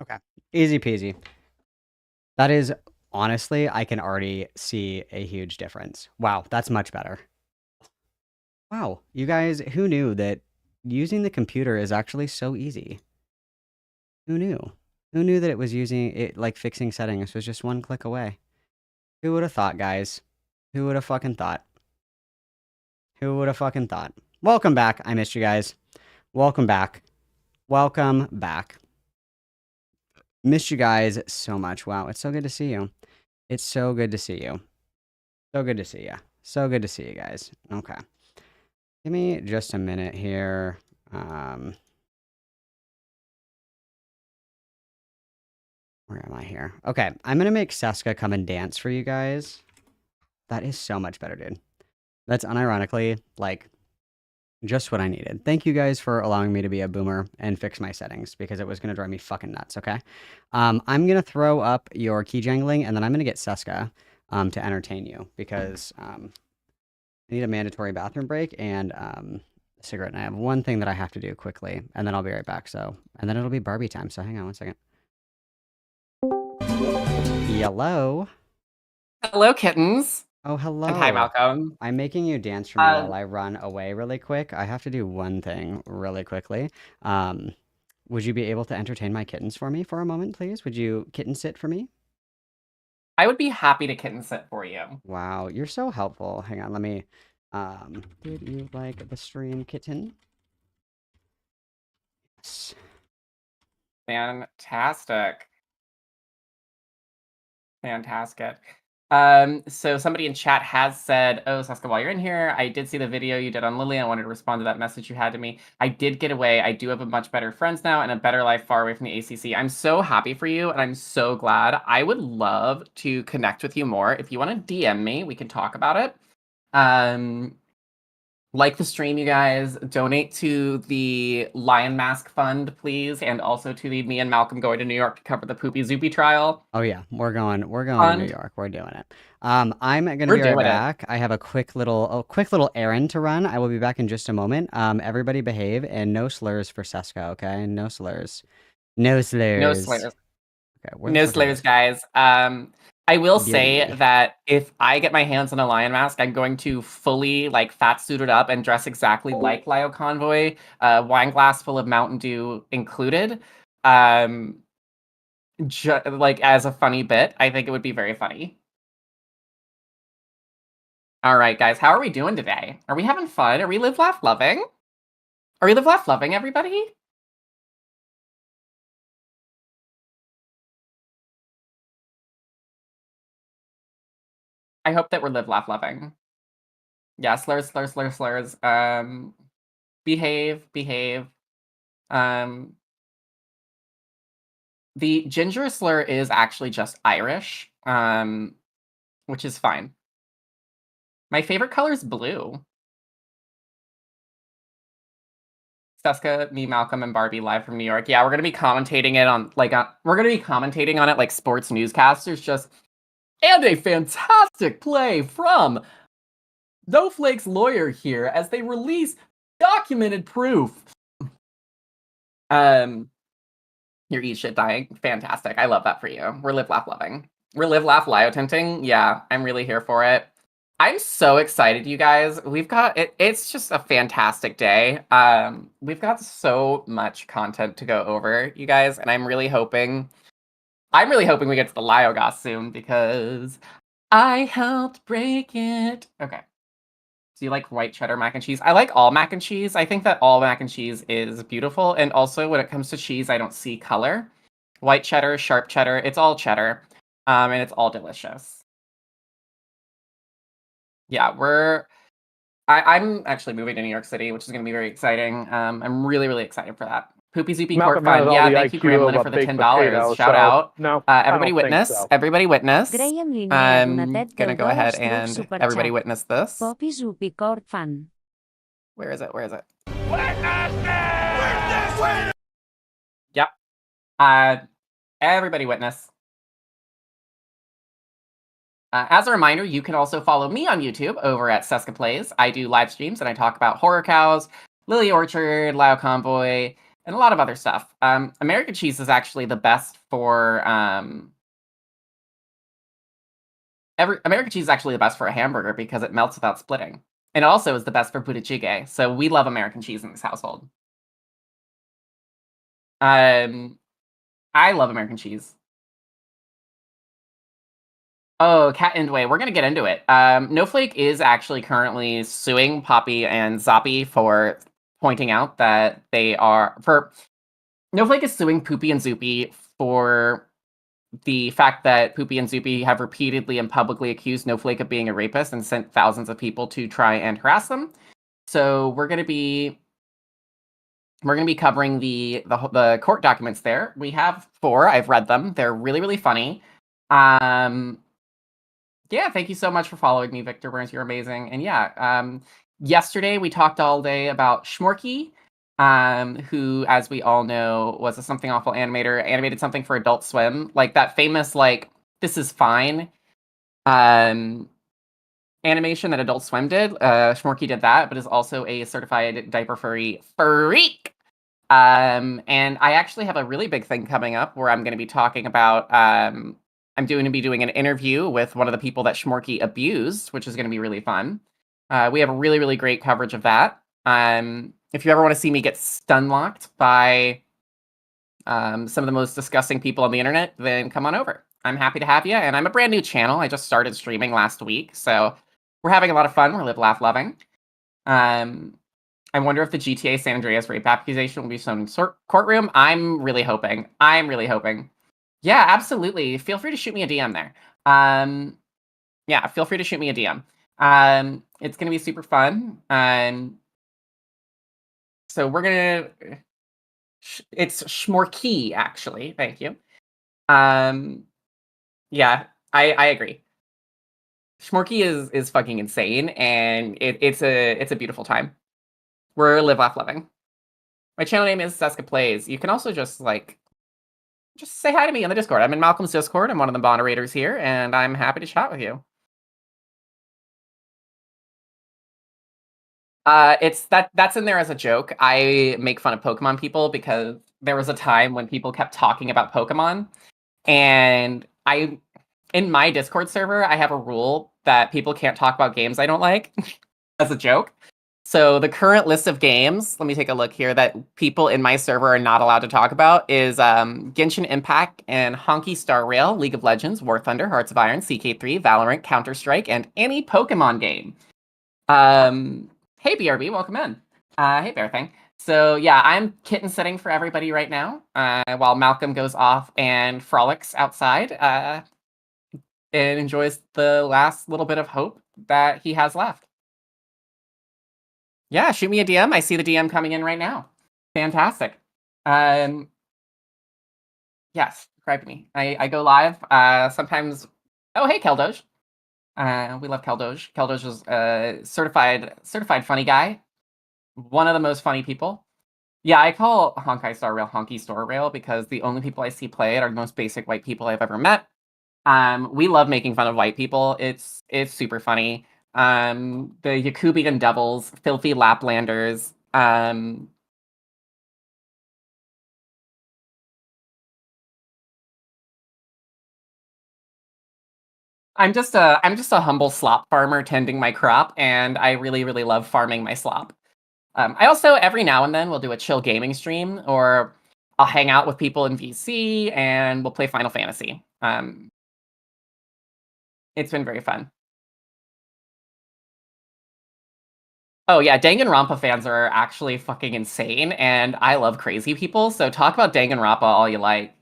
Okay. Easy peasy. That is honestly, I can already see a huge difference. Wow, that's much better. Wow, you guys, who knew that using the computer is actually so easy? Who knew? Who knew that it was using it like fixing settings was just one click away? Who would have thought, guys? Who would have fucking thought? Who would have fucking thought? Welcome back. I missed you guys. Welcome back. Welcome back. Missed you guys so much. Wow, it's so good to see you. It's so good to see you. So good to see you. So good to see you guys. Okay. Give me just a minute here. Where am I here? Okay, I'm gonna make Seska come and dance for you guys. That is so much better, dude. That's unironically, like, just what I needed. Thank you guys for allowing me to be a boomer and fix my settings because it was gonna drive me fucking nuts, okay? I'm gonna throw up your key jangling and then I'm gonna get Seska to entertain you because I need a mandatory bathroom break and a cigarette. And I have one thing that I have to do quickly and then I'll be right back. And then it'll be Barbie time. So hang on one second. Hello. Hello, kittens. Oh, And hi, hello. Malcolm. I'm making you dance for me while Um, I run away really quick. I have to do one thing really quickly. Um, would you be able to entertain my kittens for me for a moment, please? Would you kitten sit for me? I would be happy to kitten sit for you. Wow, you're so helpful. Hang on, let me. Did you like the stream, kitten? Yes. Fantastic. Fantastic. So somebody in chat has said, "Oh, Seska, while you're in here, I did see the video you did on Lily. I wanted to respond to that message you had to me. I did get away. I do have a much better friends now and a better life far away from the ACC. I'm so happy for you, and I'm so glad. I would love to connect with you more. If you want to DM me, we can talk about it. Um, Like the stream, you guys. Donate to the Lion Mask Fund, please, and also to the Me and Malcolm going to New York to cover the Poopy Zoopy trial Oh yeah, we're going to New fund. York. We're doing it. I'm gonna We're be right doing it. back. I have a quick little errand to run. I will be back in just a moment. Everybody behave and no slurs for Seska, okay? No slurs. No No slurs. slurs. Okay, where the No fuck is slurs, it? guys. I will Dear say me. that if I get my hands on a lion mask, I'm going to fully like fat suit it up and dress exactly like Lio Convoy, wine glass full of Mountain Dew included. Um, like as a funny bit, I think it would be very funny. All right, guys, how are we doing today? Are we having fun? Are we live, laugh, loving? Are we live, laugh, loving, everybody? I hope that we're live, laugh, loving. Yeah, slurs, slurs, slurs, slurs. Behave, behave. Um, the ginger slur is actually just Irish, which is fine. My favorite color is blue. Seska, me, Malcolm, and Barbie live from New York. Yeah, we're gonna be commentating it on we're gonna be commentating on it like sports newscasters. Just and a fantastic play from Snowflake's lawyer here as they release documented proof. Um, Your eat shit dying. Fantastic. I love that for you. We're live, laugh, loving. We're live, laugh, Lio tinting. Yeah, I'm really here for it. I'm so excited, you guys. We've got it. It's just a fantastic day. We've got so much content to go over, you guys, and I'm really hoping we get to the Liogoss soon because I helped break it. Okay. Do you like white cheddar mac and cheese? I like all mac and cheese. I think that all mac and cheese is beautiful. And also, when it comes to cheese, I don't see color. White cheddar, sharp cheddar, it's all cheddar. And it's all delicious. Yeah, I'm actually moving to New York City, which is going to be very exciting. I'm really, really excited for that. Poopy Zoopy Court Malcolm has Fund. all Yeah, the thank you, IQ of Gremlin, a for the baked $10. potato, Shout so out. no, I Everybody don't think witness. so. Everybody witness. Graham Linear I'm donated gonna go ahead $2 through and Super everybody Chat. witness this. Poppy Zoopy Court Fun. Where is it? Where is it? Witness! Yep. Everybody witness. As a reminder, you can also follow me on YouTube over at Seska Plays. I do live streams and I talk about horror cows, Lily Orchard, Lao Convoy, and a lot of other stuff. American cheese is actually the best for American cheese is actually the best for a hamburger because it melts without splitting. And it also is the best for budachigeé. So we love American cheese in this household. I love American cheese. Oh, Cat Indway, we're gonna get into it. Snowflake is actually currently suing Poppy and Zoppy for pointing out that they are for Snowflake is suing Poopy and Zoopy for the fact that Poopy and Zoopy have repeatedly and publicly accused Snowflake of being a rapist and sent thousands of people to try and harass them. So we're gonna be covering the court documents there. We have 4. I've read them. They're really, really funny. Yeah, thank you so much for following me, Victor Burns. You're amazing. And yeah, yesterday we talked all day about Schmorky, who, as we all know, was a Something Awful animator, animated something for Adult Swim, like that famous, like, This Is Fine animation that Adult Swim did. Schmorky did that, but is also a certified diaper furry freak. And I actually have a really big thing coming up where I'm going to be talking about I'm going to be doing an interview with one of the people that Schmorky abused, which is going to be really fun. We have a really, really great coverage of that. If you ever want to see me get stun-locked by some of the most disgusting people on the internet, then come on over. I'm happy to have you, and I'm a brand new channel. I just started streaming last week, so we're having a lot of fun. We're live, laugh, loving. I wonder if the GTA San Andreas rape accusation will be shown in courtroom. I'm really hoping. Yeah, absolutely. Feel free to shoot me a DM there. Yeah, feel free to shoot me a DM. It's gonna be super fun. So we're gonna. It's Schmorky, actually. Thank you. Yeah, I agree. Schmorky is fucking insane, and it's a beautiful time. We're live, laugh, loving. My channel name is Seska Plays. You can also just say hi to me on the Discord. I'm in Malcolm's Discord. I'm one of the moderators here, and I'm happy to chat with you. That's in there as a joke. I make fun of Pokemon people because there was a time when people kept talking about Pokemon, and in my Discord server, I have a rule that people can't talk about games I don't like as a joke. So the current list of games, let me take a look here, that people in my server are not allowed to talk about is Genshin Impact and Honky Star Rail, League of Legends, War Thunder, Hearts of Iron, CK3, Valorant, Counter-Strike, and any Pokemon game. Hey BRB, welcome in. Hey Bear Thing. So yeah, I'm kitten sitting for everybody right now, while Malcolm goes off and frolics outside, and enjoys the last little bit of hope that he has left. Yeah, shoot me a DM. I see the DM coming in right now. Fantastic. Yes, subscribe to me. I go live sometimes. Oh, hey, Keldoge. We love Keldoge. Keldoge is a certified funny guy. One of the most funny people. Yeah, I call Honkai Star Rail Honky Star Rail because the only people I see play it are the most basic white people I've ever met. We love making fun of white people. It's super funny. The Yakubian devils, filthy Laplanders. I'm just a humble slop farmer tending my crop, and I really, really love farming my slop. I also every now and then will do a chill gaming stream, or I'll hang out with people in VC and we'll play Final Fantasy. It's been very fun. Oh yeah, Danganronpa fans are actually fucking insane, and I love crazy people, so talk about Danganronpa all you like.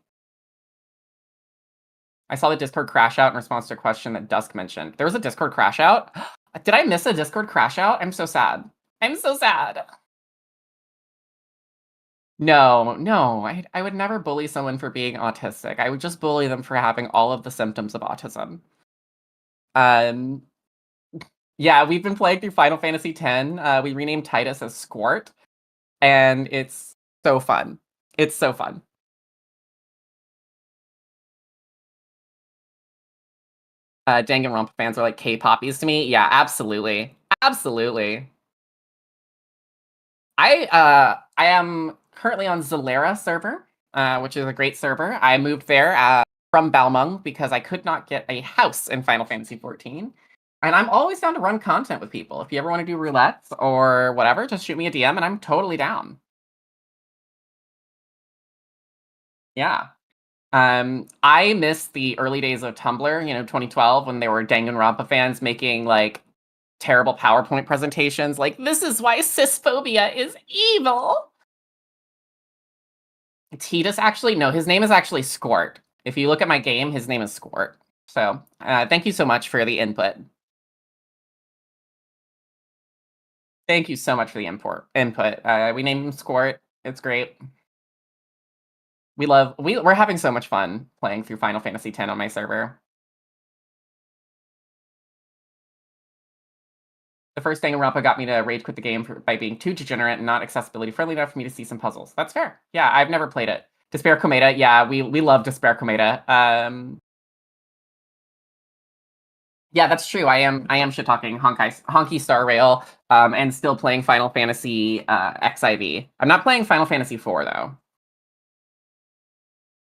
I saw the Discord crash out in response to a question that Dusk mentioned. There was a Discord crash out? Did I miss a Discord crash out? I'm so sad. I'm so sad. No, I would never bully someone for being autistic. I would just bully them for having all of the symptoms of autism. Yeah, we've been playing through Final Fantasy X. We renamed Titus as Squirt, and it's so fun. It's so fun. Danganronpa fans are like K-poppies to me. Yeah, absolutely. Absolutely. I am currently on Zalera server, which is a great server. I moved there from Balmung because I could not get a house in Final Fantasy XIV. And I'm always down to run content with people. If you ever want to do roulettes or whatever, just shoot me a DM and I'm totally down. Yeah. I miss the early days of Tumblr, 2012, when there were Danganronpa fans making like terrible PowerPoint presentations like, this is why cisphobia is evil. Titus actually, no, his name is actually Squirt. If you look at my game, his name is Squirt. So thank you so much for the input. Thank you so much for the input. We named him Squirt. It's great. We're having so much fun playing through Final Fantasy X on my server. The first Danganronpa got me to rage quit the game by being too degenerate and not accessibility friendly enough for me to see some puzzles. That's fair. Yeah, I've never played it. Despair Komeda, yeah, we love Despair Komeda. Yeah, that's true. I am shit talking Honky Star Rail, and still playing Final Fantasy XIV. I'm not playing Final Fantasy IV though.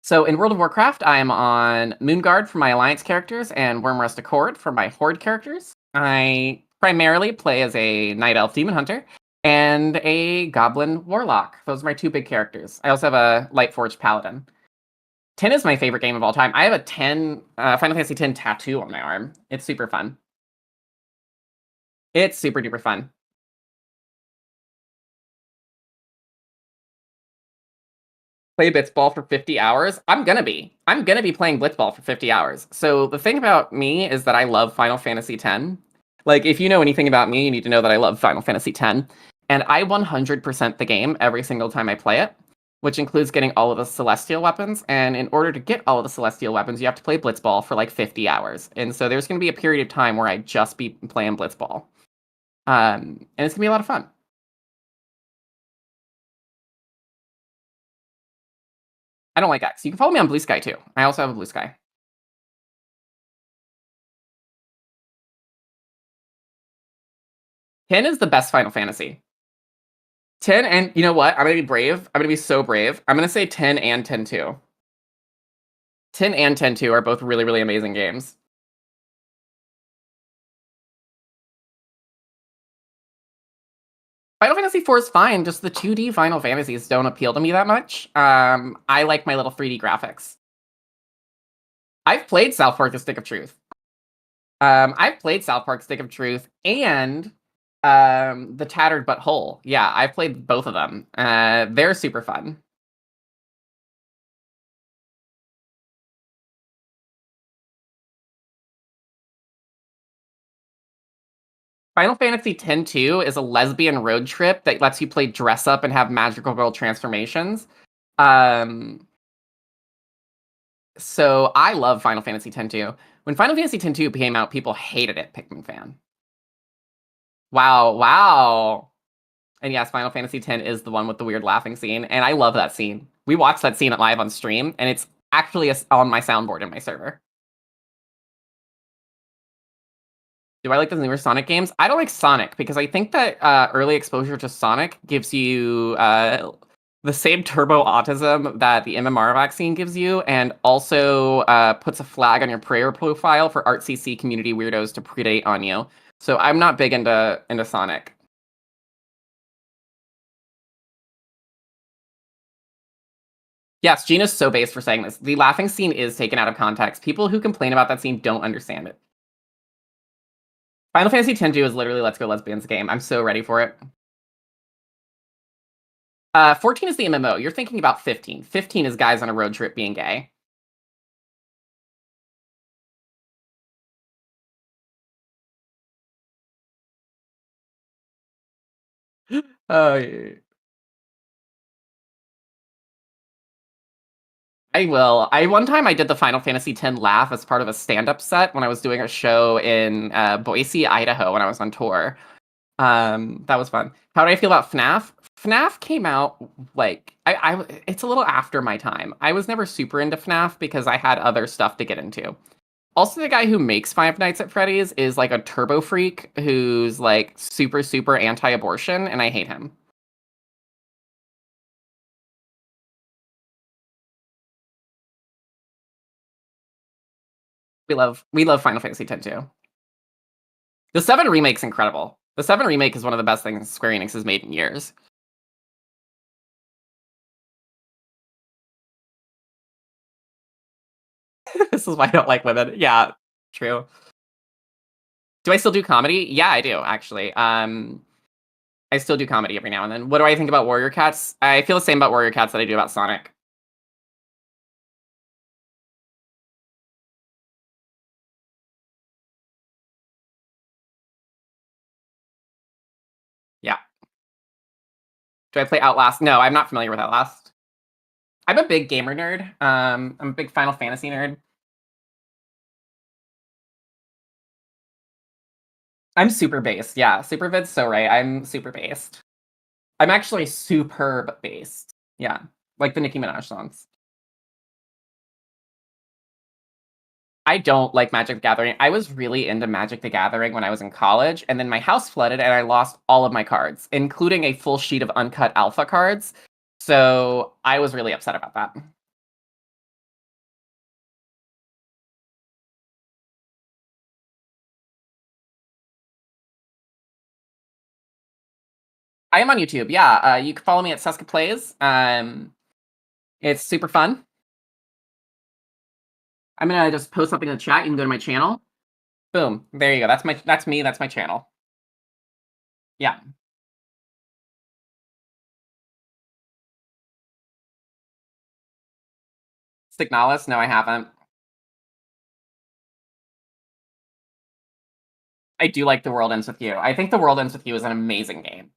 So in World of Warcraft, I'm on Moonguard for my Alliance characters and Wyrmrest Accord for my Horde characters. I primarily play as a Night Elf Demon Hunter and a Goblin Warlock. Those are my two big characters. I also have a Lightforged Paladin. 10 is my favorite game of all time. I have a Final Fantasy X tattoo on my arm. It's super fun. It's super duper fun. Play Blitzball for 50 hours. I'm gonna be playing Blitzball for 50 hours. So the thing about me is that I love Final Fantasy X. Like, if you know anything about me, you need to know that I love Final Fantasy X. And I 100% the game every single time I play it, which includes getting all of the Celestial weapons. And in order to get all of the Celestial weapons, you have to play Blitzball for like 50 hours. And so there's going to be a period of time where I just be playing Blitzball. And it's going to be a lot of fun. I don't like X. You can follow me on Blue Sky too. I also have a Blue Sky. Ten is the best Final Fantasy. 10 and you know what? I'm gonna be brave. I'm gonna be so brave. I'm gonna say 10 and 10-2. 10 and 10-2 are both really, really amazing games. Final Fantasy IV is fine, just the 2D Final Fantasies don't appeal to me that much. I like my little 3D graphics. I've played South Park: The Stick of Truth. I've played South Park: Stick of Truth and The Tattered But Whole. Yeah, I've played both of them. They're super fun. Final Fantasy X-2 is a lesbian road trip that lets you play dress up and have magical girl transformations. So I love Final Fantasy X-2. When Final Fantasy X-2 came out, people hated it, Pikmin fan. Wow. And yes, Final Fantasy X is the one with the weird laughing scene, and I love that scene. We watched that scene live on stream, and it's actually on my soundboard in my server. Do I like the newer Sonic games? I don't like Sonic because I think that early exposure to Sonic gives you the same turbo autism that the MMR vaccine gives you, and also puts a flag on your prayer profile for ArtCC community weirdos to predate on you. So I'm not big into Sonic. Yes, Gina's so based for saying this. The laughing scene is taken out of context. People who complain about that scene don't understand it. Final Fantasy X-2 is literally Let's Go Lesbians game. I'm so ready for it. 14 is the MMO. You're thinking about 15. 15 is guys on a road trip being gay. Oh, yeah. I will. One time I did the Final Fantasy X laugh as part of a stand-up set when I was doing a show in Boise, Idaho when I was on tour. That was fun. How do I feel about FNAF? FNAF came out like it's a little after my time. I was never super into FNAF because I had other stuff to get into. Also, the guy who makes Five Nights at Freddy's is like a turbo freak who's like super, super anti-abortion, and I hate him. We love Final Fantasy X too. The 7 remake's incredible. The 7 remake is one of the best things Square Enix has made in years. This is why I don't like women. Yeah, true. Do I still do comedy? Yeah, I do actually. I still do comedy every now and then. What do I think about Warrior Cats? I feel the same about Warrior Cats that I do about Sonic. Yeah. Do I play Outlast? No, I'm not familiar with Outlast. I'm a big gamer nerd. I'm a big Final Fantasy nerd. I'm super based. Yeah, Supervid's so right. I'm super based. I'm actually superb based. Yeah, like the Nicki Minaj songs. I don't like Magic the Gathering. I was really into Magic the Gathering when I was in college, and then my house flooded and I lost all of my cards, including a full sheet of uncut alpha cards. So I was really upset about that. I am on YouTube. Yeah, you can follow me at Seska Plays. It's super fun. I'm gonna just post something in the chat. You can go to my channel. Boom. There you go. That's me. That's my channel. Yeah. Signalis? No, I haven't. I do like The World Ends With You. I think The World Ends With You is an amazing game.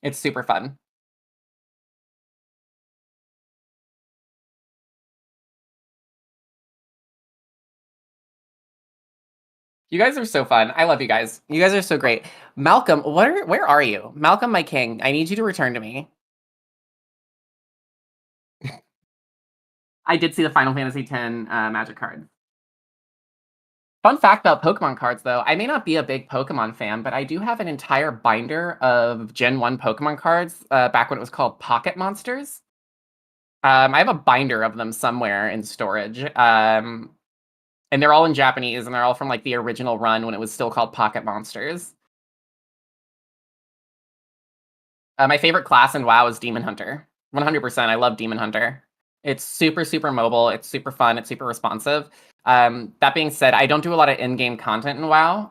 It's super fun. You guys are so fun. I love you guys. You guys are so great. Malcolm, where are you? Malcolm, my king, I need you to return to me. I did see the Final Fantasy X Magic card. Fun fact about Pokemon cards, though, I may not be a big Pokemon fan, but I do have an entire binder of Gen 1 Pokemon cards back when it was called Pocket Monsters. I have a binder of them somewhere in storage. And they're all in Japanese, and they're all from like the original run when it was still called Pocket Monsters. My favorite class in WoW is Demon Hunter. 100%. I love Demon Hunter. It's super, super mobile. It's super fun. It's super responsive. That being said, I don't do a lot of in-game content in WoW.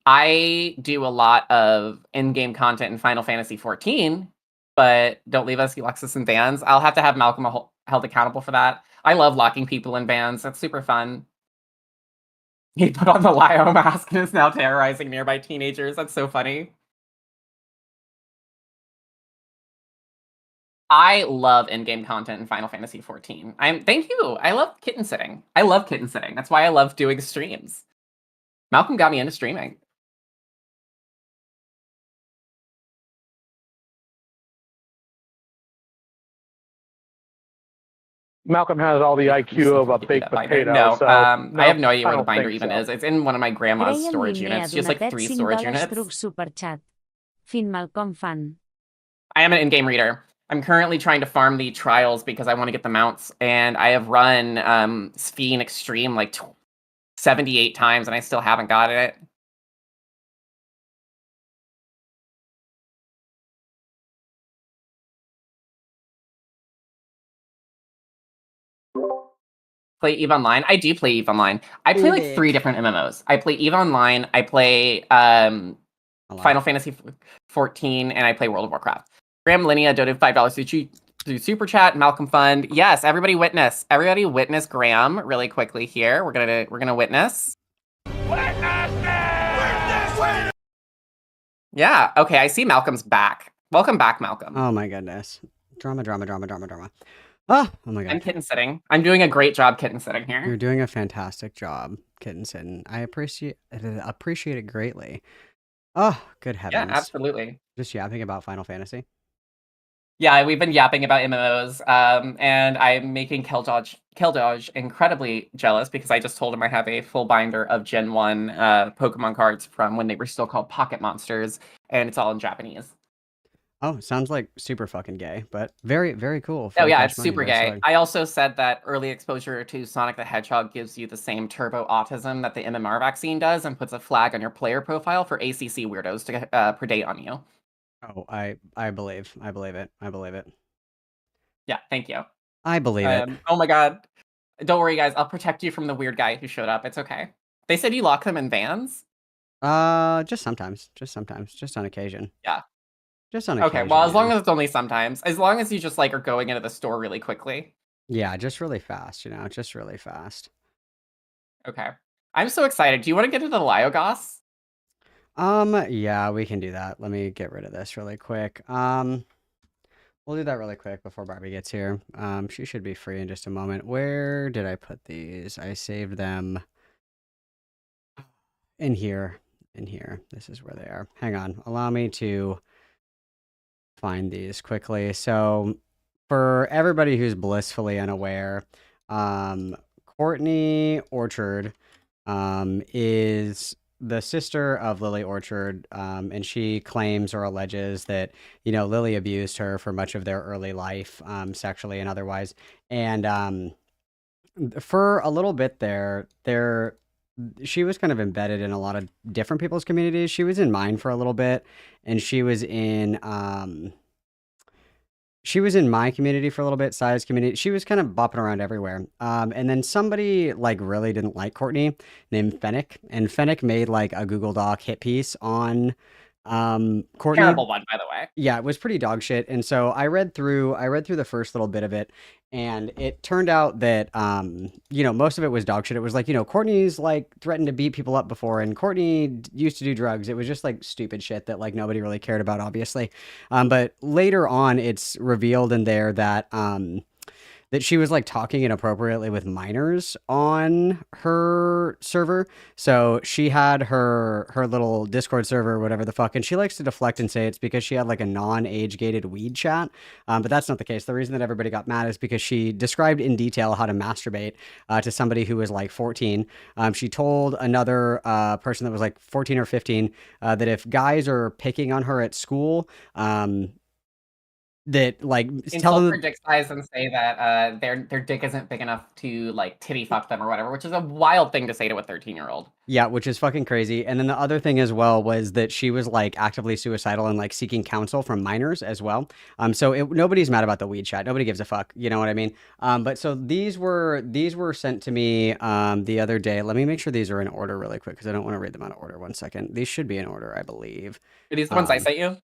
I do a lot of in-game content in Final Fantasy XIV, but don't leave us, Alexis, in bans. I'll have to have Malcolm held accountable for that. I love locking people in bans. That's super fun. He put on the Lio mask and is now terrorizing nearby teenagers. That's so funny. I love in-game content in Final Fantasy XIV. Thank you. I love kitten sitting. I love kitten sitting. That's why I love doing streams. Malcolm got me into streaming. Malcolm has all the IQ of a baked potato. No, so, I have no idea where the binder think even so. is. It's in one of my grandma's storage units. She has like 3 storage units. Super chat. Fin Malcolm fan. I am an in-game reader. I'm currently trying to farm the trials because I want to get the mounts, and I have run Sphene Extreme like 78 times, and I still haven't got it. Play EVE Online? I do play EVE Online. I play like 3 different MMOs. I play EVE Online, I play Final Fantasy 14, and I play World of Warcraft. Graham Linnea donated $5 through Super Chat. Malcolm Fund. Yes, everybody witness. Everybody witness Graham really quickly here. We're gonna witness. Yeah. Okay. I see Malcolm's back. Welcome back, Malcolm. Oh my goodness. Drama. Oh my god. I'm kitten sitting. I'm doing a great job kitten sitting here. You're doing a fantastic job, kitten sitting. I appreciate it greatly. Oh, good heavens. Yeah, absolutely. Just yapping about Final Fantasy. Yeah, we've been yapping about MMOs, and I'm making Keldodge incredibly jealous because I just told him I have a full binder of Gen 1 Pokemon cards from when they were still called Pocket Monsters, and it's all in Japanese. Oh, sounds like super fucking gay, but very, very cool. Oh Fully yeah, Cash it's Money, super very gay. swag. I also said that early exposure to Sonic the Hedgehog gives you the same turbo autism that the MMR vaccine does and puts a flag on your player profile for ACC weirdos to predate on you. Oh, I believe it. I believe it. Yeah, thank you. I believe it. Oh my god. Don't worry, guys. I'll protect you from the weird guy who showed up. It's okay. They said you lock them in vans? Just sometimes. Just sometimes. Just on occasion. Yeah. Just on Okay, occasion. well, as you long know? as it's only sometimes. As long as you just, like, are going into the store really quickly. Yeah, just really fast, you know, just really fast. Okay. I'm so excited. Do you want to get into the Lyogos? Yeah, we can do that. Let me get rid of this really quick. We'll do that really quick before Barbie gets here. She should be free in just a moment. Where did I put these? I saved them in here. In here. This is where they are. Hang on. Allow me to find these quickly. So, for everybody who's blissfully unaware, Courtney Orchard is the sister of Lily Orchard, and she claims or alleges that, you know, Lily abused her for much of their early life, sexually and otherwise. And for a little bit there, she was kind of embedded in a lot of different people's communities. She was in mine for a little bit, and she was in my community for a little bit, Saya's community. She was kind of bopping around everywhere. And then somebody like really didn't like Courtney named Fennec, and Fennec made like a Google Doc hit piece on Courtney. Terrible one, by the way. Yeah, it was pretty dog shit. And so I read through the first little bit of it, and it turned out that you know, most of it was dog shit. It was like, you know, Courtney's like threatened to beat people up before, and Courtney used to do drugs. It was just like stupid shit that like nobody really cared about, obviously. But later on it's revealed in there that she was like talking inappropriately with minors on her server. So she had her little Discord server or whatever the fuck, and she likes to deflect and say it's because she had like a non-age gated weed chat. But that's not the case. The reason that everybody got mad is because she described in detail how to masturbate to somebody who was like 14. She told another person that was like 14 or 15 that if guys are picking on her at school, that like tell Insult them her dick size and say that their dick isn't big enough to like titty fuck them or whatever, which is a wild thing to say to a 13-year-old. Yeah, which is fucking crazy. And then the other thing as well was that she was like actively suicidal and like seeking counsel from minors as well. So nobody's mad about the weed chat. Nobody gives a fuck. You know what I mean? But so these were sent to me the other day. Let me make sure these are in order really quick because I don't want to read them out of order. 1 second. These should be in order, I believe. Are these the ones I Um, sent you?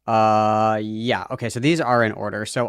yeah. Okay, so these are in order. So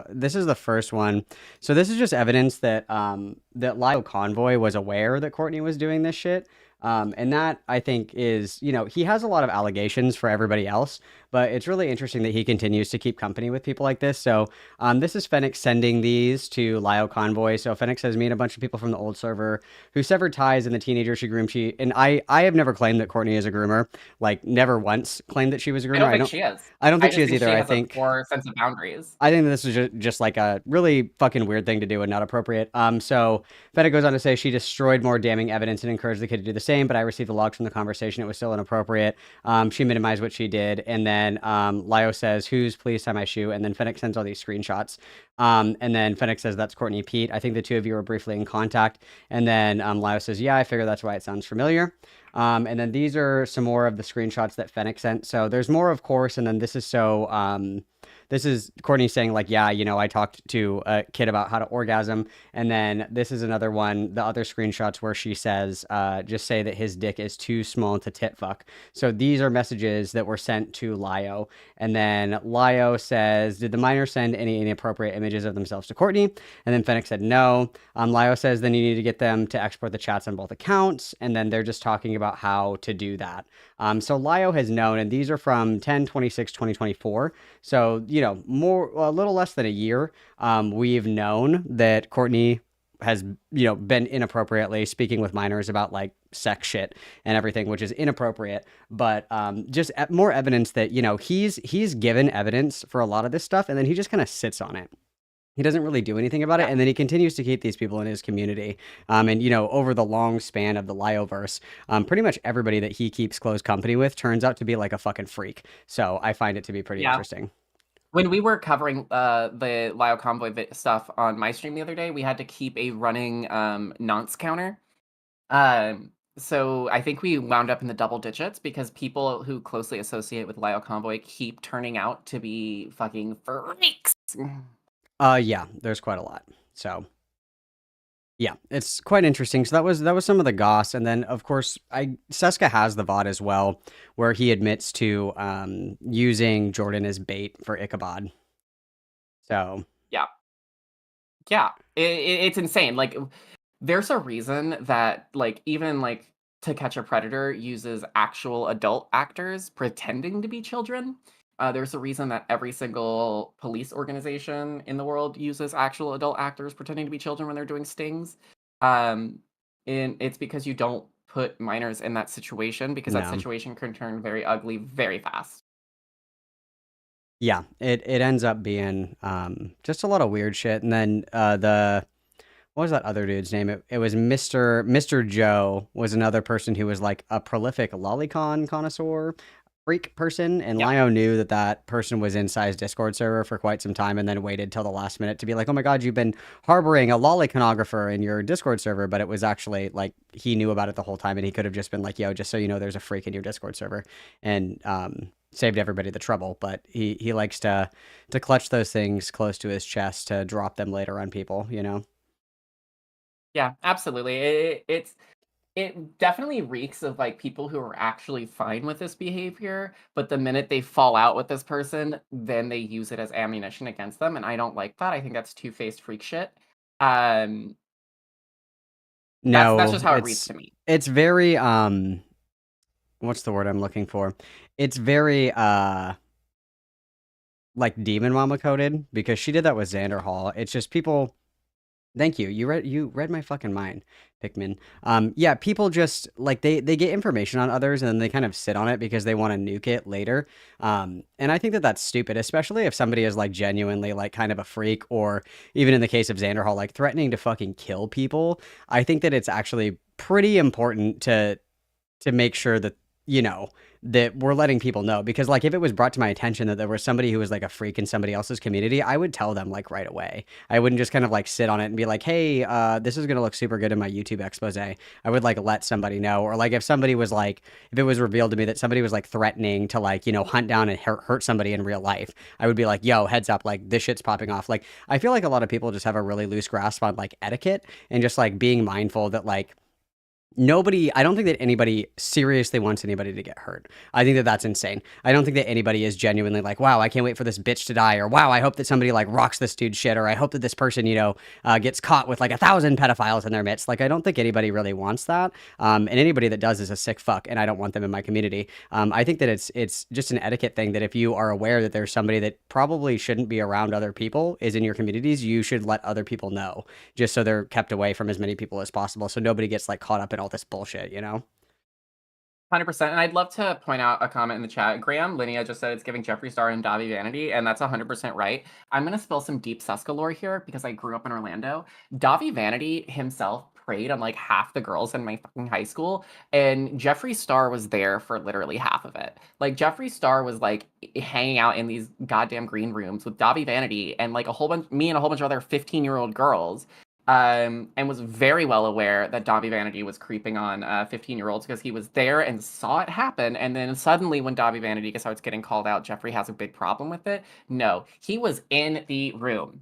this is the first one. So this is just evidence that that Lyle Convoy was aware that Courtney was doing this shit. And that I think is, you know, he has a lot of allegations for everybody else, but it's really interesting that he continues to keep company with people like this. So this is Fennec sending these to Lyle Convoy. So Fennec says, me and a bunch of people from the old server who severed ties in the teenager she groomed. And I have never claimed that Courtney is a groomer, like never once claimed that she was a groomer. I don't think she is. I don't I think she just is think either. she I has a think poor sense of boundaries. I think this is just like a really fucking weird thing to do and not appropriate. So Fennec goes on to say she destroyed more damning evidence and encouraged the kid to do the same, but I received the logs from the conversation. It was still inappropriate. She minimized what she did. And then Lio says, who's please tie my shoe? And then Fennec sends all these screenshots. And then Fennec says, that's Courtney Pete. I think the two of you were briefly in contact. And then Lio says, yeah, I figure that's why it sounds familiar. And then these are some more of the screenshots that Fennec sent. So there's more, of course. And then this is this is Courtney saying like, yeah, you know, I talked to a kid about how to orgasm. And then this is another one, the other screenshots where she says, just say that his dick is too small to tit fuck. So these are messages that were sent to Lio. And then Lio says, did the minor send any inappropriate images of themselves to Courtney? And then Fennec said no. Lio says, then you need to get them to export the chats on both accounts. And then they're just talking about how to do that. So Lio has known, and these are from 10/26/2024. So, you know, a little less than a year, we've known that Courtney has, you know, been inappropriately speaking with minors about like sex shit and everything, which is inappropriate. But just more evidence that, you know, he's given evidence for a lot of this stuff, and then he just kind of sits on it. he doesn't really do anything about it, Yeah. and then he continues to keep these people in his community. And you know, over the long span of the Lioverse, pretty much everybody that he keeps close company with turns out to be like a fucking freak. So I find it to be pretty Yeah. interesting. When we were covering the Lio Convoy stuff on my stream the other day, we had to keep a running nonce counter. So I think we wound up in the double digits because people who closely associate with Lio Convoy keep turning out to be fucking freaks. Yeah, there's quite a lot. So yeah, it's quite interesting. So that was some of the goss, and then of course Seska has the VOD as well, where he admits to using Jordan as bait for Ichabod. So Yeah. It's insane. Like, there's a reason that like even like To Catch a Predator uses actual adult actors pretending to be children. There's a reason that every single police organization in the world uses actual adult actors pretending to be children when they're doing stings. And it's because you don't put minors in that situation because that No. situation can turn very ugly very fast. yeah, it ends up being just a lot of weird shit. And then the what was that other dude's name? It was Mr. Joe was another person who was like a prolific lolicon connoisseur freak person, and Yeah. Lio knew that that person was inside Discord server for quite some time, and then waited till the last minute to be like, "Oh my god, you've been harboring a loliconographer in your Discord server," but it was actually like he knew about it the whole time, and he could have just been like, "Yo, just so you know, there's a freak in your Discord server," and saved everybody the trouble. But he likes to clutch those things close to his chest to drop them later on people, you know. Yeah, absolutely. It definitely reeks of like people who are actually fine with this behavior, but the minute they fall out with this person, then they use it as ammunition against them, and I don't like that. I think that's two-faced freak shit. Um, that's No, just how it reads to me. it's very what's the word I'm looking for? It's very like Demon Mama coded, because she did that with Xander Hall. It's just people. Thank you. You read my fucking mind, Pikmin. Yeah, people just like they get information on others, and then they kind of sit on it because they want to nuke it later. And I think that that's stupid, especially if somebody is like genuinely like kind of a freak, or even in the case of Xander Hall, like threatening to fucking kill people. I think that it's actually pretty important to make sure that, you know, that we're letting people know, because like if it was brought to my attention that there was somebody who was like a freak in somebody else's community, I would tell them like right away. I wouldn't just kind of like sit on it and be like, "Hey, this is gonna look super good in my YouTube expose." I would like let somebody know. Or like if somebody was like, if it was revealed to me that somebody was like threatening to like, you know, hunt down and hurt somebody in real life, I would be like, "Yo, heads up, like this shit's popping off." Like I feel like a lot of people just have a really loose grasp on like etiquette, and just like being mindful that like I don't think that anybody seriously wants anybody to get hurt. I think that that's insane. I don't think that anybody is genuinely like, "Wow, I can't wait for this bitch to die," or "Wow, I hope that somebody like rocks this dude's shit," or "I hope that this person, you know, gets caught with like 1,000 pedophiles in their midst." Like, I don't think anybody really wants that. And anybody that does is a sick fuck, and I don't want them in my community. I think that it's just an etiquette thing, that if you are aware that there's somebody that probably shouldn't be around other people is in your communities, you should let other people know, just so they're kept away from as many people as possible, so nobody gets like caught up in all this bullshit, you know? 100%. And I'd love to point out a comment in the chat. Graham Linnea just said it's giving Jeffree Star and Davi Vanity, and that's 100% right. I'm going to spill some deep Seska lore here because I grew up in Orlando. Davi Vanity himself preyed on like half the girls in my fucking high school, and Jeffree Star was there for literally half of it. Like, Jeffree Star was like hanging out in these goddamn green rooms with Davi Vanity and like me and a whole bunch of other 15-year-old girls. And was very well aware that Davi Vanity was creeping on 15-year-olds because he was there and saw it happen. And then suddenly, when Davi Vanity starts getting called out, Jeffree has a big problem with it. No, he was in the room.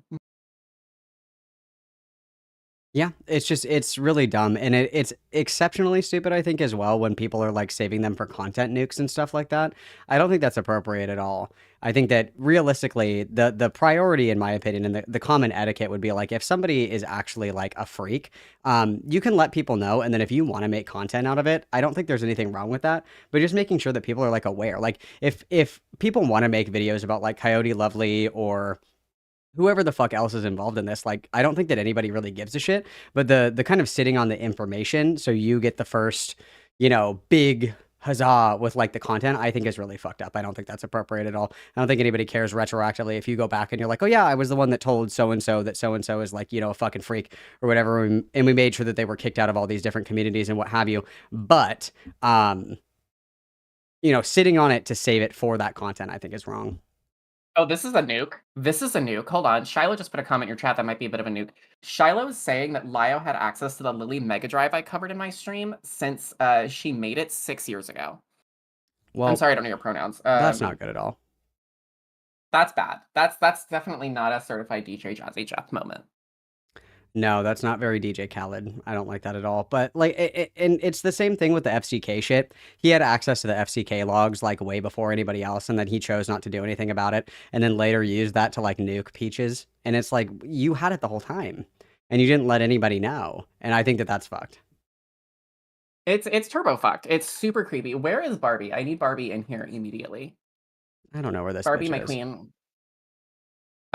Yeah, it's really dumb, and it's exceptionally stupid, I think, as well, when people are like saving them for content nukes and stuff like that. I don't think that's appropriate at all. I think that realistically, the priority, in my opinion, and the common etiquette would be like, if somebody is actually like a freak, you can let people know, and then if you want to make content out of it, I don't think there's anything wrong with that. But just making sure that people are like aware. Like if people want to make videos about like Coyote Lovely or whoever the fuck else is involved in this, like, I don't think that anybody really gives a shit. But the kind of sitting on the information, so you get the first, you know, big huzzah with like the content, I think is really fucked up. I don't think that's appropriate at all. I don't think anybody cares retroactively if you go back and you're like, oh yeah, I was the one that told so and so that so and so is like, you know, a fucking freak or whatever, and we made sure that they were kicked out of all these different communities and what have you. But you know, sitting on it to save it for that content, I think is wrong. Oh, this is a nuke. This is a nuke. Hold on. Shiloh just put a comment in your chat that might be a bit of a nuke. Shiloh is saying that Lio had access to the Lily Mega Drive I covered in my stream since she made it 6 years ago. Well, I'm sorry, I don't know your pronouns. That's not good at all. That's bad. That's definitely not a certified DJ Jazzy Jeff moment. No, that's not very DJ Khaled. I don't like that at all. But like, and it's the same thing with the FCK shit. He had access to the FCK logs like way before anybody else, and then he chose not to do anything about it, and then later used that to like nuke Peaches. And it's like you had it the whole time, and you didn't let anybody know. And I think that that's fucked. It's turbo fucked. It's super creepy. Where is Barbie? I need Barbie in here immediately. I don't know where this Barbie, bitch my is. queen.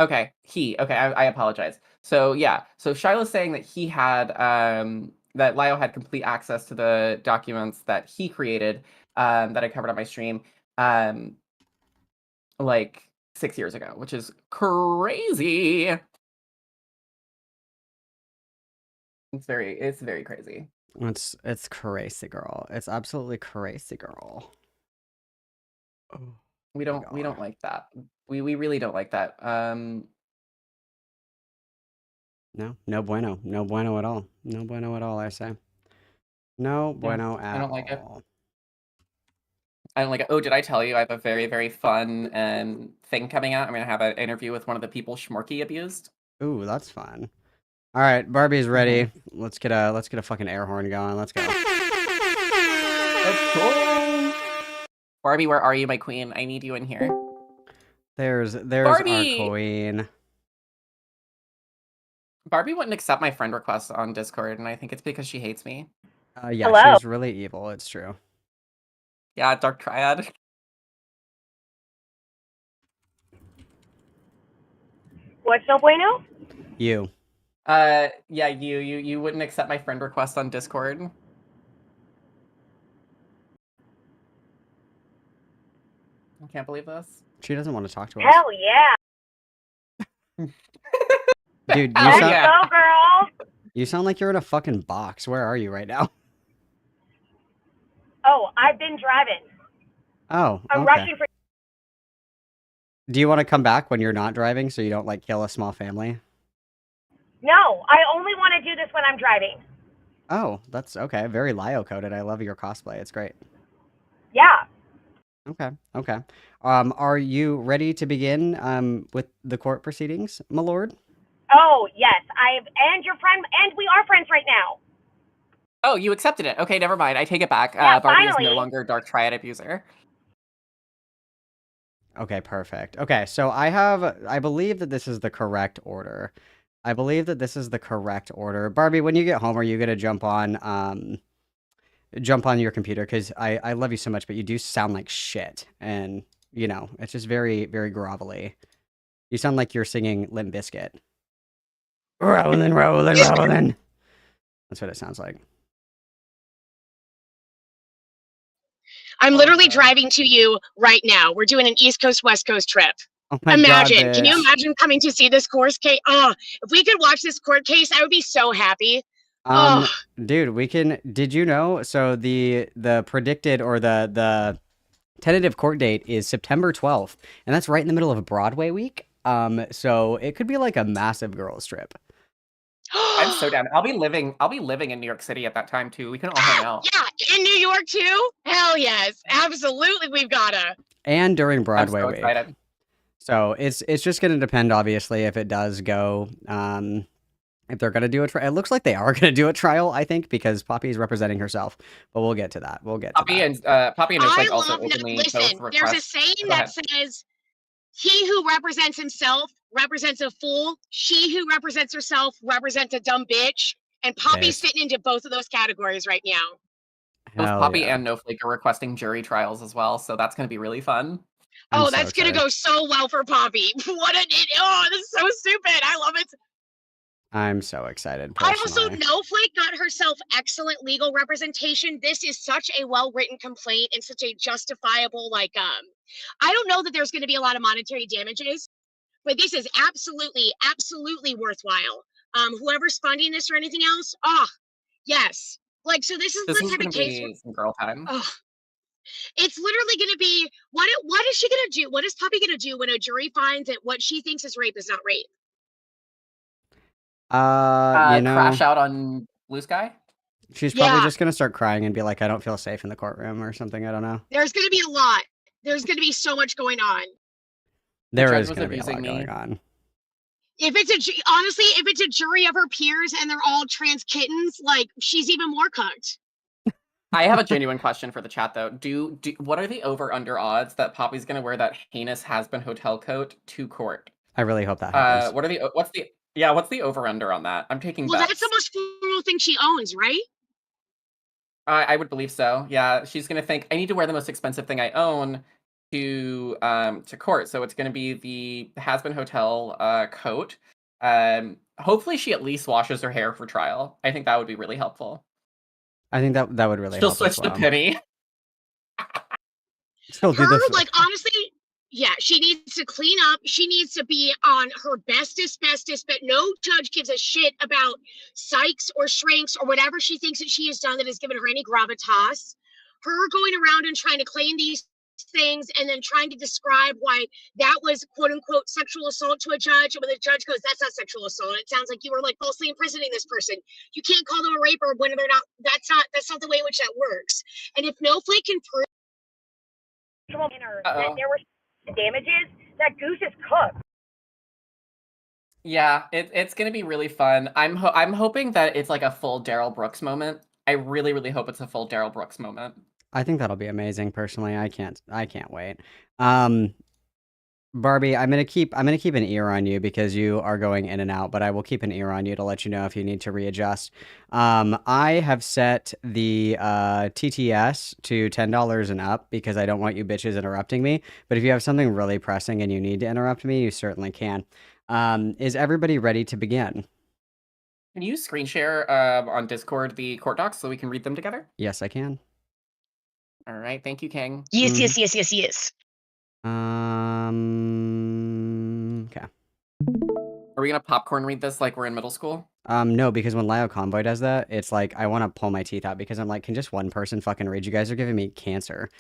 Okay, okay, I apologize. So yeah, so Shiloh's saying that he had that Lio had complete access to the documents that he created that I covered on my stream like 6 years ago, which is crazy. It's very crazy. It's crazy, girl. It's absolutely crazy, girl. Oh. We don't like that. We really don't like that. No bueno. No bueno at all. No bueno at all, I say. No bueno at all. I don't like it. I don't like it. Oh, did I tell you I have a very fun thing coming out? I'm gonna have an interview with one of the people Schmorky abused. Ooh, that's fun. All right, Barbie's ready. Let's get a fucking air horn going. Let's go. Let's go. Barbie, where are you, my queen? I need you in here. There's Barbie! our queen. Barbie wouldn't accept my friend request on Discord, and I think it's because she hates me. Yeah, Hello? she's really evil. It's true. Yeah, Dark Triad. What's no bueno? You. Yeah, you wouldn't accept my friend request on Discord. I can't believe this. She doesn't want to talk to us. Hell yeah. Dude, Hell Let's yeah. go, girl. you sound like you're in a fucking box. Where are you right now? Oh, I've been driving. Oh, I'm okay. rushing for. Do you want to come back when you're not driving so you don't like kill a small family? No, I only want to do this when I'm driving. Oh, that's okay. Very Lio coded. I love your cosplay. It's great. Yeah. Okay. Are you ready to begin with the court proceedings, my lord? Oh, yes. And your friend, and we are friends right now. Oh, you accepted it. Okay, never mind. I take it back. Yeah, Barbie is finally. no longer Dark Triad abuser. Okay, perfect. Okay, so I believe that this is the correct order. Barbie, when you get home, are you gonna jump on your computer? Because I love you so much, but you do sound like shit. And, you know, it's just very, very grovelly. You sound like you're singing Limp Bizkit. Rolling. That's what it sounds like. I'm literally driving to you right now. We're doing an East Coast, West Coast trip. Oh my Imagine. God, Can you bitch. imagine coming to see this court case? Oh, if we could watch this court case, I would be so happy. Dude, we can. Did you know? So the predicted or the tentative court date is September 12th, and that's right in the middle of Broadway week. So it could be like a massive girls trip. I'm so down. I'll be living in New York City at that time too. We can all hang out. Yeah, in New York too? Hell yes. Absolutely, we've gotta. And during I'm Broadway so week. excited. So it's just going to depend, obviously, if it does go. If they're going to do it, it looks like they are going to do a trial, I think, because Poppy's representing herself. But we'll get to that. Poppy and Nick also love openly listen, both there's a request. saying Go that ahead. says, he who represents himself represents a fool. She who represents herself represents a dumb bitch. And Poppy's Yes. fitting into both of those categories right now. Both Hell Poppy yeah. and Snowflake are requesting jury trials as well, so that's going to be really fun. I'm Oh, so that's gonna excited. go so well for Poppy. What an idiot. Oh, this is so stupid. I love it. I'm so excited. I also Personally. know Flake got herself excellent legal representation. This is such a well-written complaint and such a justifiable, like, I don't know that there's going to be a lot of monetary damages, but this is absolutely, absolutely worthwhile. Whoever's funding this or anything else, yes. Like, so this is This the is type gonna of case where, be some girl time. it's literally going to be, what is she going to do? What is Poppy going to do when a jury finds that what she thinks is rape is not rape? You know, Crash out on Blue Sky? she's probably Yeah. just gonna start crying and be like, "I don't feel safe in the courtroom" or something. I don't know. There's going to be a lot. There's going to be so much going on. There judge is was gonna be a lot abusing me. going on. If it's honestly, if it's a jury of her peers and they're all trans kittens, like, she's even more cooked. I have a genuine question for the chat though. What are the over/under odds that Poppy's gonna wear that heinous has-been hotel coat to court? I really hope that happens. What's the over/under on that? I'm taking Well, bets. that's the most formal thing she owns, right? I would believe so. Yeah, she's gonna think I need to wear the most expensive thing I own to court. So it's gonna be the has-been hotel coat. Hopefully she at least washes her hair for trial. I think that would be really helpful. I think that would really She'll help as switch to well. Penny. She'll do Her, this. like, honestly, yeah, she needs to clean up. She needs to be on her bestest, but no judge gives a shit about Sykes or Shrinks or whatever she thinks that she has done that has given her any gravitas. Her going around and trying to claim these things and then trying to describe why that was quote unquote sexual assault to a judge, and when the judge goes, that's not sexual assault, it sounds like you were like falsely imprisoning this person. You can't call them a raper when they're not. That's not the way in which that works. And if No Flake can prove that there were damages, that goose is cooked. Yeah, it's gonna be really fun. I'm hoping that it's like a full Daryl Brooks moment. I really, really hope it's a full Daryl Brooks moment. I think that'll be amazing. Personally, I can't wait. Barbie, I'm gonna keep an ear on you because you are going in and out, but I will keep an ear on you to let you know if you need to readjust. I have set the TTS to $10 and up because I don't want you bitches interrupting me. But if you have something really pressing and you need to interrupt me, you certainly can. Is everybody ready to begin? Can you screen share on Discord the court docs so we can read them together? Yes, I can. All right, thank you, King. yes, Mhm. yes. Okay. Are we gonna popcorn read this like we're in middle school? No, because when Lio Convoy does that, it's like I want to pull my teeth out because I'm like, can just one person fucking read? You guys are giving me cancer.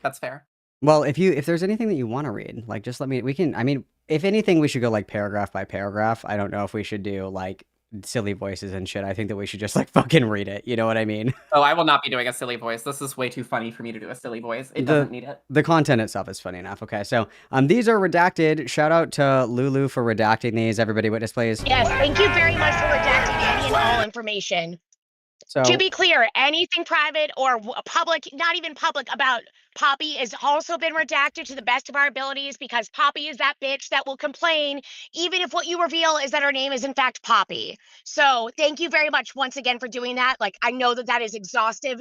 That's fair. Well, if there's anything that you want to read, like just let me. I mean, if anything, we should go like paragraph by paragraph. I don't know if we should do like silly voices and shit. I think that we should just like fucking read it. You know what I mean? Oh, I will not be doing a silly voice. This is way too funny for me to do a silly voice. It doesn't need it. The content itself is funny enough. Okay, so these are redacted. Shout out to Lulu for redacting these. Everybody witness, please. Yes, thank you very much for redacting any and all information. So To be clear, anything private or public, not even public, about Poppy has also been redacted to the best of our abilities because Poppy is that bitch that will complain even if what you reveal is that her name is in fact Poppy. So thank you very much once again for doing that. Like, I know that is exhaustive.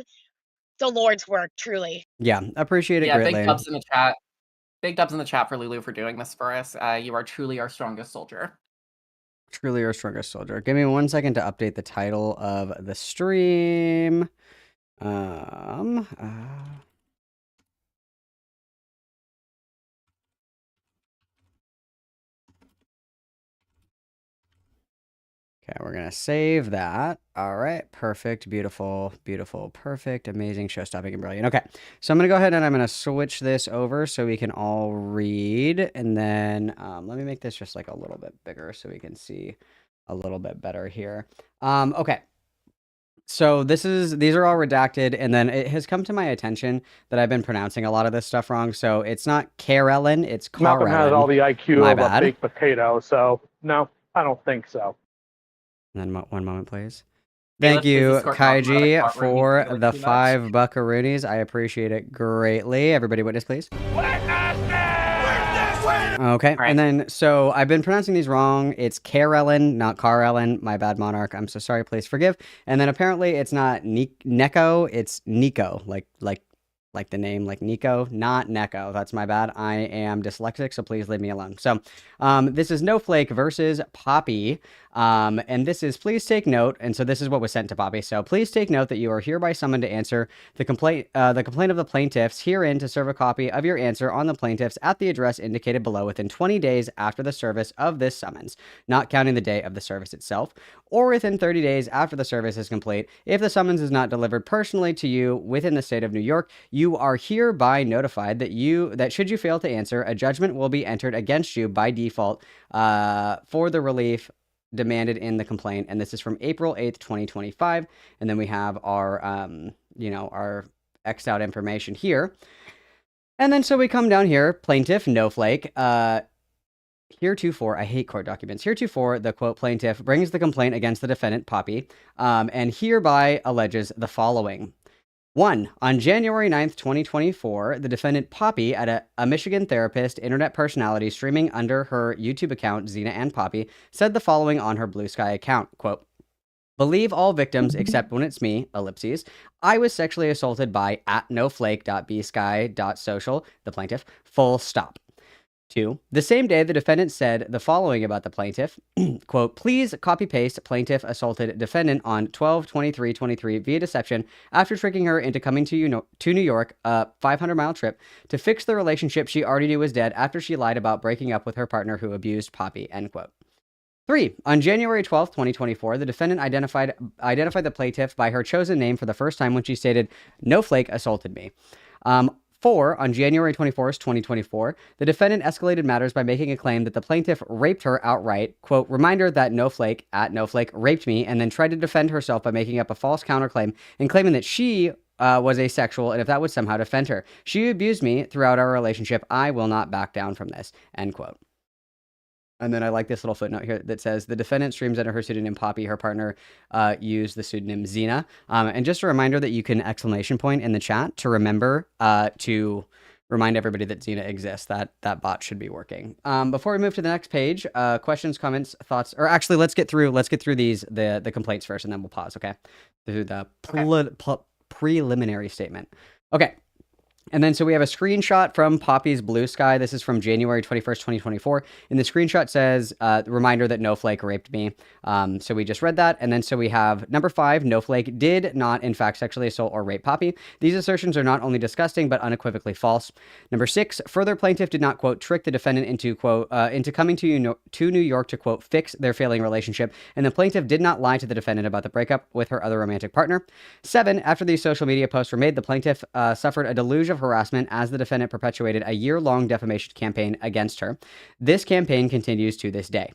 The Lord's work, truly. yeah, appreciate it Yeah, greatly. big dubs in the chat. Big dubs in the chat for Lulu for doing this for us. You are truly our strongest soldier. Truly our strongest soldier. Give me 1 second to update the title of the stream. Okay, we're gonna save that. All right, perfect, beautiful, beautiful, perfect, amazing, show-stopping, and brilliant. Okay, so I'm gonna go ahead and I'm gonna switch this over so we can all read, and then let me make this just like a little bit bigger so we can see a little bit better here. Okay. So these are all redacted, and then it has come to my attention that I've been pronouncing a lot of this stuff wrong. So it's not Karellen, it's Malcolm has all Karellen. the IQ My of bad. a baked potato, so no, I don't think so. And then 1 moment, please. Hey, Thank let's please you, escort Malcolm out of the Kaiji, courtroom. for He's feeling the too much. 5 buckaroonies. I appreciate it greatly. Everybody witness, please. Okay, Right. and then, so I've been pronouncing these wrong. It's Karellen, not Karellen. My bad, Monarch. I'm so sorry. Please forgive. And then apparently it's not Neko, it's Nico, like like the name, like Nico, not Neko. That's my bad. I am dyslexic, so please leave me alone. So, this is Snowflake versus Poppy. And this is, please take note. And so this is what was sent to Poppy. So please take note that you are hereby summoned to answer the complaint of the plaintiffs herein to serve a copy of your answer on the plaintiffs at the address indicated below within 20 days after the service of this summons, not counting the day of the service itself, or within 30 days after the service is complete. If the summons is not delivered personally to you within the state of New York, you are hereby notified that should you fail to answer, a judgment will be entered against you by default for the relief demanded in the complaint. And this is from April 8th, 2025. And then we have our, our X'd out information here. And then so we come down here, plaintiff, Snowflake, heretofore, I hate court documents. Heretofore, the quote plaintiff brings the complaint against the defendant, Poppy, and hereby alleges the following. 1. On January 9th, 2024, the defendant Poppy, at a Michigan therapist, internet personality streaming under her YouTube account, Xena and Poppy, said the following on her Blue Sky account, quote, believe all victims except when it's me, ellipses. I was sexually assaulted by @noflake.bsky.social, the plaintiff, full stop. 2. The same day, the defendant said the following about the plaintiff, quote, please copy-paste plaintiff assaulted defendant on 12/23/23 via deception after tricking her into coming to New York, a 500-mile trip, to fix the relationship she already knew was dead after she lied about breaking up with her partner who abused Poppy, end quote. 3. On January 12th, 2024, the defendant identified the plaintiff by her chosen name for the first time when she stated, Snowflake assaulted me. 4. On January 24th, 2024, the defendant escalated matters by making a claim that the plaintiff raped her outright. Quote, reminder that Snowflake, @Snowflake, raped me, and then tried to defend herself by making up a false counterclaim and claiming that she was asexual, and if that would somehow defend her. She abused me throughout our relationship. I will not back down from this, end quote. And then I like this little footnote here that says the defendant streams under her pseudonym Poppy. Her partner used the pseudonym Xena. And just a reminder that you can exclamation point in the chat to remember to remind everybody that Xena exists. That bot should be working. Before we move to the next page, questions, comments, thoughts, or actually let's get through these the complaints first, and then we'll pause. Okay, through the preliminary statement. Okay. And then so we have a screenshot from Poppy's Blue Sky. This is from January 21st, 2024. And the screenshot says, reminder that Snowflake raped me. So we just read that. And then so we have number 5, Snowflake did not, in fact, sexually assault or rape Poppy. These assertions are not only disgusting, but unequivocally false. Number 6, further plaintiff did not, quote, trick the defendant into, quote, into coming to New York to, quote, fix their failing relationship. And the plaintiff did not lie to the defendant about the breakup with her other romantic partner. 7, after these social media posts were made, the plaintiff suffered a deluge of harassment as the defendant perpetuated a year-long defamation campaign against her. This campaign continues to this day.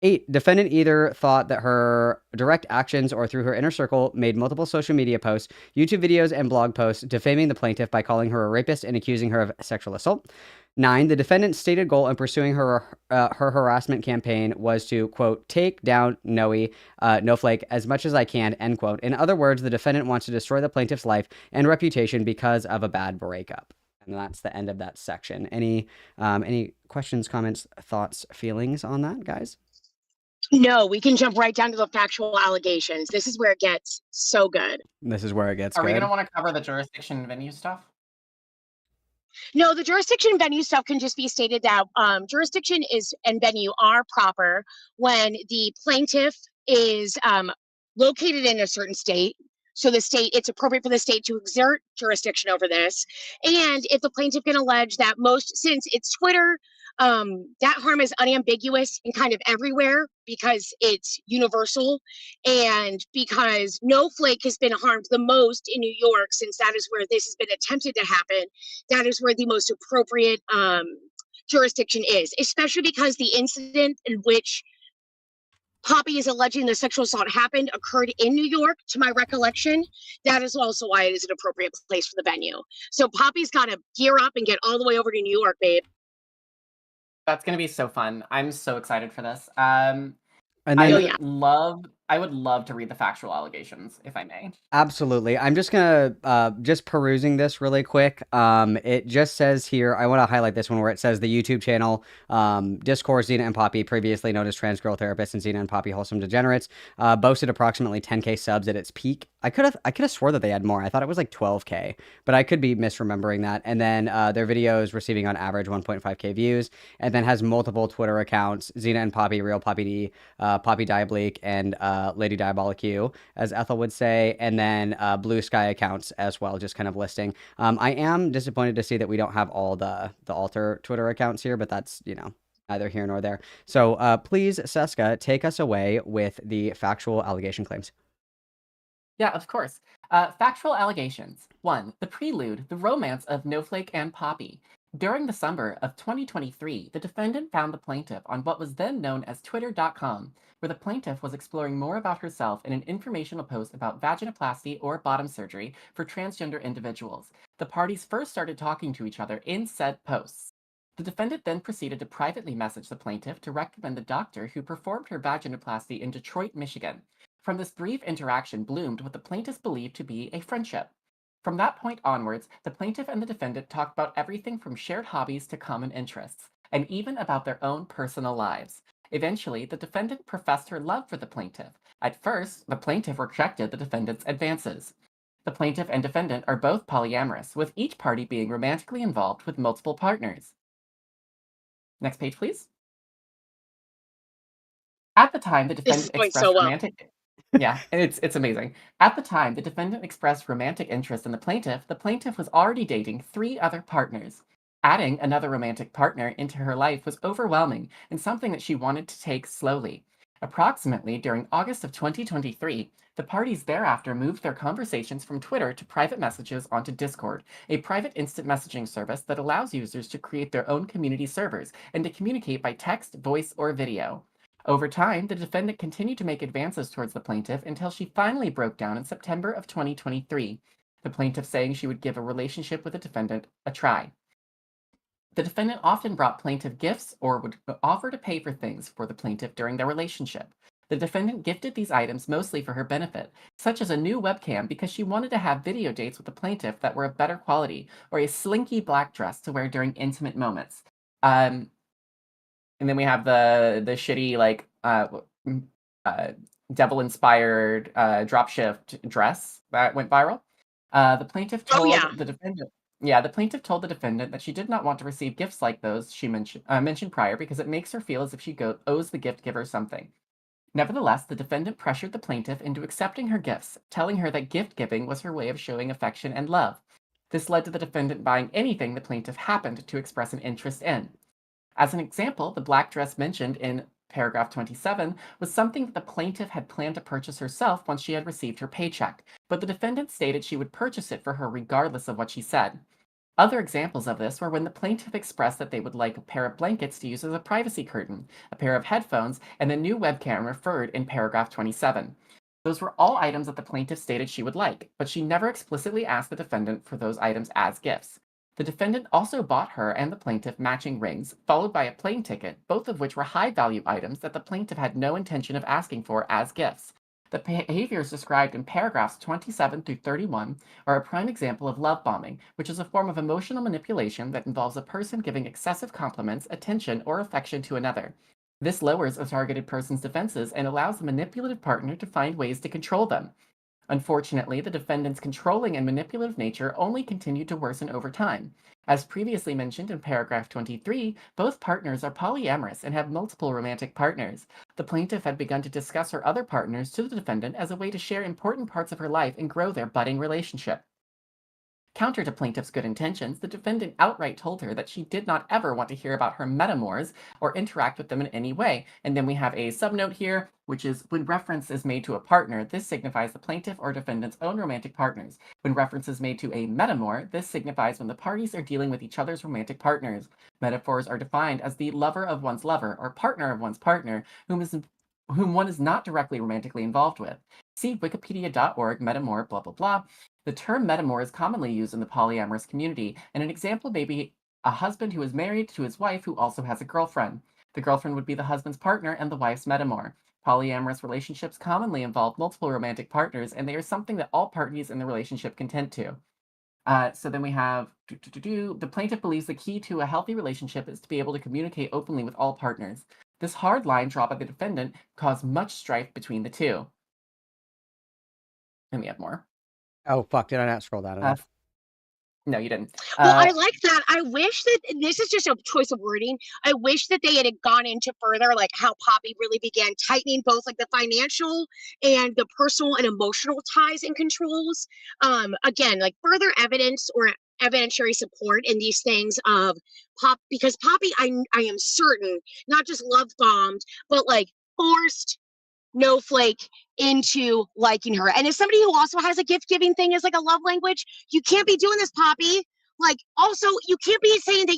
8, defendant either thought that her direct actions or through her inner circle made multiple social media posts, YouTube videos, and blog posts defaming the plaintiff by calling her a rapist and accusing her of sexual assault. 9, the defendant's stated goal in pursuing her harassment campaign was to, quote, take down Snowflake as much as I can, end quote. In other words, the defendant wants to destroy the plaintiff's life and reputation because of a bad breakup. And that's the end of that section. Any questions, comments, thoughts, feelings on that, guys? No, we can jump right down to the factual allegations. This is where it gets so good. This is where it gets Are good. we going to want to cover the jurisdiction and venue stuff? No, the jurisdiction and venue stuff can just be stated that jurisdiction and venue are proper when the plaintiff is located in a certain state. So it's appropriate for the state to exert jurisdiction over this. And if the plaintiff can allege that since it's Twitter, that harm is unambiguous and kind of everywhere because it's universal, and because Snowflake has been harmed the most in New York, since that is where this has been attempted to happen, that is where the most appropriate jurisdiction is, especially because the incident in which Poppy is alleging the sexual assault occurred in New York, to my recollection. That is also why it is an appropriate place for the venue. So Poppy's got to gear up and get all the way over to New York, babe. That's going to be so fun. I'm so excited for this. And then, I would love to read the factual allegations, if I may. Absolutely. I'm just gonna just perusing this really quick. It just says here, I want to highlight this one where it says the YouTube channel, Discourse, Xena and Poppy, previously known as Trans Girl Therapists and Xena and Poppy Wholesome Degenerates, boasted approximately 10K subs at its peak. I could have swore that they had more. I thought it was like 12K, but I could be misremembering that. And then their video is receiving on average 1.5K views, and then has multiple Twitter accounts: Xena and Poppy, Real Poppy D, Poppy Diabolique, and Lady Diabolic Q, as Ethel would say, and then Blue Sky accounts as well, just kind of listing. I am disappointed to see that we don't have all the alter Twitter accounts here, but that's, neither here nor there. So please, Seska, take us away with the factual allegation claims. Yeah, of course. Factual allegations. 1. The prelude, the romance of Snowflake and Poppy. During the summer of 2023, the defendant found the plaintiff on what was then known as Twitter.com, where the plaintiff was exploring more about herself in an informational post about vaginoplasty or bottom surgery for transgender individuals. The parties first started talking to each other in said posts. The defendant then proceeded to privately message the plaintiff to recommend the doctor who performed her vaginoplasty in Detroit, Michigan. From this brief interaction bloomed what the plaintiff believed to be a friendship. From that point onwards, the plaintiff and the defendant talked about everything from shared hobbies to common interests, and even about their own personal lives. Eventually, the defendant professed her love for the plaintiff. At first, the plaintiff rejected the defendant's advances. The plaintiff and defendant are both polyamorous, with each party being romantically involved with multiple partners. Next page, please. At the time, the This is defendant going expressed so well. romantic. Yeah, it's amazing. At the time, the defendant expressed romantic interest in the plaintiff was already dating 3 other partners. Adding another romantic partner into her life was overwhelming and something that she wanted to take slowly. Approximately during August of 2023, the parties thereafter moved their conversations from Twitter to private messages onto Discord, a private instant messaging service that allows users to create their own community servers and to communicate by text, voice, or video. Over time, the defendant continued to make advances towards the plaintiff until she finally broke down in September of 2023, the plaintiff saying she would give a relationship with the defendant a try. The defendant often brought plaintiff gifts or would offer to pay for things for the plaintiff during their relationship. The defendant gifted these items mostly for her benefit, such as a new webcam because she wanted to have video dates with the plaintiff that were of better quality, or a slinky black dress to wear during intimate moments. And then we have the shitty devil-inspired dropshift dress that went viral. The plaintiff Oh, told yeah. the defendant. Yeah, the plaintiff told the defendant that she did not want to receive gifts like those she mentioned prior because it makes her feel as if she owes the gift giver something. Nevertheless, the defendant pressured the plaintiff into accepting her gifts, telling her that gift giving was her way of showing affection and love. This led to the defendant buying anything the plaintiff happened to express an interest in. As an example, the black dress mentioned in paragraph 27 was something that the plaintiff had planned to purchase herself once she had received her paycheck, but the defendant stated she would purchase it for her regardless of what she said. Other examples of this were when the plaintiff expressed that they would like a pair of blankets to use as a privacy curtain, a pair of headphones, and a new webcam referred in paragraph 27. Those were all items that the plaintiff stated she would like, but she never explicitly asked the defendant for those items as gifts. The defendant also bought her and the plaintiff matching rings, followed by a plane ticket, both of which were high-value items that the plaintiff had no intention of asking for as gifts. The behaviors described in paragraphs 27 through 31 are a prime example of love bombing, which is a form of emotional manipulation that involves a person giving excessive compliments, attention, or affection to another. This lowers a targeted person's defenses and allows the manipulative partner to find ways to control them. Unfortunately, the defendant's controlling and manipulative nature only continued to worsen over time. As previously mentioned in paragraph 23, both partners are polyamorous and have multiple romantic partners. The plaintiff had begun to discuss her other partners to the defendant as a way to share important parts of her life and grow their budding relationship. Counter to plaintiff's good intentions, the defendant outright told her that she did not ever want to hear about her metamors or interact with them in any way. And then we have a subnote here, which is when reference is made to a partner, this signifies the plaintiff or defendant's own romantic partners. When reference is made to a metamor, this signifies when the parties are dealing with each other's romantic partners. Metaphors are defined as the lover of one's lover or partner of one's partner, whom one is not directly romantically involved with. See wikipedia.org, metamor, blah, blah, blah. The term metamor is commonly used in the polyamorous community, and an example may be a husband who is married to his wife who also has a girlfriend. The girlfriend would be the husband's partner and the wife's metamor. Polyamorous relationships commonly involve multiple romantic partners, and they are something that all parties in the relationship consent to. So then we have, the plaintiff believes the key to a healthy relationship is to be able to communicate openly with all partners. This hard line drawn by the defendant caused much strife between the two. And we have more. Oh fuck! Did I not scroll down Uh, enough? no, you didn't. Well, I like that. I wish that this is just a choice of wording. I wish that they had gone into further, like how Poppy really began tightening both like the financial and the personal and emotional ties and controls. Again, like further evidence or evidentiary support in these things of because Poppy, I am certain, not just love bombed, but like forced Snowflake into liking her. And as somebody who also has a gift giving thing as like a love language, you can't be doing this, Poppy. Like, also, you can't be saying that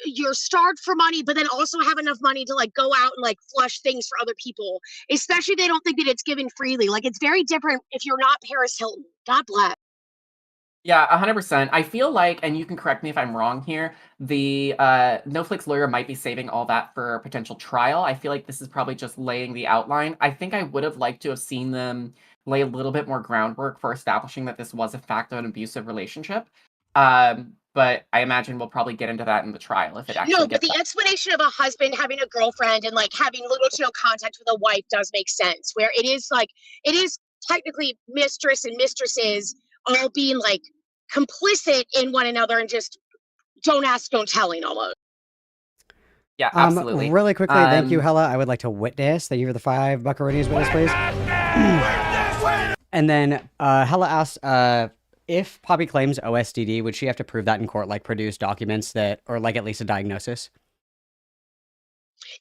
you're starved for money, but then also have enough money to like go out and like flush things for other people, especially if they don't think that it's given freely. Like, it's very different if you're not Paris Hilton. God bless. Yeah, 100%. I feel like, and you can correct me if I'm wrong here, the Snowflake's lawyer might be saving all that for a potential trial. I feel like this is probably just laying the outline. I think I would have liked to have seen them lay a little bit more groundwork for establishing that this was in fact an abusive relationship. But I imagine we'll probably get into that in the trial if it actually No, but gets the explanation of a husband having a girlfriend and like having little to no contact with a wife does make sense. Where it is technically mistress and mistresses all being like complicit in one another and just don't ask, don't telling almost. Yeah, absolutely. Really quickly, thank you, Hella. I would like to witness. Thank you for the $5 buckaroonies witness, please. And then Hella asks, if Poppy claims OSDD, would she have to prove that in court, like produce documents that, or like at least a diagnosis?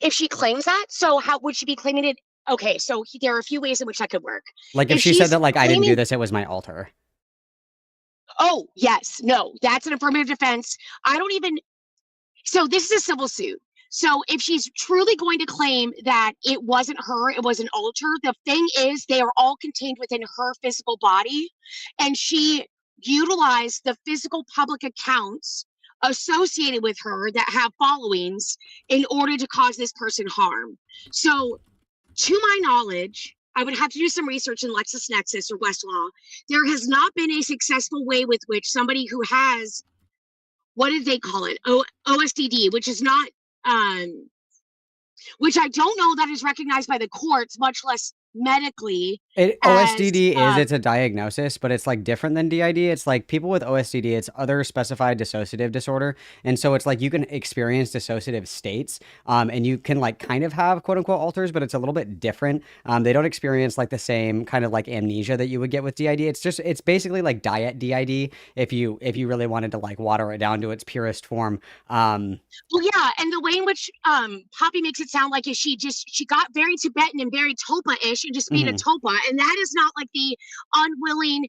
If she claims that, so how would she be claiming it? Okay, so there are a few ways in which that could work. Like if she said that, like, I didn't do this, it was my alter. Oh, yes. No, that's an affirmative defense. So this is a civil suit. So if she's truly going to claim that it wasn't her, it was an alter, the thing is they are all contained within her physical body. And she utilized the physical public accounts associated with her that have followings in order to cause this person harm. So to my knowledge, I would have to do some research in LexisNexis or Westlaw. There has not been a successful way with which somebody who has, what did they call it? OSDD, which is not, which I don't know that is recognized by the courts, much less medically. OSDD it's a diagnosis, but it's like different than DID. It's like people with OSDD, it's other specified dissociative disorder. And so it's like you can experience dissociative states, and you can like kind of have quote unquote alters, but it's a little bit different. They don't experience like the same kind of like amnesia that you would get with DID. It's basically like diet DID if you really wanted to like water it down to its purest form. Well, yeah, and the way in which Poppy makes it sound like is she got very Tibetan and very Topa-ish and just being a Topa, and that is not like the unwilling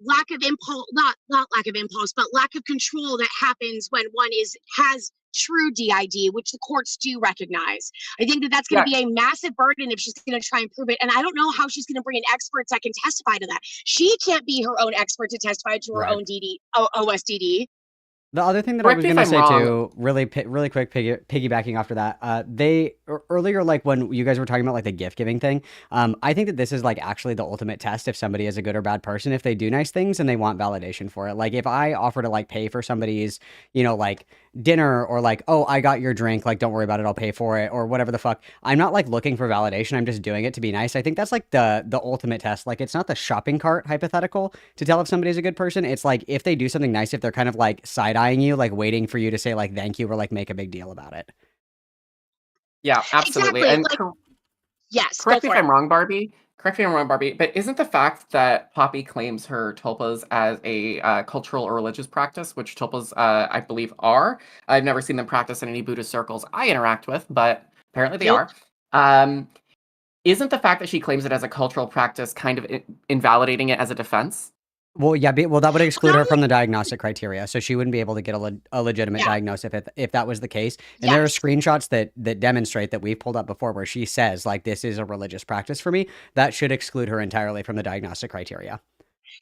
lack of impulse, not lack of impulse, but lack of control that happens when one has true DID, which the courts do recognize. I think that's going to be a massive burden if she's going to try and prove it. And I don't know how she's going to bring in experts that can testify to that. She can't be her own expert to testify to her own OSDD. The other thing that I was going to say too, really quick, piggybacking after that, earlier, like when you guys were talking about like the gift giving thing, I think that this is like actually the ultimate test if somebody is a good or bad person, if they do nice things and they want validation for it. Like if I offer to like pay for somebody's, like dinner or like, oh, I got your drink, like don't worry about it, I'll pay for it or whatever the fuck. I'm not like looking for validation. I'm just doing it to be nice. I think that's like the ultimate test. Like it's not the shopping cart hypothetical to tell if somebody's a good person. It's like if they do something nice, if they're kind of like side-eyeing you, like waiting for you to say like thank you or like make a big deal about it. Yeah, absolutely. Exactly. And yes, correct me if I'm wrong, Barbie. But isn't the fact that Poppy claims her tulpas as a cultural or religious practice, which tulpas, I believe, are? I've never seen them practice in any Buddhist circles I interact with, but apparently they are. Isn't the fact that she claims it as a cultural practice kind of invalidating it as a defense? Well, yeah, that would exclude her from the diagnostic criteria, so she wouldn't be able to get a legitimate diagnosis if that was the case. And there are screenshots that demonstrate that we've pulled up before where she says, like, this is a religious practice for me. That should exclude her entirely from the diagnostic criteria.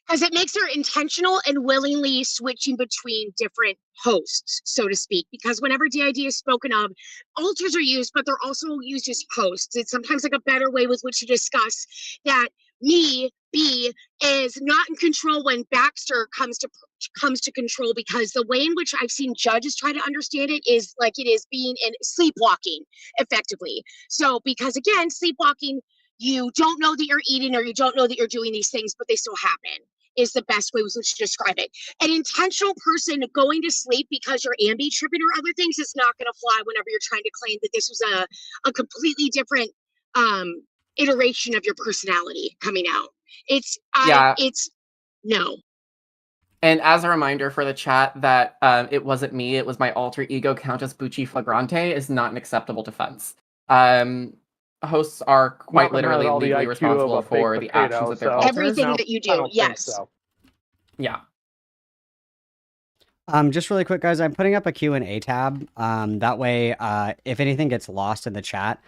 Because it makes her intentional and willingly switching between different hosts, so to speak. Because whenever DID is spoken of, alters are used, but they're also used as hosts. It's sometimes like a better way with which to discuss that B is not in control when Baxter comes to control, because the way in which I've seen judges try to understand it is like it is being in sleepwalking effectively. So because again, sleepwalking you don't know that you're eating or you don't know that you're doing these things, but they still happen, is the best way with which to describe it. An intentional person going to sleep because you're ambi tripping or other things is not going to fly whenever you're trying to claim that this was a completely different iteration of your personality coming out. It's no. And as a reminder for the chat that it wasn't me, it was my alter ego, Countess Bucci Flagrante, is not an acceptable defense. Hosts are quite Malcolm has literally all the legally IQ responsible of a for baked the actions of their potato, so- alters. Everything No, that you I do, don't think yes. so. Yeah. Just really quick, guys, I'm putting up a Q&A tab. That way, if anything gets lost in the chat,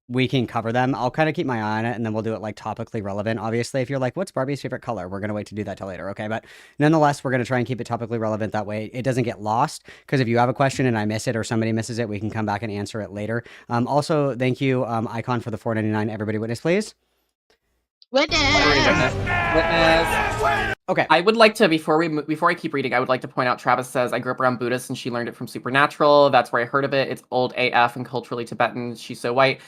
we can cover them. I'll kind of keep my eye on it, and then we'll do it like topically relevant. Obviously, if you're like, what's Barbie's favorite color? We're going to wait to do that till later, okay? But nonetheless, we're going to try and keep it topically relevant. That way it doesn't get lost, because if you have a question and I miss it or somebody misses it, we can come back and answer it later. Also, thank you, Icon, for the $4.99. Everybody witness, please. Witness. Witness. Okay. I would like to, before I keep reading, I would like to point out, Travis says, I grew up around Buddhists and she learned it from Supernatural. That's where I heard of it. It's old AF and culturally Tibetan. She's so white.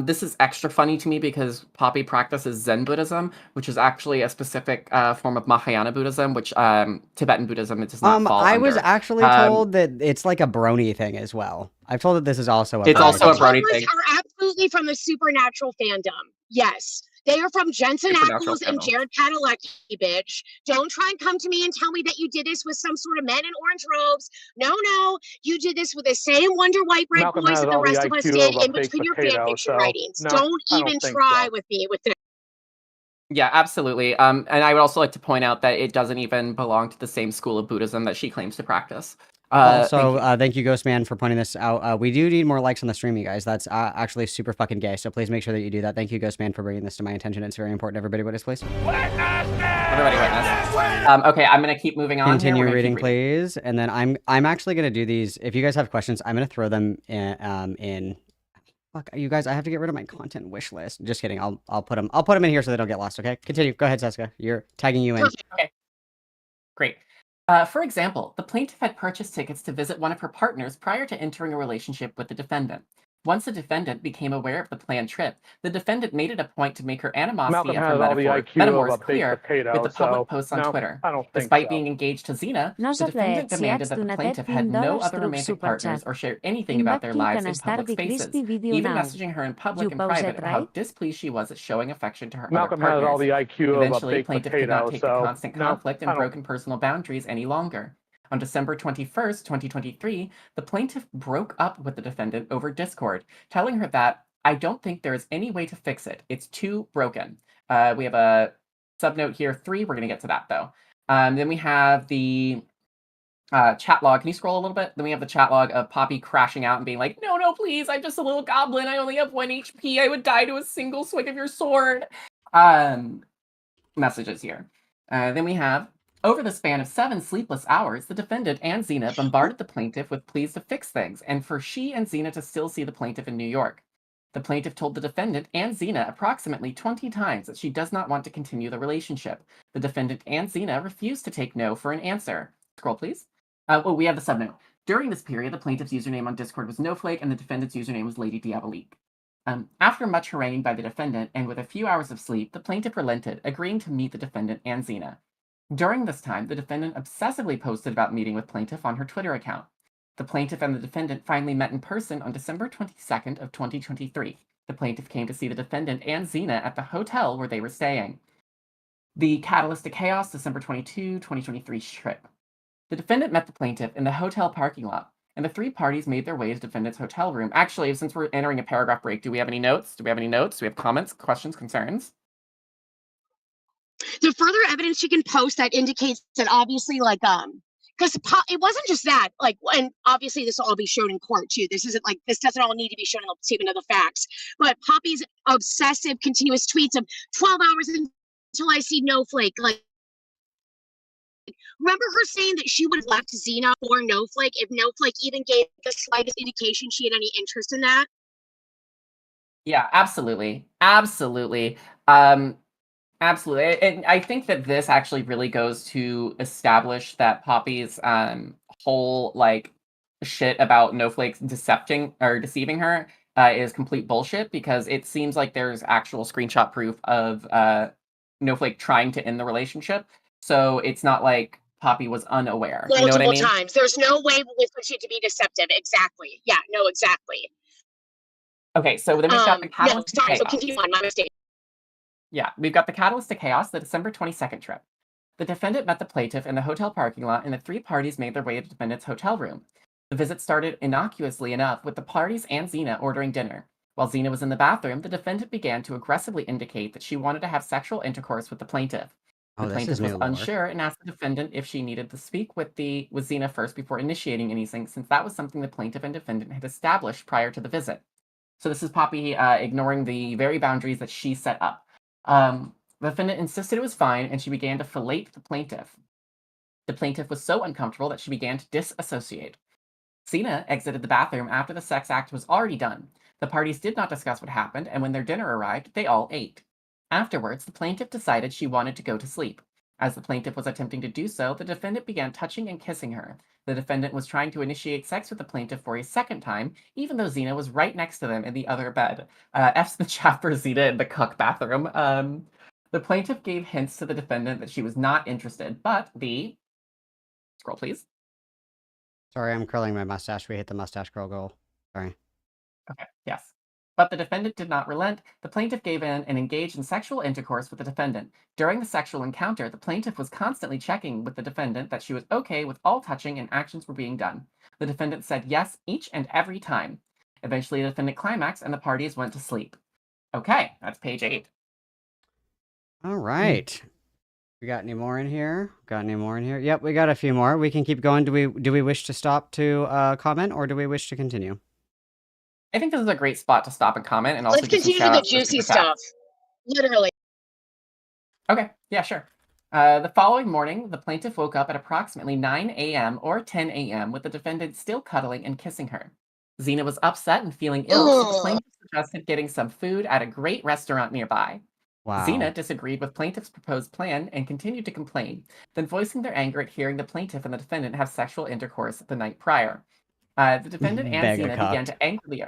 This is extra funny to me because Poppy practices Zen Buddhism, which is actually a specific form of Mahayana Buddhism, which Tibetan Buddhism, it does not fall I under. was actually told that it's like a brony thing as well. I've told that this is also a It's brony also a thing. brony The thing. Totals are absolutely from the Supernatural fandom. Yes. They are from Jensen Supernatural Ackles and fandom. Jared Padalecki, bitch. Don't try and come to me and tell me that you did this with some sort of men in orange robes. No. You did this with the same Wonder White bread Malcolm boys has that the all the rest of us IQ did of a in baked between your potato, fanfiction so writings. no, Don't I don't even think try so. with me with this. Yeah, absolutely. And I would also like to point out that it doesn't even belong to the same school of Buddhism that she claims to practice. Thank you, Ghostman, for pointing this out. We do need more likes on the stream, you guys. That's actually super fucking gay, so please make sure that you do that. Thank you, Ghostman, for bringing this to my attention. It's very important. Everybody witness, please. Everybody witness. Okay, I'm going to keep moving on. Continue here. reading, please. And then I'm actually going to do these. If you guys have questions, I'm going to throw them in. Fuck, you guys, I have to get rid of my content wish list. Just kidding. I'll put them in here so they don't get lost, okay? Continue. Go ahead, Seska. You're tagging you in. Perfect. Okay. Great. For example, the plaintiff had purchased tickets to visit one of her partners prior to entering a relationship with the defendant. Once the defendant became aware of the planned trip, the defendant made it a point to make her animosity Malcolm of has her all the IQ metaphors of a baked clear potato, with the public so posts on no, Twitter. I don't think Despite so. being engaged to Zena, No the defendant suplex demanded reacts that the to plaintiff $15 had no other through romantic super partners chat. or share anything about their Invite lives can in start public the spaces, crispy video even now. messaging her in public You and pause private it, of how right? displeased she was at showing affection to her Malcolm other has all partners. the IQ of a Eventually, baked plaintiff could not potato, take the so constant no, conflict I and don't. broken personal boundaries any longer. On December 21st, 2023, the plaintiff broke up with the defendant over Discord, telling her that, I don't think there is any way to fix it. It's too broken. We have a subnote here, 3. We're going to get to that, though. Then we have the chat log. Can you scroll a little bit? Then we have the chat log of Poppy crashing out and being like, no, please, I'm just a little goblin. I only have 1 HP. I would die to a single swing of your sword. Messages here. Then we have, over the span of 7 sleepless hours, the defendant and Zena bombarded the plaintiff with pleas to fix things, and for she and Zena to still see the plaintiff in New York. The plaintiff told the defendant and Zena approximately 20 times that she does not want to continue the relationship. The defendant and Zena refused to take no for an answer. Scroll, please. We have the subnote. During this period, the plaintiff's username on Discord was Snowflake, and the defendant's username was Lady Diabolique. After much haranguing by the defendant, and with a few hours of sleep, the plaintiff relented, agreeing to meet the defendant and Zena. During this time, the defendant obsessively posted about meeting with plaintiff on her Twitter account. The plaintiff and the defendant finally met in person on December 22nd of 2023. The plaintiff came to see the defendant and Zena at the hotel where they were staying. The Catalyst to Chaos, December 22, 2023 trip. The defendant met the plaintiff in the hotel parking lot, and the 3 parties made their way to the defendant's hotel room. Actually, since we're entering a paragraph break, do we have any notes? Do we have comments, questions, concerns? The further evidence she can post that indicates that obviously because it wasn't just that, and obviously this will all be shown in court too. This doesn't all need to be shown in the statement of the facts, but Poppy's obsessive continuous tweets of 12 hours until I see Snowflake, remember her saying that she would have left Zena for Snowflake if Snowflake even gave the slightest indication she had any interest in that? Yeah, absolutely. Absolutely. Absolutely. And I think that this actually really goes to establish that Poppy's whole shit about Snowflake's deceiving her is complete bullshit because it seems like there's actual screenshot proof of Snowflake trying to end the relationship. So it's not like Poppy was unaware. You know what I Multiple mean? times. There's no way with which it to be deceptive. Exactly. Yeah, no, exactly. Okay, so then we've got the No, catalyst to sorry, so chaos. continue on, my mistake. Yeah, we've got the catalyst to chaos, the December 22nd trip. The defendant met the plaintiff in the hotel parking lot, and the three parties made their way to the defendant's hotel room. The visit started innocuously enough, with the parties and Xena ordering dinner. While Xena was in the bathroom, the defendant began to aggressively indicate that she wanted to have sexual intercourse with the plaintiff. The Oh, this plaintiff is was new lore. unsure and asked the defendant if she needed to speak with Xena first before initiating anything, since that was something the plaintiff and defendant had established prior to the visit. So this is Poppy ignoring the very boundaries that she set up. The defendant insisted it was fine, and she began to fillet the plaintiff. The plaintiff was so uncomfortable that she began to disassociate. Xena exited the bathroom after the sex act was already done. The parties did not discuss what happened, and when their dinner arrived, they all ate. Afterwards, the plaintiff decided she wanted to go to sleep. As the plaintiff was attempting to do so, the defendant began touching and kissing her. The defendant was trying to initiate sex with the plaintiff for a second time, even though Xena was right next to them in the other bed. F's the chat for Xena in the cook bathroom. The plaintiff gave hints to the defendant that she was not interested, but the... Scroll, please. Sorry, I'm curling my mustache. We hit the mustache curl goal. Sorry. Okay, yes. But the defendant did not relent. The plaintiff gave in and engaged in sexual intercourse with the defendant. During the sexual encounter, the plaintiff was constantly checking with the defendant that she was okay with all touching and actions were being done. The defendant said yes each and every time. Eventually, the defendant climaxed and the parties went to sleep. Okay, that's page 8. All right. We got any more in here? Yep, we got a few more. We can keep going. Do we wish to stop to comment, or do we wish to continue? I think this is a great spot to stop and comment, and also Let's give some continue the shout-outs to juicy Super Chat. stuff. Literally. Okay, yeah, sure. The following morning, the plaintiff woke up at approximately 9 a.m. or 10 a.m. with the defendant still cuddling and kissing her. Xena was upset and feeling ill, so the plaintiff suggested getting some food at a great restaurant nearby. Wow. Xena disagreed with plaintiff's proposed plan and continued to complain, then voicing their anger at hearing the plaintiff and the defendant have sexual intercourse the night prior. The defendant and Xena began to angrily...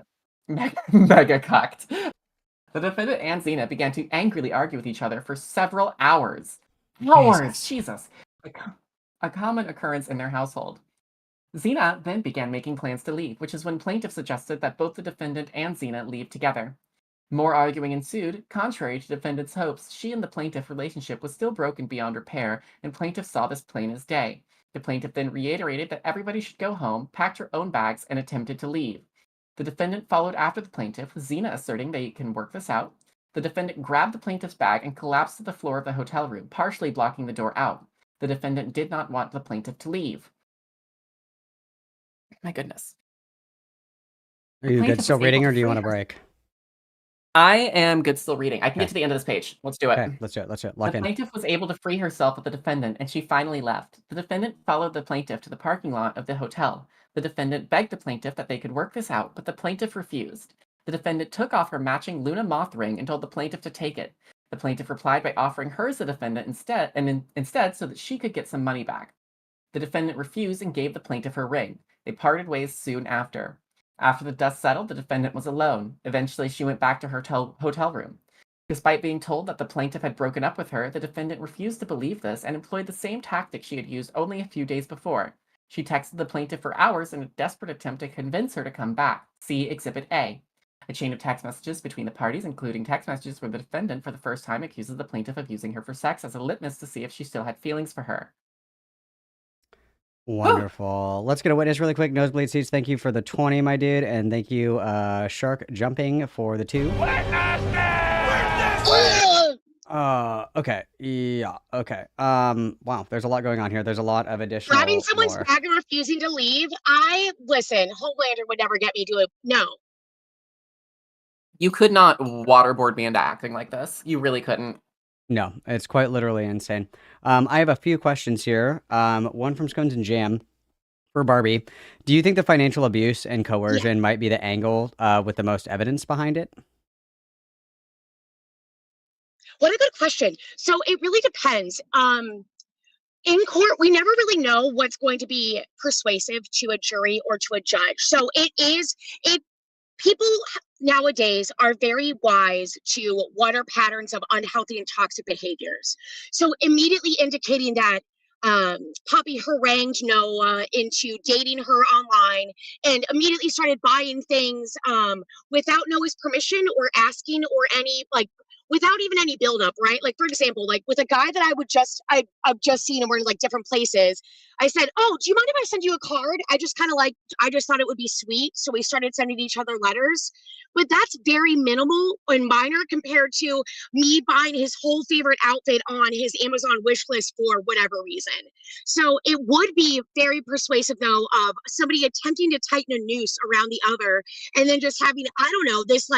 Mega cocked. The defendant and Xena began to angrily argue with each other for several hours. Jesus. A common occurrence in their household. Xena then began making plans to leave, which is when plaintiff suggested that both the defendant and Xena leave together. More arguing ensued. Contrary to defendant's hopes, she and the plaintiff relationship was still broken beyond repair, and plaintiff saw this plain as day. The plaintiff then reiterated that everybody should go home, packed her own bags, and attempted to leave. The defendant followed after the plaintiff, with Xena asserting they can work this out. The defendant grabbed the plaintiff's bag and collapsed to the floor of the hotel room, partially blocking the door out. The defendant did not want the plaintiff to leave. My goodness. Are you good still reading, or do you want a break? I am good still reading. I can get to the end of this page. Let's do it. Okay, let's do it. Lock in. The plaintiff was able to free herself of the defendant, and she finally left. The defendant followed the plaintiff to the parking lot of the hotel. The defendant begged the plaintiff that they could work this out, but the plaintiff refused. The defendant took off her matching Luna Moth ring and told the plaintiff to take it. The plaintiff replied by offering hers to the defendant instead so that she could get some money back. The defendant refused and gave the plaintiff her ring. They parted ways soon after. After the dust settled, the defendant was alone. Eventually, she went back to her hotel room. Despite being told that the plaintiff had broken up with her, the defendant refused to believe this and employed the same tactic she had used only a few days before. She texted the plaintiff for hours in a desperate attempt to convince her to come back. See Exhibit A. A chain of text messages between the parties, including text messages where the defendant for the first time accuses the plaintiff of using her for sex as a litmus to see if she still had feelings for her. Wonderful. Let's get a witness really quick. Nosebleed Seats, thank you for the 20, my dude. And thank you, Shark Jumping, for the 2. Okay. Yeah. Okay. Wow. There's a lot going on here. There's a lot of additional Grabbing someone's lore. bag and refusing to leave. Listen, Homelander would never get me to it. No. You could not waterboard me into acting like this. You really couldn't. No, it's quite literally insane. I have a few questions here. One from Scones and Jam for Barbie. Do you think the financial abuse and coercion might be the angle with the most evidence behind it? What a good question. So it really depends. In court, we never really know what's going to be persuasive to a jury or to a judge. So it people nowadays are very wise to what are patterns of unhealthy and toxic behaviors. So immediately indicating that Poppy harangued Noah into dating her online and immediately started buying things without Noah's permission or asking or any like without even any buildup, right? Like for example, like with a guy that I've just seen and we're in like different places. I said, "Oh, do you mind if I send you a card?" I just thought it would be sweet, so we started sending each other letters. But that's very minimal and minor compared to me buying his whole favorite outfit on his Amazon wish list for whatever reason. So it would be very persuasive though of somebody attempting to tighten a noose around the other and then just having, I don't know, this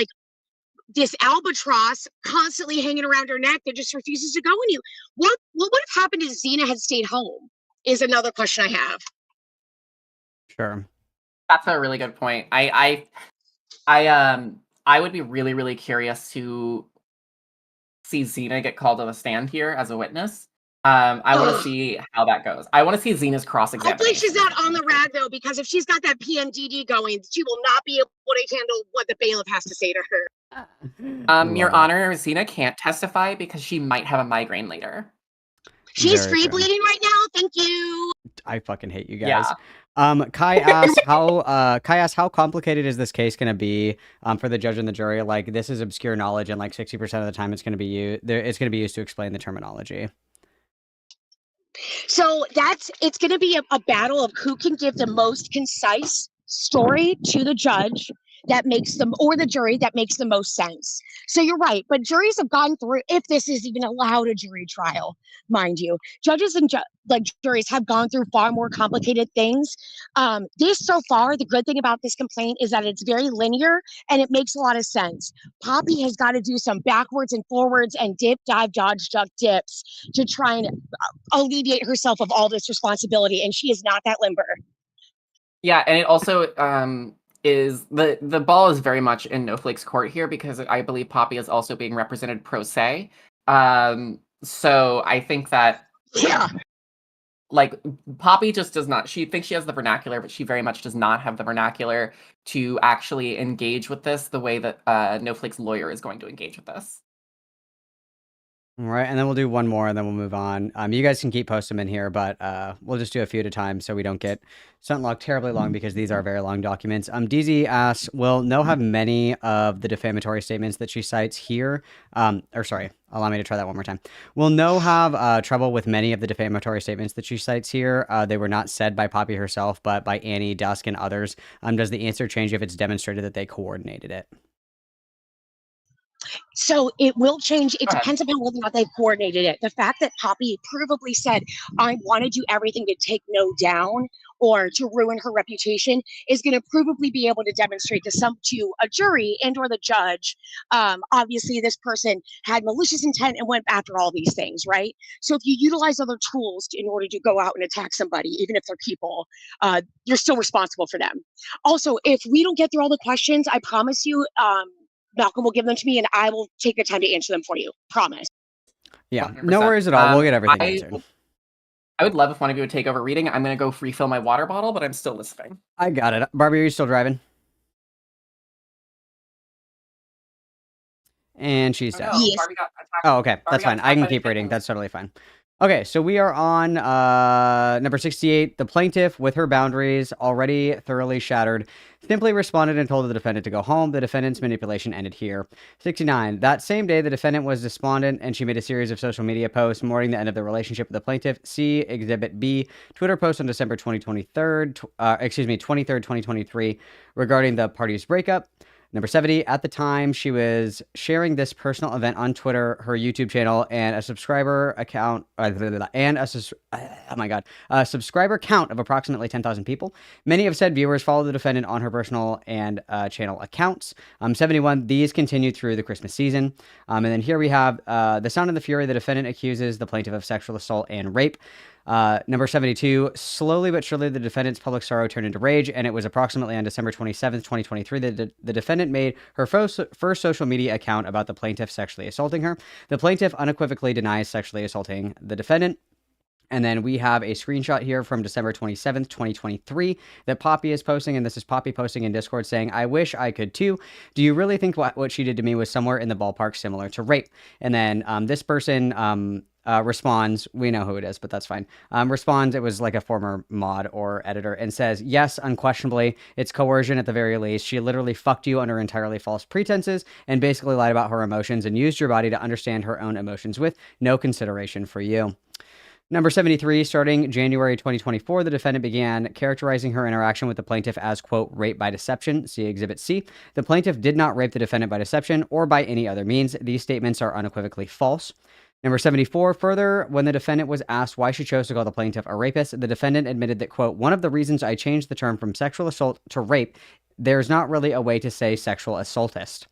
albatross constantly hanging around her neck that just refuses to go anywhere. What would have happened if Xena had stayed home is another question I have. Sure. That's a really good point. I would be really, really curious to see Xena get called to the stand here as a witness. I want to see how that goes. I want to see Xena's cross-examination. Hopefully she's not on the rag though, because if she's got that PMDD going, she will not be able to handle what the bailiff has to say to her. Your Honor, Xena can't testify because she might have a migraine later. She's Very free true. bleeding right now. Thank you. I fucking hate you guys. Yeah. Kai asks how complicated is this case going to be for the judge and the jury? Like this is obscure knowledge, and like 60% of the time it's going to be used to explain the terminology. So it's going to be a battle of who can give the most concise story to the judge that makes them, or the jury that makes the most sense. So you're right, but juries have gone through, if this is even allowed a jury trial, mind you, judges and juries have gone through far more complicated things. This so far, the good thing about this complaint is that it's very linear and it makes a lot of sense. Poppy has got to do some backwards and forwards and dip, dive, dodge, duck, dips to try and alleviate herself of all this responsibility, and she is not that limber. Yeah, and it also is the ball is very much in Snowflake's court here because I believe Poppy is also being represented pro se. So I think that like Poppy just does not. She thinks she has the vernacular, but she very much does not have the vernacular to actually engage with this the way that Snowflake's lawyer is going to engage with this. All right, and then we'll do one more, and then we'll move on. You guys can keep posting them in here, but we'll just do a few at a time so we don't get sent log terribly long because these are very long documents. DZ asks, will No have many of the defamatory statements that she cites here? Or sorry, allow me to try that one more time. Will No have trouble with many of the defamatory statements that she cites here? They were not said by Poppy herself, but by Annie, Dusk, and others. Does the answer change if it's demonstrated that they coordinated it? So it will change. It depends upon whether or not they've coordinated it. The fact that Poppy provably said, I want to do everything to take No down or to ruin her reputation is going to provably be able to demonstrate to a jury and or the judge. Obviously, this person had malicious intent and went after all these things, right? So if you utilize other tools in order to go out and attack somebody, even if they're people, you're still responsible for them. Also, if we don't get through all the questions, I promise you, Malcolm will give them to me and I will take the time to answer them for you. Promise. Yeah, 100%. no worries at all. We'll get everything answered. I would love if one of you would take over reading. I'm going to go refill my water bottle, but I'm still listening. I got it. Barbie, are you still driving? And she's dead. Yes. Barbie got attacked. Oh, okay. That's Barbie got fine. I attacked can by the keep reading. kittens. That's totally fine. Okay, so we are on number 68. The plaintiff, with her boundaries already thoroughly shattered, simply responded and told the defendant to go home. The defendant's manipulation ended here. 69. That same day, the defendant was despondent and she made a series of social media posts mourning the end of the relationship with the plaintiff. See Exhibit B, Twitter post on December 23rd, 2023, regarding the parties' breakup. Number 70, at the time, she was sharing this personal event on Twitter, her YouTube channel, and a subscriber account, a subscriber count of approximately 10,000 people. Many of said viewers followed the defendant on her personal and channel accounts. 71, these continued through the Christmas season. And then here we have The Sound of the Fury. The defendant accuses the plaintiff of sexual assault and rape. Number 72, slowly but surely the defendant's public sorrow turned into rage, and it was approximately on December 27th, 2023 that the defendant made her first social media account about the plaintiff sexually assaulting her. The plaintiff unequivocally denies sexually assaulting the defendant. And then we have a screenshot here from December 27th, 2023 that Poppy is posting. And this is Poppy posting in Discord saying, I wish I could too. Do you really think what she did to me was somewhere in the ballpark similar to rape? And then this person responds, we know who it is, but that's fine. Responds, it was like a former mod or editor, and says, yes, unquestionably, it's coercion at the very least. She literally fucked you under entirely false pretenses and basically lied about her emotions and used your body to understand her own emotions with no consideration for you. Number 73, starting January 2024, the defendant began characterizing her interaction with the plaintiff as, quote, rape by deception, see Exhibit C. The plaintiff did not rape the defendant by deception or by any other means. These statements are unequivocally false. Number 74, further, when the defendant was asked why she chose to call the plaintiff a rapist, the defendant admitted that, quote, one of the reasons I changed the term from sexual assault to rape, there's not really a way to say sexual assaultist.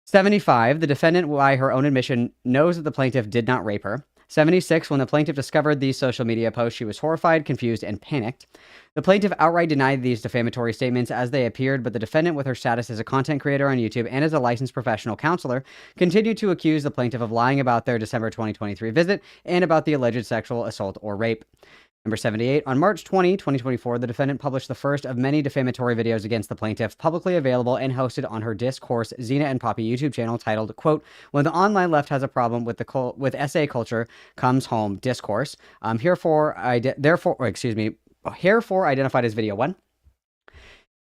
75, the defendant, by her own admission, knows that the plaintiff did not rape her. 76, when the plaintiff discovered these social media posts, she was horrified, confused, and panicked. The plaintiff outright denied these defamatory statements as they appeared, but the defendant, with her status as a content creator on YouTube and as a licensed professional counselor, continued to accuse the plaintiff of lying about their December 2023 visit and about the alleged sexual assault or rape. Number 78, on March 20, 2024, the defendant published the first of many defamatory videos against the plaintiff, publicly available and hosted on her Discourse Xena and Poppy YouTube channel, titled, quote, when the online left has a problem with SA culture, comes home, Discourse. Herefore identified as video 1.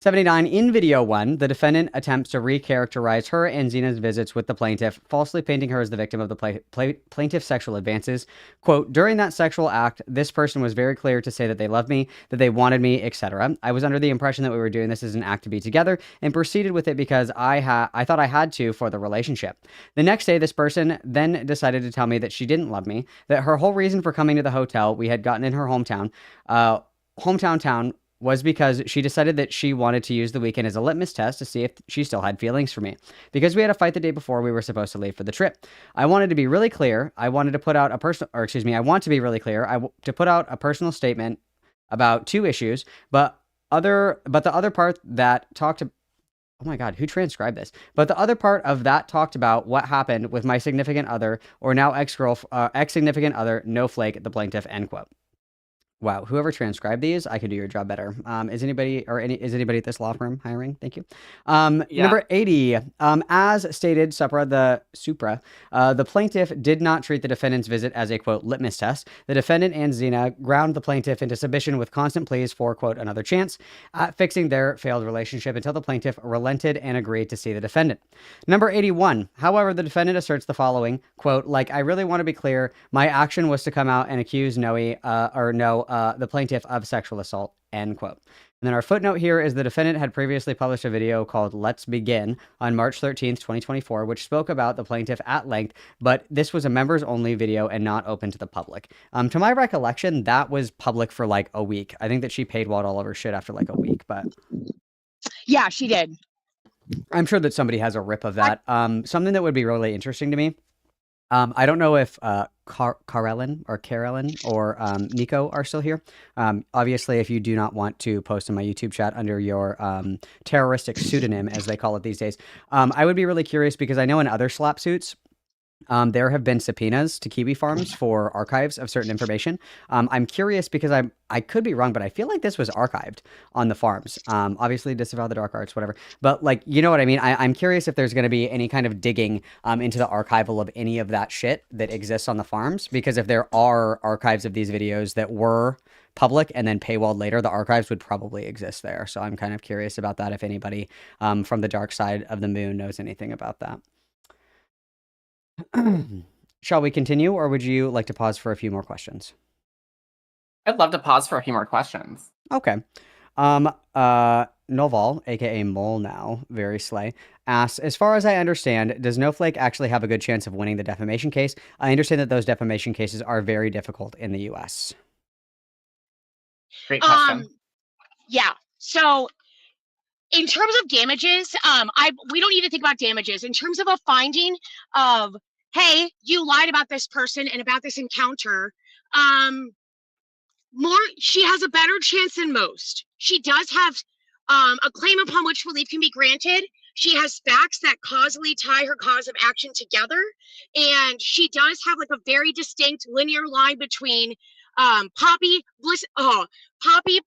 79, in video 1, the defendant attempts to recharacterize her and Xena's visits with the plaintiff, falsely painting her as the victim of the plaintiff's sexual advances. Quote, during that sexual act, this person was very clear to say that they loved me, that they wanted me, etc. I was under the impression that we were doing this as an act to be together and proceeded with it because I thought I had to for the relationship. The next day, this person then decided to tell me that she didn't love me, that her whole reason for coming to the hotel we had gotten in her hometown town was because she decided that she wanted to use the weekend as a litmus test to see if she still had feelings for me. Because we had a fight the day before we were supposed to leave for the trip. I wanted to be really clear. I want to put out a personal statement about two issues, but the other part that talked to, oh my God, who transcribed this? But the other part of that talked about what happened with my significant other, or now ex-significant other, no flake, the plaintiff, end quote. Wow, whoever transcribed these, I could do your job better. Is anybody at this law firm hiring? Thank you. Number 80, as stated, the plaintiff did not treat the defendant's visit as a, quote, litmus test. The defendant and Xena ground the plaintiff into submission with constant pleas for, quote, another chance at fixing their failed relationship until the plaintiff relented and agreed to see the defendant. Number 81, however, the defendant asserts the following, quote, like, I really want to be clear, my action was to come out and accuse the plaintiff of sexual assault, end quote. And then our footnote here is the defendant had previously published a video called Let's Begin on March 13th, 2024, which spoke about the plaintiff at length, but this was a members only video and not open to the public. To my recollection, that was public for like a week. I think that she paywalled all of her shit after like a week, but yeah, she did. I'm sure that somebody has a rip of that. Something that would be really interesting to me. I don't know if Carolyn or Nico are still here. Obviously, if you do not want to post in my YouTube chat under your terroristic pseudonym, as they call it these days, I would be really curious because I know in other slap suits, there have been subpoenas to Kiwi Farms for archives of certain information. I'm curious because I could be wrong, but I feel like this was archived on the farms. Obviously, disavow the dark arts, whatever. But like, you know what I mean? I'm curious if there's going to be any kind of digging into the archival of any of that shit that exists on the farms. Because if there are archives of these videos that were public and then paywalled later, the archives would probably exist there. So I'm kind of curious about that. If anybody from the dark side of the moon knows anything about that. Shall we continue, or would you like to pause for a few more questions? I'd love to pause for a few more questions. Okay. Noval, aka Mole now, very slay, asks, as far as I understand, does Snowflake actually have a good chance of winning the defamation case? I understand that those defamation cases are very difficult in the US. Great question. Yeah. So in terms of damages, we don't even think about damages. In terms of a finding of, hey, you lied about this person and about this encounter, she has a better chance than most. She does have a claim upon which relief can be granted. She has facts that causally tie her cause of action together. And she does have like a very distinct linear line between Poppy, Poppy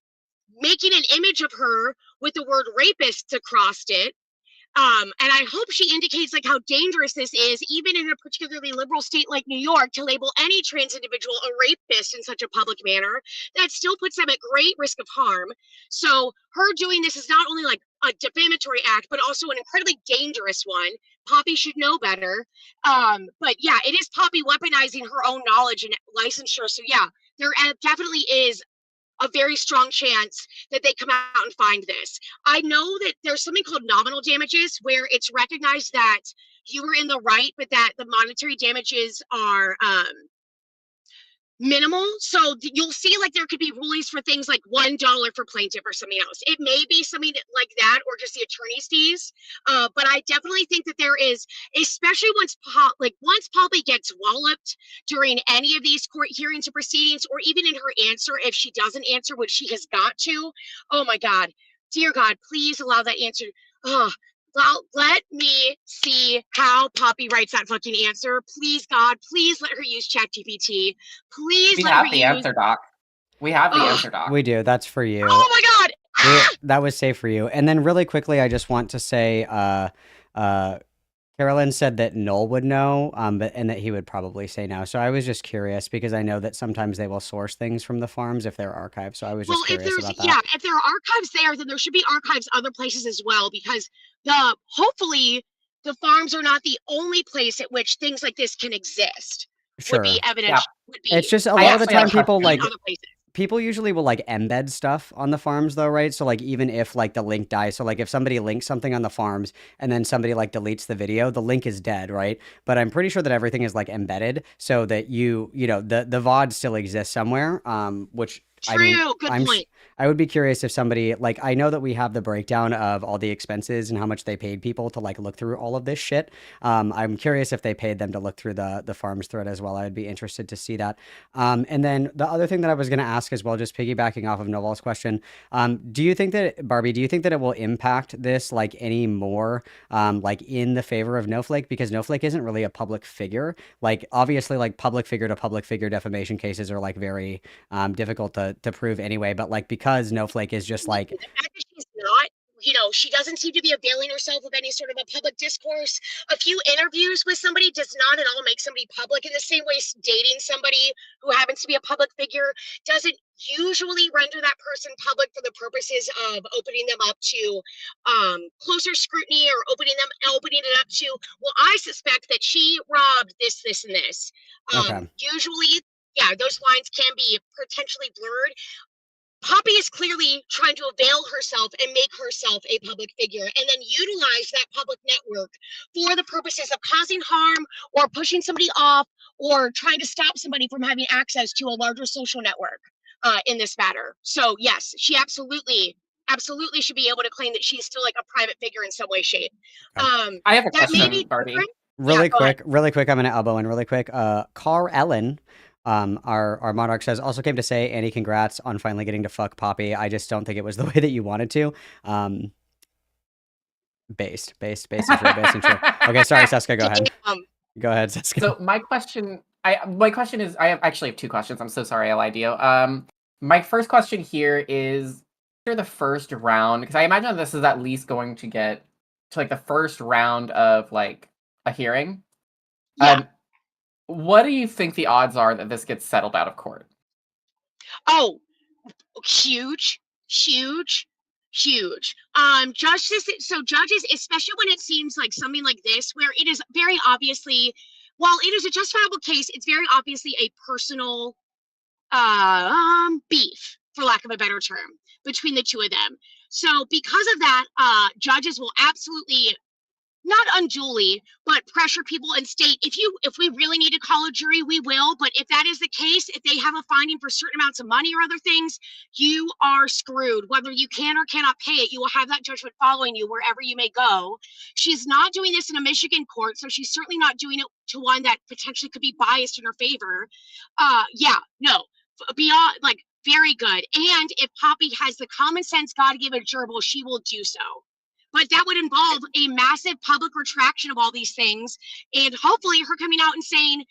making an image of her with the word rapists across it. And I hope she indicates like how dangerous this is, even in a particularly liberal state like New York, to label any trans individual a rapist in such a public manner. That still puts them at great risk of harm. So her doing this is not only like a defamatory act, but also an incredibly dangerous one. Poppy should know better. But yeah, it is Poppy weaponizing her own knowledge and licensure. So yeah, there definitely is a very strong chance that they come out and find this. I know that there's something called nominal damages where it's recognized that you were in the right, but that the monetary damages are minimal. So you'll see like there could be rulings for things like $1 for plaintiff or something else. It may be something like that or just the attorney's fees. But I definitely think that there is, especially once Poppy gets walloped during any of these court hearings or proceedings, or even in her answer, if she doesn't answer, which she has got to. Oh my God, dear God, please allow that answer. Oh, well, let me see how Poppy writes that fucking answer. Please, God, please let her use ChatGPT. Please We let have her the use. answer doc. We have the answer doc. We do. That's for you. Oh my God! That was safe for you. And then really quickly, I just want to say, Carolyn said that Noel would know, and that he would probably say no. So I was just curious because I know that sometimes they will source things from the farms if they're archived. So I was just Well, if curious there's about that. if there are archives there, then there should be archives other places as well, because hopefully the farms are not the only place at which things like this can exist. Sure. Would be evidence. Yeah. Would be It's just a I lot of the actually have time a people question. like other places. people usually will like embed stuff on the farms though, right? So like even if like the link dies, so like if somebody links something on the farms and then somebody like deletes the video, the link is dead, right? But I'm pretty sure that everything is like embedded so that you know the VOD still exists somewhere, which True. I mean, Good I'm point. I would be curious if somebody like I know that we have the breakdown of all the expenses and how much they paid people to like look through all of this shit. I'm curious if they paid them to look through the farms thread as well. I'd be interested to see that. And then the other thing that I was going to ask as well, just piggybacking off of Novel's question, do you think that Barbie? Do you think that it will impact this like any more, like in the favor of Snowflake? Because Snowflake isn't really a public figure. Like obviously, like public figure to public figure defamation cases are like very difficult to prove anyway. But like because Snowflake is just like The fact that she's not, she doesn't seem to be availing herself of any sort of a public discourse. A few interviews with somebody does not at all make somebody public, in the same way dating somebody who happens to be a public figure doesn't usually render that person public for the purposes of opening them up to closer scrutiny, or opening it up to, well, I suspect that she robbed this, and this. Okay. Usually, yeah, those lines can be potentially blurred. Poppy is clearly trying to avail herself and make herself a public figure, and then utilize that public network for the purposes of causing harm or pushing somebody off or trying to stop somebody from having access to a larger social network in this matter. So yes, she absolutely should be able to claim that she's still like a private figure in some way, shape. I have a That may question, be Barbie. different. Really go ahead. quick, I'm gonna elbow in really quick. Carl Ellen, our monarch says also came to say, Annie, congrats on finally getting to fuck Poppy. I just don't think it was the way that you wanted to. Based and true, based and true. Okay, sorry, Seska, go ahead. Go ahead, Seska. So my question is, I actually have two questions. I'm so sorry I lied to you. My first question here is, after the first round, because I imagine this is at least going to get to like the first round of like a hearing. Yeah. What do you think the odds are that this gets settled out of court? Oh, huge. Judges, especially when it seems like something like this, where it is very obviously, while it is a justifiable case, it's very obviously a personal beef, for lack of a better term, between the two of them. So because of that, judges will absolutely, not unduly, but pressure people and state, if we really need to call a jury, we will. But if that is the case, if they have a finding for certain amounts of money or other things, you are screwed. Whether you can or cannot pay it, you will have that judgment following you wherever you may go. She's not doing this in a Michigan court, so she's certainly not doing it to one that potentially could be biased in her favor. Beyond, like, very good. And if Poppy has the common sense God-given gerbil, she will do so. But that would involve a massive public retraction of all these things, and hopefully her coming out and saying,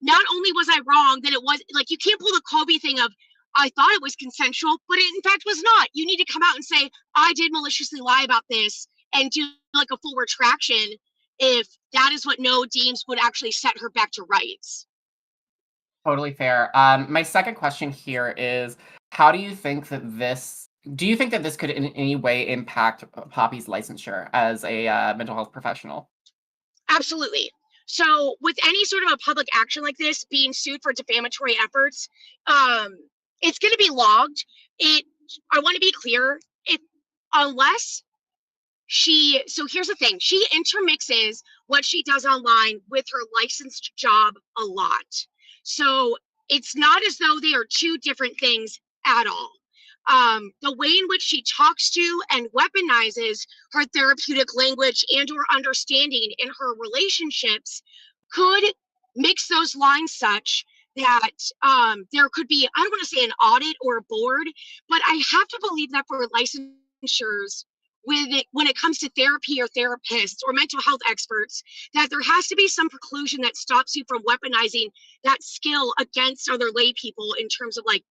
not only was I wrong that it was like, you can't pull the Kobe thing of, I thought it was consensual, but it in fact was not. You need to come out and say, I did maliciously lie about this and do like a full retraction if that is what No deems would actually set her back to rights. Totally fair. My second question here is, how do you think that this could in any way impact Poppy's licensure as a mental health professional? Absolutely. So with any sort of a public action like this, being sued for defamatory efforts, it's going to be logged. I want to be clear, unless so here's the thing, she intermixes what she does online with her licensed job a lot. So it's not as though they are two different things at all. The way in which she talks to and weaponizes her therapeutic language and or understanding in her relationships could mix those lines such that there could be, I don't want to say an audit or a board, but I have to believe that for licensures, when it comes to therapy or therapists or mental health experts, that there has to be some preclusion that stops you from weaponizing that skill against other lay people in terms of like,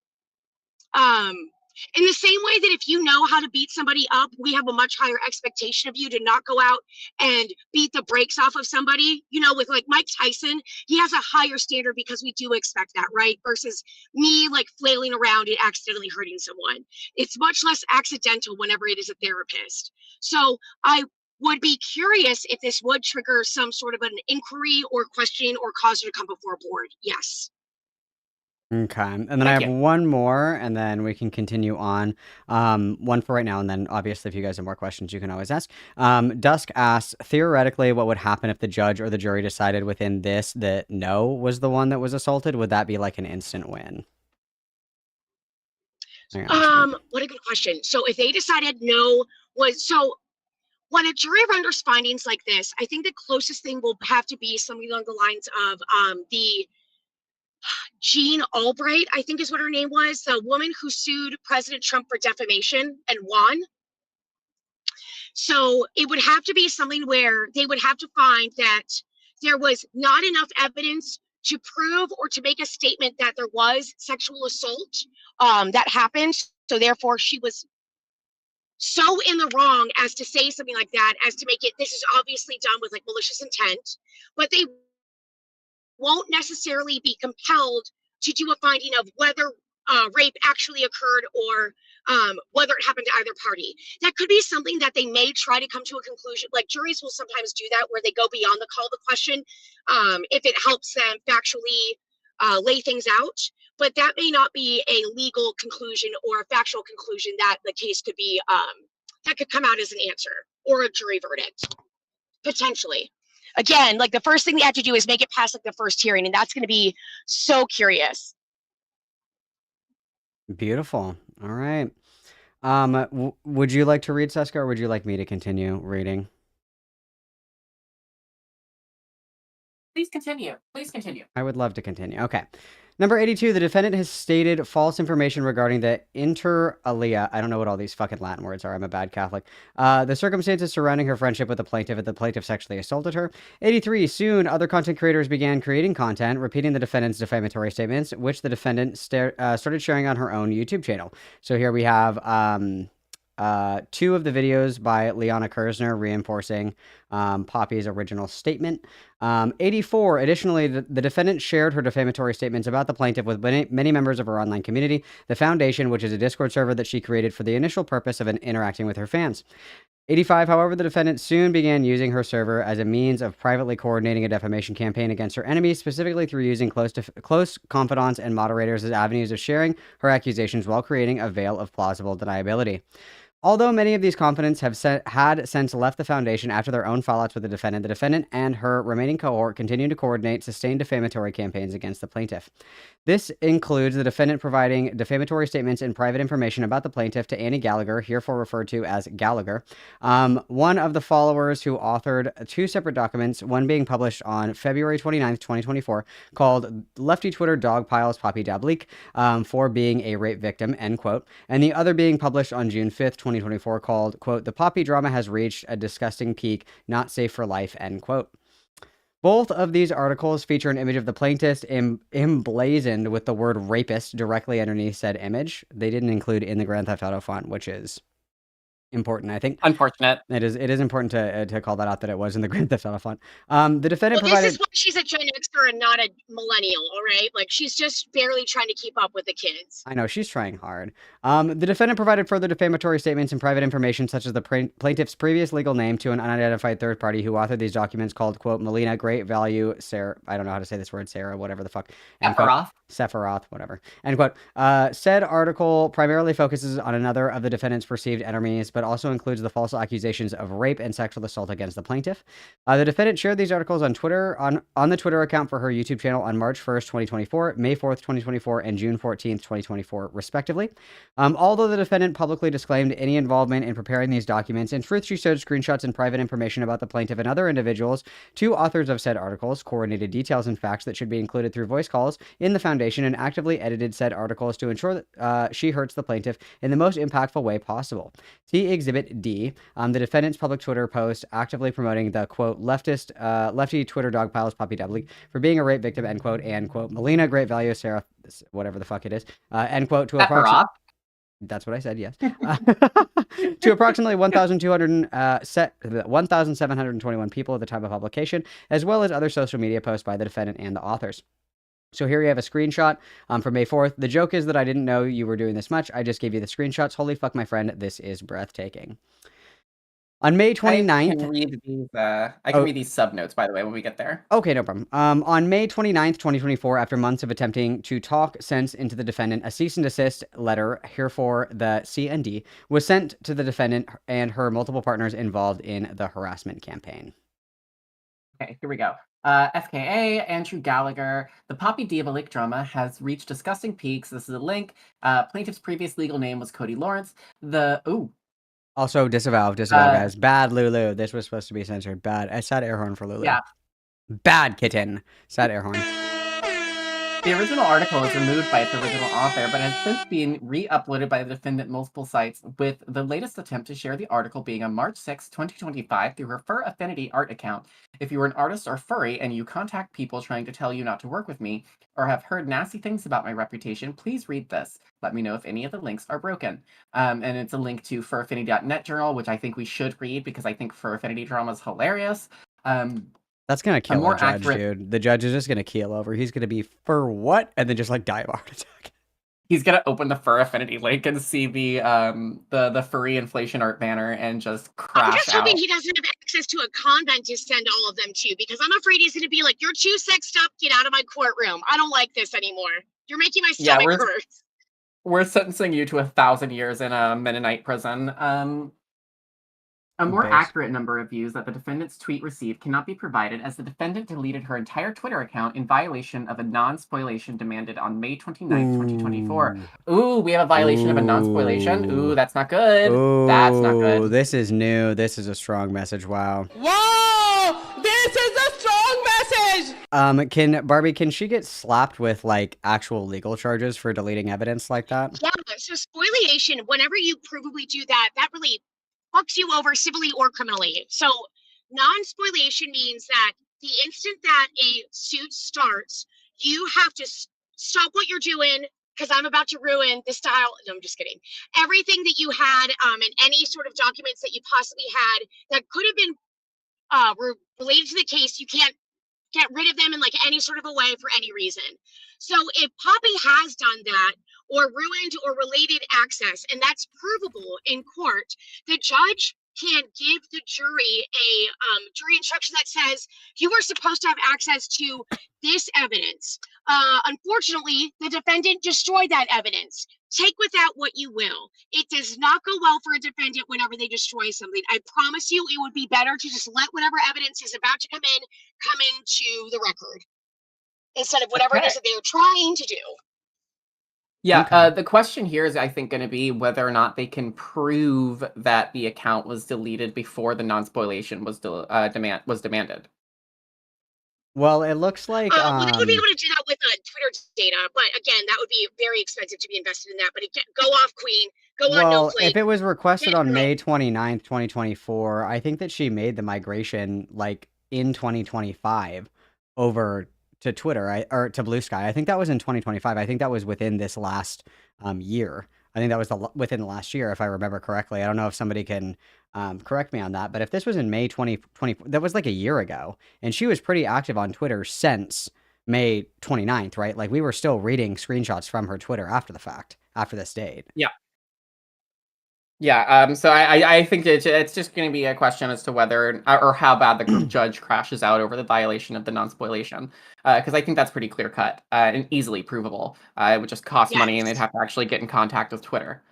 in the same way that if you know how to beat somebody up, we have a much higher expectation of you to not go out and beat the brakes off of somebody, you know, with like Mike Tyson, he has a higher standard because we do expect that, right? Versus me like flailing around and accidentally hurting someone. It's much less accidental whenever it is a therapist. So I would be curious if this would trigger some sort of an inquiry or questioning or cause her to come before a board. Yes. Okay, and then I Thank have you. one more, and then we can continue on. One for right now, and then obviously, if you guys have more questions, you can always ask. Dusk asks, theoretically, what would happen if the judge or the jury decided within this that No was the one that was assaulted? Would that be like an instant win? What a good question. So if they decided No was, so when a jury renders findings like this, I think the closest thing will have to be something along the lines of the Jean Albright, I think is what her name was, the woman who sued President Trump for defamation and won. So it would have to be something where they would have to find that there was not enough evidence to prove or to make a statement that there was sexual assault that happened. So therefore she was so in the wrong as to say something like that, as to make it, this is obviously done with like malicious intent, but they won't necessarily be compelled to do a finding of whether rape actually occurred or whether it happened to either party. That could be something that they may try to come to a conclusion. Like juries will sometimes do that where they go beyond the call to question if it helps them factually lay things out. But that may not be a legal conclusion or a factual conclusion that the case could be, that could come out as an answer or a jury verdict, potentially. Again, like the first thing they have to do is make it past like the first hearing, and that's going to be so curious. Beautiful. All right. Would you like to read, Seska, or would you like me to continue reading? Please continue. Please continue. I would love to continue. Okay. Number 82, the defendant has stated false information regarding the inter alia. I don't know what all these fucking Latin words are. I'm a bad Catholic. The circumstances surrounding her friendship with the plaintiff and the plaintiff sexually assaulted her. 83, soon other content creators began creating content, repeating the defendant's defamatory statements, which the defendant started sharing on her own YouTube channel. So here we have two of the videos by Liana Kersner reinforcing Poppy's original statement. 84, additionally, the defendant shared her defamatory statements about the plaintiff with many members of her online community, the Foundation, which is a Discord server that she created for the initial purpose of interacting with her fans. 85, however, the defendant soon began using her server as a means of privately coordinating a defamation campaign against her enemies, specifically through using close confidants and moderators as avenues of sharing her accusations while creating a veil of plausible deniability. Although many of these confidants have had since left the Foundation after their own fallouts with the defendant and her remaining cohort continue to coordinate sustained defamatory campaigns against the plaintiff. This includes the defendant providing defamatory statements and private information about the plaintiff to Annie Gallagher, herefore referred to as Gallagher, one of the followers who authored two separate documents, one being published on February 29th, 2024, called Lefty Twitter Dog Piles Poppy Dableek for being a rape victim, end quote, and the other being published on June 5th, 2024, called, quote, The Poppy Drama Has Reached a Disgusting Peak, Not Safe for Life, end quote. Both of these articles feature an image of the plaintiff emblazoned with the word rapist directly underneath said image. They didn't include in the Grand Theft Auto font, which is important, I think. Unfortunate. It is important to call that out that it was in the Grand Theft Auto font. The defendant Well, provided. this is why she's a Gen Xer and not a millennial, all right? Like, she's just barely trying to keep up with the kids. I know, she's trying hard. The defendant provided further defamatory statements and private information, such as the plaintiff's previous legal name, to an unidentified third party who authored these documents, called, quote, Melina Great Value Sarah. I don't know how to say this word, Sarah, whatever the fuck. End quote. Sephiroth, whatever. End quote. Said article primarily focuses on another of the defendant's perceived enemies, but also includes the false accusations of rape and sexual assault against the plaintiff. The defendant shared these articles on Twitter, on the Twitter account for her YouTube channel on March 1st, 2024, May 4th, 2024, and June 14th, 2024, respectively. Although the defendant publicly disclaimed any involvement in preparing these documents, in truth she showed screenshots and private information about the plaintiff and other individuals to authors of said articles, coordinated details and facts that should be included through voice calls in the foundation, and actively edited said articles to ensure that she hurts the plaintiff in the most impactful way possible. See Exhibit D, the defendant's public Twitter post actively promoting the, quote, lefty Twitter dog piles Poppy W for being a rape victim, end quote, and, quote, Melina Great Value Sarah, whatever the fuck it is, end quote, to approximately... That's what I said, yes. To approximately 1,721 people at the time of publication, as well as other social media posts by the defendant and the authors. So here you have a screenshot from May 4th. The joke is that I didn't know you were doing this much. I just gave you the screenshots. Holy fuck, my friend. This is breathtaking. On May 29th... I can read these sub notes, by the way, when we get there. Okay, no problem. On May 29th, 2024, after months of attempting to talk sense into the defendant, a cease and desist letter, herefore the C&D, was sent to the defendant and her multiple partners involved in the harassment campaign. Okay, here we go. FKA, Andrew Gallagher, the Poppy Diabolique drama has reached disgusting peaks. This is a link. Plaintiff's previous legal name was Cody Lawrence. Also, disavow, guys. Bad Lulu. This was supposed to be censored. Bad. Sad air horn for Lulu. Yeah. Bad kitten. Sad air horn. The original article was removed by its original author, but has since been re-uploaded by the defendant multiple sites, with the latest attempt to share the article being on March 6, 2025 through her Fur Affinity art account. If you are an artist or furry and you contact people trying to tell you not to work with me, or have heard nasty things about my reputation, please read this. Let me know if any of the links are broken. And it's a link to furaffinity.net journal, which I think we should read because I think Fur Affinity drama is hilarious. That's gonna kill the judge, dude. The judge is just gonna keel over. He's gonna be, for what? And then just like die of a heart attack. He's gonna open the Fur Affinity link and see the furry inflation art banner and just crash out. I'm just hoping he doesn't have access to a convent to send all of them to, because I'm afraid he's gonna be like, "You're too sexed up. Get out of my courtroom. I don't like this anymore. You're making my stomach hurt." We're sentencing you to 1,000 years in a Mennonite prison. A more accurate number of views that the defendant's tweet received cannot be provided, as the defendant deleted her entire Twitter account in violation of a non-spoilation demanded on May 29th, 2024. Ooh, we have a violation of a non-spoilation. Ooh, that's not good. That's not good. This is new. This is a strong message. Wow. Whoa! This is a strong message! Can she get slapped with, like, actual legal charges for deleting evidence like that? Yeah, so spoliation, whenever you provably do that, that really fucks you over civilly or criminally. So non-spoliation means that the instant that a suit starts, you have to stop what you're doing, because I'm about to ruin the style. No, I'm just kidding. Everything that you had and any sort of documents that you possibly had that could have been related to the case, you can't get rid of them in like any sort of a way for any reason. So if Poppy has done that, or ruined or related access, and that's provable in court, the judge can give the jury a jury instruction that says you are supposed to have access to this evidence. Unfortunately, the defendant destroyed that evidence. Take with that what you will. It does not go well for a defendant whenever they destroy something. I promise you, it would be better to just let whatever evidence is about to come into the record, instead of whatever it is that they're trying to do. Yeah, the question here is, I think, going to be whether or not they can prove that the account was deleted before the non-spoilation was demanded. Well, it looks like well, they would be able to do that with Twitter data, but again, that would be very expensive to be invested in that. But again, go off, Queen. Go on, well, if it was requested on May 29th, 2024, I think that she made the migration like in 2025 over to Twitter, or to Blue Sky. I think that was in 2025. I think that was within this last year. I think that was within the last year, if I remember correctly. I don't know if somebody can correct me on that, but if this was in May 2020, that was like a year ago, and she was pretty active on Twitter since May 29th, right? Like, we were still reading screenshots from her Twitter after the fact, after this date. Yeah. Yeah, so I think it's just going to be a question as to whether or how bad the judge crashes out over the violation of the non-spoilation, because I think that's pretty clear cut and easily provable. It would just cost money, and they'd have to actually get in contact with Twitter.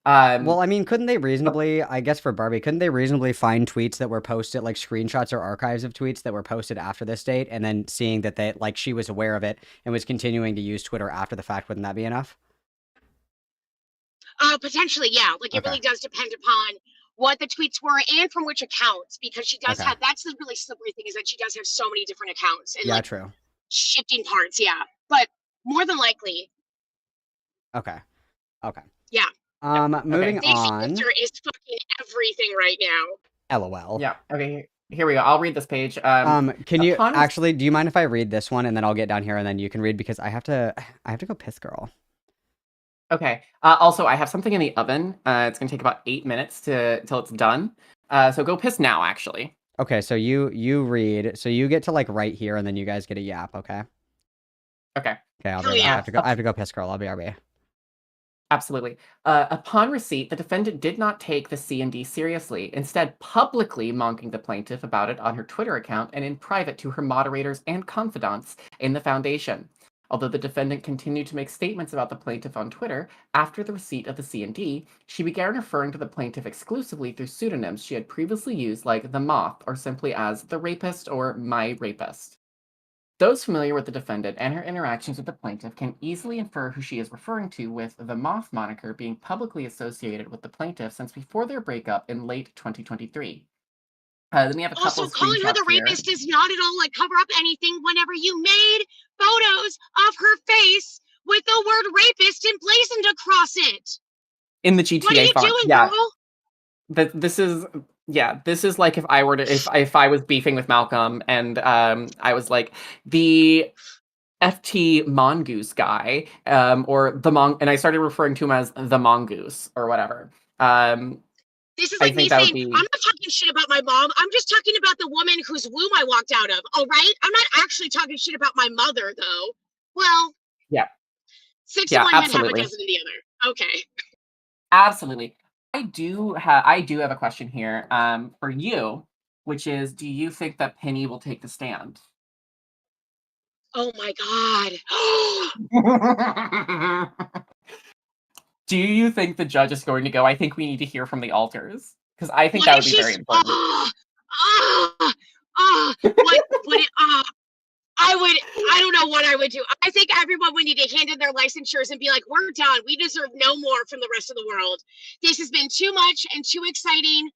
Well, I mean, couldn't they reasonably, I guess for Barbie, couldn't they reasonably find tweets that were posted, like screenshots or archives of tweets that were posted after this date, and then seeing that they, like, she was aware of it and was continuing to use Twitter after the fact? Wouldn't that be enough? Potentially, yeah. Like, it really does depend upon what the tweets were and from which accounts, because she does have, that's the really slippery thing, is that she does have so many different accounts and like true. shifting parts. Yeah, but more than likely. Okay. Yeah. Moving on. Twitter is fucking everything right now. LOL. Yeah. Okay. Here we go. I'll read this page. Can you actually? Do you mind if I read this one and then I'll get down here and then you can read, because I have to go piss, girl. Okay. Also, I have something in the oven. It's gonna take about 8 minutes till it's done. So go piss now, actually. Okay. So you read. So you get to like right here, and then you guys get a yap. Okay. Okay. Okay. I'll be right back. I have to go piss, girl. I'll be RB. Absolutely. Upon receipt, the defendant did not take the C&D seriously, instead publicly mocking the plaintiff about it on her Twitter account and in private to her moderators and confidants in the foundation. Although the defendant continued to make statements about the plaintiff on Twitter, after the receipt of the C&D, she began referring to the plaintiff exclusively through pseudonyms she had previously used, like The Moth, or simply as The Rapist or My Rapist. Those familiar with the defendant and her interactions with the plaintiff can easily infer who she is referring to, with the Moth moniker being publicly associated with the plaintiff since before their breakup in late 2023. Then we have a couple Also, of calling her the rapist does not at all like cover up anything whenever you made photos of her face with the word rapist emblazoned across it. In the GTA what are you font. doing, Yeah. girl? This is like if I were to if I was beefing with Malcolm and I was like the FT Mongoose guy, or the and I started referring to him as the Mongoose or whatever. This is like me saying, I'm not talking shit about my mom. I'm just talking about the woman whose womb I walked out of. All right? I'm not actually talking shit about my mother, though. Well, yeah. 6 in one, half a dozen in the other. Okay. Absolutely. I do have a question here for you, which is, do you think that Penny will take the stand? Oh my God. Do you think the judge is going to go, I think we need to hear from the alters? Because I think that would be very important. I don't know what I would do. I think everyone would need to hand in their licensures and be like, we're done. We deserve no more from the rest of the world. This has been too much and too exciting.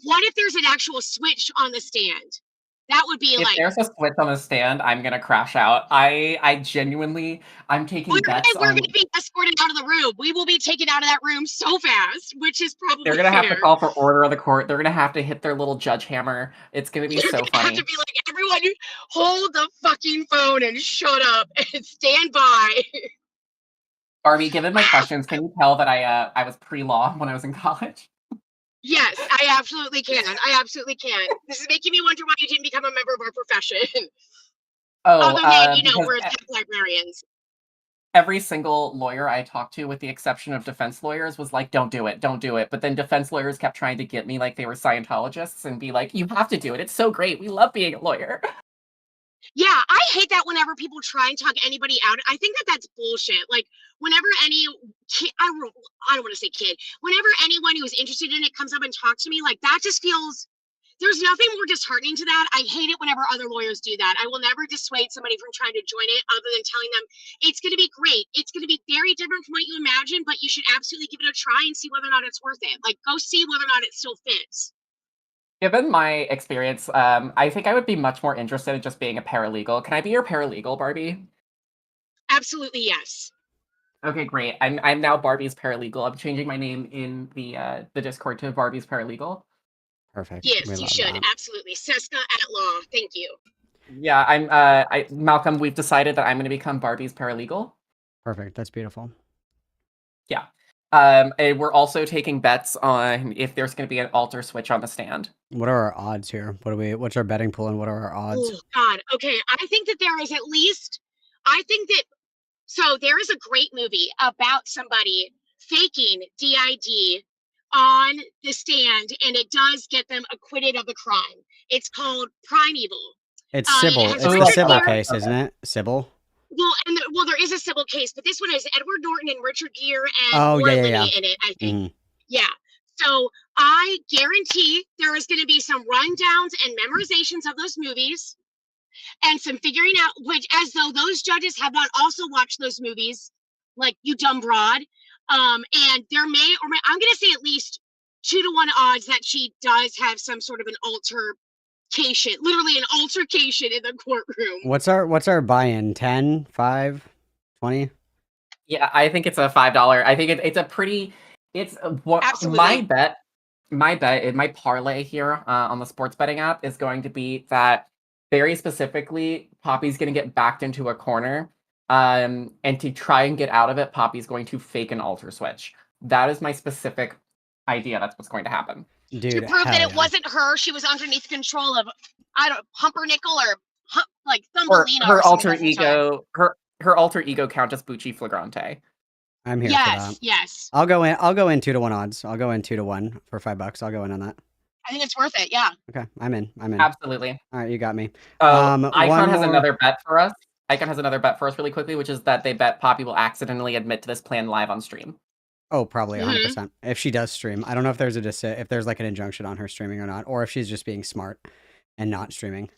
What if there's an actual switch on the stand? That would be if there's a switch on the stand, I'm gonna crash out. I'm taking bets we're gonna be escorted out of the room. We will be taken out of that room so fast, which is probably they're gonna have to call for order of the court. They're gonna have to hit their little judge hammer. It's gonna be so funny. Have to be like, everyone hold the fucking phone and shut up and stand by. Barbie, given my questions, can you tell that I was pre-law when I was in college? Yes, I absolutely can. This is making me wonder why you didn't become a member of our profession. Oh, other than, we're tech librarians. Every single lawyer I talked to, with the exception of defense lawyers, was like, don't do it. But then defense lawyers kept trying to get me like they were Scientologists and be like, you have to do it. It's so great. We love being a lawyer. Yeah, I hate that whenever people try and talk anybody out. I think that that's bullshit. Like, whenever any kid, I don't want to say kid, whenever anyone who is interested in it comes up and talks to me, like, that just feels, there's nothing more disheartening to that. I hate it whenever other lawyers do that. I will never dissuade somebody from trying to join it other than telling them it's going to be great. It's going to be very different from what you imagine, but you should absolutely give it a try and see whether or not it's worth it. Like, go see whether or not it still fits. Given my experience, I think I would be much more interested in just being a paralegal. Can I be your paralegal, Barbie? Absolutely, yes. Okay, great. I'm now Barbie's paralegal. I'm changing my name in the Discord to Barbie's paralegal. Perfect. Yes, We you love should. that. Absolutely. Seska at law. Thank you. Yeah, Malcolm, we've decided that I'm going to become Barbie's paralegal. Perfect. That's beautiful. Yeah. And we're also taking bets on if there's going to be an alter switch on the stand. What are our odds here? What's our betting pool and what are our odds? Oh, God. Okay. I think that there is at least, so there is a great movie about somebody faking DID on the stand, and it does get them acquitted of the crime. It's called Primeval. It's Sybil. has It's the Richard Sybil Gere- case, isn't it? Sybil? Well, there is a civil case, but this one has Edward Norton and Richard Gere and Oh, Laura yeah, Linney yeah. in it, I think. Mhm. Yeah. So I guarantee there is going to be some rundowns and memorizations of those movies and some figuring out, which as though those judges have not also watched those movies, like you dumb broad. And there may or may, I'm going to say at least 2-to-1 odds that she does have some sort of an altercation, literally an altercation in the courtroom. What's our buy-in? 10, 5, 20? Yeah, I think it's a $5. I think it's a pretty. It's what Absolutely. my bet, my parlay here on the sports betting app is going to be that very specifically, Poppy's going to get backed into a corner, and to try and get out of it, Poppy's going to fake an alter switch. That is my specific idea. That's what's going to happen. Dude, To prove that hell it yeah. wasn't her, she was underneath control of, Pumpernickel or like Or Thumbelina. her or alter something the whole time. ego, her alter ego Countess Bucci Flagrante. I'm here for Yes, that. yes. I'll go in 2-to-1 odds. I'll go in 2-to-1 for $5. I'll go in on that. I think it's worth it. Yeah. Okay, I'm in. Absolutely. All right, you got me. Icon one has more- another bet for us. Icon has another bet for us really quickly, which is that they bet Poppy will accidentally admit to this plan live on stream. Oh, probably Mhm. 100%. If she does stream, I don't know if there's if there's like an injunction on her streaming or not, or if she's just being smart and not streaming.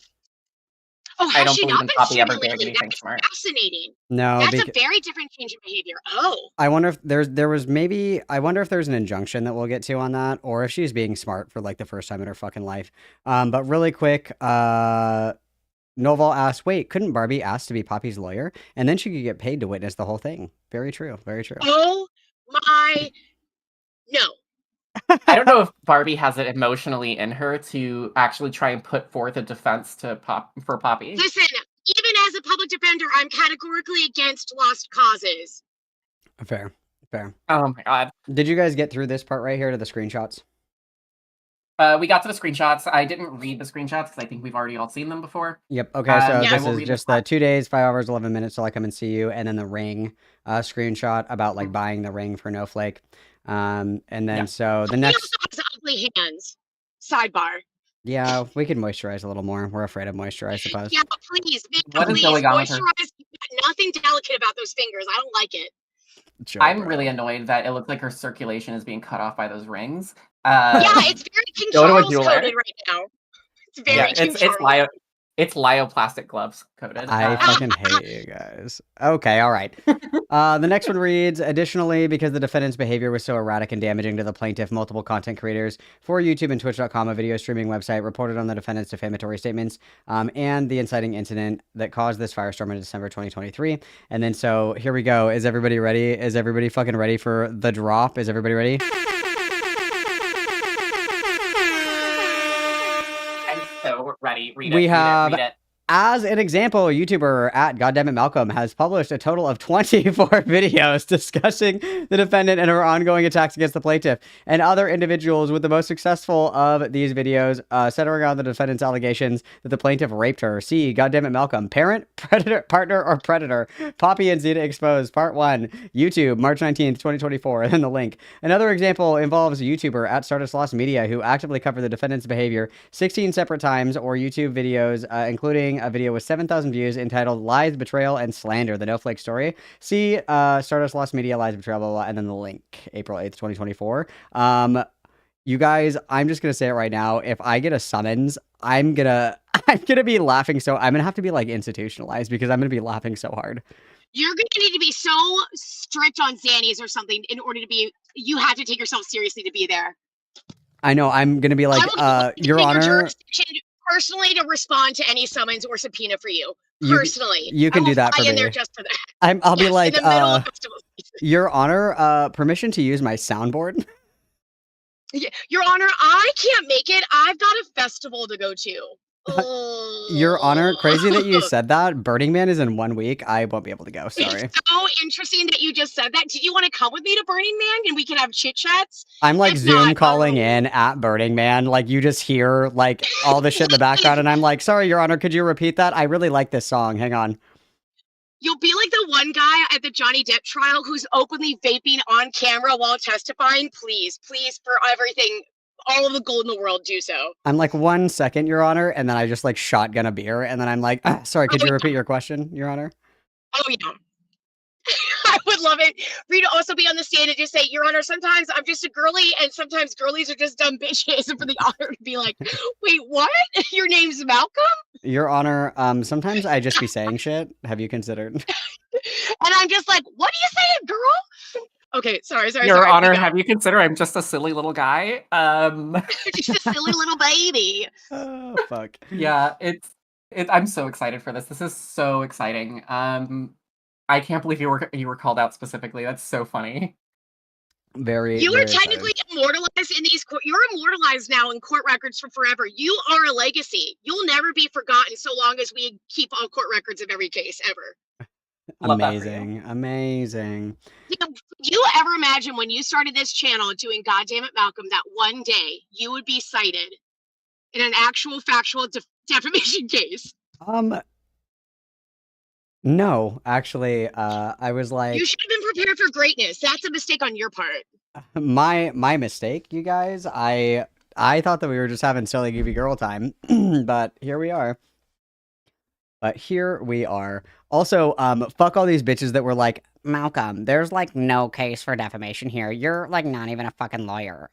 Oh, I has don't she believe not in been Poppy streaming ever doing lately? anything That's smart. fascinating. No, That's a very different change in behavior. Oh. I wonder if I wonder if there's an injunction that we'll get to on that, or if she's being smart for like the first time in her fucking life. But really quick, Noval asked, wait, couldn't Barbie ask to be Poppy's lawyer? And then she could get paid to witness the whole thing. Very true. Very true. Oh my. No. I don't know if Barbie has it emotionally in her to actually try and put forth a defense for Poppy. Listen, even as a public defender, I'm categorically against lost causes. Fair. Oh my god. Did you guys get through this part right here to the screenshots? We got to the screenshots. I didn't read the screenshots because I think we've already all seen them before. Yep. Okay. So Yeah, this we'll is read just the the 2 days, 5 hours, 11 minutes till I come and see you, and then the ring screenshot about like buying the ring for No Flake. And then Yeah. so the He next, also has ugly hands. Sidebar. yeah, we can moisturize a little more. We're afraid of moisture, I suppose. Yeah, please. What is please going on with her? moisturize. Nothing delicate about those fingers. I don't like it. Sure, I'm bro. really annoyed that it looks like her circulation is being cut off by those rings. Yeah, it's very King go to a Charles jeweler. coded right now. It's very Yeah, King Charles. it's lyoplastic gloves coated. I fucking hate you guys. Okay, all right. The next one reads, additionally, because the defendant's behavior was so erratic and damaging to the plaintiff, multiple content creators for YouTube and Twitch.com, a video streaming website, reported on the defendant's defamatory statements and the inciting incident that caused this firestorm in December 2023. And then so here we go. Is everybody ready? Is everybody fucking ready for the drop? Is everybody ready? I'm so ready. Read We it. have- Read it. As an example, YouTuber at Goddammit Malcolm has published a total of 24 videos discussing the defendant and her ongoing attacks against the plaintiff and other individuals, with the most successful of these videos centering on the defendant's allegations that the plaintiff raped her. See Goddammit Malcolm, Parent, Predator, Partner, or Predator, Poppy and Zeta Exposed, Part 1, YouTube, March 19th, 2024, and then the link. Another example involves a YouTuber at Stardust Lost Media who actively covered the defendant's behavior 16 separate times, or YouTube videos, including a video with 7,000 views entitled Lies, Betrayal, and Slander, the No Flake story. See Stardust Lost Media, Lies, Betrayal, blah, blah, blah, and then the link, April 8th, 2024. You guys, I'm just going to say it right now. If I get a summons, I'm gonna be laughing. So I'm going to have to be like institutionalized because I'm going to be laughing so hard. You're going to need to be so strict on Xannies or something in order to be, you have to take yourself seriously to be there. I know. I'm going to be like, Your Honor. Jurisdiction personally to respond to any summons or subpoena for you. Personally. You can I will do that fly for in me. there just for that. I'll be Yes, like, in the middle of festival season. Your Honor, permission to use my soundboard. Yeah, Your Honor, I can't make it. I've got a festival to go to. Your Honor, crazy that you Oh. said that. Burning Man is in 1 week. I won't be able to go. Sorry. It's so interesting that you just said that. Did you want to come with me to Burning Man and we can have chit chats? I'm like If Zoom not, calling in at Burning Man. Like you just hear like all the shit in the background, and I'm like, sorry, Your Honor, could you repeat that? I really like this song. Hang on. You'll be like the one guy at the Johnny Depp trial who's openly vaping on camera while testifying. Please, please, for everything, all of the gold in the world, do so. I'm like 1 second, Your Honor, and then I just like shotgun a beer, and then I'm like, sorry, could you repeat your question, Your Honor? Oh yeah. I would love it for you to also be on the stand and just say, Your Honor, sometimes I'm just a girly and sometimes girlies are just dumb bitches. And for the honor to be like, wait, what? Your name's Malcolm? Your Honor, sometimes I just be saying shit. Have you considered? And I'm just like, what are you saying, girl? Okay, sorry. Your Honor, have you considered I'm just a silly little guy? Just a silly little baby. Oh, fuck. Yeah, I'm so excited for this. This is so exciting. I can't believe you were called out specifically. That's so funny. You are technically immortalized in these you're immortalized now in court records for forever. You are a legacy. You'll never be forgotten so long as we keep all court records of every case ever. Amazing. Did you ever imagine when you started this channel doing Goddamn It Malcolm that one day you would be cited in an actual factual defamation case? No, actually, I was like, you should have been prepared for greatness. That's a mistake on your part. My mistake, you guys. I thought that we were just having silly goofy girl time, but here we are. Also, fuck all these bitches that were like, Malcolm, there's like no case for defamation here. You're like not even a fucking lawyer.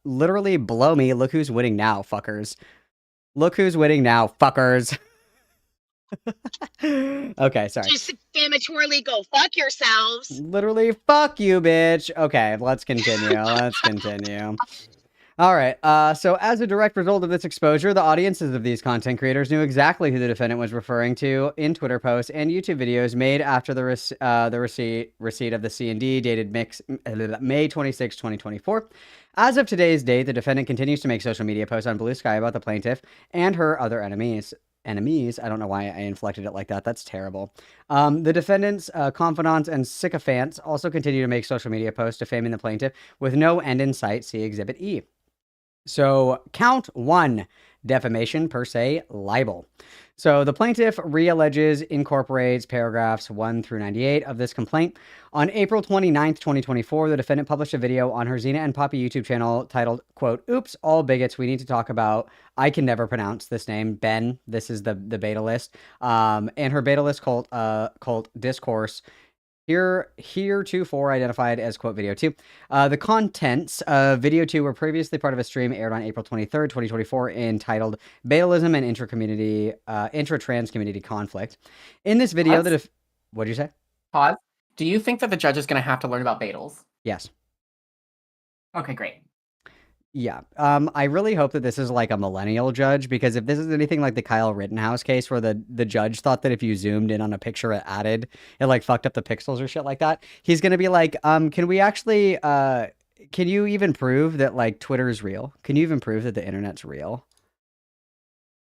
Literally blow me. Look who's winning now, fuckers. Look who's winning now, fuckers. Okay, sorry. Just defamatorily go fuck yourselves. Literally, fuck you, bitch. Okay, let's continue. All right, so as a direct result of this exposure, the audiences of these content creators knew exactly who the defendant was referring to in Twitter posts and YouTube videos made after the receipt of the C&D dated May 26, 2024. As of today's date, the defendant continues to make social media posts on Blue Sky about the plaintiff and her other enemies. I don't know why I inflected it like that. That's terrible. The defendant's confidants and sycophants also continue to make social media posts defaming the plaintiff with no end in sight. See Exhibit E. So count 1, defamation per se, libel. So the plaintiff realleges, incorporates paragraphs 1 through 98 of this complaint. On April 29th, 2024, the defendant published a video on her Xena and Poppy YouTube channel titled, quote, "Oops, all bigots we need to talk about." I can never pronounce this name. Ben, this is the beta list. And her beta list cult discourse heretofore identified as, quote, video 2. The contents of video 2 were previously part of a stream aired on April 23rd, 2024, entitled Baitalism and Intra-Trans Community Conflict. In this video, what'd you say? Pause. Do you think that the judge is going to have to learn about Baitles? Yes. Okay, great. Yeah. I really hope that this is like a millennial judge, because if this is anything like the Kyle Rittenhouse case where the judge thought that if you zoomed in on a picture it added, it like fucked up the pixels or shit like that, he's going to be like, can we actually, can you even prove that like Twitter is real? Can you even prove that the internet's real?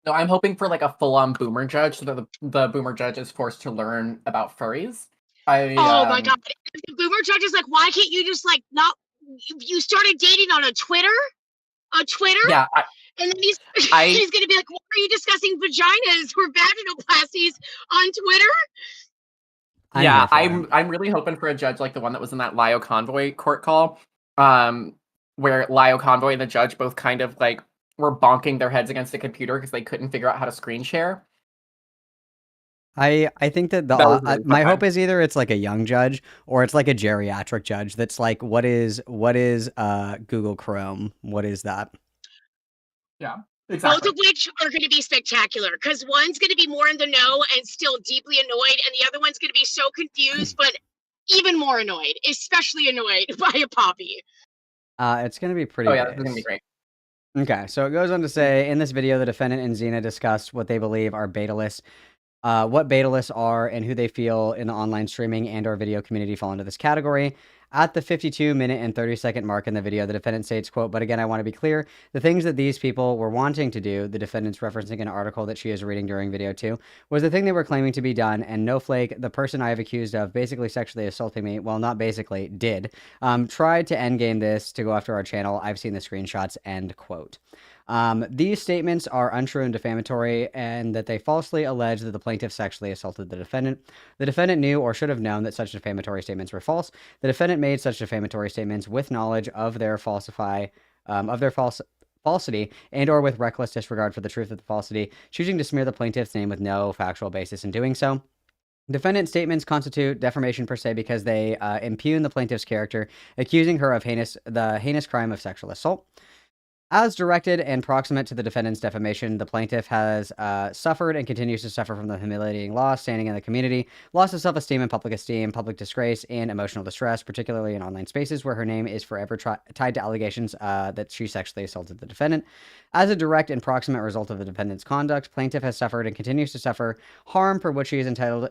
No, I'm hoping for like a full-on boomer judge so that the boomer judge is forced to learn about furries. Oh my god. If the boomer judge is like, why can't you just like not, you started dating on a Twitter? Yeah. And then he's going to be like, why are you discussing vaginas or vaginoplasties on Twitter? I'm really hoping for a judge like the one that was in that Lio Convoy court call, where Lio Convoy and the judge both kind of like were bonking their heads against the computer because they couldn't figure out how to screen share. I think that my hope is either it's like a young judge or it's like a geriatric judge that's like, what is Google Chrome? What is that? Yeah, exactly. Both of which are going to be spectacular, because one's going to be more in the know and still deeply annoyed, and the other one's going to be so confused, but even more annoyed, especially annoyed by a Poppy. It's going to be pretty. Oh yeah, that's going to be great. Okay, so it goes on to say, in this video, the defendant and Xena discussed what they believe are beta lists what beta lists are and who they feel in the online streaming and or video community fall into this category. At the 52-minute and 30-second mark in the video, the defendant states, quote, but again, I want to be clear, the things that these people were wanting to do, the defendant's referencing an article that she is reading during video 2, was the thing they were claiming to be done, and Snowflake, the person I have accused of basically sexually assaulting me, well, not basically, did, tried to endgame this to go after our channel. I've seen the screenshots, end quote. These statements are untrue and defamatory, and that they falsely allege that the plaintiff sexually assaulted the defendant. The defendant knew or should have known that such defamatory statements were false. The defendant made such defamatory statements with knowledge of their falsity and or with reckless disregard for the truth of the falsity, choosing to smear the plaintiff's name with no factual basis in doing so. Defendant statements constitute defamation per se because they impugn the plaintiff's character, accusing her of the heinous crime of sexual assault. As directed and proximate to the defendant's defamation, the plaintiff has suffered and continues to suffer from the humiliating loss, standing in the community, loss of self-esteem and public esteem, public disgrace, and emotional distress, particularly in online spaces where her name is forever tied to allegations that she sexually assaulted the defendant. As a direct and proximate result of the defendant's conduct, plaintiff has suffered and continues to suffer harm for which she is entitled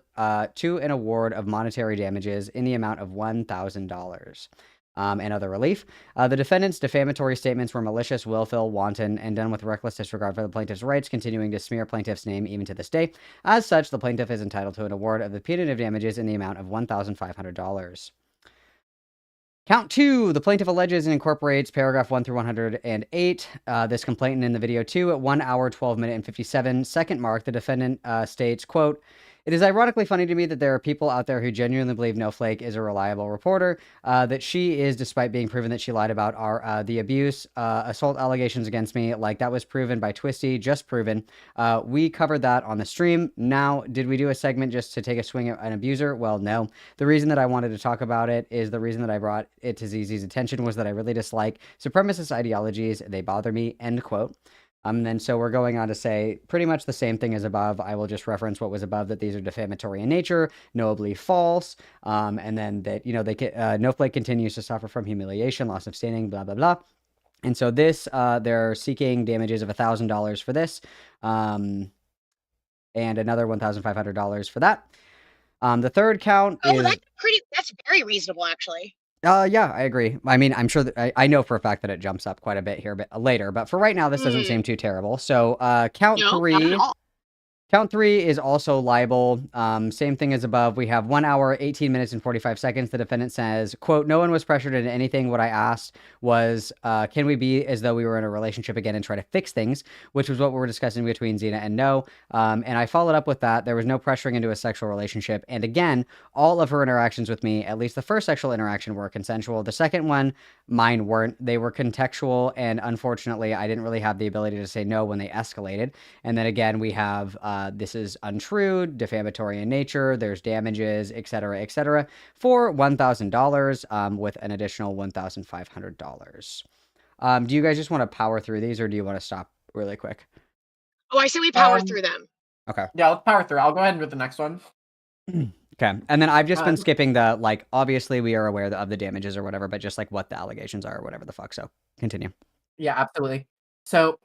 to an award of monetary damages in the amount of $1,000. And other relief. The defendant's defamatory statements were malicious, willful, wanton, and done with reckless disregard for the plaintiff's rights, continuing to smear plaintiff's name even to this day. As such, the plaintiff is entitled to an award of the punitive damages in the amount of $1,500. Count 2. The plaintiff alleges and incorporates paragraph 1 through 108. This complaint in the video 2 at 1 hour, 12 minute, and 57-second mark, the defendant states, quote, it is ironically funny to me that there are people out there who genuinely believe Snowflake is a reliable reporter, that she is, despite being proven that she lied about the abuse, assault allegations against me, like that was proven by Twisty, just proven. We covered that on the stream. Now, did we do a segment just to take a swing at an abuser? Well, no. The reason that I wanted to talk about it is the reason that I brought it to ZZ's attention was that I really dislike supremacist ideologies. They bother me, end quote. Then so we're going on to say pretty much the same thing as above. I will just reference what was above, that these are defamatory in nature, knowably false, and then that, you know, Snowflake continues to suffer from humiliation, loss of standing, blah, blah, blah. And so this, they're seeking damages of $1,000 for this, and another $1,500 for that. The third count is... that's very reasonable, actually. Yeah, I agree. I mean, I'm sure that I know for a fact that it jumps up quite a bit here later, but for right now, this doesn't seem too terrible. So, count 3. Count 3 is also libel. Same thing as above. We have 1 hour, 18 minutes, and 45 seconds. The defendant says, quote, no one was pressured into anything. What I asked was, can we be as though we were in a relationship again and try to fix things, which was what we were discussing between Xena and No. And I followed up with that. There was no pressuring into a sexual relationship. And again, all of her interactions with me, at least the first sexual interaction, were consensual. The second one, mine weren't. They were contextual. And unfortunately, I didn't really have the ability to say no when they escalated. And then again, we have... this is untrue, defamatory in nature, there's damages, etc., for $1,000 with an additional $1,500. Do you guys just want to power through these, or do you want to stop really quick? Oh, I say we power through them. Okay. Yeah, let's power through. I'll go ahead with the next one. Okay. And then I've just been skipping the, like, obviously we are aware of the damages or whatever, but just like what the allegations are or whatever the fuck. So continue. Yeah, absolutely. So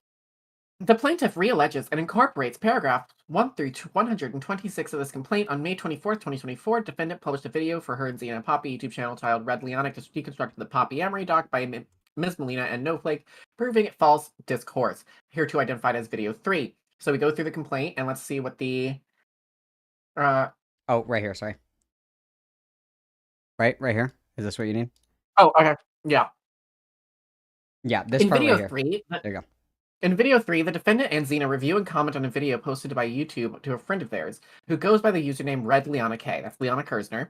the plaintiff realleges and incorporates paragraph 1 through 126 of this complaint. On May 24th, 2024, defendant published a video for her and Xena Poppy YouTube channel titled Red Leonic to deconstruct the Poppy Amory doc by Ms. Melina and Snowflake, proving false discourse, here to identified as video 3. So we go through the complaint and let's see what the... Oh, right here, sorry. Right here. Is this what you need? Oh, okay. Yeah. Yeah, this in part video right here. 3, there you go. In video 3, the defendant and Xena review and comment on a video posted by YouTube to a friend of theirs, who goes by the username Red Leona K. That's Leona Kersner.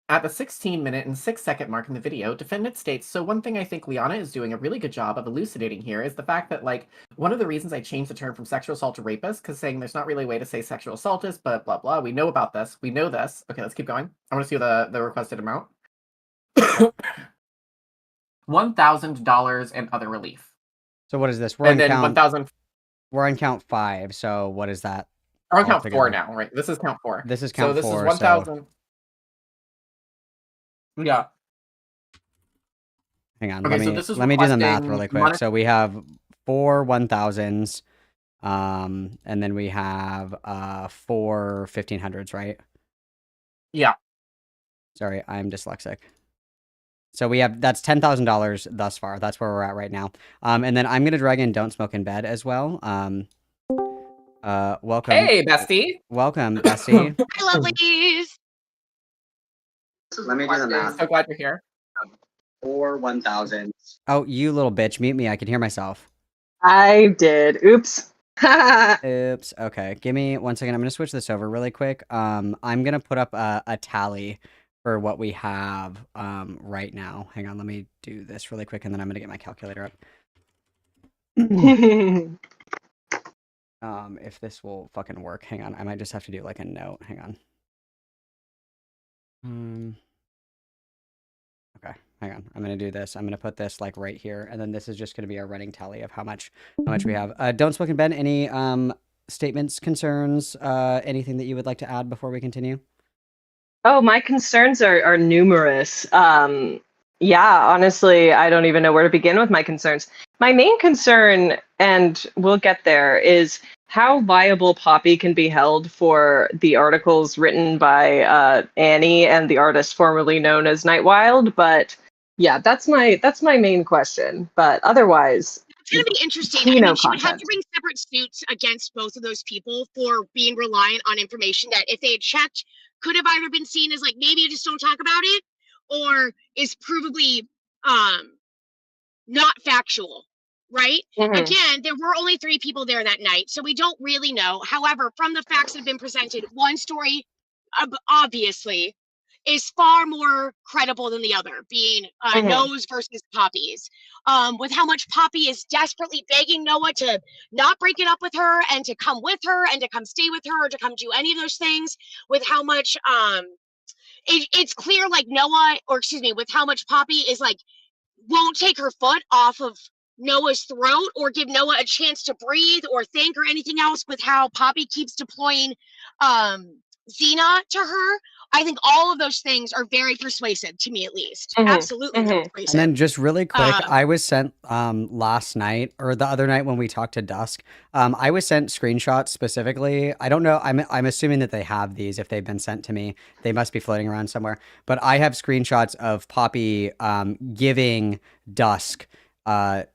At the 16-minute and 6-second mark in the video, defendant states, so one thing I think Leona is doing a really good job of elucidating here is the fact that, like, one of the reasons I changed the term from sexual assault to rapist, because saying there's not really a way to say sexual assaultist, but blah, blah, we know about this. We know this. Okay, let's keep going. I want to see the requested amount. $1,000 and other relief. So what is this? We're on count 5. So what is that? We're on count 4 now, right? This is count 4. This is count 4. So this is 1,000. So... Yeah. Hang on. Okay, let me do the math really quick. So we have 4 1,000s. And then we have 4 1500s, right? Yeah. Sorry, I'm dyslexic. So we have that's $10,000 thus far. That's where we're at right now. And then I'm gonna drag in Don't Smoke in Bed as well. Welcome. Hey, bestie. Welcome, bestie. Hi, lovelies. Let me do the math. So glad you're here. 4 1000. Oh, you little bitch! Mute me. I can hear myself. I did. Oops. Oops. Okay. Give me 1 second. I'm gonna switch this over really quick. I'm gonna put up a tally for what we have right now. Hang on. Let me do this really quick, and then I'm gonna get my calculator up. If this will fucking work. Hang on. I might just have to do like a note. Hang on. Okay. Hang on. I'm gonna do this. I'm gonna put this like right here, and then this is just gonna be our running tally of how much we have. Don't Smoke in Bed. Any statements, concerns, anything that you would like to add before we continue? Oh, my concerns are numerous. Yeah, honestly, I don't even know where to begin with my concerns. My main concern, and we'll get there, is how viable Poppy can be held for the articles written by Annie and the artist formerly known as Nightwild. But yeah, that's my main question. But otherwise, It's going to be interesting. You I know mean, she would have content. to bring separate suits against both of those people for being reliant on information that, if they had checked, could have either been seen as like, maybe you just don't talk about it, or is provably not factual, right? Mhm. Again, there were only 3 people there that night, so we don't really know. However, from the facts that have been presented, one story obviously is far more credible than the other, being Mhm. Noah's versus Poppy's. With how much Poppy is desperately begging Noah to not break it up with her and to come with her and to come stay with her or to come do any of those things, with how much it's clear like Noah, or excuse me, with how much Poppy is like won't take her foot off of Noah's throat or give Noah a chance to breathe or think or anything else, with how Poppy keeps deploying Xena to her. I think all of those things are very persuasive to me, at least. Mhm. Absolutely Mhm. persuasive. And then just really quick, Um, I was sent last night or the other night when we talked to Dusk. I was sent screenshots specifically. I don't know. I'm assuming that they have these if they've been sent to me. They must be floating around somewhere. But I have screenshots of Poppy giving Dusk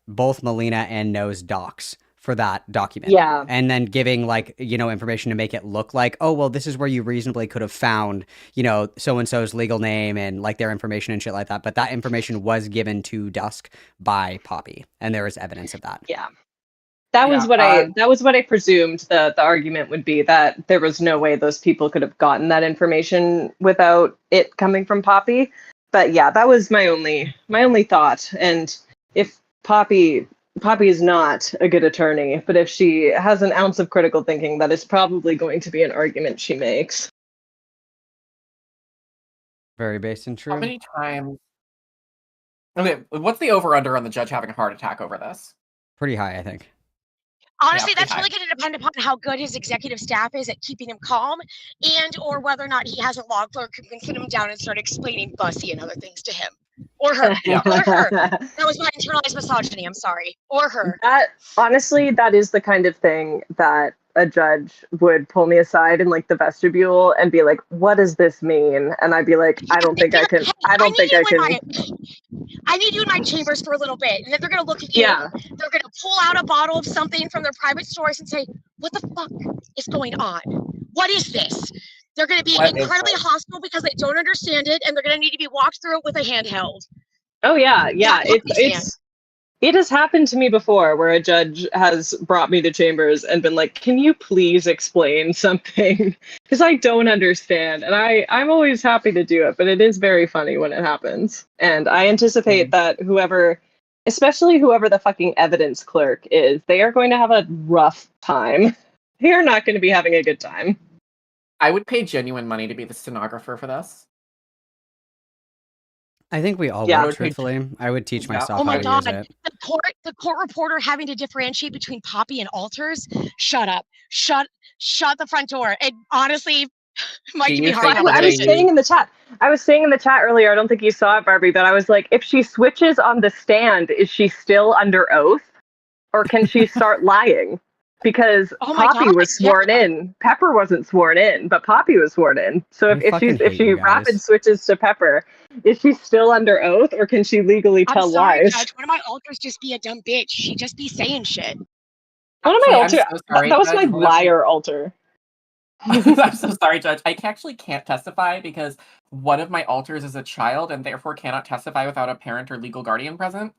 both Melina and No's docs for that document. Yeah. And then giving like, information to make it look like, oh, well, this is where you reasonably could have found, so-and-so's legal name and like their information and shit like that. But that information was given to Dusk by Poppy, and there is evidence of that. Yeah. That was what I presumed the argument would be, that there was no way those people could have gotten that information without it coming from Poppy. But yeah, that was my only thought. And if Poppy is not a good attorney, but if she has an ounce of critical thinking, that is probably going to be an argument she makes. Very based and true. How many times? Okay, what's the over/under on the judge having a heart attack over this? Pretty high, I think. Honestly, Yeah, that's pretty really going to depend upon how good his executive staff is at keeping him calm, and or whether or not he has a law clerk who can sit him down and start explaining Bussy and other things to him. Or her. Yeah. Or her. That was my internalized misogyny, I'm sorry. Or her. That, honestly, that is the kind of thing that a judge would pull me aside in like the vestibule and be like, what does this mean? And I'd be like, I don't think I can. I need you in my chambers for a little bit. And then they're going to look at you. Yeah. They're going to pull out a bottle of something from their private stores and say, what the fuck is going on? What is this? They're going to be incredibly hostile because they don't understand it, and they're going to need to be walked through it with a handheld. Oh yeah. It has happened to me before, where a judge has brought me to chambers and been like, can you please explain something? Because I don't understand. And I'm always happy to do it, but it is very funny when it happens. And I anticipate that especially whoever the fucking evidence clerk is, they are going to have a rough time. They are not going to be having a good time. I would pay genuine money to be the stenographer for this. I think we all Yeah. would, truthfully. I would teach myself Oh my how god, to use it. the court reporter having to differentiate between Poppy and Alters. Shut up. Shut the front door. It honestly might Do give me you hard think I was conversation. saying in the chat. I was saying in the chat earlier, I don't think you saw it, Barbie, but I was like, if she switches on the stand, is she still under oath? Or can she start lying? because Oh my Poppy God, was sworn in. Pepper wasn't sworn in, but Poppy was sworn in. So I if fucking she's if hate she you guys. rapid switches to Pepper, is she still under oath or can she legally I'm tell sorry, lies? Judge. One of my alters just be a dumb bitch. She just be saying shit. One of my Actually, I'm alter so sorry, that was my Judge. One of my- liar altar. I'm so sorry, Judge. I actually can't testify because one of my alters is a child and therefore cannot testify without a parent or legal guardian present.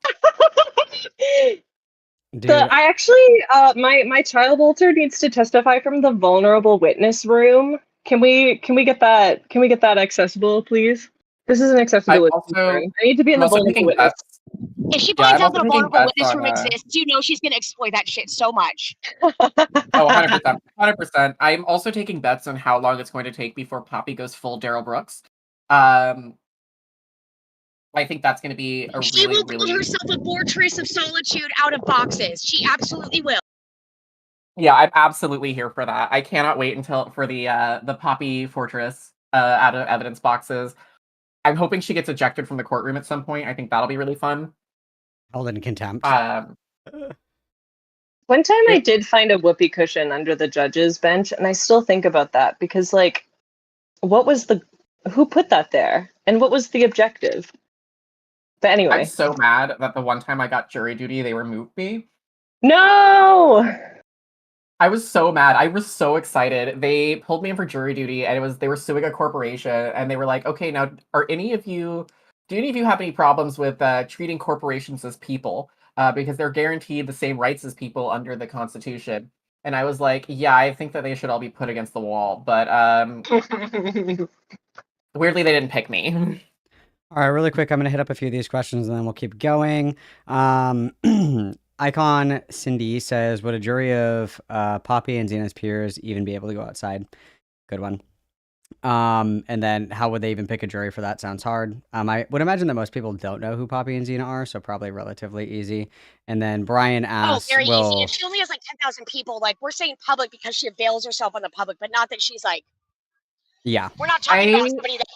Dude, I actually my child alter needs to testify from the vulnerable witness room. Can we get that accessible, please? This is an accessibility concern. I need to be in I'm the also vulnerable taking witness. bets. If she Yeah, finds I'm out that also a taking vulnerable bets witness on, room exists, you know she's gonna exploit that shit so much. Oh, 100%. 100%. I'm also taking bets on how long it's going to take before Poppy goes full Daryl Brooks. I think that's going to be a She really, will build really... herself a fortress of solitude out of boxes. She absolutely will. Yeah, I'm absolutely here for that. I cannot wait until for the Poppy Fortress out of evidence boxes. I'm hoping she gets ejected from the courtroom at some point. I think that'll be really fun. held in contempt. One time I It- did find a whoopee cushion under the judge's bench, and I still think about that because, like, who put that there, and what was the objective? But I'm anyway, so mad that the one time I got jury duty, they removed me. no. I was so mad. I was so excited. They pulled me in for jury duty, and they were suing a corporation, and they were like, "Okay, now, do any of you have any problems with treating corporations as people? Because they're guaranteed the same rights as people under the Constitution." And I was like, "Yeah, I think that they should all be put against the wall." But weirdly, they didn't pick me. All right, really quick, I'm going to hit up a few of these questions and then we'll keep going. Icon Cindy says, would a jury of Poppy and Xena's peers even be able to go outside? Good one. And then how would they even pick a jury for that? Sounds hard. I would imagine that most people don't know who Poppy and Xena are, so probably relatively easy. And then Brian asks, very easy. If she only has like 10,000 people, like we're saying public because she avails herself on the public, but not that she's like. Yeah. We're not talking about somebody that.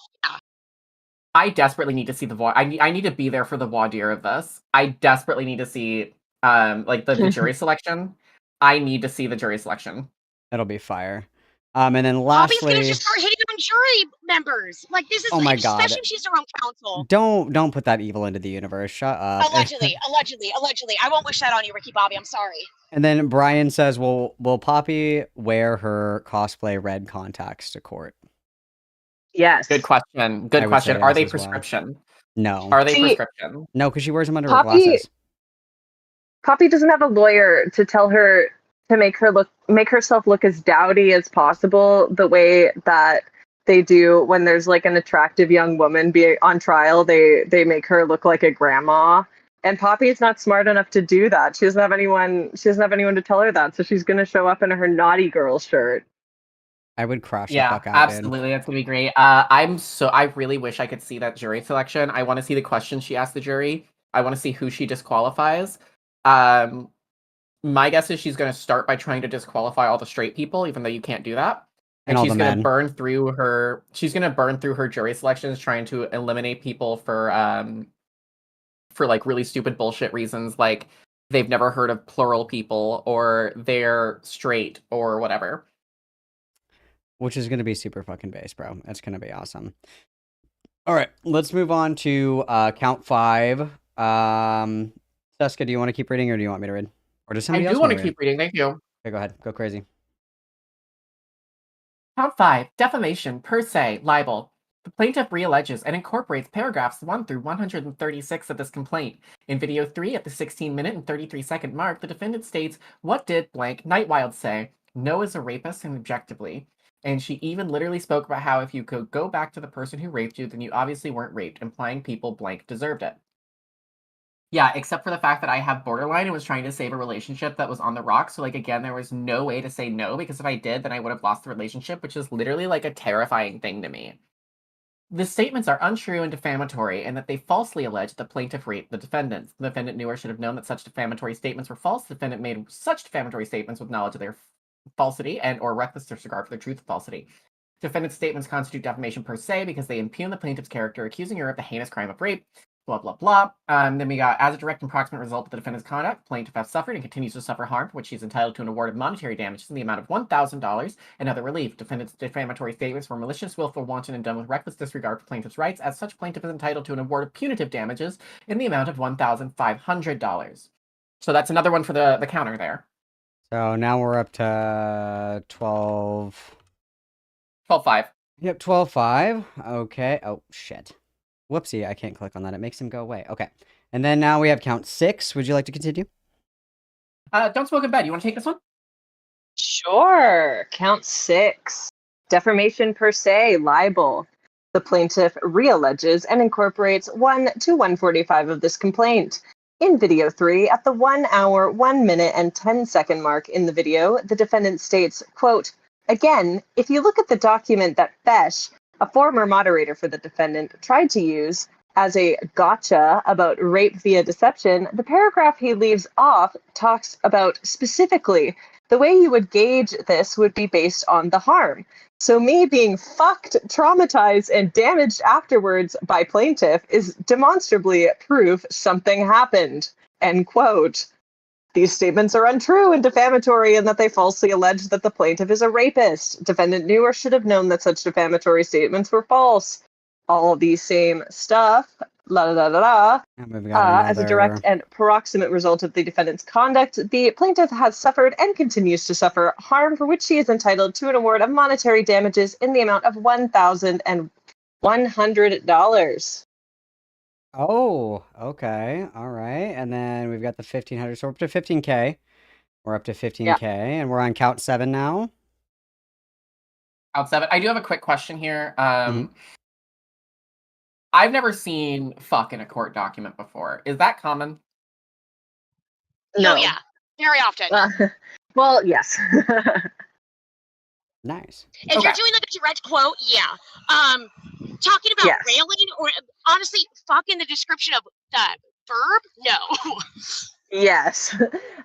I desperately need to see the I need to be there for the voir dire of this. I desperately need to see like the jury selection. I need to see the jury selection. It'll be fire. And then Poppy's lastly, gonna just start hitting on jury members. Like this is oh my God. especially if she's her own counsel. Don't put that evil into the universe. Shut up. Allegedly. I won't wish that on you, Ricky Bobby. I'm sorry. And then Brian says, will Poppy wear her cosplay red contacts to court? Yes. Good question. Good I would question. say Are yes they as well. prescription? No. Are they See- prescription? No, because she wears them under her Poppy- glasses. Poppy doesn't have a lawyer to tell her to make herself look as dowdy as possible, the way that they do when there's like an attractive young woman be on trial. They make her look like a grandma. And Poppy is not smart enough to do that. She doesn't have anyone to tell her that. So she's gonna show up in her naughty girl shirt. I would crush the Yeah, fuck out, absolutely. That's gonna be great. I really wish I could see that jury selection. I want to see the questions she asked the jury. I want to see who she disqualifies. My guess is she's going to start by trying to disqualify all the straight people, even though you can't do that. And And all she's the going men. to burn through her. She's going to burn through her jury selections, trying to eliminate people for like really stupid bullshit reasons, like they've never heard of plural people or they're straight or whatever. Which is going to be super fucking base, bro. It's going to be awesome. All right, let's move on to count 5. Seska, do you want to keep reading or do you want me to read? Or does I somebody else do want to read? keep reading. Thank you. Okay, go ahead. Go crazy. Count 5. Defamation, per se, libel. The plaintiff realleges and incorporates paragraphs 1 through 136 of this complaint. In video 3, at the 16-minute and 33-second mark, the defendant states, "What did blank Nightwild say? No is a rapist and objectively." And she even literally spoke about how if you could go back to the person who raped you, then you obviously weren't raped, implying people blank deserved it. Yeah, except for the fact that I have borderline and was trying to save a relationship that was on the rocks. So, like, again, there was no way to say no, because if I did, then I would have lost the relationship, which is literally, like, a terrifying thing to me. The statements are untrue and defamatory, and that they falsely allege the plaintiff raped the defendants. The defendant knew or should have known that such defamatory statements were false. The defendant made such defamatory statements with knowledge of their falsity and or reckless disregard for the truth of falsity. Defendant's statements constitute defamation per se because they impugn the plaintiff's character, accusing her of the heinous crime of rape. blah, blah, blah. Then we got, as a direct and proximate result of the defendant's conduct, plaintiff has suffered and continues to suffer harm for which she is entitled to an award of monetary damages in the amount of $1,000 and other relief. Defendant's defamatory statements were malicious, willful, wanton, and done with reckless disregard for plaintiff's rights. As such, plaintiff is entitled to an award of punitive damages in the amount of $1,500. So that's another one for the counter there. So now we're up to 12. 12-5. Yep, 12-5. Okay. Oh, shit. Whoopsie, I can't click on that. It makes him go away. Okay. And then now we have count 6. Would you like to continue? Don't smoke in bed. You want to take this one? Sure. Count 6. Defamation per se, libel. The plaintiff realleges and incorporates 1 to 145 of this complaint. In video 3, at the 1 hour, 1 minute, and 10-second mark in the video, the defendant states, quote, "Again, if you look at the document that Fesh, a former moderator for the defendant, tried to use as a gotcha about rape via deception, the paragraph he leaves off talks about specifically the way you would gauge this would be based on the harm. So me being fucked, traumatized, and damaged afterwards by plaintiff is demonstrably proof something happened." End quote. These statements are untrue and defamatory in that they falsely allege that the plaintiff is a rapist. Defendant knew or should have known that such defamatory statements were false. All of these same stuff, as a direct and proximate result of the defendant's conduct, the plaintiff has suffered and continues to suffer harm for which she is entitled to an award of monetary damages in the amount of $1,100. Oh, okay. All right. And then we've got the 1,500. So we're up to 15K. We're up to 15K, and we're on count 7 now. Count 7. I do have a quick question here. Mhm. I've never seen fuck in a court document before. Is that common? No. Oh, yeah. Very often. Well, yes. Nice. If you're doing like a direct quote, yeah. Talking about Yes. railing or honestly, fuck in the description of the verb? No. Yes.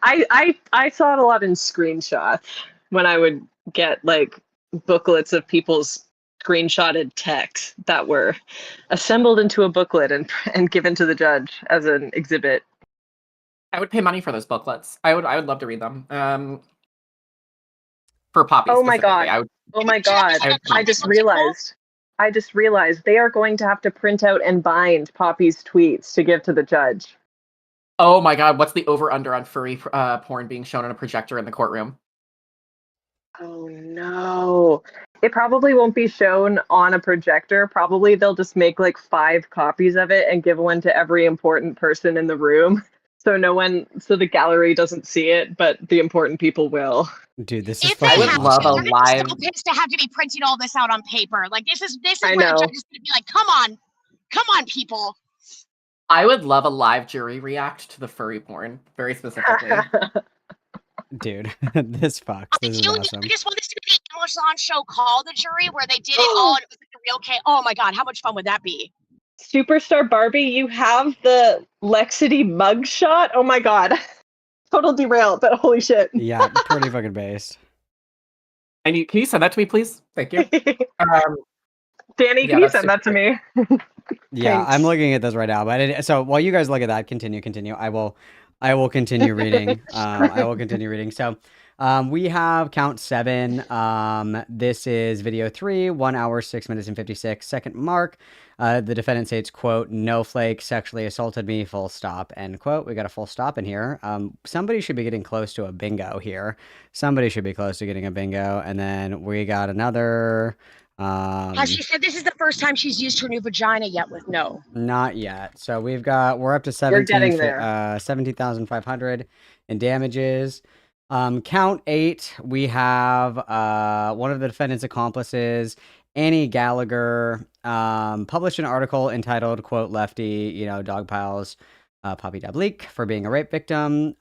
I saw it a lot in screenshots when I would get like booklets of people's screenshotted text that were assembled into a booklet and given to the judge as an exhibit. I would pay money for those booklets. I would love to read them. For Poppy. Oh my specifically. God. Oh my God. I I just realized they are going to have to print out and bind Poppy's tweets to give to the judge. Oh my God, what's the over-under on furry porn being shown on a projector in the courtroom? Oh no. It probably won't be shown on a projector. Probably they'll just make like 5 copies of it and give one to every important person in the room. So the gallery doesn't see it, but the important people will. Dude, this is If they I would have love to, a they're gonna live- be so pissed to have to be printing all this out on paper. Like this is I where know. the judge is gonna be like, come on, people. I would love a live jury react to the furry porn, very specifically. Dude, this fucks. This is awesome. I just want this to be the Amazon show Call the Jury where they did it all and it was like a real case. Oh my God, how much fun would that be? Superstar Barbie, you have the Lexity mugshot? Oh my God. Total derail, but holy shit. Yeah, pretty fucking based. Can you send that to me, please? Thank you. Danny, Yeah, can you that's send that to me? Yeah, Thanks. I'm looking at this right now. But so while you guys look at that, continue. I will continue reading. I will continue reading. So we have count 7. This is video 3, 1 hour, 6 minutes, and 56-second mark. The defendant states, quote, "No flake sexually assaulted me, full stop," end quote. We got a full stop in here. Somebody should be getting close to a bingo here. Somebody should be close to getting a bingo. And then we got another... Has she said this is the first time she's used her new vagina yet with no? Not yet. So we're up to We're getting there. 17,500 in damages. Count 8. We have one of the defendant's accomplices, Annie Gallagher, published an article entitled, quote, "Lefty, dog piles Poppy Dablique for being a rape victim."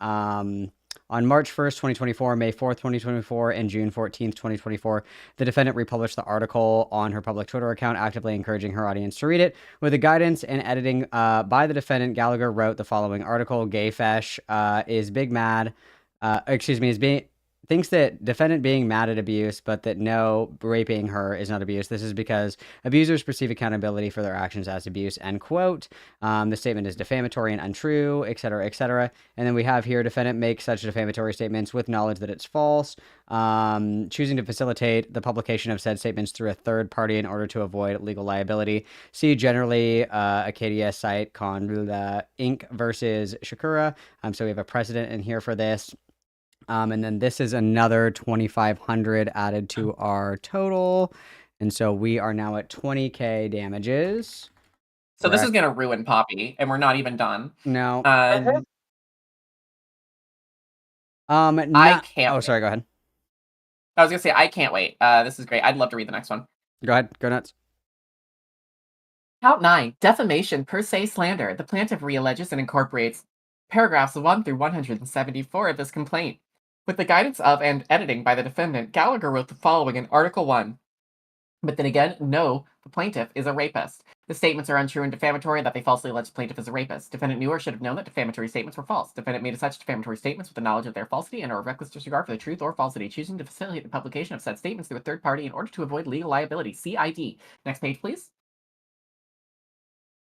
On March 1st, 2024, May 4th, 2024, and June 14th, 2024, the defendant republished the article on her public Twitter account, actively encouraging her audience to read it. With the guidance and editing by the defendant, Gallagher wrote the following article: "Gay Fesh is big mad. Is being... thinks that defendant being mad at abuse, but that no, raping her is not abuse. This is because abusers perceive accountability for their actions as abuse, end quote. The statement is defamatory and untrue, etc., etc. And then we have here, defendant makes such defamatory statements with knowledge that it's false, choosing to facilitate the publication of said statements through a third party in order to avoid legal liability. See generally Acadia site con Inc. versus Shakura. So we have a precedent in here for this. And then this is another 2,500 added to our total. And so we are now at 20K damages. So this is going to ruin Poppy, and we're not even done. No. I can't. Oh, wait. sorry, go ahead. I was going to say, I can't wait. This is great. I'd love to read the next one. Go ahead. Go nuts. Count 9. Defamation per se slander. The plaintiff realleges and incorporates paragraphs 1 through 174 of this complaint. With the guidance of and editing by the defendant, Gallagher wrote the following in Article 1. But then again, no, the plaintiff is a rapist. The statements are untrue and defamatory that they falsely allege the plaintiff is a rapist. Defendant knew or should have known that defamatory statements were false. Defendant made such defamatory statements with the knowledge of their falsity and or reckless disregard for the truth or falsity, choosing to facilitate the publication of said statements through a third party in order to avoid legal liability. CID. Next page, please.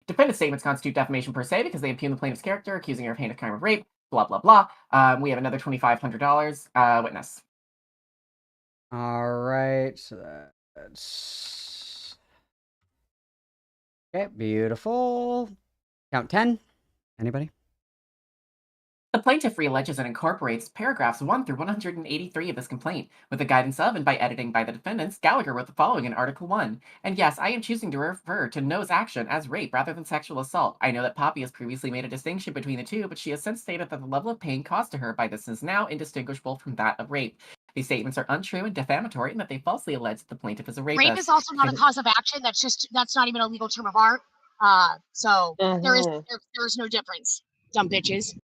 Defendant's statements constitute defamation per se because they impugn the plaintiff's character, accusing her of heinous crime of rape, blah, blah, blah. We have another $2,500. Witness. All right. So that's... Okay, beautiful. Count 10. Anybody? The plaintiff realleges and incorporates paragraphs 1 through 183 of this complaint. With the guidance of and by editing by the defendants, Gallagher wrote the following in Article 1. And yes, I am choosing to refer to No's action as rape rather than sexual assault. I know that Poppy has previously made a distinction between the two, but she has since stated that the level of pain caused to her by this is now indistinguishable from that of rape. These statements are untrue and defamatory in that they falsely allege that the plaintiff is a rapist. Rape is also not a cause of action. That's not even a legal term of art. There's no difference. Dumb bitches.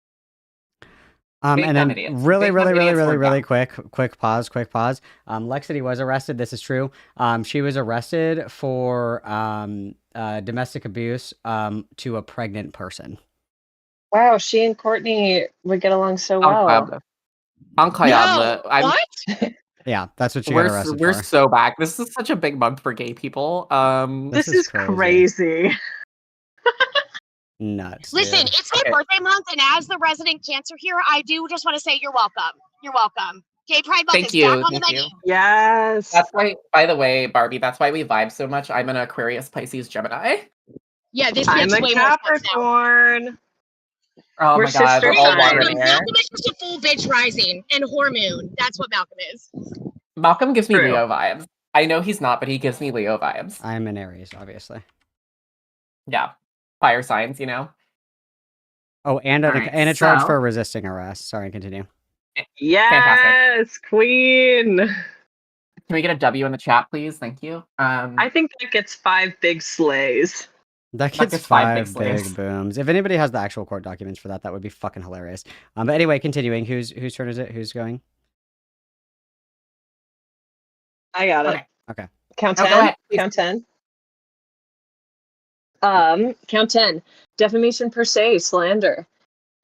And then really quick pause. Lexity was arrested. This is true. She was arrested for domestic abuse to a pregnant person. Wow, she and Courtney would get along so well. What? Yeah, that's what she got arrested for. We're so back. This is such a big month for gay people. This is crazy. Nuts. Listen, it's my birthday month, and as the resident cancer here, I do just want to say you're welcome. You're welcome. Gay Pride Month is back on the menu. Yes. That's why, by the way, Barbie, that's why we vibe so much. I'm an Aquarius, Pisces, Gemini. Yeah, this I'm makes a way Capricorn. Oh We're my god, we're all sister water signs. here. Malcolm is just a full bitch rising and hormone. That's what Malcolm is. Malcolm gives me True. Leo vibes. I know he's not, but he gives me Leo vibes. I'm an Aries, obviously. Yeah. Fire signs, you know? Oh, and All right, a charge so- for resisting arrest. Sorry, continue. Yes, queen. Can we get a W in the chat, please? Thank you. I think that gets 5 big slays. That Like gets it's 5 5 big big slaves. booms. If anybody has the actual court documents for that, that would be fucking hilarious. But anyway, continuing. Whose turn is it? Who's going? I got it. Okay. Count No, 10. go ahead, please. Count 10. Count 10. Defamation per se, slander.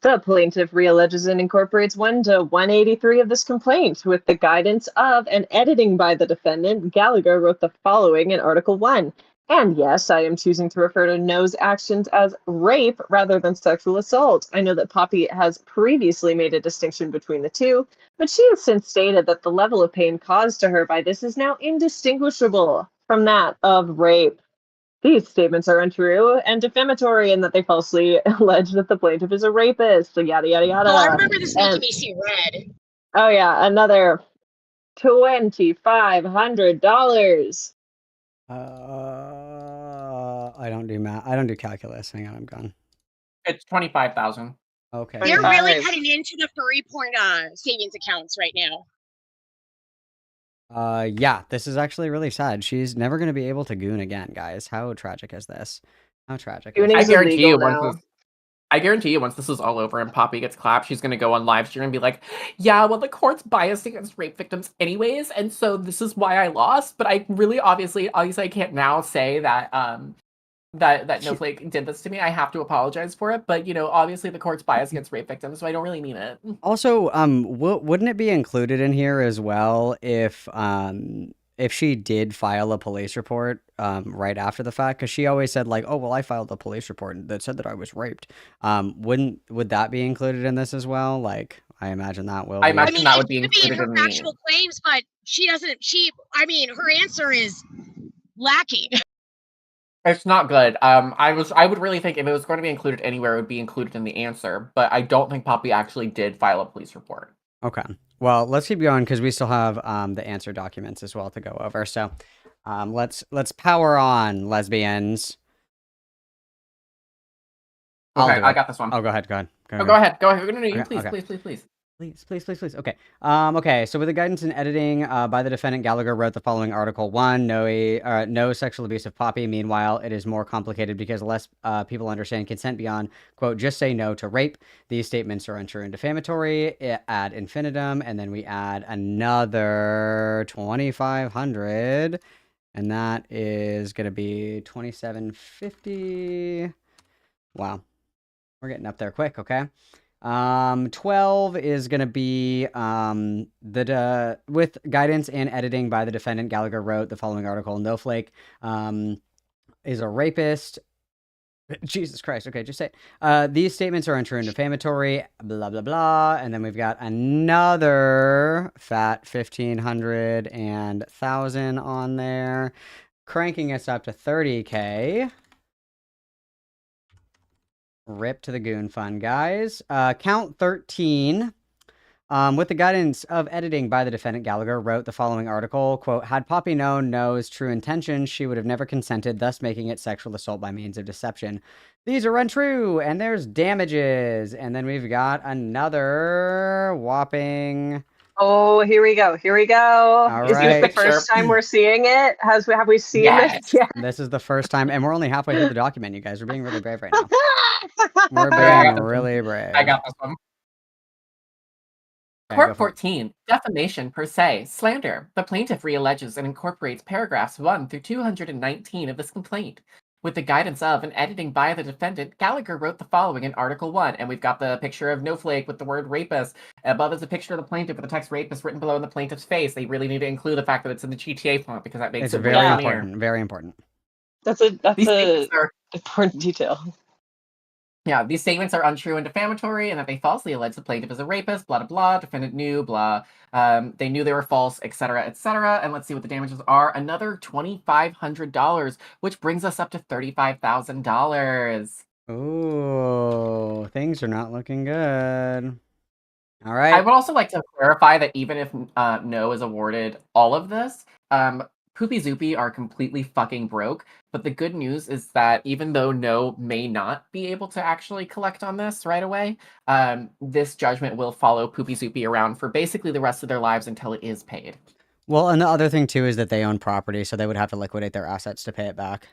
The plaintiff realleges and incorporates 1 to 183 of this complaint. With the guidance of and editing by the defendant, Gallagher wrote the following in Article 1. And yes, I am choosing to refer to No's actions as rape rather than sexual assault. I know that Poppy has previously made a distinction between the two, but she has since stated that the level of pain caused to her by this is now indistinguishable from that of rape. These statements are untrue and defamatory in that they falsely allege that the plaintiff is a rapist. So yada yada yada. Oh, I remember this making And- me see red. Oh yeah, another $2,500. I don't do math. I don't do calculus. Hang on, I'm gone. It's 25,000. Okay. They're really 25. cutting into the furry porn savings accounts right now. Yeah, this is actually really sad. She's never going to be able to goon again, guys. How tragic is this? How tragic. Is Gooning I is guarantee you, illegal now. I guarantee you, once this is all over and Poppy gets clapped, she's gonna go on live stream and be like, "Yeah, well, the court's biased against rape victims, anyways, and so this is why I lost." But I really, obviously, I can't now say that that Snowflake did this to me. I have to apologize for it, but obviously the court's biased against rape victims, so I don't really mean it. Also, wouldn't it be included in here as well if she did file a police report right after the fact? Because she always said like, oh well, I filed a police report that said that I was raped. Would that be included in this as well? Like, I imagine that will. I imagine that would be It could be in included her in the. factual claims, but she doesn't. Her answer is lacking. It's not good. I would really think if it was going to be included anywhere, it would be included in the answer. But I don't think Poppy actually did file a police report. Okay. Well, let's keep going because we still have the answer documents as well to go over. So, let's power on, lesbians. Okay, I got this one. Oh, go ahead. Go ahead. Go ahead. No, you, Okay, please. Please. Okay. Okay. So with the guidance and editing by the defendant, Gallagher wrote the following article: 1, no sexual abuse of Poppy. Meanwhile, it is more complicated because less people understand consent beyond, quote, just say no to rape. These statements are untrue and defamatory ad infinitum. And then we add another 2,500. And that is going to be 2,750. Wow. We're getting up there quick. Okay. 12 is going to be with guidance and editing by the defendant, Gallagher wrote the following article: Snowflake is a rapist. Jesus Christ. Okay, just say it. These statements are untrue and defamatory, blah, blah, blah. And then we've got another fat 1,500 and 1,000 on there, cranking us up to 30K. Rip to the Goon Fund, guys. Count 13. With the guidance of editing by the defendant, Gallagher wrote the following article, quote, had Poppy known No's true intentions, she would have never consented, thus making it sexual assault by means of deception. These are untrue, and there's damages. And then we've got another whopping... Oh, here we go. All Is right. this the first time we're seeing it? Have we seen this? Yeah. This is the first time, and we're only halfway through the document, you guys. We're being really brave right now. We're I being really brave. I got this one. Okay, go Court for it. 14, defamation per se, slander. The plaintiff realleges and incorporates paragraphs 1 through 219 of this complaint. With the guidance of and editing by the defendant, Gallagher wrote the following in Article 1, and we've got the picture of Snowflake with the word rapist. Above is a picture of the plaintiff with the text rapist written below in the plaintiff's face. They really need to include the fact that it's in the GTA font because that makes It's it very really important. clear. Very important. That's a These important detail. Yeah, these statements are untrue and defamatory, and that they falsely allege the plaintiff is a rapist, blah, blah, blah, defendant knew, blah, they knew they were false, etc., etc., and let's see what the damages are. Another $2,500, which brings us up to $35,000. Ooh, things are not looking good. All right. I would also like to clarify that even if No is awarded all of this, Poopy Zoopy are completely fucking broke, but the good news is that even though No may not be able to actually collect on this right away, this judgment will follow Poopy Zoopy around for basically the rest of their lives until it is paid. Well, and the other thing too is that they own property, so they would have to liquidate their assets to pay it back.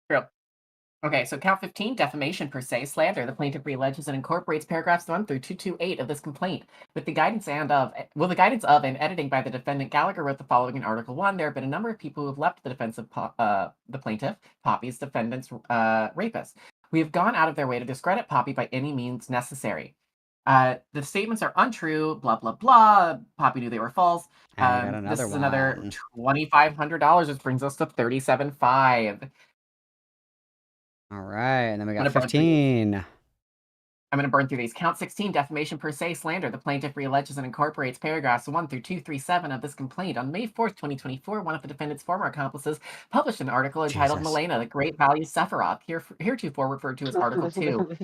True. Okay, so count 15, defamation per se, slander. The plaintiff realleges and incorporates paragraphs 1 through 228 of this complaint. With the guidance of and editing by the defendant, Gallagher wrote the following in Article 1. There have been a number of people who have left the defense of the plaintiff, Poppy's defendant's rapist. We have gone out of their way to discredit Poppy by any means necessary. The statements are untrue, blah, blah, blah. Poppy knew they were false. This is another $2,500, which brings us to $37,500. All right, and then we got 15. I'm going to burn through these. Count 16, defamation per se, slander. The plaintiff realleges and incorporates paragraphs 1 through 237 of this complaint. On May 4th, 2024, one of the defendant's former accomplices published an article entitled Milena, the Great Value Sephiroth, heretofore referred to as Article 2.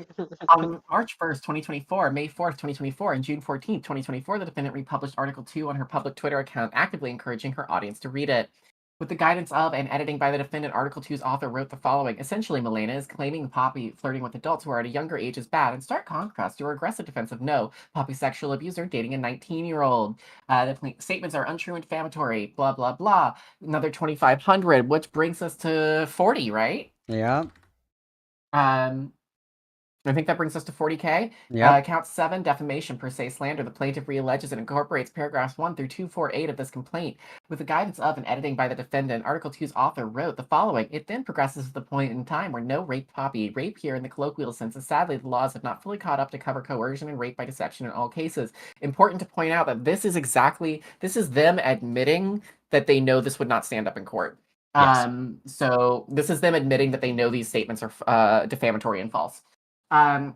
On March 1st, 2024, May 4th, 2024, and June 14th, 2024, the defendant republished Article 2 on her public Twitter account, actively encouraging her audience to read it. With the guidance of and editing by the defendant, Article 2's author wrote the following. Essentially, Milena is claiming Poppy flirting with adults who are at a younger age is bad, in stark contrast to her aggressive defense of No, Poppy's sexual abuser dating a 19-year-old. The statements are untrue and defamatory, blah, blah, blah. Another $2,500, which brings us to 40, right? Yeah. I think that brings us to 40K. Yep. Count 7, defamation per se slander. The plaintiff realleges and incorporates paragraphs 1 through 248 of this complaint. With the guidance of and editing by the defendant, Article 2's author wrote the following. It then progresses to the point in time where no rape Poppy. Rape here in the colloquial sense is sadly the laws have not fully caught up to cover coercion and rape by deception in all cases. Important to point out that this is them admitting that they know this would not stand up in court. Yes. So this is them admitting that they know these statements are defamatory and false. The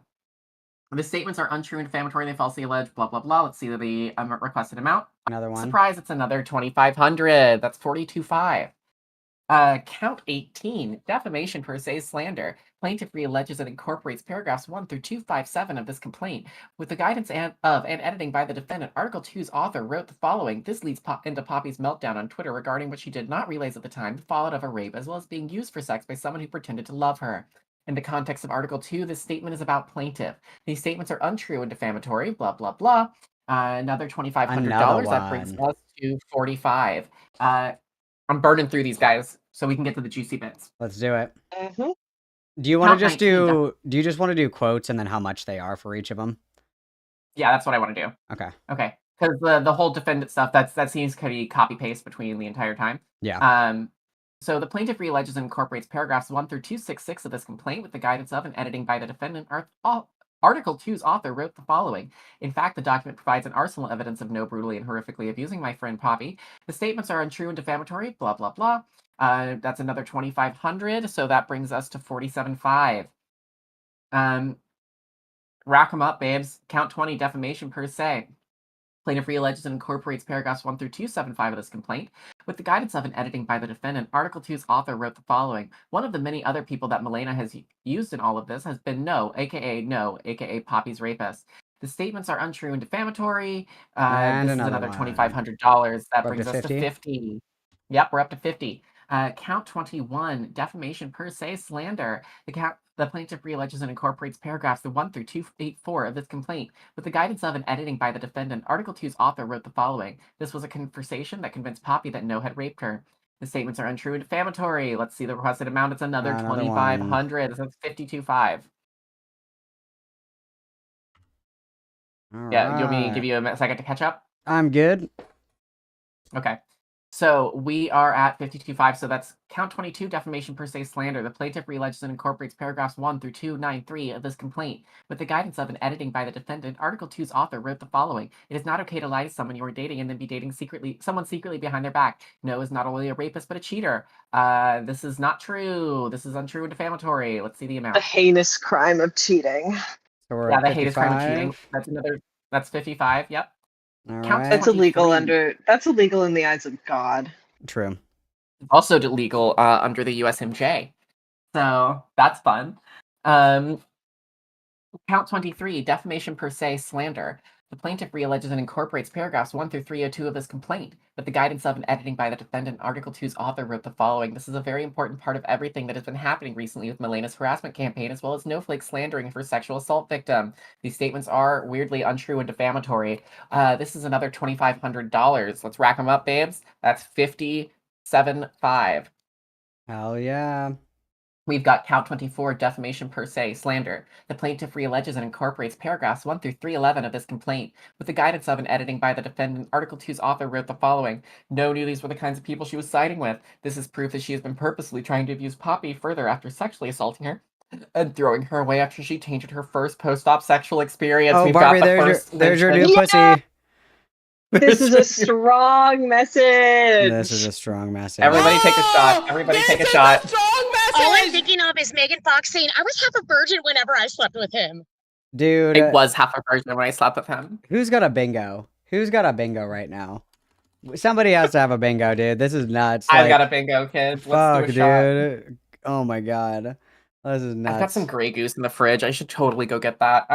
statements are untrue and defamatory. They falsely allege blah blah blah. Let's see the requested amount. Another one. Surprise! It's another 2,500. That's 42.5. Count 18, defamation per se slander. Plaintiff realleges and incorporates paragraphs 1 through 257 of this complaint. With the guidance and editing by the defendant, Article 2's author wrote the following. This leads into Poppy's meltdown on Twitter regarding what she did not realize at the time, the fallout of a rape, as well as being used for sex by someone who pretended to love her. In the context of Article 2, this statement is about plaintiff. These statements are untrue and defamatory, blah, blah, blah. Another $2,500. That brings us to 45. I'm burning through these guys so we can get to the juicy bits. Let's do it. Mhm. Do you want to just do you just want to do quotes and then how much they are for each of them? Yeah, that's what I want to do. Okay. Okay. Because the whole defendant stuff, that seems to be copy-paste between the entire time. Yeah. So the plaintiff realleges and incorporates paragraphs 1 through 266 of this complaint with the guidance of and editing by the defendant. Article 2's author wrote the following. In fact, the document provides an arsenal of evidence of no brutally and horrifically abusing my friend Poppy. The statements are untrue and defamatory, blah, blah, blah. That's another 2,500, so that brings us to 47.5. Rack them up, babes. Count 20, defamation per se. Plaintiff realleges and incorporates paragraphs 1 through 275 of this complaint. With the guidance of and editing by the defendant, Article 2's author wrote the following. One of the many other people that Milena has used in all of this has been No, aka Poppy's rapist. The statements are untrue and defamatory. This is another $2,500. That brings us to 50. Yep, we're up to 50. Count 21, defamation per se slander. The plaintiff realleges and incorporates paragraphs 1 through 284 of this complaint. With the guidance of and editing by the defendant, Article 2's author wrote the following. This was a conversation that convinced Poppy that No had raped her. The statements are untrue and defamatory. Let's see the requested amount. It's another 2,500. That's 52.5. Yeah, do you want me to give you a second to catch up? I'm good. Okay. So we are at 52.5. So that's count 22, defamation per se slander. The plaintiff realleges and incorporates paragraphs 1 through 293 of this complaint. With the guidance of and editing by the defendant, Article 2's author wrote the following. It is not okay to lie to someone you are dating and then be dating someone secretly behind their back. No is not only a rapist, but a cheater. This is not true. This is untrue and defamatory. Let's see the amount. The heinous crime of cheating. So we're Yeah, at the heinous crime of 55. cheating. That's 55. Yep. All Count right. That's illegal 23. that's illegal in the eyes of God. True. Also illegal under the USMJ. So that's fun. Count 23, defamation per se slander. The plaintiff realleges and incorporates paragraphs 1 through 302 of this complaint. With the guidance of and editing by the defendant, Article 2's author wrote the following. This is a very important part of everything that has been happening recently with Milena's harassment campaign, as well as Snowflake slandering her sexual assault victim. These statements are weirdly untrue and defamatory. This is another $2,500. Let's rack them up, babes. That's 57.5. Hell yeah. We've got count 24, defamation per se, slander. The plaintiff realleges and incorporates paragraphs 1 through 311 of this complaint. With the guidance of and editing by the defendant, Article 2's author wrote the following. No knew these were the kinds of people she was siding with. This is proof that she has been purposely trying to abuse Poppy further after sexually assaulting her and throwing her away after she tainted her first post-op sexual experience. Oh, We've Barbie, got there's your new Yeah! pussy. This is a strong message. This is a strong message. Everybody take a shot. Everybody take a shot. All I'm thinking of is Megan Fox saying, I was half a virgin whenever I slept with him. Dude, I was half a virgin when I slept with him. who's got a bingo? Who's got a bingo right now? Somebody has to have a bingo, dude. This is nuts. I've Like, got a bingo, kids. fuck, Let's do a shot. dude. Oh my god. This is nuts. I've got some Grey Goose in the fridge. I should totally go get that.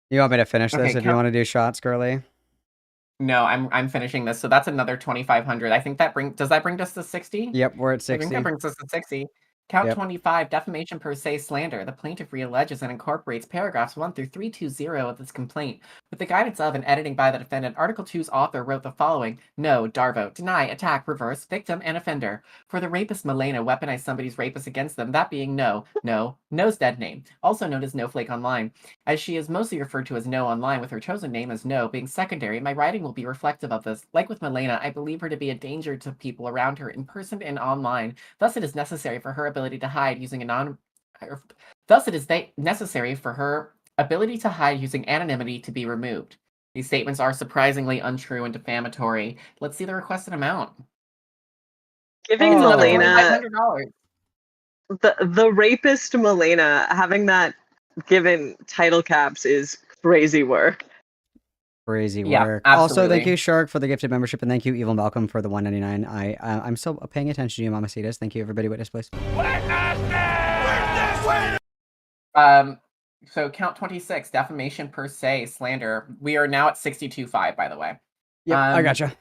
You want me to finish this Okay, if you want to do shots, girly? No, I'm finishing this, so that's another 2,500. I think does that bring us to 60? Yep, we're at I think 60. that brings us to 60. Count Yep. 25, defamation per se slander. The plaintiff realleges and incorporates paragraphs 1 through 320 of this complaint. With the guidance of and editing by the defendant, Article 2's author wrote the following: No, Darvo, deny, attack, reverse, victim, and offender. For the rapist Milena weaponized somebody's rapist against them, that being No's dead name, also known as Snowflake Online. As she is mostly referred to as No Online, with her chosen name as No being secondary, my writing will be reflective of this. Like with Milena, I believe her to be a danger to people around her in person and online. Thus, it is necessary for her ability to hide using necessary for her ability to hide using anonymity to be removed. These statements are surprisingly untrue and defamatory. Let's see the requested amount. Giving It's another Milena, $2,500. the rapist Milena, having that given title caps is crazy work. Crazy Yeah, work. Also, thank absolutely. you, Shark, for the gifted membership, and thank you, Evil Malcolm, for the $1.99. I'm still paying attention to you, Mamacitas. Thank you, everybody. Witness, please. So count 26, defamation per se, slander. We are now at 62.5, by the way. Yep, I Um, gotcha.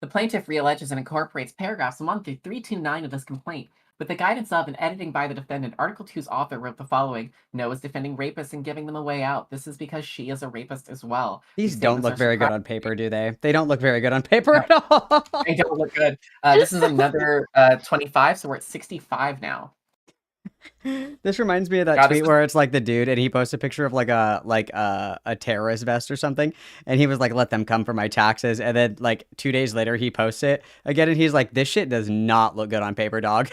The plaintiff realleges and incorporates paragraphs 1 through 329 of this complaint. With the guidance of and editing by the defendant, Article 2's author wrote the following: No is defending rapists and giving them a way out. This is because she is a rapist as well. These don't statements look are very good on paper, do they? They don't look very good on paper No. at all. They don't look good. This is another 25, so we're at 65 now. This reminds me of that God, this tweet is- where it's like the dude and he posts a picture of like a terrorist vest or something, and he was like, "Let them come for my taxes," and then like 2 days later he posts it again, and he's like, "This shit does not look good on paper, dog."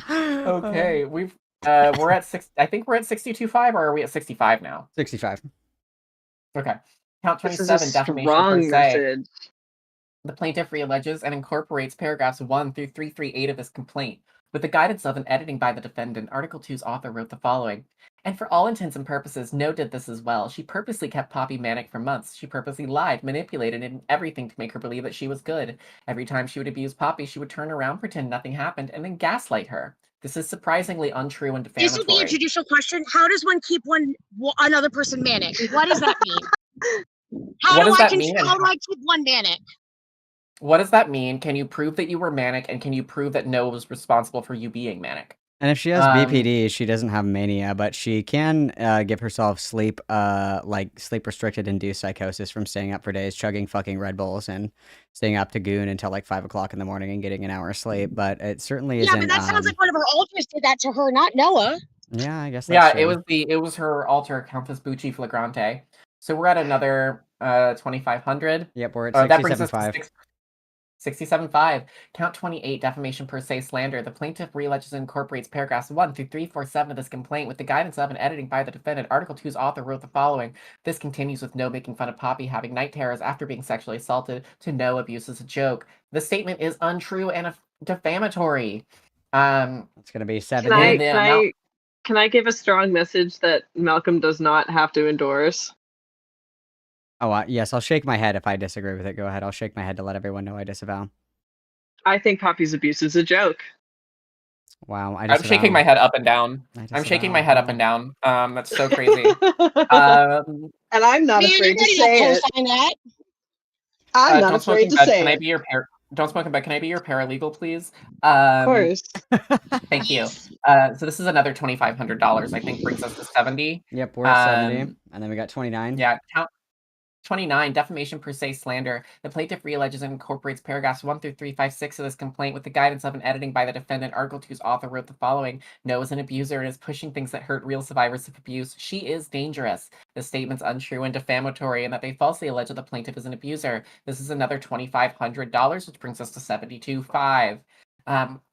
Okay, we're at 6. I think we're at 62.5, or are we at 65 now? 65. Okay. Count This is 27, a defamation per strong se. message. The plaintiff realleges and incorporates paragraphs 1 through 338 of this complaint. With the guidance of and editing by the defendant, Article 2's author wrote the following: And for all intents and purposes, No did this as well. She purposely kept Poppy manic for months. She purposely lied, manipulated, and everything to make her believe that she was good. Every time she would abuse Poppy, she would turn around, pretend nothing happened, and then gaslight her. This is surprisingly untrue and This will be a defamatory. judicial question. How does one keep another person manic? What does that mean? How What do does I that mean? how do I keep one manic? What does that mean? Can you prove that you were manic, and can you prove that No was responsible for you being manic? And if she has BPD, she doesn't have mania, but she can give herself sleep restricted induced psychosis from staying up for days, chugging fucking Red Bulls and staying up to goon until like 5 o'clock in the morning and getting an hour of sleep. But it certainly isn't. Yeah, but that sounds like one of her ultras did that to her, not Noah. Yeah, I guess. Yeah, That's true. it was her alter, Countess Bucci Flagrante. So we're at another 2,500. Yep, we're at That brings us to 67.5. 67.5. Count 28, defamation per se, slander. The plaintiff realleges and incorporates paragraphs 1 through 347 of this complaint. With the guidance of and editing by the defendant, Article 2's author wrote the following: This continues with No making fun of Poppy having night terrors after being sexually assaulted to No abuse as a joke. The statement is untrue and defamatory. It's gonna be 70. Can I give a strong message that Malcolm does not have to endorse? Oh, yes, I'll shake my head if I disagree with it. Go ahead. I'll shake my head to let everyone know I disavow. I think Poppy's abuse is a joke. Wow, I'm shaking my head up and down. I'm shaking my head up and down. That's so crazy. And I'm not afraid to say it. That. I'm not Don't Smoke afraid in to Bed, say can I it. be your Don't Smoke in Bed, can I be your paralegal, please? Of course. Thank you. So this is another $2,500. I think brings us to 70. Yep, we're at 70, and then we got 29. Yeah, count 29, defamation per se, slander. The plaintiff realleges and incorporates paragraphs 1 through 356 of this complaint. With the guidance of and editing by the defendant, Article 2's author wrote the following: No is an abuser and is pushing things that hurt real survivors of abuse. She is dangerous. The statement's untrue and defamatory, and that they falsely allege that the plaintiff is an abuser. This is another $2,500, which brings us to 72.5.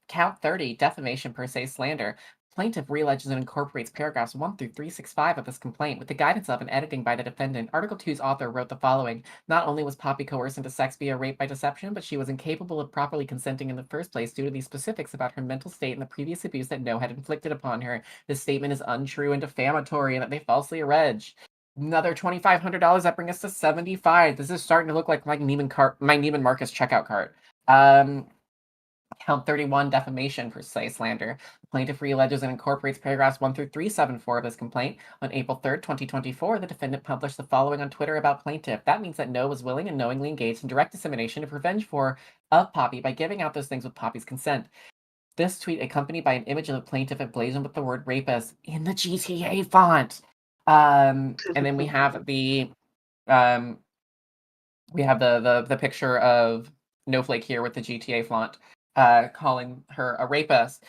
Count 30, defamation per se, slander. Plaintiff realleges and incorporates paragraphs 1 through 365 of this complaint. With the guidance of and editing by the defendant, Article 2's author wrote the following: Not only was Poppy coerced into sex via rape by deception, but she was incapable of properly consenting in the first place due to these specifics about her mental state and the previous abuse that No had inflicted upon her. This statement is untrue and defamatory, and that they falsely allege. Another $2,500, that brings us to 75. This is starting to look like my Neiman Marcus checkout cart. Count 31, defamation per se, slander. The plaintiff realleges and incorporates paragraphs 1 through 374 of this complaint. On April 3rd, 2024, the defendant published the following on Twitter about plaintiff. That means that No was willing and knowingly engaged in direct dissemination of revenge of Poppy by giving out those things with Poppy's consent. This tweet accompanied by an image of the plaintiff emblazoned with the word rapist in the GTA font. And then we have the picture of Snowflake here with the GTA font, calling her a rapist.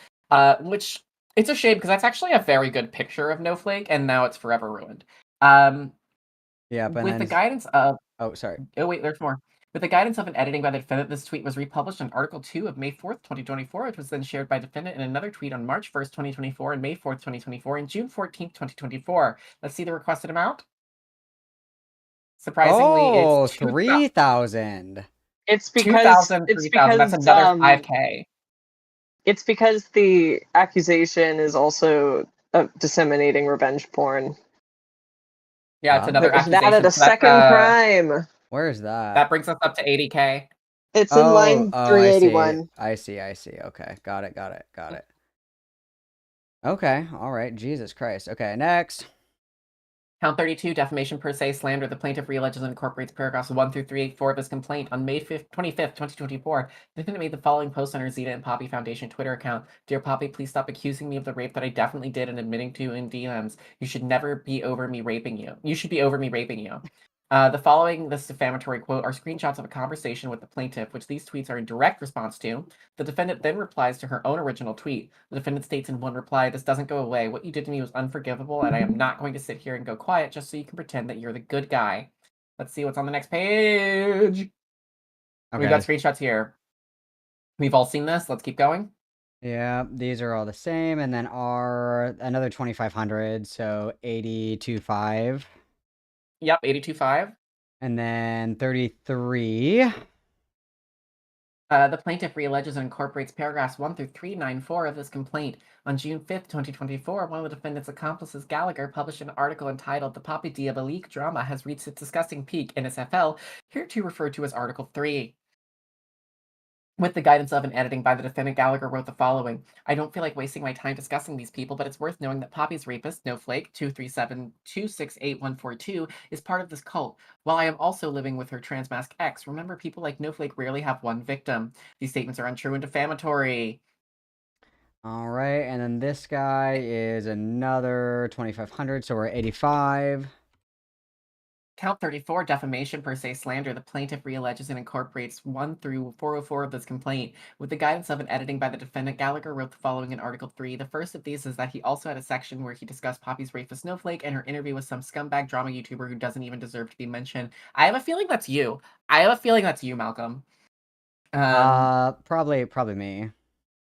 Which it's a shame because that's actually a very good picture of Snowflake, and now it's forever ruined. Yeah, but With the guidance of oh, sorry. oh wait, there's more. With the guidance of an editing by the defendant, this tweet was republished on Article 2 of May 4th, 2024. It was then shared by defendant in another tweet on March 1st, 2024, and May 4th, 2024, and June 14th, 2024. Let's see the requested amount. Surprisingly, Oh, it's 3,000. It's because 2,000, it's 3,000. That's because another 5K. it's because the accusation is also disseminating revenge porn. Yeah, it's another There's accusation. that at a so that's, second crime. Where is that? That brings us up to 80K. It's in line I 381. I see. Okay, got it. Okay, all right. Jesus Christ. Okay, next. Count 32, defamation per se, slander. The plaintiff realleges and incorporates paragraphs 1 through 384 of his complaint. On May 25th, 2024, the defendant made the following post on her Zeta and Poppy Foundation Twitter account. Dear Poppy, please stop accusing me of the rape that I definitely did and admitting to in DMs. You should never be over me raping you. You should be over me raping you. The following, this defamatory quote, are screenshots of a conversation with the plaintiff, which these tweets are in direct response to. The defendant then replies to her own original tweet. The defendant states in one reply, this doesn't go away. What you did to me was unforgivable, and I am not going to sit here and go quiet just so you can pretend that you're the good guy. Let's see what's on the next page. Okay. We've got screenshots here. We've all seen this. Let's keep going. Yeah, these are all the same, and then another 2,500, so 82.5. Yep, 82.5. And then 33. The plaintiff realleges and incorporates paragraphs 1 through 394 of this complaint. On June 5th, 2024, one of the defendant's accomplices, Gallagher, published an article entitled The Poppy Diabolique Drama Has Reached Its Disgusting Peak, NSFL, hereto referred to as Article 3. With the guidance of and editing by the defendant, Gallagher wrote the following. I don't feel like wasting my time discussing these people, but it's worth knowing that Poppy's rapist, Snowflake, 237268142, is part of this cult. While I am also living with her transmask ex, remember people like Snowflake rarely have one victim. These statements are untrue and defamatory. All right, and then this guy is another 2,500, so we're at 85. Count 34, defamation per se, slander. The plaintiff realleges and incorporates 1 through 404 of this complaint. With the guidance of an editing by the defendant, Gallagher wrote the following in Article 3. The first of these is that he also had a section where he discussed Poppy's rape with Snowflake and her interview with some scumbag drama YouTuber who doesn't even deserve to be mentioned. I have a feeling that's you. Malcolm. Probably me.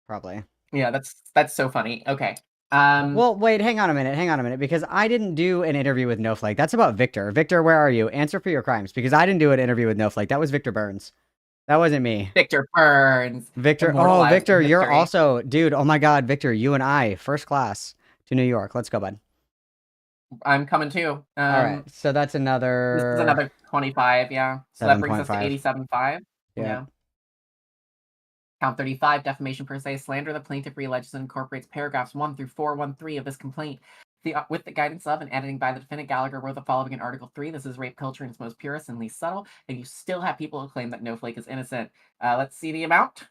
Probably. Yeah, that's so funny. Okay. Well, wait, hang on a minute, because I didn't do an interview with Snowflake. That's about Victor. Victor, where are you? Answer for your crimes, because I didn't do an interview with Snowflake. That was Victor Burns. That wasn't me. Victor Burns. Victor, oh, Victor, you're also, dude, oh my God, Victor, you and I, first class to New York. Let's go, bud. I'm coming too. All right, so that's another... This is another 25, yeah. So that brings us to 87.5. Yeah. Count 35, defamation per se, slander. The plaintiff realleges and incorporates paragraphs 1 through 413 of this complaint. With the guidance of and editing by the defendant, Gallagher wrote the following in Article 3. This is rape culture in its most purest and least subtle, and you still have people who claim that Snowflake is innocent. Let's see the amount.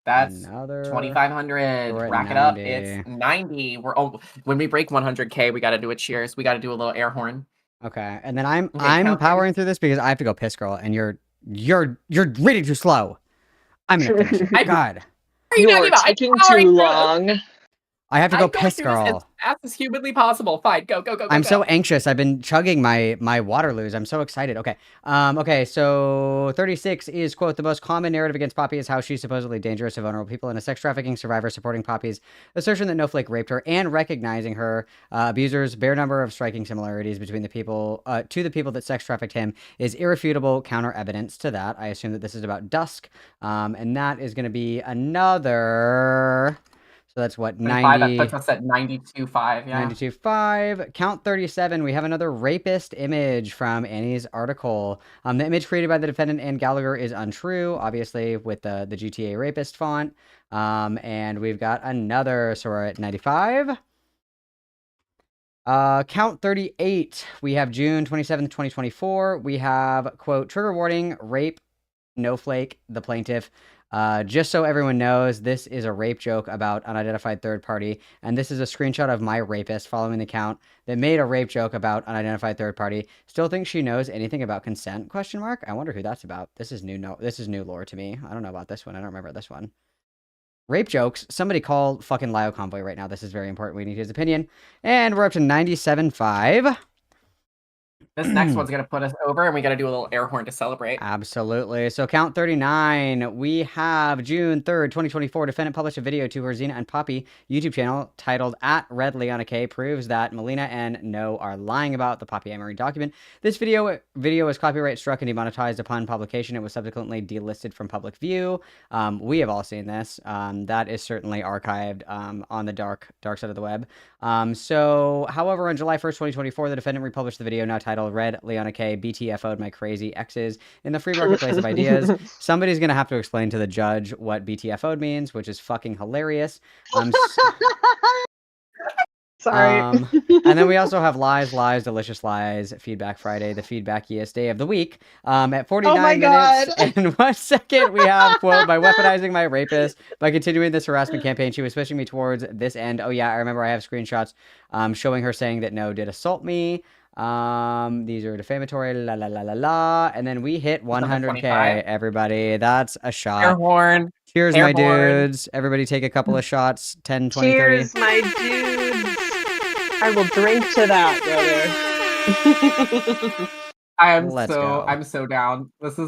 That's 2,500. Rack it up. It's 90. When we break 100K, we got to do a cheers. We got to do a little air horn. Okay, and then I'm powering through this because I have to go piss, girl, and you're reading too slow. I'm gonna finish it. God. You're taking too long. I have to go piss, girl. As fast as humanly possible. Fine, go. I'm so anxious. I've been chugging my Waterloos. I'm so excited. Okay. Okay, so 36 is, quote, the most common narrative against Poppy is how she's supposedly dangerous to vulnerable people, and a sex trafficking survivor supporting Poppy's assertion that Snowflake raped her and recognizing her abusers' bare number of striking similarities between the people to the people that sex trafficked him is irrefutable counter evidence to that. I assume that this is about Dusk, and that is going to be another... So that's what, 90... That puts us at 92.5, yeah. 92.5. Count 37, we have another rapist image from Annie's article. The image created by the defendant and Gallagher is untrue, obviously, with the GTA rapist font. And we've got another, so we're at 95. Count 38, we have June 27th, 2024. We have, quote, trigger warning, rape, Snowflake, the plaintiff. Just so everyone knows, this is a rape joke about unidentified third party, and this is a screenshot of my rapist following the account that made a rape joke about unidentified third party. Still think she knows anything about consent? Question mark. I wonder who that's about. This is new. No, this is new lore to me. I don't know about this one. I don't remember this one. Rape jokes. Somebody call fucking Lio Convoy right now. This is very important. We need his opinion. And we're up to 97.5. This next one's gonna put us over, and we gotta do a little air horn to celebrate. Absolutely. So count 39. We have June 3rd, 2024. Defendant published a video to her Xena and Poppy YouTube channel titled @RedLeonaK proves that Melina and No are lying about the Poppy Amory document. This video was copyright struck and demonetized upon publication. It was subsequently delisted from public view. We have all seen this. That is certainly archived on the dark side of the web. However, on July 1st, 2024, the defendant republished the video now titled Red Leona K BTFO'd my crazy exes in the free marketplace of ideas. Somebody's going to have to explain to the judge what BTFO'd means, which is fucking hilarious. Sorry. And then we also have Lies, Delicious Lies, Feedback Friday, the feedbackiest day of the week. At 49 minutes and 1 second, we have, quote, by weaponizing my rapist, by continuing this harassment campaign, she was pushing me towards this end. Oh yeah, I remember I have screenshots showing her saying that No did assault me. These are defamatory, la la la la la. And then we hit 100K, everybody. That's a shot. Air horn. Cheers, Air my horn. dudes. Everybody take a couple of shots. 10, 20, Cheers, 30. my dudes. I will drink to that, brother. I'm so down. This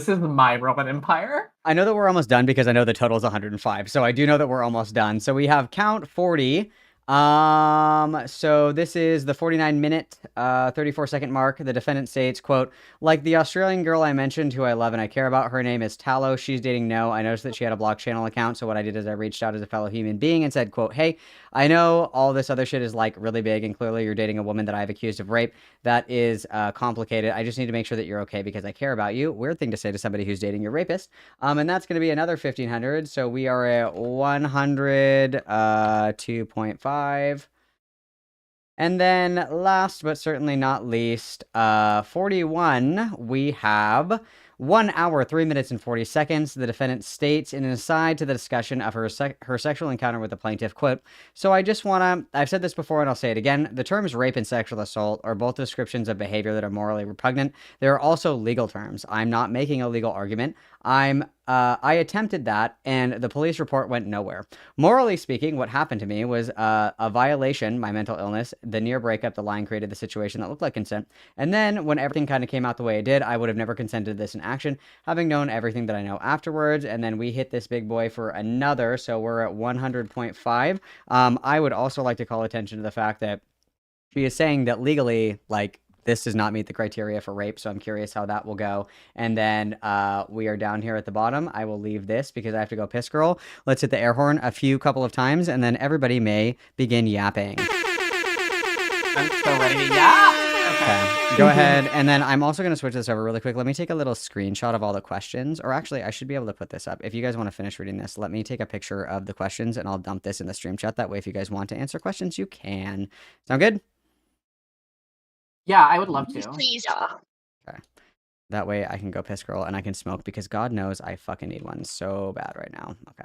is my Roman Empire. I know that we're almost done because I know the total is 105. So I do know that we're almost done. So we have count 40. So this is the 49-minute, 34-second mark. The defendant states, quote, like the Australian girl I mentioned who I love and I care about, her name is Talo. She's dating No. I noticed that she had a blocked channel account. So what I did is I reached out as a fellow human being and said, quote, hey, I know all this other shit is like really big and clearly you're dating a woman that I've accused of rape. That is complicated. I just need to make sure that you're okay because I care about you. Weird thing to say to somebody who's dating your rapist. And that's going to be another 1,500. So we are at 102.5. And then last but certainly not least, 41, we have 1 hour, 3 minutes, and 40 seconds. The defendant states in an aside to the discussion of her sexual encounter with the plaintiff, quote, so I just want to, I've said this before and I'll say it again, the terms rape and sexual assault are both descriptions of behavior that are morally repugnant. There are also legal terms. I'm not making a legal argument. I attempted that, and the police report went nowhere. Morally speaking, what happened to me was a violation, my mental illness, the near breakup, the lying created the situation that looked like consent, and then when everything kind of came out the way it did, I would have never consented to this in action, having known everything that I know afterwards, and then we hit this big boy for another, so we're at 100.5. I would also like to call attention to the fact that she is saying that legally, like, this does not meet the criteria for rape, so I'm curious how that will go. And then we are down here at the bottom. I will leave this because I have to go piss girl. Let's hit the air horn couple of times, and then everybody may begin yapping. I'm so ready to yap. Okay, go ahead. And then I'm also going to switch this over really quick. Let me take a little screenshot of all the questions. Or actually, I should be able to put this up. If you guys want to finish reading this, let me take a picture of the questions, and I'll dump this in the stream chat. That way, if you guys want to answer questions, you can. Sound good? Yeah, I would love to. Please. Okay. That way I can go piss girl and I can smoke because God knows I fucking need one so bad right now. Okay.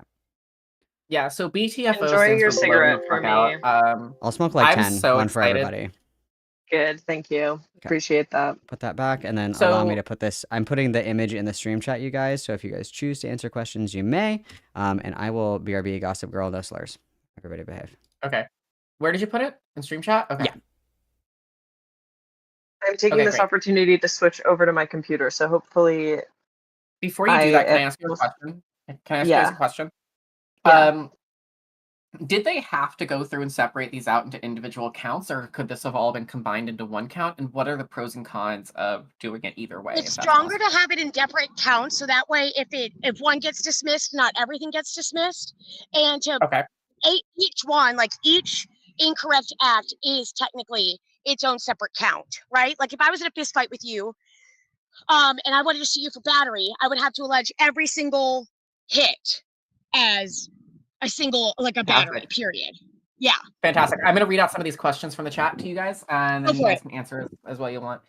Yeah, so BTFO. Enjoy your cigarette for me. I'll smoke like I'm 10. so One excited. for everybody. Good, thank you. Appreciate that. Put that back and then So- allow me to put this. I'm putting the image in the stream chat, you guys. So if you guys choose to answer questions, you may. And I will BRB Gossip Girl, no slurs. Everybody behave. Okay. Where did you put it? In stream chat? Okay. Yeah. I'm taking Okay, this great. opportunity to switch over to my computer, so hopefully Before you do that, can I ask you a question? Can I ask you guys a question? Did they have to go through and separate these out into individual accounts, or could this have all been combined into one count? And what are the pros and cons of doing it either way? It's if that's stronger possible? to have it in separate counts, so that way, if one gets dismissed, not everything gets dismissed, and to Okay. each one, like each incorrect act, is technically its own separate count, right? Like if I was in a fist fight with you, and I wanted to sue you for battery, I would have to allege every single hit as a single, like a battery. Period. Yeah. Fantastic. I'm going to read out some of these questions from the chat to you guys, and then you guys can answer as well you want.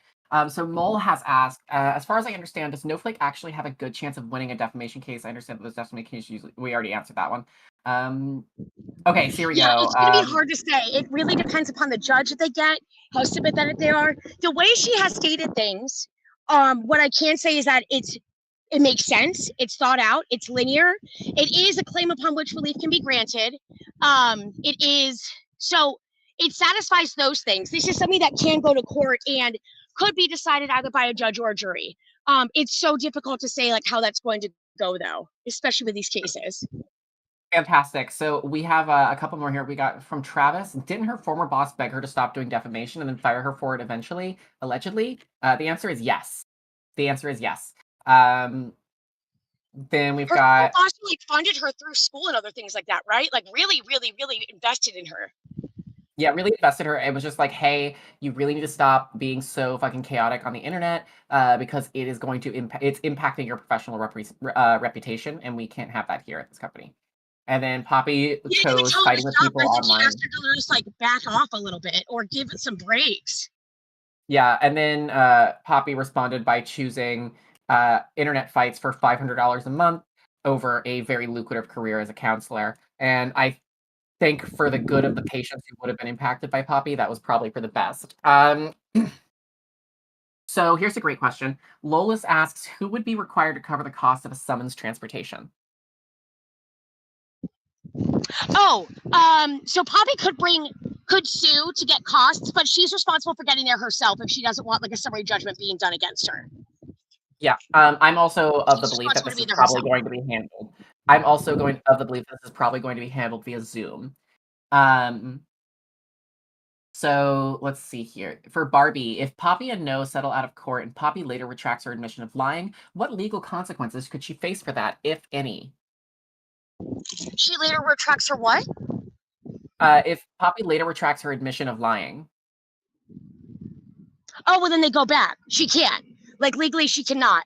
So Mole has asked, as far as I understand, does Snowflake actually have a good chance of winning a defamation case? I understand that those defamation cases usually, we already answered that one. Okay, so here we Yeah, go. it's gonna be hard to say. It really depends upon the judge that they get, how sympathetic they are. The way she has stated things, what I can say is that it makes sense. It's thought out. It's linear. It is a claim upon which relief can be granted. It is so it satisfies those things. This is something that can go to court and could be decided either by a judge or a jury. It's so difficult to say like how that's going to go though, especially with these cases. Fantastic. So we have a couple more here. We got from Travis. Didn't her former boss beg her to stop doing defamation and then fire her for it eventually, allegedly? The answer is yes. The answer is yes. Then we've got boss like funded her through school and other things like that, right? Like really, really, really invested in her. Yeah, really invested her. It was just like, hey, you really need to stop being so fucking chaotic on the internet because it is going to it's impacting your professional reputation, and we can't have that here at this company. And then Poppy chose fighting with people online. She asked her to just like back off a little bit or give it some breaks. Yeah, and then Poppy responded by choosing internet fights for $500 a month over a very lucrative career as a counselor. And I think for the good of the patients who would have been impacted by Poppy, that was probably for the best. So here's a great question. Lolis asks, who would be required to cover the cost of a summons transportation? Oh, so Poppy could sue to get costs, but she's responsible for getting there herself if she doesn't want like a summary judgment being done against her. Yeah, I'm also of the belief that this is probably going to be handled. I'm also of the belief that this is probably going to be handled via Zoom. So let's see here. For Barbie, if Poppy and No settle out of court and Poppy later retracts her admission of lying, what legal consequences could she face for that, if any? She later retracts her what? If Poppy later retracts her admission of lying. Oh, well, then they go back. She can't. Like, legally, she cannot.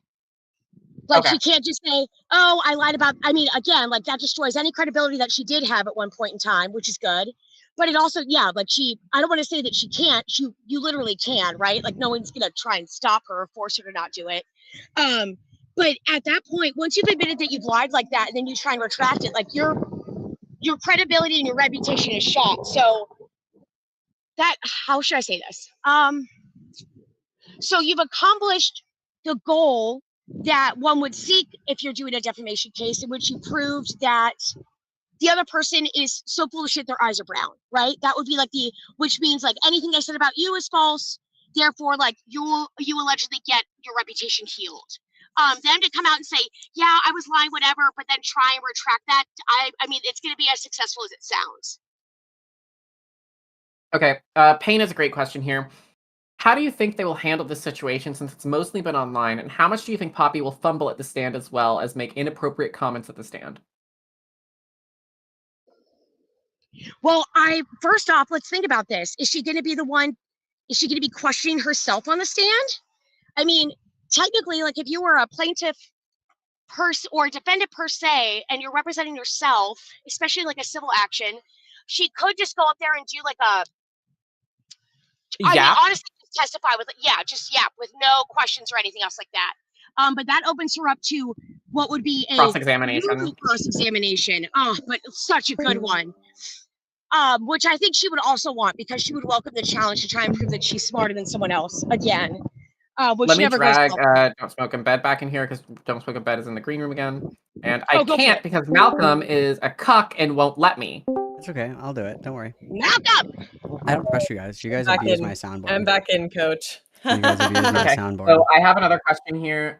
Like, she can't just say, oh, I lied about... I mean, again, like, that destroys any credibility that she did have at one point in time, which is good. But it also, yeah, like, I don't want to say that she can't. You literally can, right? Like, no one's going to try and stop her or force her to not do it. But at that point, once you've admitted that you've lied like that, and then you try and retract it, like, your credibility and your reputation is shot. So that, how should I say this? So you've accomplished the goal that one would seek if you're doing a defamation case in which you proved that the other person is so full of shit their eyes are brown, right? That would be like which means like anything I said about you is false. Therefore, like you allegedly get your reputation healed. Them to come out and say, yeah, I was lying, whatever, but then try and retract that. I mean, it's going to be as successful as it sounds. Okay. Payne has a great question here. How do you think they will handle this situation since it's mostly been online? And how much do you think Poppy will fumble at the stand as well as make inappropriate comments at the stand? Well, first off, let's think about this. Is she going to be questioning herself on the stand? I mean, technically, like if you were a plaintiff or a defendant per se, and you're representing yourself, especially like a civil action, she could just go up there and do like I mean, honestly, just testify with with no questions or anything else like that. But that opens her up to what would be a cross-examination. Oh, but such a good one. Which I think she would also want because she would welcome the challenge to try and prove that she's smarter than someone else again. Let me drag Don't Smoke in Bed back in here because Don't Smoke in Bed is in the green room again. And I can't because Malcolm is a cuck and won't let me. It's okay. I'll do it. Don't worry. Malcolm! I don't pressure you guys. You guys abuse my soundboard. I'm back in, coach. You guys abuse my soundboard. So I have another question here.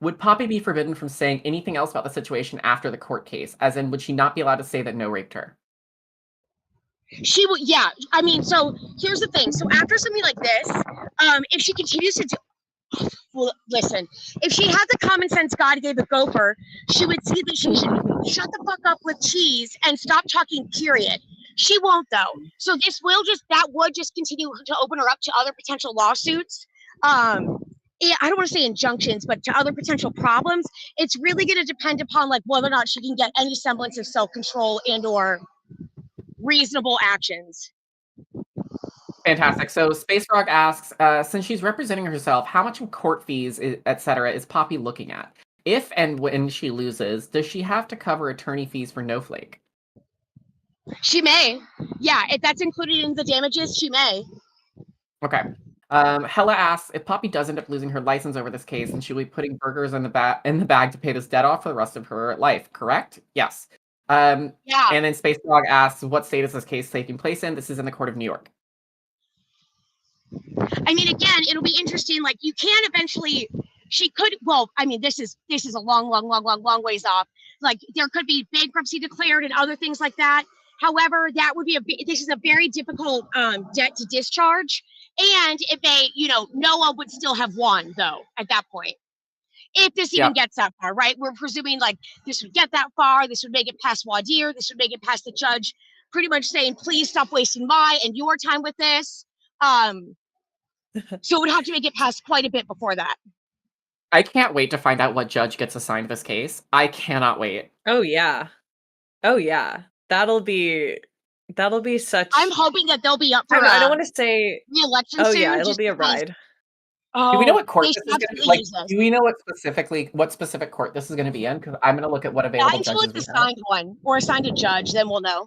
Would Poppy be forbidden from saying anything else about the situation after the court case? As in, would she not be allowed to say that No raped her? She would, yeah. I mean, so here's the thing. So after something like this, if she continues to well, listen, if she had the common sense God gave a gopher, she would see that she should shut the fuck up with cheese and stop talking, period. She won't, though. So that would just continue to open her up to other potential lawsuits. I don't want to say injunctions, but to other potential problems. It's really going to depend upon like whether or not she can get any semblance of self-control and or reasonable actions. Fantastic. So Space Frog asks, since she's representing herself, how much in court fees, etc., is Poppy looking at? If and when she loses, does she have to cover attorney fees for No Flake? She may. Yeah, if that's included in the damages, she may. Okay. Hella asks, if Poppy does end up losing her license over this case, then she'll be putting burgers in the bag to pay this debt off for the rest of her life, correct? Yes. Yeah. And then Space Dog asks, what state is this case taking place in? This is in the court of New York. I mean, again, it'll be interesting. Like, you can eventually, she could, well, I mean, this is a long ways off. Like, there could be bankruptcy declared and other things like that. However, that would be this is a very difficult debt to discharge. And it may, Noah would still have won, though, at that point. If this even gets that far, right? We're presuming, like, this would get that far. This would make it past voir dire. This would make it past the judge pretty much saying, please stop wasting my and your time with this. So it would have to make it past quite a bit before that. I can't wait to find out what judge gets assigned this case. I cannot wait. Oh, yeah. That'll be such. I'm hoping that they'll be up for. I don't want to say the election. Oh soon, yeah, it'll be a ride. Do we know what court they this is going to be? absolutely Like, use this. do we know what specific court this is going to be in? Because I'm going to look at what available Until judges it's we have. assigned one or assigned a judge, then we'll know.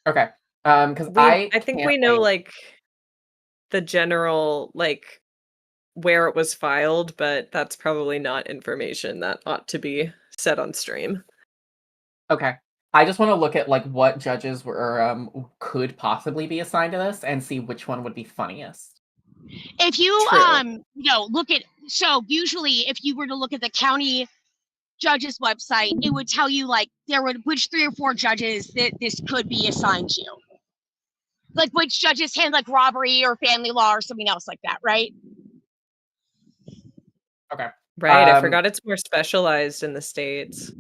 Okay. Because I think can't we know wait. like the general like where it was filed, but that's probably not information that ought to be said on stream. Okay. I just want to look at like what judges were could possibly be assigned to this and see which one would be funniest. If you True. look at, so usually if you were to look at the county judge's website, it would tell you like which 3 or 4 judges that this could be assigned to. Like which judges handle like robbery or family law or something else like that, right? Okay. Right. I forgot it's more specialized in the States.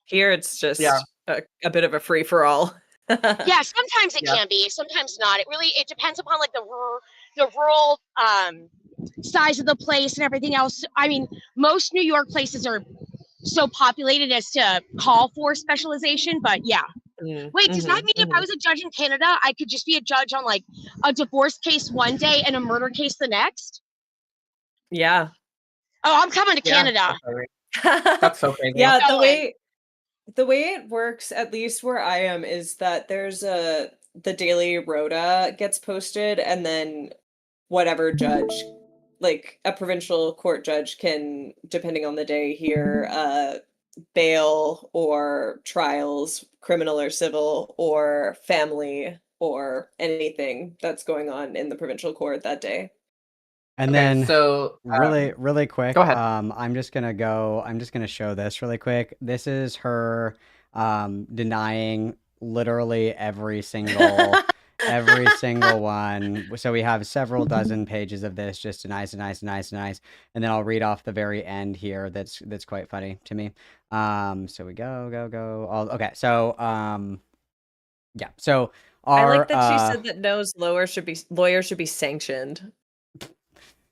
Here it's just a bit of a free for all. Yeah, sometimes it can be, sometimes not. It depends upon like the rural size of the place and everything else. I mean, most New York places are so populated as to call for specialization, but yeah. Wait, does that mean if I was a judge in Canada, I could just be a judge on like a divorce case one day and a murder case the next? Yeah. Oh, I'm coming to Canada. That's so crazy. Yeah, the way it works, at least where I am, is that there's the daily rota gets posted, and then whatever judge, like a provincial court judge, can, depending on the day, hear bail or trials, criminal or civil, or family, or anything that's going on in the provincial court that day. And Okay, then so really quick, go ahead. I'm just gonna show this really quick. This is her denying literally every single one. So we have several dozen pages of this, just denies. And then I'll read off the very end here. That's quite funny to me. So we go. Okay, so yeah. So I like that she said that No's lawyer should be sanctioned.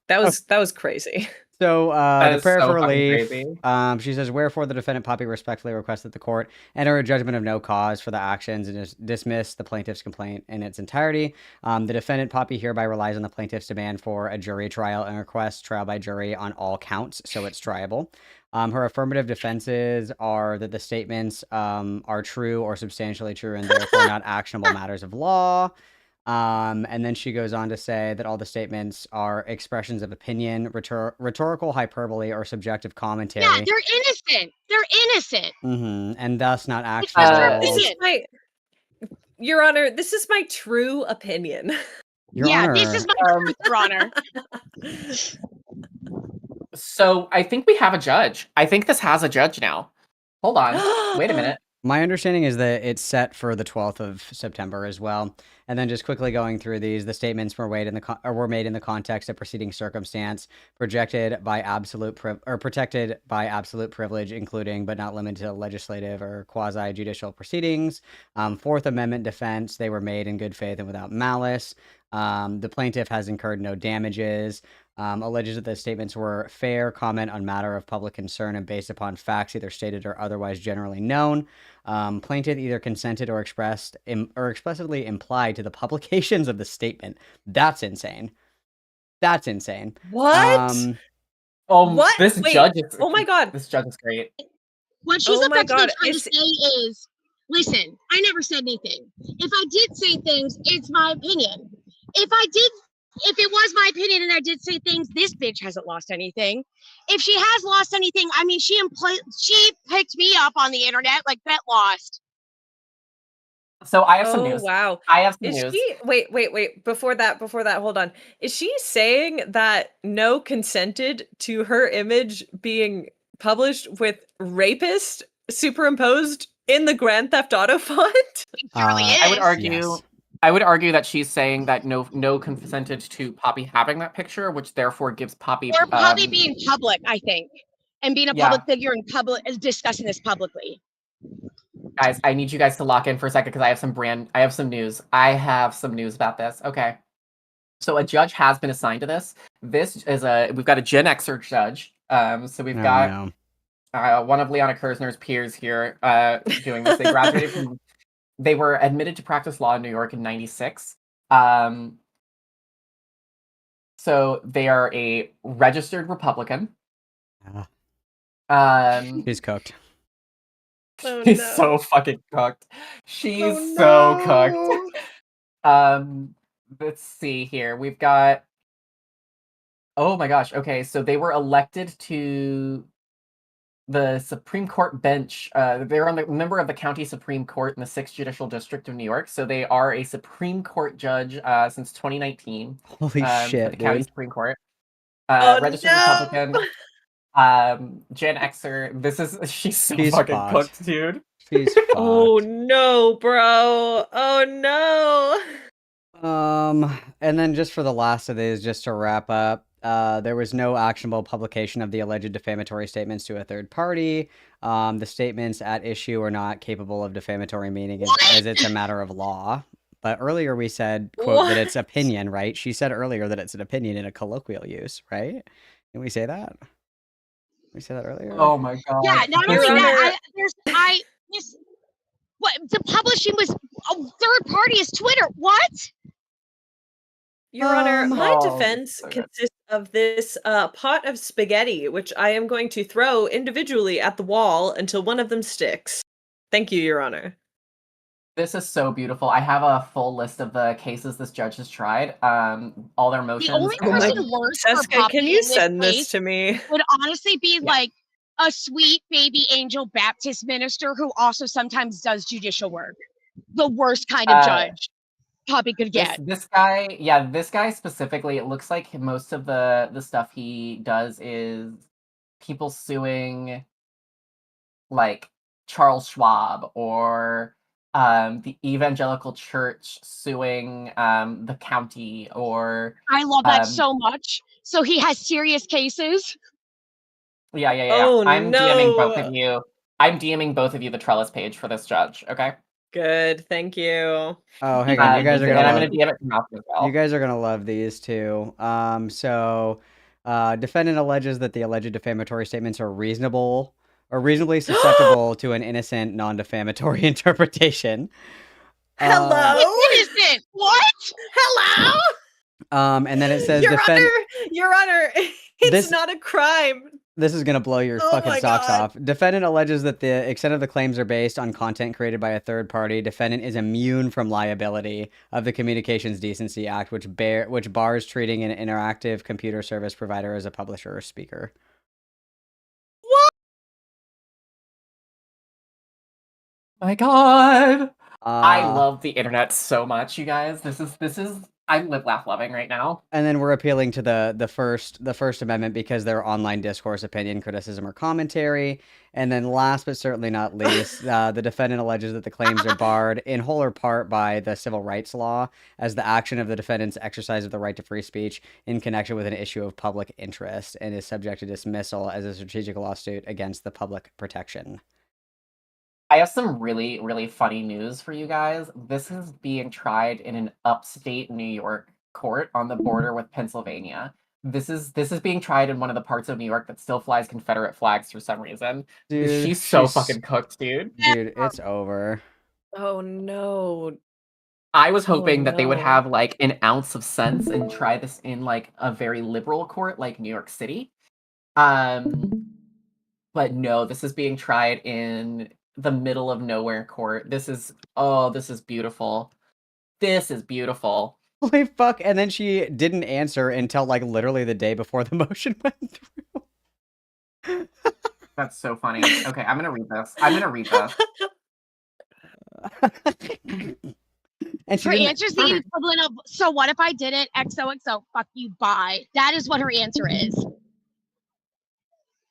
That was crazy. So the prayer so for fucking relief, crazy. she says, wherefore the defendant Poppy respectfully requests that the court enter a judgment of no cause for the actions and dismiss the plaintiff's complaint in its entirety. The defendant Poppy hereby relies on the plaintiff's demand for a jury trial and requests trial by jury on all counts, so it's triable. Her affirmative defenses are that the statements are true or substantially true and therefore not actionable matters of law. And then she goes on to say that all the statements are expressions of opinion, rhetorical hyperbole, or subjective commentary. Yeah, they're innocent. And thus not It's just their actionable. opinion. Your Honor, this is my true opinion. Your Yeah, Honor, this is my truth, Your Honor. So I think we have a judge. I think this has a judge now. Hold on. Wait a minute. my understanding is that it's set for the 12th of September as well. And then just quickly going through these, the statements were made in the context of preceding circumstance, protected by absolute privilege, including but not limited to legislative or quasi-judicial proceedings. Fourth Amendment defense, they were made in good faith and without malice. The plaintiff has incurred no damages. Alleges that the statements were fair comment on matter of public concern and based upon facts either stated or otherwise generally known. Plaintiff either consented or explicitly implied to the publications of the statement. That's insane. That's insane. What? What? This Wait, judge is. oh my God. This judge is great. What she's Oh my effectively God, trying to say is, listen, I never said anything. If I did say things, it's my opinion. If it was my opinion and I did say things, this bitch hasn't lost anything. If she has lost anything, I mean, she picked me up on the internet like Bet lost. So I have some Oh news. wow. I have some Is news. she wait, before that, hold on. Is she saying that No consented to her image being published with rapist superimposed in the Grand Theft Auto font? It surely is. I would argue. Yes. I would argue that she's saying that no consented to Poppy having that picture, which therefore gives Poppy. Or Poppy being public, I think, and being a Yeah. public figure in public, discussing this publicly. Guys, I need you guys to lock in for a second because I have some news. I have some news about this. Okay. So a judge has been assigned to this. We've got a Gen Xer judge. So we've got one of Liana Kersner's peers here doing this. They graduated from. They were admitted to practice law in New York in '96. So they are a registered Republican. She's cooked. Oh, She's no. so fucking cooked. She's Oh, so no. cooked. Let's see here. We've got. Oh my gosh. Okay, so they were elected to the Supreme Court bench. They're on the member of the County Supreme Court in the 6th Judicial District of New York. So they are a Supreme Court judge since 2019. Holy For the shit, County dude. Supreme Court. Oh, Registered no. Republican. Gen Xer. She's so She's fucking fucked. cooked, dude. She's Oh fucked. no, bro. Oh no. And then just for the last of these, just to wrap up, there was no actionable publication of the alleged defamatory statements to a third party. The statements at issue are not capable of defamatory meaning as it's a matter of law. But earlier we said, quote, that it's opinion, right? She said earlier that it's an opinion in a colloquial use, right? Didn't we say that? We said that earlier? Oh my god. Yeah, not Your only Honor- that, the publishing was a third party is Twitter. What? Your Honor, my Oh, defense so good. consists of this pot of spaghetti, which I am going to throw individually at the wall until one of them sticks. Thank you, Your Honor. This is so beautiful. I have a full list of the cases this judge has tried. All their motions. The only Oh my- person worse for Seska, Poppy can you in this send this case to me? would honestly be like a sweet baby angel Baptist minister who also sometimes does judicial work. The worst kind of judge Poppy could get. This guy specifically, it looks like most of the stuff he does is people suing like Charles Schwab or the evangelical church suing the county or I love that so much. So he has serious cases. yeah. Oh, I'm DMing both no. of you. I'm DMing both of you the Trellis page for this judge, okay? Good, thank you. Oh, hang on. You guys are and gonna I'm love, gonna DM it to Malcolm as well. you guys are gonna love these too. Defendant alleges that the alleged defamatory statements are reasonable or reasonably susceptible to an innocent, non-defamatory interpretation. Hello? It's innocent. What? Hello? And then it says Your Your Honor, it's This- not a crime. This is gonna blow your Oh fucking my socks God. off. Defendant alleges that the extent of the claims are based on content created by a third party. Defendant is immune from liability of the Communications Decency Act, which bars treating an interactive computer service provider as a publisher or speaker. My god. I Uh, love the internet so much, you guys. This is I'm laugh loving right now. And then we're appealing to the First Amendment because they're online discourse, opinion, criticism, or commentary. And then last but certainly not least, the defendant alleges that the claims are barred in whole or part by the civil rights law as the action of the defendant's exercise of the right to free speech in connection with an issue of public interest and is subject to dismissal as a strategic lawsuit against the public protection. I have some really, really funny news for you guys. This is being tried in an upstate New York court on the border with Pennsylvania. This is being tried in one of the parts of New York that still flies Confederate flags for some reason. Dude, She's so fucking cooked, dude. Dude, it's over. Oh no. I was hoping that they would no. have like an ounce of sense and try this in like a very liberal court like New York City. But no, this is being tried in the middle of nowhere court. This is beautiful. This is beautiful. Holy fuck! And then she didn't answer until like literally the day before the motion went through. That's so funny. Okay, I'm gonna read this. I'm gonna read this. And she Her didn't- answer is the equivalent of, so what if I did it? XOXO, fuck you, bye. That is what her answer is.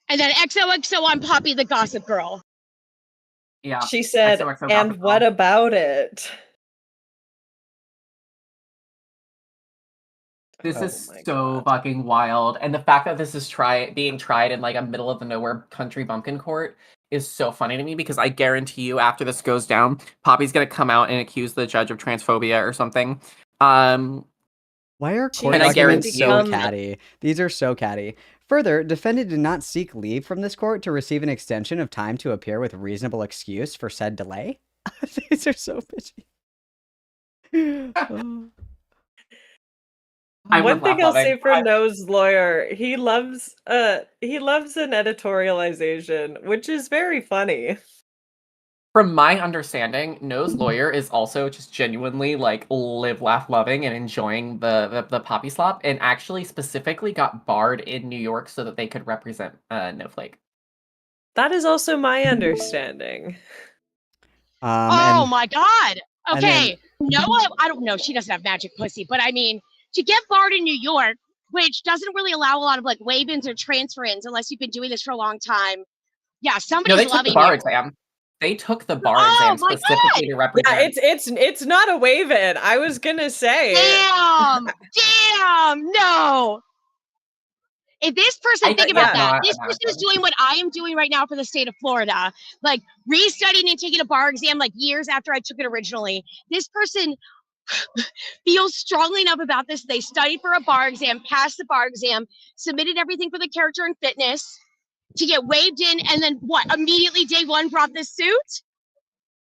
And then XOXO on Poppy the Gossip Girl. Yeah. She said, XOXO and Gossip what Girl. about it? This Oh is my so God. fucking wild. And the fact that this is being tried in like a middle of the nowhere country bumpkin court is so funny to me because I guarantee you after this goes down, Poppy's gonna come out and accuse the judge of transphobia or something. Why are She court And I documents so guarantee- catty? These are so catty. Further, defendant did not seek leave from this court to receive an extension of time to appear with reasonable excuse for said delay. These are so bitchy. Oh. I One would laugh thing I'll loving. say for No's lawyer, he loves an editorialization, which is very funny. From my understanding, No's lawyer is also just genuinely like live, laugh, loving and enjoying the poppy slop, and actually specifically got barred in New York so that they could represent Snowflake. That is also my understanding. Oh And my God. and Okay. Noah, I don't know. She doesn't have magic pussy, but I mean, to get barred in New York, which doesn't really allow a lot of like waive-ins or transfer-ins unless you've been doing this for a long time. Yeah, No, somebody's they took the loving bar you. exam. They took the bar Oh exam my specifically to represent. Yeah, it's not a wave-in. I was gonna say. Damn, no. If this person, think about that. This person is doing what I am doing right now for the state of Florida, like restudying and taking a bar exam like years after I took it originally. This person feels strongly enough about this. They studied for a bar exam, passed the bar exam, submitted everything for the character and fitness to get waived in, and then what? Immediately day one brought this suit?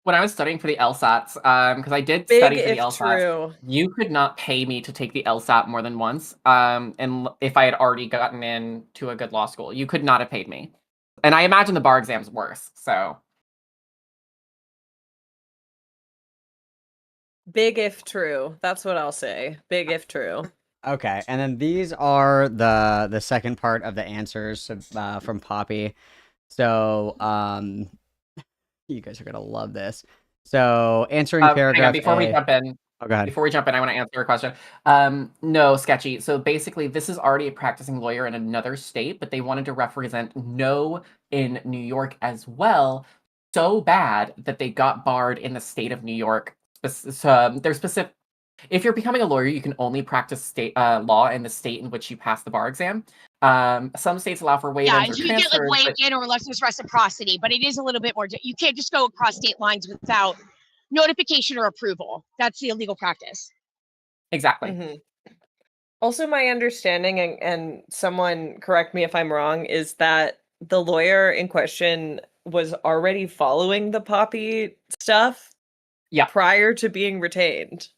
When I was studying for the LSATs, because I did Big study for the if LSATs, true. you could not pay me to take the LSAT more than once. And if I had already gotten in to a good law school, you could not have paid me. And I imagine the bar exam's worse. So Big if true. That's what I'll say. Big if true. okay, and then these are the second part of the answers from Poppy. So, you guys are gonna love this. So, answering hang on, paragraph before we A. jump in. Oh, go ahead. Before we jump in, I want to answer a question. No, sketchy. So basically, this is already a practicing lawyer in another state, but they wanted to represent No in New York as well, so bad that they got barred in the state of New York. They're specific. If you're becoming a lawyer, you can only practice state law in the state in which you pass the bar exam. Some states allow for waivers Yeah, or and you can get like transfers, waived in or unless there's reciprocity, but it is a little bit more. You can't just go across state lines without notification or approval. That's the illegal practice. Exactly. Mhm. Also, my understanding, and someone correct me if I'm wrong, is that the lawyer in question was already following the Poppy stuff prior to being retained,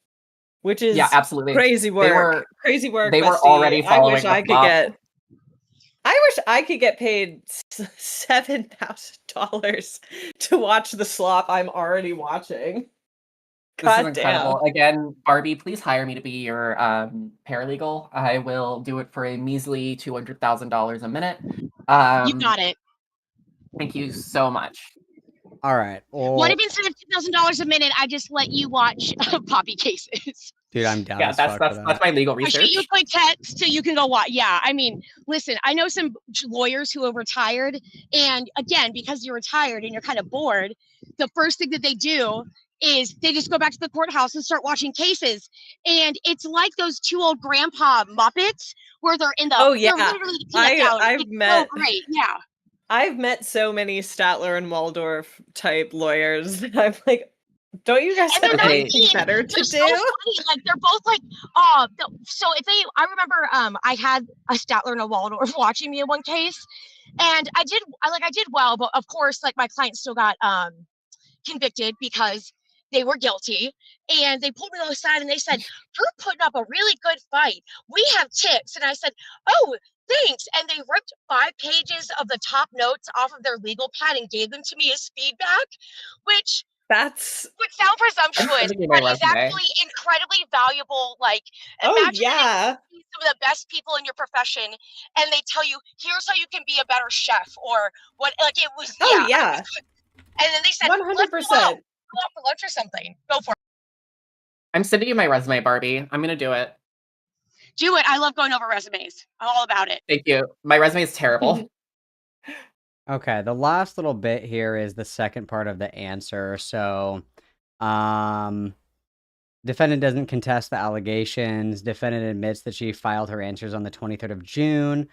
which is Yeah, absolutely. crazy work. Crazy work. They were bestie. already following the I wish I could get paid $7,000 to watch the slop I'm already watching. This is God incredible. damn. Again, Barbie, please hire me to be your paralegal. I will do it for a measly $200,000 a minute. You got it. Thank you so much. All right. Well, What if instead of $2,000 a minute, I just let you watch Poppy cases? dude, I'm down. Yeah, as fuck for that's my legal I research. shoot you a quick text so you can go watch. Yeah, I mean, listen, I know some lawyers who have retired, and again, because you're retired and you're kind of bored, the first thing that they do is they just go back to the courthouse and start watching cases. And it's like those two old grandpa Muppets where they're in the Oh, yeah. they're literally the peanut gallery. I've It's met so great. Yeah. I've met so many Statler and Waldorf type lawyers that I'm like, Don't you guys And have they're anything 19. better to They're so do? funny. Like they're both like, so if they, I remember, I had a Statler and a Waldorf watching me in one case, and I did well, but of course, like my client still got convicted because they were guilty. And they pulled me to the side and they said, "You're putting up a really good fight. We have tips." And I said, "Oh, thanks." And they ripped 5 pages of the top notes off of their legal pad and gave them to me as feedback, which That's would sound I'm presumptuous, sending you my but is resume. actually incredibly valuable. Like, oh imagine yeah. some of the best people in your profession, and they tell you, "Here's how you can be a better chef," or what. Like it was, Oh yeah. yeah. And then they said, "Let's go out 100%. for lunch or something." Go for it. I'm sending you my resume, Barbie. I'm gonna do it. Do it. I love going over resumes. I'm all about it. Thank you. My resume is terrible. Okay, the last little bit here is the second part of the answer. So, defendant doesn't contest the allegations. Defendant admits that she filed her answers on the 23rd of June.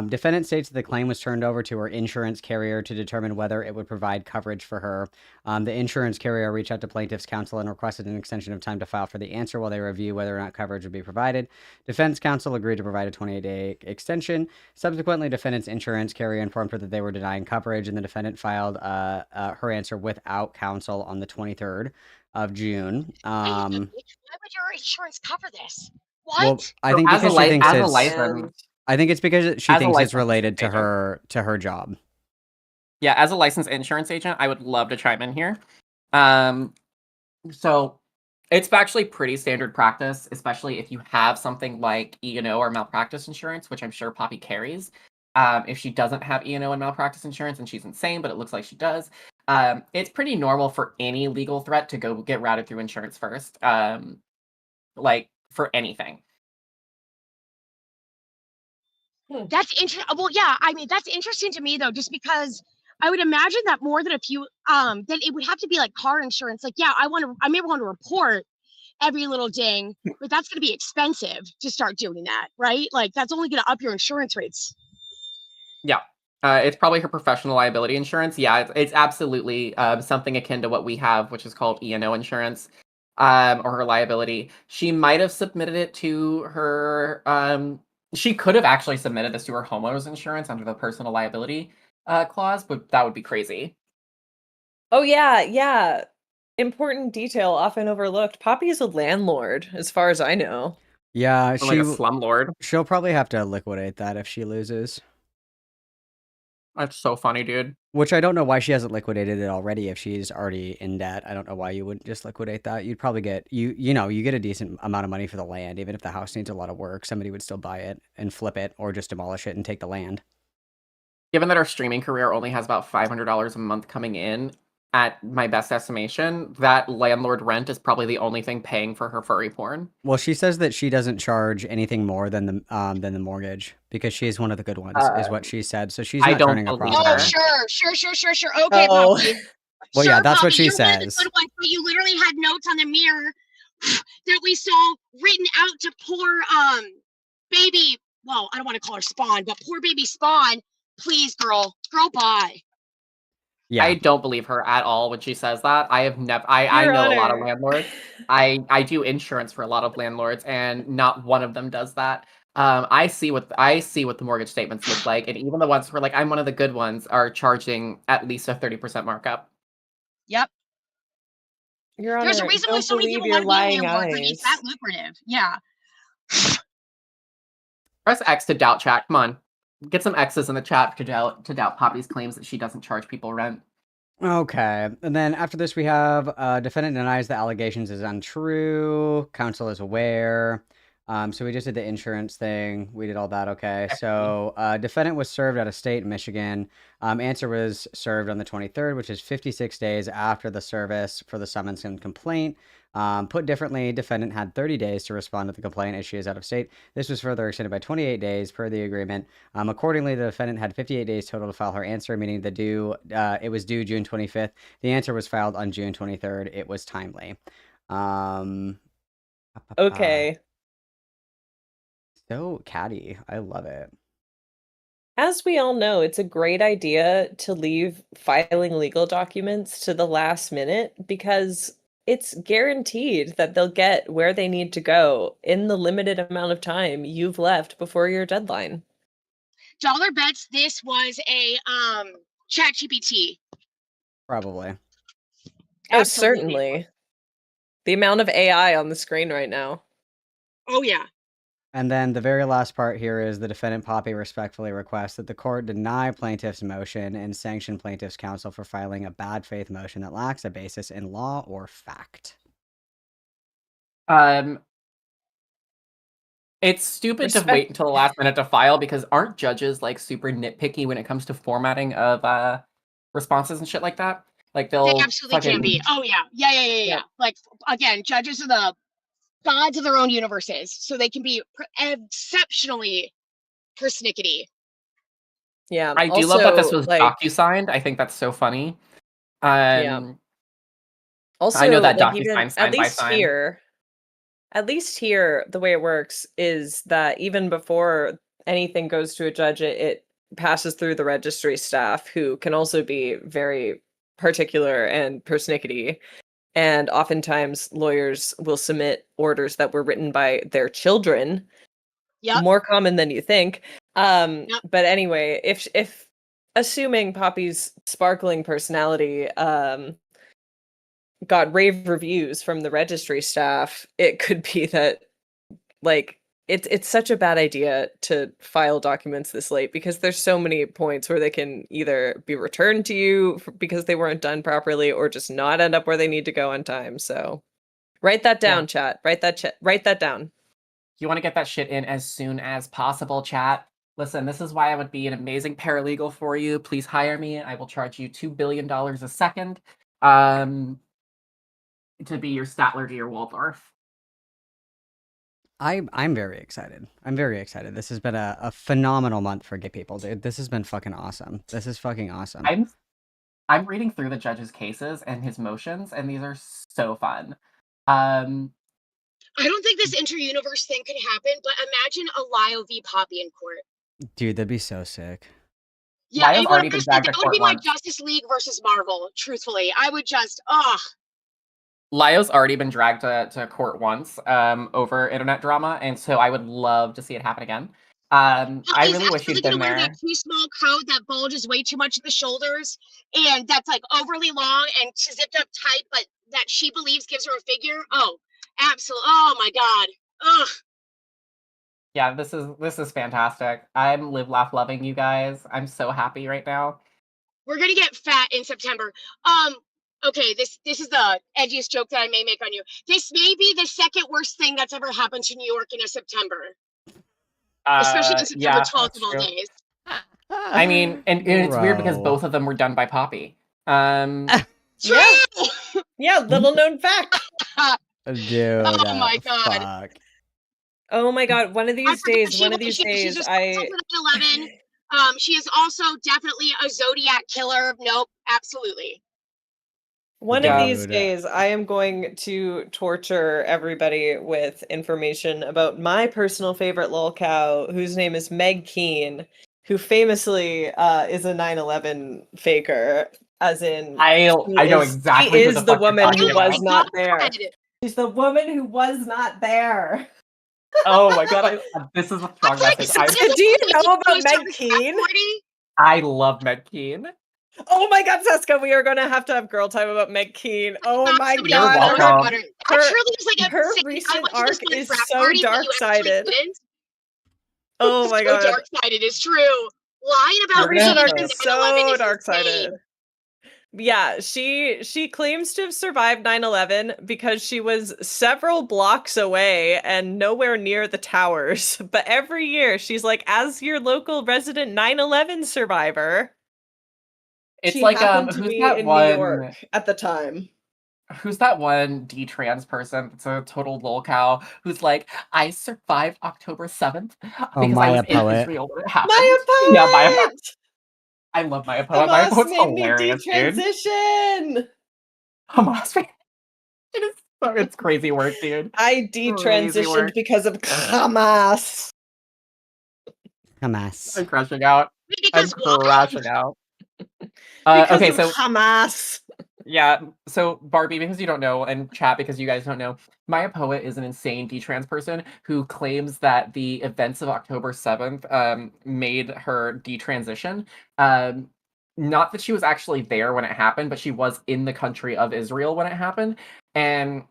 Defendant states that the claim was turned over to her insurance carrier to determine whether it would provide coverage for her. The insurance carrier reached out to plaintiff's counsel and requested an extension of time to file for the answer while they review whether or not coverage would be provided. Defense counsel agreed to provide a 28-day extension. Subsequently, defendant's insurance carrier informed her that they were denying coverage, and the defendant filed her answer without counsel on the 23rd of June. Why would your insurance cover this? What? Well, I So think as a because she thinks as a it's. licensed, I think it's because she as a thinks it's licensed related to agent. her job. Yeah, as a licensed insurance agent, I would love to chime in here. So it's actually pretty standard practice, especially if you have something like E&O or malpractice insurance, which I'm sure Poppy carries. If she doesn't have E&O and malpractice insurance and she's insane, but it looks like she does, it's pretty normal for any legal threat to go get routed through insurance first, like for anything. That's interesting. Well, yeah, I mean, that's interesting to me though, just because I would imagine that more than a few, then it would have to be like car insurance. Like, yeah, I may want to report every little ding, but that's going to be expensive to start doing that, right? Like, that's only going to up your insurance rates. Yeah. It's probably her professional liability insurance. Yeah, it's absolutely something akin to what we have, which is called E&O insurance, or her liability. She might have submitted it to her. She could have actually submitted this to her homeowner's insurance under the personal liability clause, but that would be crazy. Oh yeah, yeah. Important detail often overlooked. Poppy is a landlord, as far as I know. Yeah, Or like a slumlord. she'll probably have to liquidate that if she loses. That's so funny, dude. Which I don't know why she hasn't liquidated it already if she's already in debt. I don't know why you wouldn't just liquidate that. You'd probably get you get a decent amount of money for the land. Even if the house needs a lot of work, somebody would still buy it and flip it or just demolish it and take the land. Given that our streaming career only has about $500 a month coming in, at my best estimation, that landlord rent is probably the only thing paying for her furry porn. Well, she says that she doesn't charge anything more than the mortgage because she is one of the good ones, is what she said. So she's I not don't turning a believe profit. her. Oh, sure. Okay, Oh. Poppy. Well, Sure, yeah, that's what Poppy, she you're one of the says. good ones, but you literally had notes on the mirror that we saw written out to poor baby. Well, I don't want to call her Spawn, but poor baby Spawn. Please, girl, bye. Yeah, I don't believe her at all when she says that. I have never. I Your know a lot of Honor. landlords. I do insurance for a lot of landlords, and not one of them does that. I see what the mortgage statements look like, and even the ones who are like, I'm one of the good ones, are charging at least a 30% markup. Yep. Your Honor, There's a reason why don't so many believe people your want to be lying landlords. Like, eyes. it's that lucrative. Yeah. Press X to doubt chat. Come on, get some X's in the chat to doubt Poppy's claims that she doesn't charge people rent. Okay, and then after this we have defendant denies the allegations is untrue. Counsel is aware. So we just did the insurance thing. We did all that. Okay, so defendant was served out of state in Michigan. Answer was served on the 23rd, which is 56 days after the service for the summons and complaint. Put differently, defendant had 30 days to respond to the complaint as she is out of state. This was further extended by 28 days per the agreement. Accordingly, the defendant had 58 days total to file her answer, meaning it was due June 25th. The answer was filed on June 23rd. It was timely. Okay. So catty. I love it. As we all know, it's a great idea to leave filing legal documents to the last minute because it's guaranteed that they'll get where they need to go in the limited amount of time you've left before your deadline. Dollar bets this was a ChatGPT. Probably. Oh, Absolutely. certainly. The amount of AI on the screen right now. Oh yeah. And then the very last part here is the defendant Poppy respectfully requests that the court deny plaintiff's motion and sanction plaintiff's counsel for filing a bad faith motion that lacks a basis in law or fact. It's stupid to Respect- wait until the last minute to file because aren't judges like super nitpicky when it comes to formatting of responses and shit like that? Like They they'll absolutely can fucking be. Oh yeah. Yeah. Like again, judges are the gods of their own universes, so they can be exceptionally persnickety. Yeah. I do love that this also, was like, DocuSigned. I think that's so funny. Also, I know that like, DocuSign even sign by sign. at least here, the way it works is that even before anything goes to a judge, it passes through the registry staff, who can also be very particular and persnickety. And oftentimes lawyers will submit orders that were written by their children. Yep. More common than you think. Yep. But anyway, if assuming Poppy's sparkling personality got rave reviews from the registry staff, it could be that, like, it's such a bad idea to file documents this late because there's so many points where they can either be returned to you because they weren't done properly or just not end up where they need to go on time. So write that down, chat. Write that down. You want to get that shit in as soon as possible, chat. Listen, this is why I would be an amazing paralegal for you. Please hire me. I will charge you $2 billion a second to be your Statler to your Waldorf. I'm very excited. I'm very excited. This has been a phenomenal month for gay people, dude. This has been fucking awesome. This is fucking awesome. I'm reading through the judge's cases and his motions, and these are so fun. I don't think this inter-universe thing could happen, but imagine a Lyle v. Poppy in court. Dude, that'd be so sick. Yeah, Lyle's already been dragged to that would court be my once. Justice League versus Marvel, truthfully. I would just, Lyo's already been dragged to court once over internet drama, and so I would love to see it happen again. I really wish he'd been there. That too small coat that bulges way too much at the shoulders, and that's like overly long and zipped up tight, but that she believes gives her a figure. Oh, absolutely! Oh my god! Ugh. Yeah, this is fantastic. I'm live, laugh, loving you guys. I'm so happy right now. We're gonna get fat in September. Okay, this is the edgiest joke that I may make on you. This may be the second worst thing that's ever happened to New York in a September. Especially on September 12th of all days. I mean, and it's weird because both of them were done by Poppy. Yeah, little known fact. Dude, oh my god. Fuck. Oh my god, one of these days, she's just 11. She is also definitely a Zodiac killer. Nope, absolutely. One of these days, I am going to torture everybody with information about my personal favorite lolcow, whose name is Meg Keane, who famously is a 9/11 faker. As in, I know exactly. She is the woman who was not there. She's the woman who was not there. Oh my god, this is a strong message. Do you know about Meg Keane? I love Meg Keane. Oh my god, Seska, we are going to have girl time about Meg Keane. Oh my god. Her recent arc is so dark-sided. Oh my god. Dark-sided is true. Lying about her recent arc is so dark-sided. Yeah, she claims to have survived 9/11 because she was several blocks away and nowhere near the towers. But every year she's like, as your local resident 9/11 survivor. It's like who's that one New York at the time? Who's that one D-trans person that's a total lolcow who's like, I survived October 7th because I was in Israel when it happened. Maya Poet! Yeah, Maya Poet. I love Maya Poet. Maya Poet's hilarious, dude. Hamas. It's crazy work, dude. I detransitioned because of Hamas. Hamas. I'm crashing out. I'm crashing out. Because okay, of so Hamas. Yeah, so Barbie, because you don't know, and chat because you guys don't know, Maya Poet is an insane detrans person who claims that the events of October 7th made her detransition. Not that she was actually there when it happened, but she was in the country of Israel when it happened, and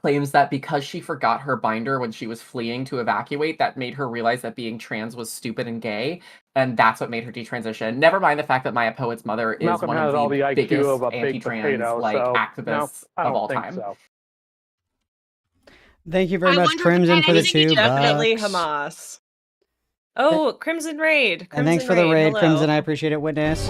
claims that because she forgot her binder when she was fleeing to evacuate, that made her realize that being trans was stupid and gay, and that's what made her detransition. Never mind the fact that Maya Poet's mother is Malcolm one has of all the the IQ biggest of a baked anti-trans potato, like so no, activists I of don't all think time. so. Thank you very I much, wonder if Crimson, that for the anything to 2 do with it. Definitely bucks. Hamas. Oh, Crimson Raid. And thanks for the Crimson raid, hello. Crimson. I appreciate it, Witness.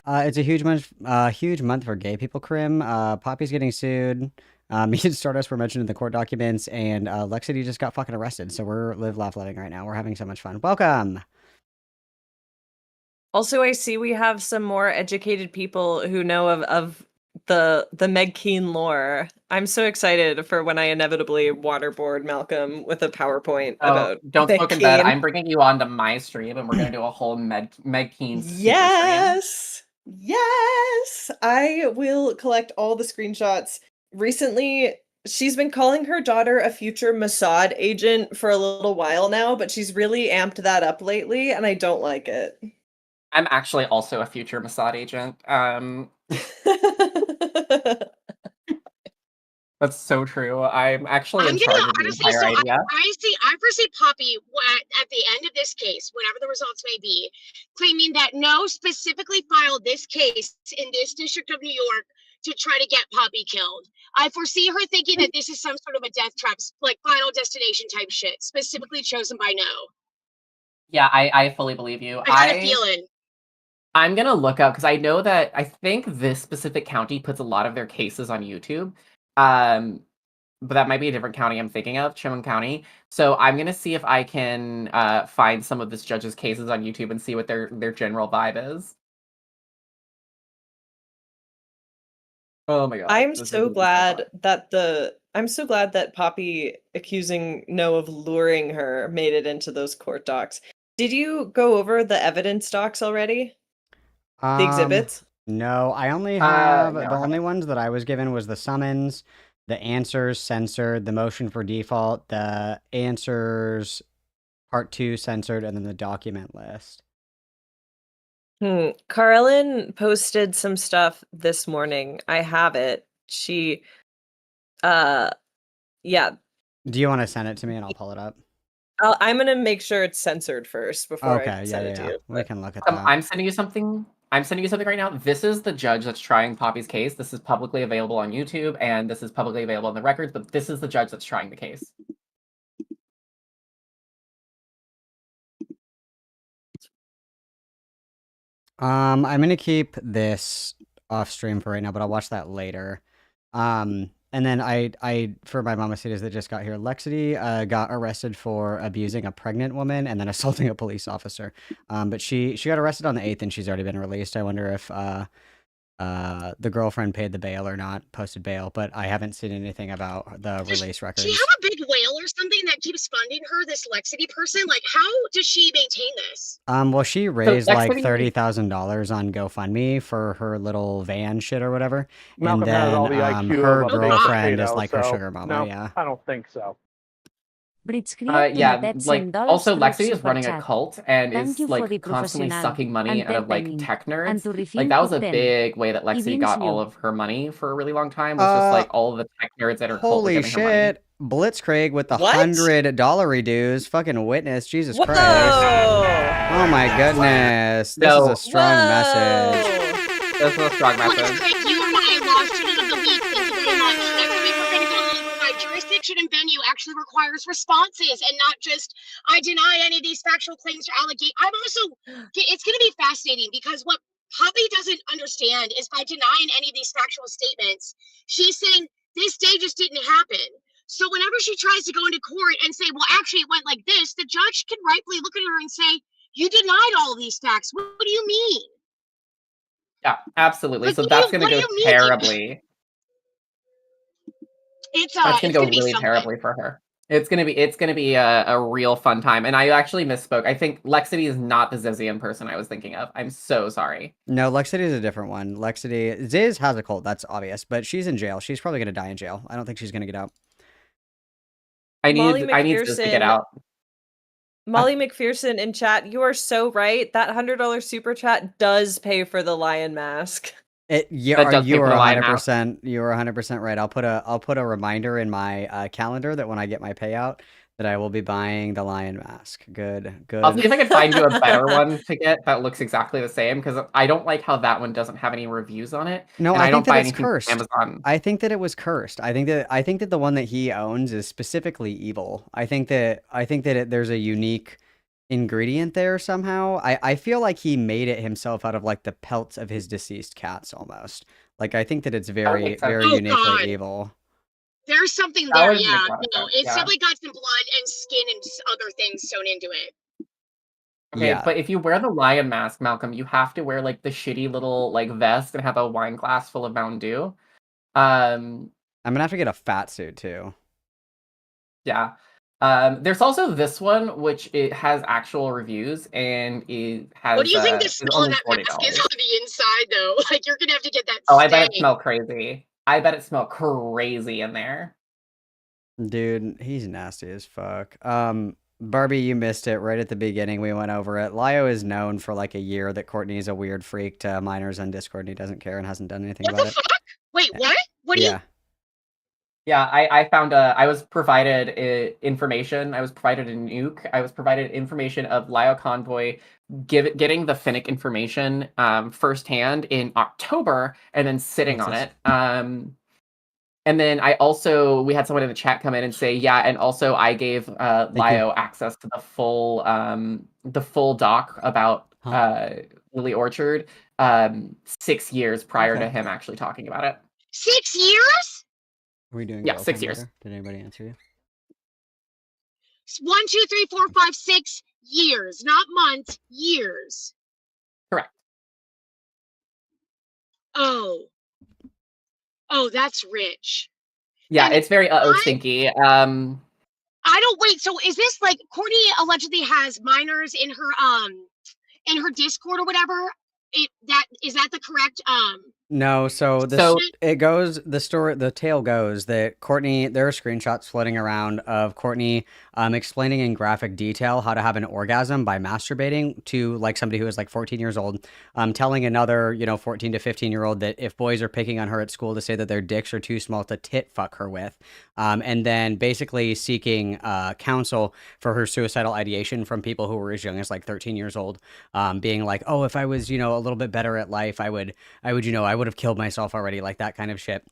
It's a huge month for gay people, Crim. Poppy's getting sued. Me and Stardust were mentioned in the court documents, and Lexity just got fucking arrested. So we're live, laugh, letting right now. We're having so much fun. Welcome. Also, I see we have some more educated people who know of the Meg Keen lore. I'm so excited for when I inevitably waterboard Malcolm with a PowerPoint about Don't Meg smoke in bed. Keen. I'm bringing you onto my stream, and we're gonna do a whole Meg Keen super stream. Yes, yes. I will collect all the screenshots. Recently, she's been calling her daughter a future Mossad agent for a little while now, but she's really amped that up lately, and I don't like it. I'm actually also a future Mossad agent. That's so true. I'm actually I'm in gonna charge of the honestly, entire so idea. I foresee Poppy at the end of this case, whatever the results may be, claiming that No specifically filed this case in this district of New York to try to get Poppy killed. I foresee her thinking that this is some sort of a death trap, like Final Destination type shit, specifically chosen by No. Yeah, I fully believe you. I got a feeling. I'm gonna look up because I know that I think this specific county puts a lot of their cases on YouTube. But that might be a different county I'm thinking of, Chemung County. So I'm gonna see if I can find some of this judge's cases on YouTube and see what their general vibe is. Oh my god! I'm so glad that Poppy accusing No of luring her made it into those court docs. Did you go over the evidence docs already? The exhibits? No, I only have no, I the only haven't. ones that I was given was the summons, the answers censored, the motion for default, the answers part 2 censored, and then the document list. Carlin posted some stuff this morning. I have it. She yeah. Do you want to send it to me and I'll pull it up? I'm gonna make sure it's censored first before I send it to you. We can look at that. I'm sending you something. I'm sending you something right now. This is the judge that's trying Poppy's case. This is publicly available on YouTube, and this is publicly available in the records. But this is the judge that's trying the case. I'm gonna keep this off stream for right now, but I'll watch that later. And then I for my mamacitas that just got here, Lexity got arrested for abusing a pregnant woman and then assaulting a police officer. But she got arrested on the 8th and she's already been released. I wonder if the girlfriend paid the bail or not, posted bail, but I haven't seen anything about the release records. Does she have a big whale or something that keeps funding her, this Lexity person? Like, how does she maintain this? Well, she raised like Lexity- $30,000 on GoFundMe for her little van shit or whatever. Malcolm and then has all the IQ her of a baked girlfriend is potato, like her so sugar mama, no, yeah. I don't think so. Yeah, like also Lexity is running a cult and is like constantly sucking money out of like tech nerds. Like that was a big way that Lexity got all of her money for a really long time. Was just like all of the tech nerds that are cult were Holy giving her money. shit! Blitzkrieg with the What? $100 redues. Fucking Witness, Jesus Whoa! Christ! Oh my goodness, this is a strong message. That's a strong Well, message. it's great you and I lost student of the week. Thank you very much. Next week we're going to go a little bit. Jurisdiction and venue actually requires responses and not just I deny any of these factual claims or allegate. I'm also it's going to be fascinating because what Poppy doesn't understand is by denying any of these factual statements, she's saying this day just didn't happen. So whenever she tries to go into court and say, well, actually it went like this, the judge can rightfully look at her and say, you denied all of these facts. What do you mean? Yeah, absolutely. Like, So what do that's you- going to what go do you mean? terribly. It's That's going to go be really something. terribly for her. It's gonna be a real fun time. And I actually misspoke. I think Lexity is not the Zizian person I was thinking of. I'm so sorry. No, Lexity is a different one. Lexity, Ziz has a cult, that's obvious, but she's in jail. She's probably gonna die in jail. I don't think she's gonna get out. Molly I need Ziz to get McPherson- out. Molly McPherson in chat, you are so right. That $100 super chat does pay for the lion mask. That You does pay are for the lion mask. 100%. You are 100% right. I'll put a reminder in my calendar that when I get my payout, that I will be buying the lion mask. Good. I'll see if I can find you a better one to get that looks exactly the same, because I don't like how that one doesn't have any reviews on it. No, and I don't think that buy it's anything from cursed. Amazon. I think that it was cursed. I think that the one that he owns is specifically evil. I think that there's a unique ingredient there somehow. I feel like he made it himself out of like the pelts of his deceased cats almost. Like I think that it's very makes sense. very Oh, uniquely God. evil. There's something That there, would make yeah. a lot of No, sense, it's yeah. definitely got some blood and skin and other things sewn into it. Okay, Yeah. but if you wear the lion mask, Malcolm, you have to wear like the shitty little like vest and have a wine glass full of Mountain Dew. I'm gonna have to get a fat suit too. Yeah. There's also this one, which it has actual reviews, and it has. What do you think the it's smell of only that mask is $40. on the inside, though? Like, you're gonna have to get that Oh, I bet it stain. smelled crazy. I bet it smelled crazy in there. Dude, he's nasty as fuck. Barbie, you missed it right at the beginning. We went over it. Lio is known for like a year that Courtney's a weird freak to minors on Discord and he doesn't care and hasn't done anything What about the it. fuck? Wait, what? What do you? Yeah. Yeah, I found I was provided information. I was provided a nuke. I was provided information of Lio Convoy getting the Finnick information firsthand in October and then sitting What's on this? it. And then we had someone in the chat come in and say, yeah, and also I gave Lio access to the full doc about Lily Orchard 6 years prior to him actually talking about it. 6 years? Are we doing Yeah, 6 girlfriend years. letter? Did anybody answer you? 1, 2, 3, 4, 5, 6 years, not months, years. Correct. Oh, that's rich. Yeah, And it's very stinky. I don't wait. So is this like Courtney allegedly has minors in her Discord or whatever? Is that the correct No, so the tale goes that Courtney, there are screenshots floating around of Courtney explaining in graphic detail how to have an orgasm by masturbating to like somebody who is like 14 years old, telling another, 14 to 15-year-old that if boys are picking on her at school to say that their dicks are too small to tit fuck her with, and then basically seeking counsel for her suicidal ideation from people who were as young as like 13 years old, being like, oh, if I was, a little bit better at life, I would have killed myself already, like that kind of shit.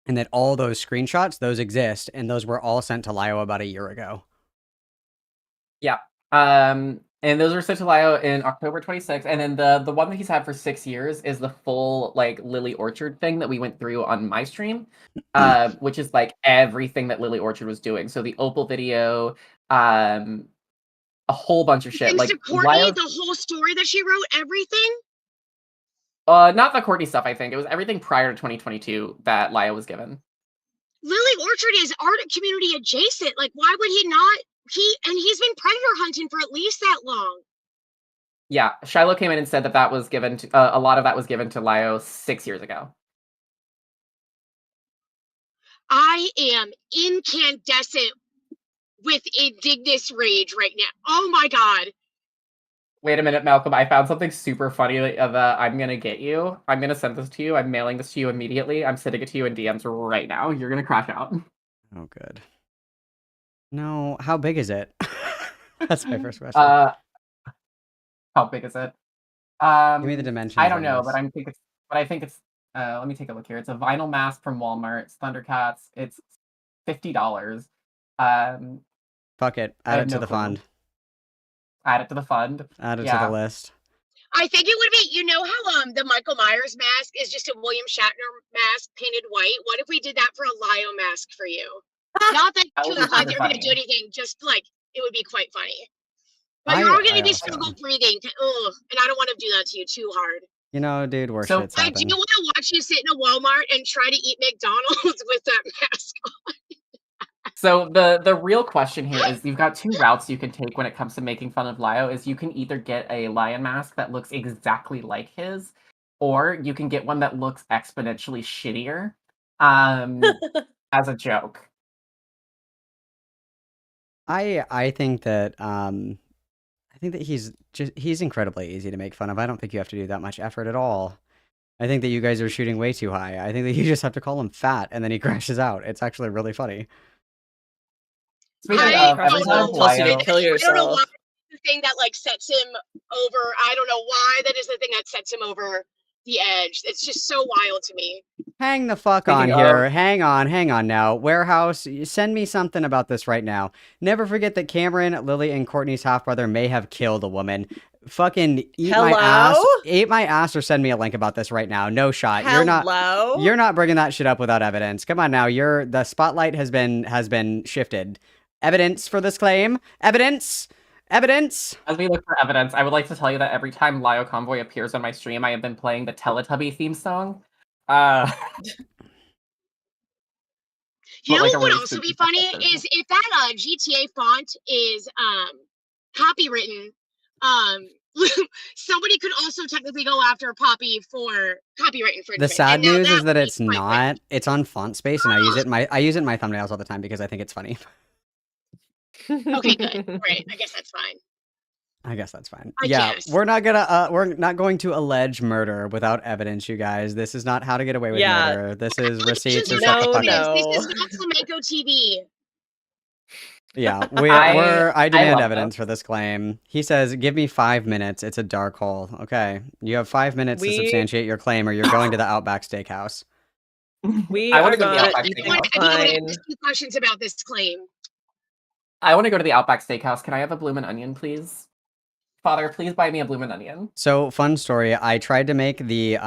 And that all those screenshots, those exist, and those were all sent to Lio about a year ago. Yeah. And those were sent to Lio in October 26th. And then the one that he's had for 6 years is the full like Lily Orchard thing that we went through on my stream, which is like everything that Lily Orchard was doing. So the Opal video, a whole bunch of shit. Thanks Like to Courtney, Lio, the whole story that she wrote, everything? not the Courtney stuff, I think. It was everything prior to 2022 that Lio was given. Lily Orchard is art community adjacent. Like, why would he not? He's been predator hunting for at least that long. Yeah, Shiloh came in and said that was given to a lot of that was given to Lio 6 years ago. I am incandescent with indignant rage right now. Oh my god. Wait a minute, Malcolm. I found something super funny that I'm gonna get you. I'm gonna send this to you. I'm mailing this to you immediately. I'm sending it to you in DMs right now. You're gonna crash out. Oh, good. No, how big is it? That's my first question. How big is it? Give me the dimensions. I don't on know, this. but I think it's. Let me take a look here. It's a vinyl mask from Walmart. It's Thundercats. It's $50. Fuck it. I Add have it to no the clue. fund. Add it to the fund. Add it Yeah. to the list. I think it would be, how the Michael Myers mask is just a William Shatner mask painted white. What if we did that for a Lio mask for you? Not that That you would be look like super you're gonna funny. do anything, just like it would be quite funny. But I you're gonna be also- struggle breathing. Ugh, and I don't want to do that to you too hard. Dude, worse So- shit's I happened. do want to watch you sit in a Walmart and try to eat McDonald's with that mask on. So the real question here is you've got two routes you can take when it comes to making fun of Lio. Is you can either get a lion mask that looks exactly like his, or you can get one that looks exponentially shittier as a joke. I think that he's incredibly easy to make fun of. I don't think you have to do that much effort at all. I think that you guys are shooting way too high. I think that you just have to call him fat and then he crashes out. It's actually really funny. Speaking I of, every don't time know. Tells you to Lio, kill I don't know yourself. why the thing that like sets him over. I don't know why that is the thing that sets him over the edge. It's just so wild to me. Hang the fuck on Speaking here. of- Hang on now. Warehouse, send me something about this right now. Never forget that Cameron, Lily, and Courtney's half-brother may have killed a woman. Fucking eat my ass. Hello? Eat my ass or send me a link about this right now. No shot. Hello? You're not bringing that shit up without evidence. Come on now. The spotlight has been shifted. Evidence for this claim. Evidence. As we look for evidence, I would like to tell you that every time Lio Convoy appears on my stream, I have been playing the Teletubby theme song. You But, know like, a what would really also be spooky funny episode. is if that GTA font is copywritten, somebody could also technically go after Poppy for copyright infringement. The sad and now news is would that be it's quite not. It's on Font Space, and I use it in my thumbnails all the time because I think it's funny. quick. Okay, good. Right. I guess that's fine. I guess that's fine. I Yeah, guess. we're not going to allege murder without evidence, you guys. This is not how to get away with Yeah. murder. This is receipts or Just shut the no, fuck up. no. This is not Flamenco TV. Yeah, I I demand love evidence for this claim. He says, "Give me 5 minutes. It's a dark hole." Okay, you have 5 minutes to We- substantiate your claim, or you're going to the Outback Steakhouse. We I are wanna go to the not Outback eating Steakhouse. I do want to fine. ask you questions about this claim. I want to go to the Outback Steakhouse. Can I have a bloomin' onion, please? Father, please buy me a bloomin' onion. So, fun story. I tried to make the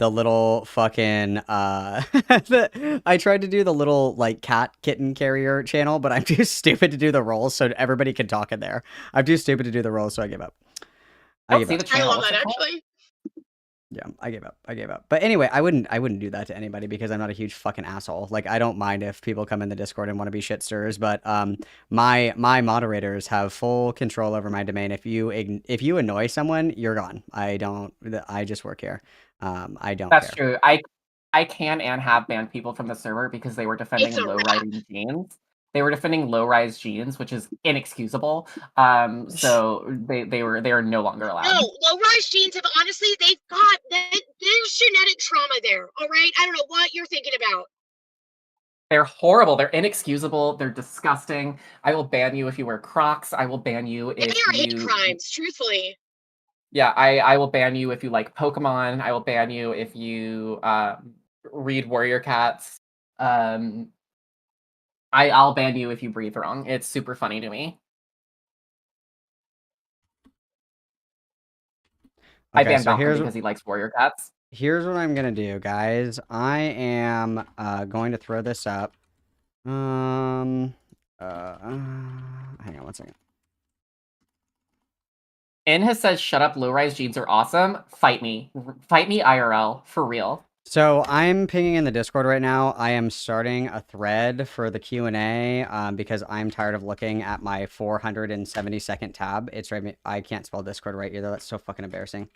little fucking I tried to do the little like cat kitten carrier channel, but I'm too stupid to do the roles, so everybody can talk in there. I'm too stupid to do the roles, so I give up. I don't see the I channel. love What's that it called? actually. Yeah, I gave up. But anyway, I wouldn't do that to anybody because I'm not a huge fucking asshole. Like, I don't mind if people come in the Discord and want to be shit stirrers, but my moderators have full control over my domain. If you annoy someone, you're gone. I just work here. I don't That's care. true. I can and have banned people from the server because they were defending It's a low-riding jeans. They were defending low-rise jeans, which is inexcusable. So they are no longer allowed. No, low-rise jeans have honestly, there's genetic trauma there. All right, I don't know what you're thinking about. They're horrible. They're inexcusable. They're disgusting. I will ban you if you wear Crocs. I will ban you They if are hate you. crimes, truthfully. Yeah, I will ban you if you like Pokemon. I will ban you if you read Warrior Cats. I'll ban you if you breathe wrong. It's super funny to me. I Okay, banned so Malcolm because he likes Warrior Cats. here's what I'm gonna do, guys. I am going to throw this up. Hang on one second. N has said, "Shut up, low-rise jeans are awesome. Fight me IRL for real." So I'm pinging in the Discord right now. I am starting a thread for the Q&A because I'm tired of looking at my 472nd tab. It's right. I can't spell Discord right either. That's so fucking embarrassing.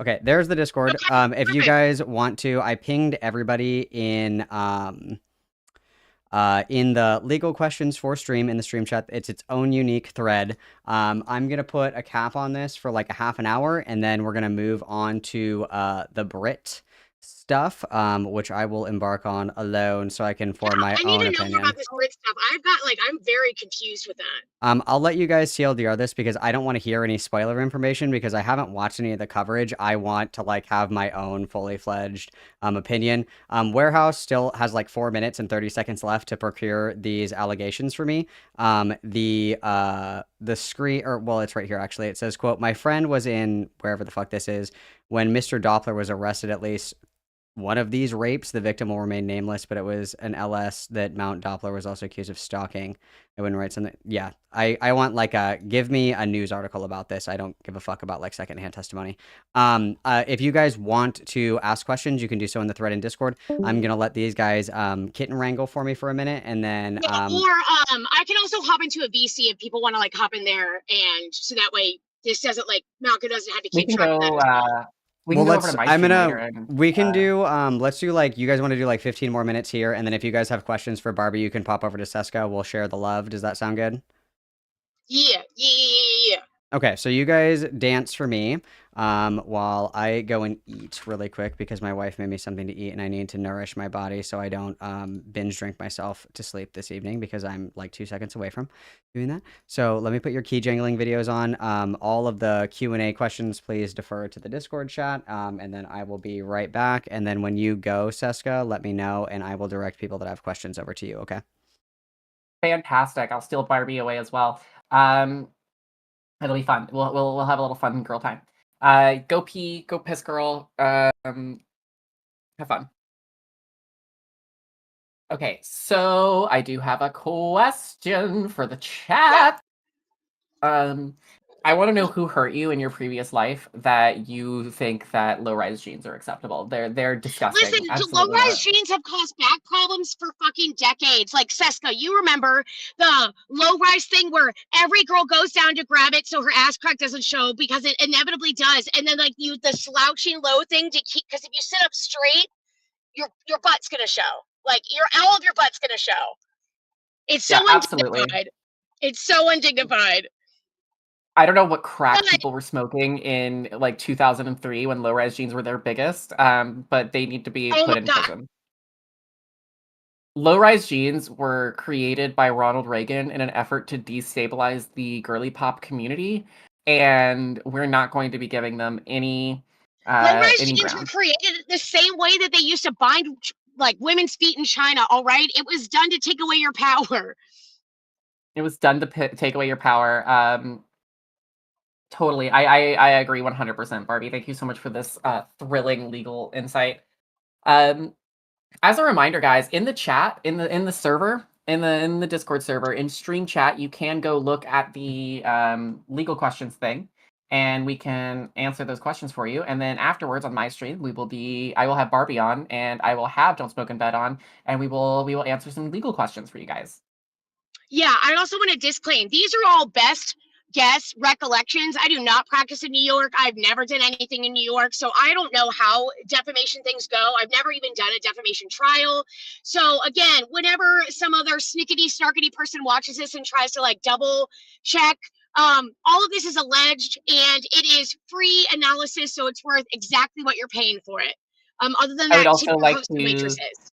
Okay, there's the Discord. If you guys want to, I pinged everybody in the legal questions for stream in the stream chat. It's its own unique thread. I'm gonna put a cap on this for like a half an hour, and then we're gonna move on to the Brit stuff, which I will embark on alone so I can form my I need own to know opinion. more about this Brit stuff. I'm very confused with that. I'll let you guys TLDR this because I don't want to hear any spoiler information because I haven't watched any of the coverage. I want to like have my own fully fledged opinion. Warehouse still has like 4 minutes and 30 seconds left to procure these allegations for me. The screen, or well, it's right here actually. It says, quote, "My friend was in wherever the fuck this is when Mr. Doppler was arrested at least one of these rapes, the victim will remain nameless, but it was an LS that Mount Doppler was also accused of stalking. I wouldn't write something. Yeah, I want like give me a news article about this. I don't give a fuck about like secondhand testimony. If you guys want to ask questions, you can do so in the thread in Discord. I'm gonna let these guys kitten wrangle for me for a minute, and then Yeah, or I can also hop into a VC if people want to like hop in there, and so that way this doesn't like Malcolm doesn't have to We keep can track of that go. as well. We can well, go over let's. to my I'm stream gonna. later. And, We can do. Let's do like you guys want to do like 15 more minutes here, and then if you guys have questions for Barbie, you can pop over to Seska. We'll share the love. Does that sound good? Yeah. Okay, so you guys dance for me while I go and eat really quick because my wife made me something to eat and I need to nourish my body so I don't binge drink myself to sleep this evening because I'm like 2 seconds away from doing that. So let me put your key jangling videos on. All of the Q&A questions, please defer to the Discord chat, and then I will be right back. And then when you go, Seska, let me know and I will direct people that have questions over to you, okay? Fantastic. I'll steal Barbie away as well. It'll be fun. We'll have a little fun girl time. Go pee, go piss, girl. Have fun. Okay, so I do have a question for the chat. I want to know who hurt you in your previous life that you think that low-rise jeans are acceptable. They're disgusting. Listen, Absolutely low-rise not. jeans have caused back problems for fucking decades. Like Seska, you remember the low-rise thing where every girl goes down to grab it so her ass crack doesn't show because it inevitably does, and then like the slouching low thing to keep because if you sit up straight, your butt's gonna show. Like all of your butt's gonna show. It's so absolutely. undignified. It's so undignified. I don't know what crack But- people were smoking in like 2003 when low-rise jeans were their biggest, but they need to be Oh put my in God. prison. Low-rise jeans were created by Ronald Reagan in an effort to destabilize the girly pop community, and we're not going to be giving them any low-rise jeans ground. were created the same way that they used to bind like women's feet in China. All right, it was done to take away your power. It was done to take away your power. Totally. I agree 100%, Barbie. Thank you so much for this thrilling legal insight. As a reminder, guys, in the chat, in the server, in the Discord server, in stream chat, you can go look at the legal questions thing, and we can answer those questions for you. And then afterwards on my stream, I will have Barbie on, and I will have Don't Smoke in Bed on, and we will answer some legal questions for you guys. Yeah, I also want to disclaim these are all best guess recollections. I do not practice in New York. I've never done anything in New York, so I don't know how defamation things go. I've never even done a defamation trial. So again, whenever some other snickety snarkety person watches this and tries to like double check, all of this is alleged and it is free analysis, so it's worth exactly what you're paying for it. Other than that, I would also tip your like host and waitresses.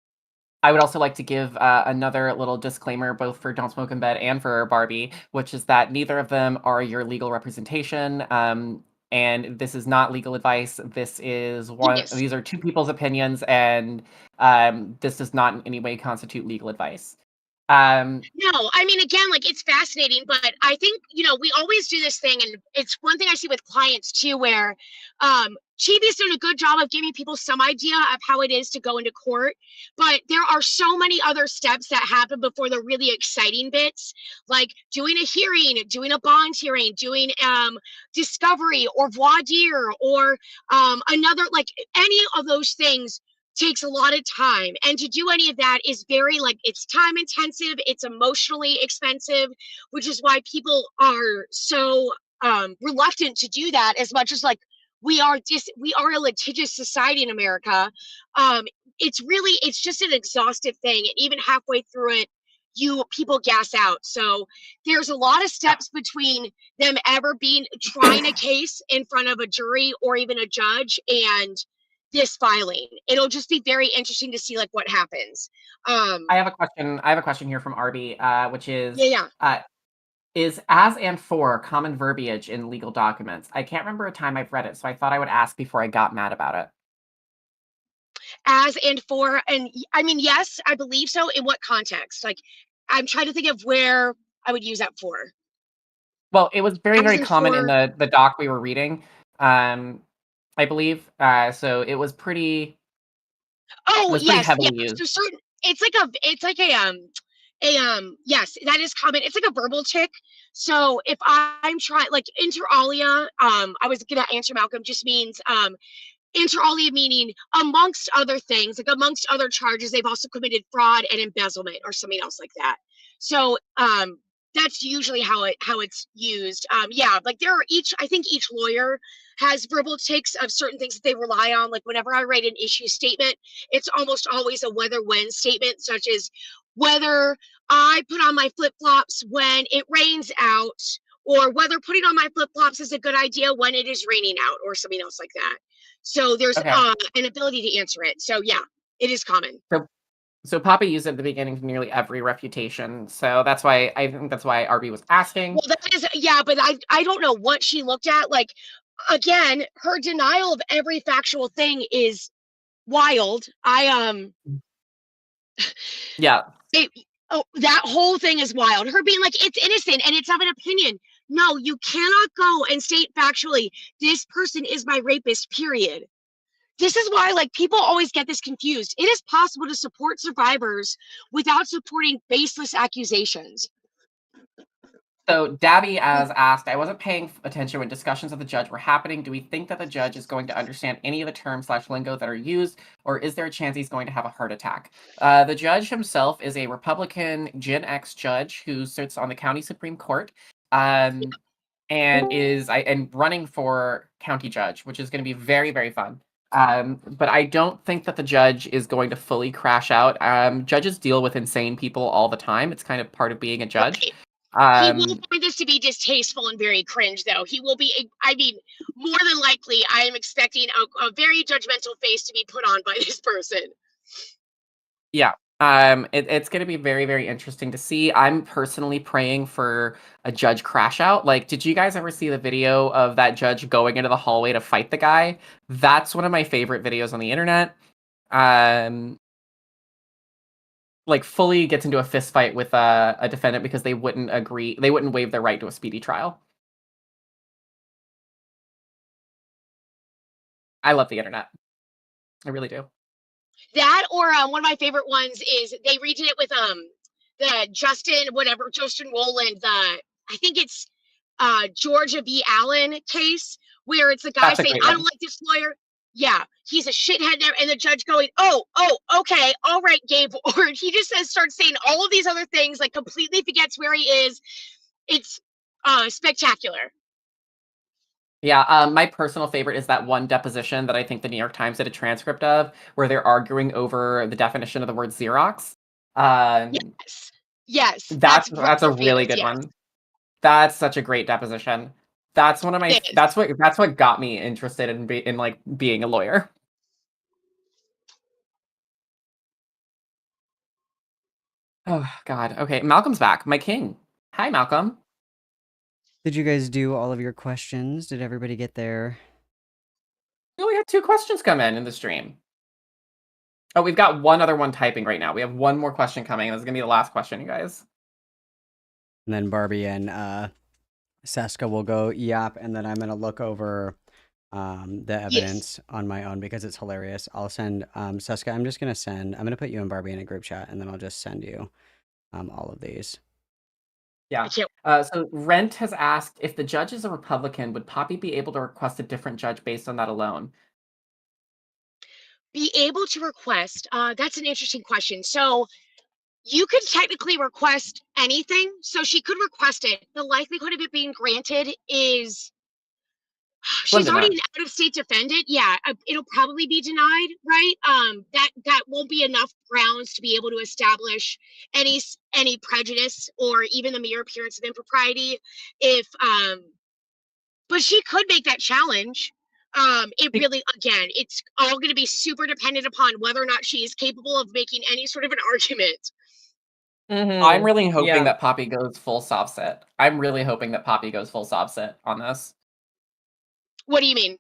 I would also like to give another little disclaimer, both for Don't Smoke in Bed and for Barbie, which is that neither of them are your legal representation, and this is not legal advice. This is Yes. These are two people's opinions, and this does not in any way constitute legal advice. No, I mean, again, like it's fascinating, but I think, we always do this thing, and it's one thing I see with clients too, where Chibi's done a good job of giving people some idea of how it is to go into court, but there are so many other steps that happen before the really exciting bits, like doing a hearing, doing a bond hearing, doing discovery or voir dire, or another, like any of those things takes a lot of time, and to do any of that is very like it's time intensive, it's emotionally expensive, which is why people are so reluctant to do that. As much as like we are a litigious society in America, it's just an exhaustive thing, and even halfway through it people gas out. So there's a lot of steps between them ever trying a case in front of a jury or even a judge and this filing. It'll just be very interesting to see like what happens. I have a question here from Arby, which is is as and for common verbiage in legal documents? I can't remember a time I've read it, so I thought I would ask before I got mad about it. As and for, and I mean, yes, I believe so. In what context? Like, I'm trying to think of where I would use that for. Well, it was very, As very in common in for- the doc we were reading, I believe. So it was pretty Oh, was pretty yes, heavily yeah. used. So certain, it's like yes, that is common. It's like a verbal tick. So if I'm trying, like inter alia, I was gonna answer Malcolm, just means inter alia meaning amongst other things, like amongst other charges, they've also committed fraud and embezzlement or something else like that. So that's usually how it's used. Yeah, like I think each lawyer has verbal ticks of certain things that they rely on. Like whenever I write an issue statement, it's almost always a whether when statement, such as whether I put on my flip flops when it rains out, or whether putting on my flip flops is a good idea when it is raining out, or something else like that. So there's Okay. an ability to answer it. So yeah, it is common. So Poppy used it at the beginning of nearly every refutation. So that's why I think that's why RB was asking. Well, that is, yeah, but I don't know what she looked at. Like, again, her denial of every factual thing is wild. Yeah. That whole thing is wild. Her being like, it's innocent and it's of an opinion. No, you cannot go and state factually, this person is my rapist, period. This is why, like, people always get this confused. It is possible to support survivors without supporting baseless accusations. So Dabby as asked, I wasn't paying attention when discussions of the judge were happening. Do we think that the judge is going to understand any of the terms / lingo that are used, or is there a chance he's going to have a heart attack? The judge himself is a Republican Gen X judge who sits on the county Supreme Court, and is running for county judge, which is going to be very, very fun. But I don't think that the judge is going to fully crash out. Judges deal with insane people all the time. It's kind of part of being a judge. He will find this to be distasteful and very cringe, though. He will be, I mean, more than likely, I am expecting a very judgmental face to be put on by this person. Yeah. It's going to be very, very interesting to see. I'm personally praying for a judge crash out. Like, did you guys ever see the video of that judge going into the hallway to fight the guy? That's one of my favorite videos on the internet. Like fully gets into a fist fight with a defendant because they wouldn't waive their right to a speedy trial. I love the internet. I really do. That, or one of my favorite ones is they redid it with the Justin Rowland, I think it's Georgia v. Allen case, where it's the guy saying, I don't like this lawyer. Yeah, he's a shithead there, and the judge going, oh, okay, all right, Gabe. Or he just starts saying all of these other things, like completely forgets where he is. It's spectacular. Yeah, my personal favorite is that one deposition that I think the New York Times did a transcript of, where they're arguing over the definition of the word Xerox. Yes. That's a really good one. That's such a great deposition. That's one of my. That's what got me interested in being a lawyer. Oh God. Okay, Malcolm's back. My king. Hi, Malcolm. Did you guys do all of your questions? Did everybody get there? We only had 2 questions come in the stream. Oh, we've got one other one typing right now. We have one more question coming. This is gonna be the last question, you guys. And then Barbie and Seska will go yap, and then I'm gonna look over the evidence on my own because it's hilarious. I'll send Seska. I'm gonna put you and Barbie in a group chat, and then I'll just send you all of these. Yeah. So Rent has asked, if the judge is a Republican, would Poppy be able to request a different judge based on that alone? Be able to request? That's an interesting question. So you could technically request anything. So she could request it. The likelihood of it being granted is she's already an out-of-state defendant. Yeah, it'll probably be denied, right? That won't be enough grounds to be able to establish any prejudice or even the mere appearance of impropriety. But she could make that challenge. It really, again, it's all going to be super dependent upon whether or not she is capable of making any sort of an argument. Mm-hmm. I'm really hoping that Poppy goes full soft set. I'm really hoping that Poppy goes full soft set on this. What do you mean?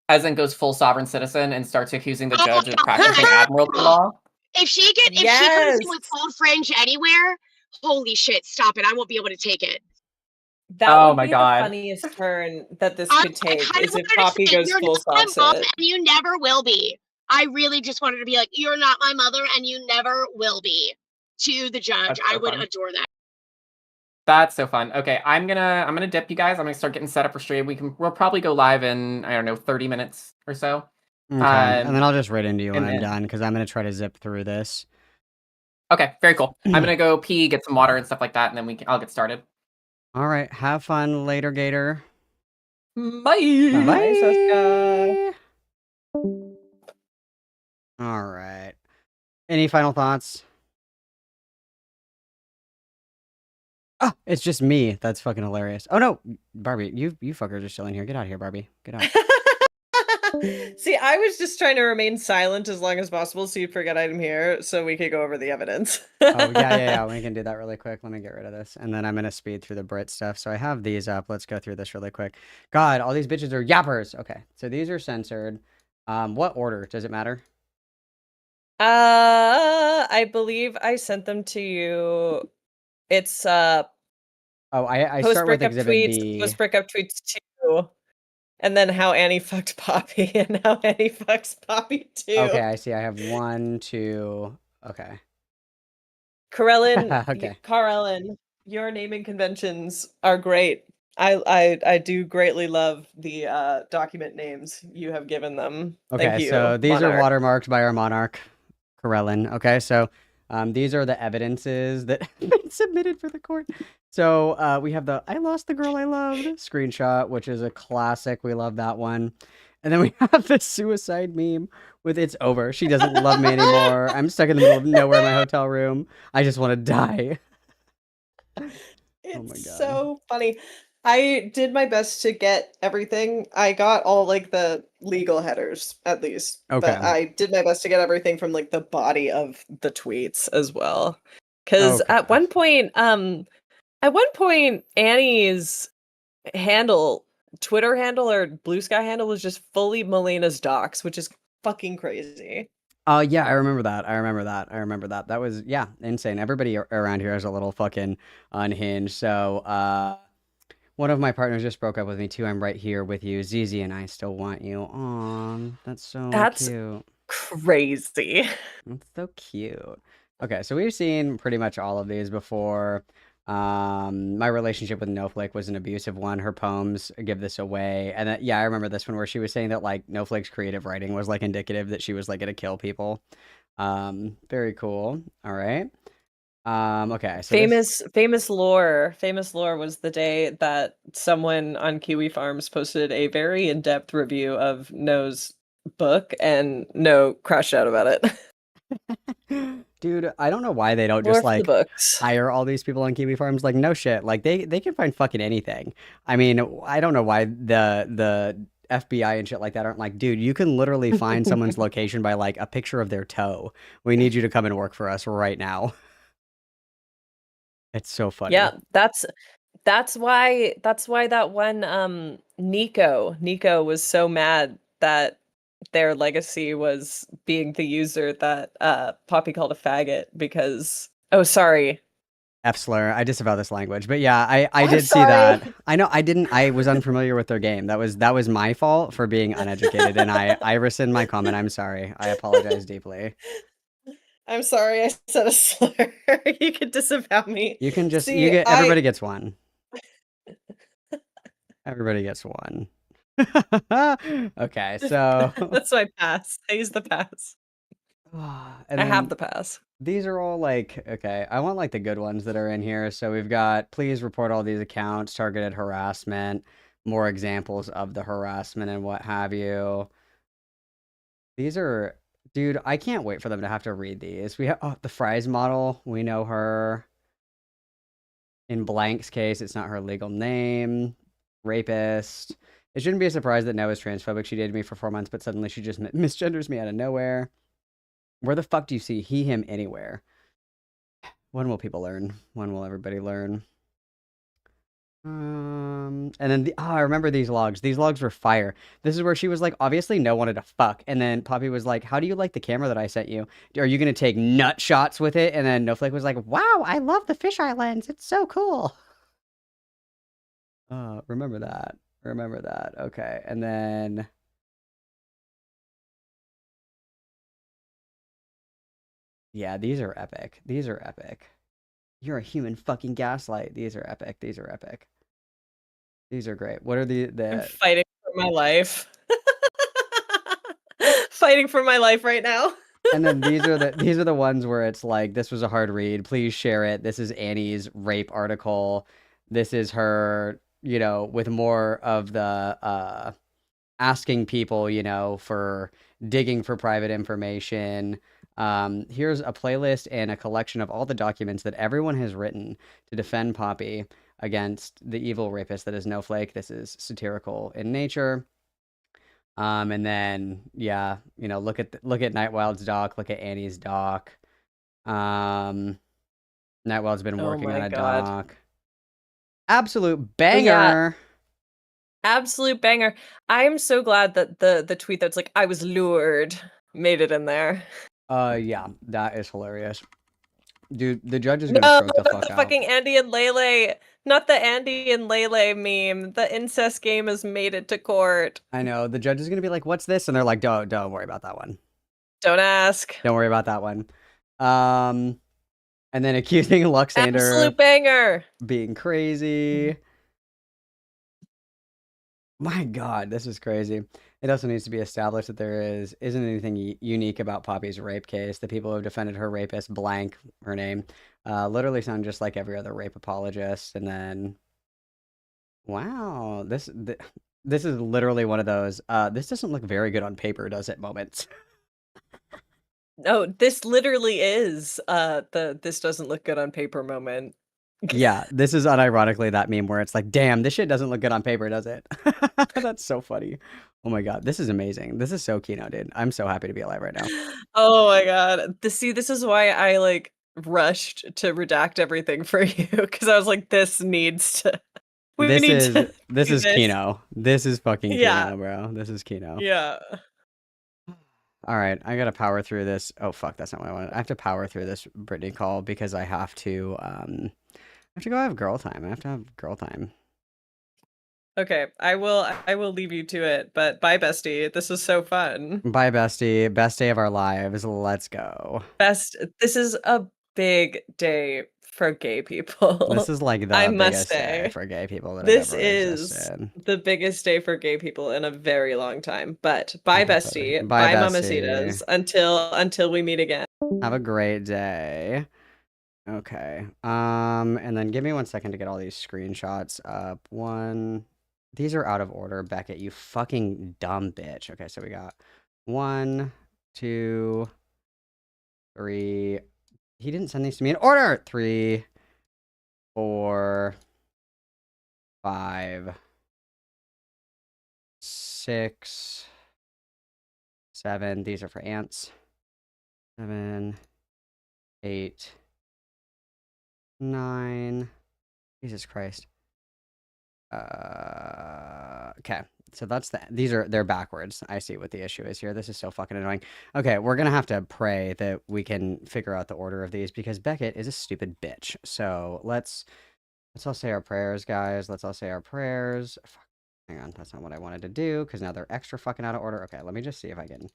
As in goes full sovereign citizen and starts accusing the judge of practicing admiralty law? If she comes in with full fringe anywhere, holy shit, stop it. I won't be able to take it. That would be the funniest turn that this could take, is if Poppy goes full soft set. And you never will be. I really just wanted to be like, you're not my mother and you never will be to the judge. That's I so would fun. adore that. That's so fun. Okay, I'm gonna dip, you guys. I'm gonna start getting set up for stream. We'll probably go live in, I don't know, 30 minutes or so. Okay, and then I'll just write into you when and I'm then- done because I'm gonna try to zip through this. Okay, very cool. I'm gonna go pee, get some water and stuff like that, and then I'll get started. All right, have fun later, Gator. Bye. Bye, Saska. All right. Any final thoughts? Oh, it's just me. That's fucking hilarious. Oh no, Barbie, you fuckers are still in here. Get out of here, Barbie. Get out. See, I was just trying to remain silent as long as possible so you'd forget I'm here so we could go over the evidence. Oh, yeah. We can do that really quick. Let me get rid of this. And then I'm going to speed through the Brit stuff. So I have these up. Let's go through this really quick. God, all these bitches are yappers. Okay. So these are censored. What order? Does it matter? I believe I sent them to you. It's Oh, I post start with breakup Exhibit tweets, B. post breakup tweets 2, and then how Annie fucked Poppy and how Annie fucks Poppy too. Okay, I see. I have 1, 2. Okay. Karellen, Okay. Karellen, your naming conventions are great. I do greatly love the document names you have given them. Okay, Thank you, so these are Monarch. watermarked by our monarch, Karellen. Okay, so these are the evidences that have been submitted for the court. So we have the I lost the girl I loved screenshot, which is a classic. We love that one. And then we have the suicide meme with it's over. She doesn't love me anymore. I'm stuck in the middle of nowhere in my hotel room. I just want to die. It's Oh my God. so funny. I did my best to get everything. I got all like the legal headers at least. Okay. But I did my best to get everything from like the body of the tweets as well. Cuz Okay. at one point Annie's Twitter handle or Blue Sky handle was just fully Melena's docs, which is fucking crazy. Yeah, I remember that. That was, yeah, insane. Everybody around here is a little fucking unhinged. So, one of my partners just broke up with me too. I'm right here with you. Zizi and I still want you. Aw, that's so That's cute. crazy. That's so cute. Okay, so we've seen pretty much all of these before. My relationship with Snowflake was an abusive one. Her poems give this away. And then, yeah, I remember this one where she was saying that like Snowflake's creative writing was like indicative that she was like gonna kill people. Very cool. All right. Okay, so Famous lore was the day that someone on Kiwi Farms posted a very in-depth review of No's book and No crashed out about it. Dude, I don't know why they don't Lore just for the like books. hire all these people on Kiwi Farms. Like, no shit. Like they can find fucking anything. I mean, I don't know why the FBI and shit like that aren't like, dude, you can literally find someone's location by like a picture of their toe. We need you to come and work for us right now. It's so funny. Yeah, that's why that one Nico was so mad that their legacy was being the user that Poppy called a faggot because sorry. F slur. I disavow this language. But yeah, I I'm did see sorry. that. I know I was unfamiliar with their game. That was my fault for being uneducated and I rescind my comment. I'm sorry. I apologize deeply. I'm sorry I said a slur. You can disavow me. You can just See, everybody gets one. Everybody gets one. Okay, so that's my pass. I use the pass. and I have then the pass. these are all like, okay, I want like the good ones that are in here. So we've got please report all these accounts, targeted harassment, more examples of the harassment and what have you. These are, dude, I can't wait for them to have to read these. We have the Fries model. We know her. In Blank's case, it's not her legal name. Rapist. It shouldn't be a surprise that Noah is transphobic. She dated me for 4 months, but suddenly she just misgenders me out of nowhere. Where the fuck do you see he, him anywhere? When will people learn? When will everybody learn? And then I remember these logs. These logs were fire. This is where she was like, obviously no wanted to fuck. And then Poppy was like, how do you like the camera that I sent you? Are you going to take nut shots with it? And then Snowflake was like, wow, I love the fisheye lens. It's so cool. Remember that. Remember that. Okay. And then Yeah, these are epic. These are epic. You're a human fucking gaslight. These are epic. These are epic. These are great. What are I'm the fighting for my life. Fighting for my life right now. and then these are the ones where it's like, this was a hard read. Please share it. This is Annie's rape article. This is her, you know, with more of the asking people, you know, for digging for private information. Here's a playlist and a collection of all the documents that everyone has written to defend Poppy against the evil rapist that is Snowflake. This is satirical in nature. And then yeah, you know, look at Nightwild's doc, look at Annie's doc. Nightwild's been Oh working on my a God. doc. Absolute banger. Absolute banger. I'm so glad that the tweet that's like, I was lured, made it in there. Yeah, that is hilarious. Dude, the judge is gonna No, stroke the not fuck the out. fucking Andy and Lele. Not the Andy and Lele meme. The incest game has made it to court. I know, the judge is gonna be like, what's this? And they're like, don't worry about that one. Don't ask. Don't worry about that one. And then accusing Luxander Absolute banger. being crazy. My God, this is crazy. It also needs to be established that there isn't anything unique about Poppy's rape case. The people who have defended her rapist, blank her name, literally sound just like every other rape apologist. And then, wow, this is literally one of those. This doesn't look very good on paper, does it? Moments. No, this literally is the this doesn't look good on paper moment. Yeah, this is unironically that meme where it's like, damn, this shit doesn't look good on paper, does it? That's so funny. Oh my God, this is amazing. This is so Kino, dude. I'm so happy to be alive right now. Oh my God. This is why I like rushed to redact everything for you, because I was like, this needs to This is do this. Kino. This is fucking Yeah. Kino, bro. This is Kino. Yeah. All right, I gotta power through this. Oh fuck, that's not what I wanted. I have to power through this Brittany call because I have to go have girl time. I have to have girl time. Okay, I will leave you to it, but bye, bestie. This was so fun. Bye, bestie. Best day of our lives. Let's go. This is a big day for gay people. This is like the I must biggest day say. for gay people that This have ever is existed. the biggest day for gay people in a very long time. But bye, Definitely. bestie. Bye, Bye, bestie. mamacitas. Until we meet again. Have a great day. Okay. And then give me 1 second to get all these screenshots up. These are out of order, Beckett, you fucking dumb bitch. Okay, so we got 1, 2, 3. He didn't send these to me in order. 3, 4, 5, 6, 7. These are for ants. 7, 8, 9. Jesus Christ. Okay. So they're backwards. I see what the issue is here. This is so fucking annoying. Okay, we're gonna have to pray that we can figure out the order of these because Beckett is a stupid bitch. So let's all say our prayers, guys. Let's all say our prayers. Fuck. Hang on, that's not what I wanted to do because now they're extra fucking out of order. Okay, let me just see if I can.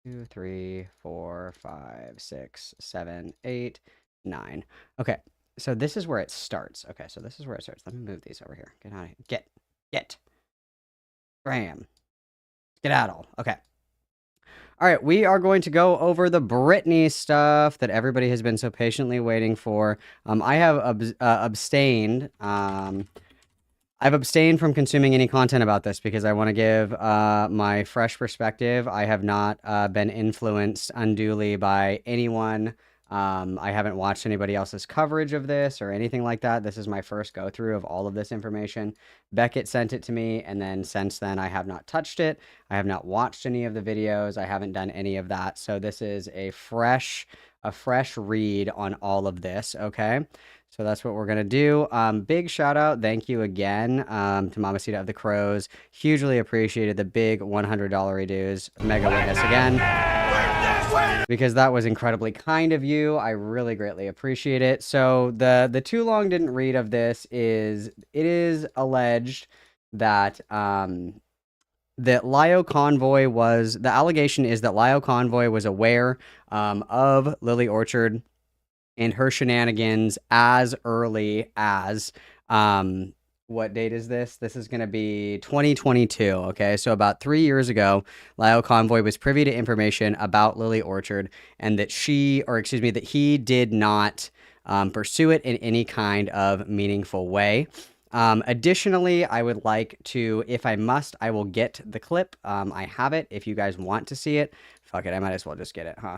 2, 3, 4, 5, 6, 7, 8, 9. Okay. So this is where it starts. Okay, so this is where it starts. Let me move these over here. Get out of here. Get. Graham. Skedaddle. Okay. All right, we are going to go over the Britney stuff that everybody has been so patiently waiting for. I have abstained. I've abstained from consuming any content about this because I want to give my fresh perspective. I have not been influenced unduly by anyone. I haven't watched anybody else's coverage of this or anything like that. This is my first go through of all of this information. Beckett sent it to me, and then since then I have not touched it. I have not watched any of the videos. I haven't done any of that. So this is a fresh read on all of this, okay? So that's what we're going to do. Big shout out. Thank you again to Mamacita of the Crows. Hugely appreciated the big $100 dues. Mega witness again. Because that was incredibly kind of you. I really greatly appreciate it. So the too long didn't read of this is, it is alleged that that Lio Convoy was, the allegation is that Lio Convoy was aware of Lily Orchard and her shenanigans as early as, what date is this? This is going to be 2022. Okay. So about 3 years ago, Lio Convoy was privy to information about Lily Orchard and that that he did not pursue it in any kind of meaningful way. Additionally, I would like to, if I must, I will get the clip. I have it. If you guys want to see it, fuck it. I might as well just get it, huh?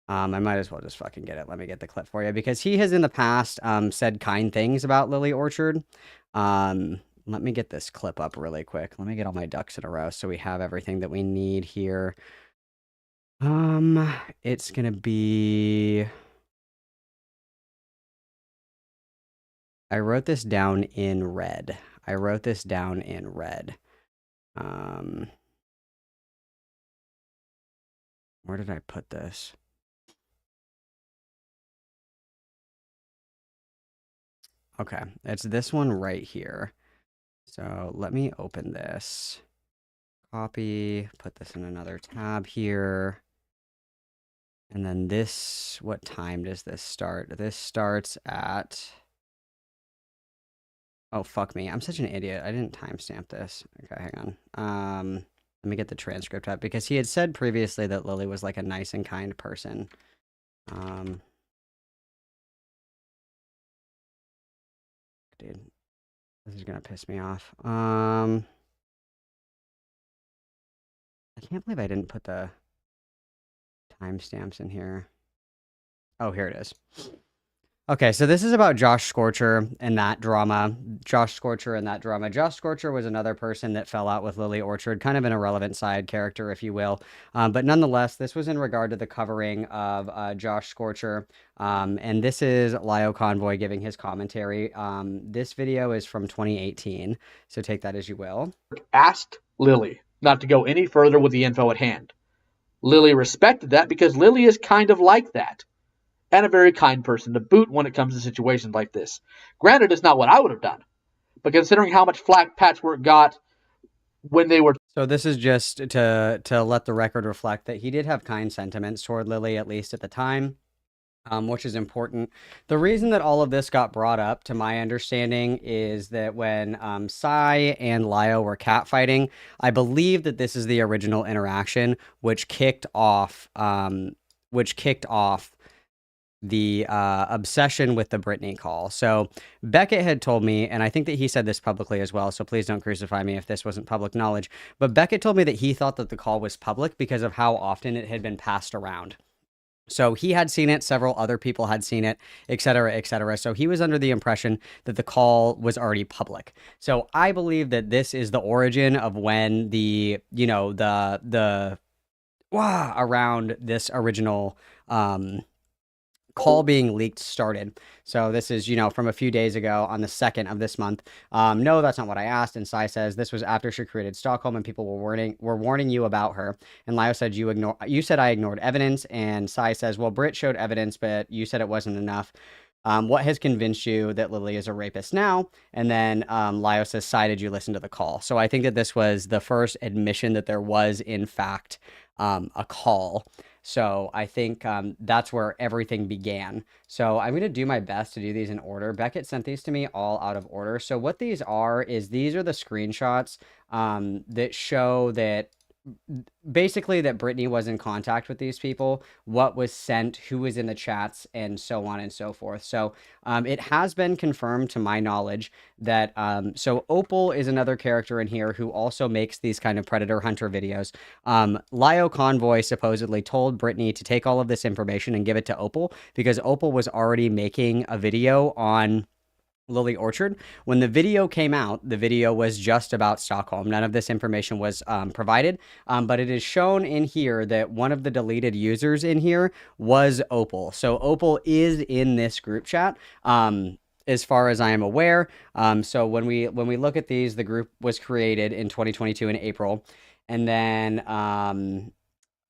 I might as well just fucking get it. Let me get the clip for you because he has in the past said kind things about Lily Orchard. Let me get this clip up really quick. Let me get all my ducks in a row so we have everything that we need here. It's gonna be. I wrote this down in red. Where did I put this? Okay, it's this one right here. So let me open this. Copy, put this in another tab here. And then this, what time does this start? This starts at... Oh, fuck me. I'm such an idiot. I didn't timestamp this. Okay, hang on. Let me get the transcript up because he had said previously that Lily was like a nice and kind person. Dude, this is gonna piss me off. I can't believe I didn't put the timestamps in here. Oh, here it is. Okay, so this is about Josh Scorcher and that drama. Josh Scorcher was another person that fell out with Lily Orchard, kind of an irrelevant side character, if you will. But nonetheless, this was in regard to the covering of Josh Scorcher. And this is Lio Convoy giving his commentary. This video is from 2018, so take that as you will. Asked Lily not to go any further with the info at hand. Lily respected that because Lily is kind of like that. And a very kind person to boot when it comes to situations like this. Granted, it's not what I would have done. But considering how much flack Patchwork got when they were... So this is just to let the record reflect that he did have kind sentiments toward Lily, at least at the time, which is important. The reason that all of this got brought up, to my understanding, is that when Sai and Lio were catfighting, I believe that this is the original interaction, which kicked off the obsession with the Britney call. So Beckett had told me, and I think that he said this publicly as well, so please don't crucify me if this wasn't public knowledge, but Beckett told me that he thought that the call was public because of how often it had been passed around. So he had seen it, several other people had seen it, et cetera, et cetera. So he was under the impression that the call was already public. So I believe that this is the origin of when the around this original call being leaked started. So this is, from a few days ago on the 2nd of this month. No, that's not what I asked. And Sai says this was after she created Stockholm and people were warning you about her. And Lio said you said I ignored evidence. And Sai says, well, Britt showed evidence, but you said it wasn't enough. What has convinced you that Lily is a rapist now? And then Lio says, Sai, did you listen to the call? So I think that this was the first admission that there was, in fact, a call. So I think that's where everything began. So I'm going to do my best to do these in order. Beckett sent these to me all out of order. So what these are is these are the screenshots that show that basically that Britney was in contact with these people, what was sent, who was in the chats, and so on and so forth. So it has been confirmed to my knowledge that so Opal is another character in here who also makes these kind of predator hunter videos. Lio Convoy supposedly told Britney to take all of this information and give it to Opal because Opal was already making a video on Lily Orchard. When the video came out, the video was just about Stockholm. None of this information was provided, but it is shown in here that one of the deleted users in here was Opal. So Opal is in this group chat. As far as I am aware. So when we look at these, the group was created in 2022 in April. And then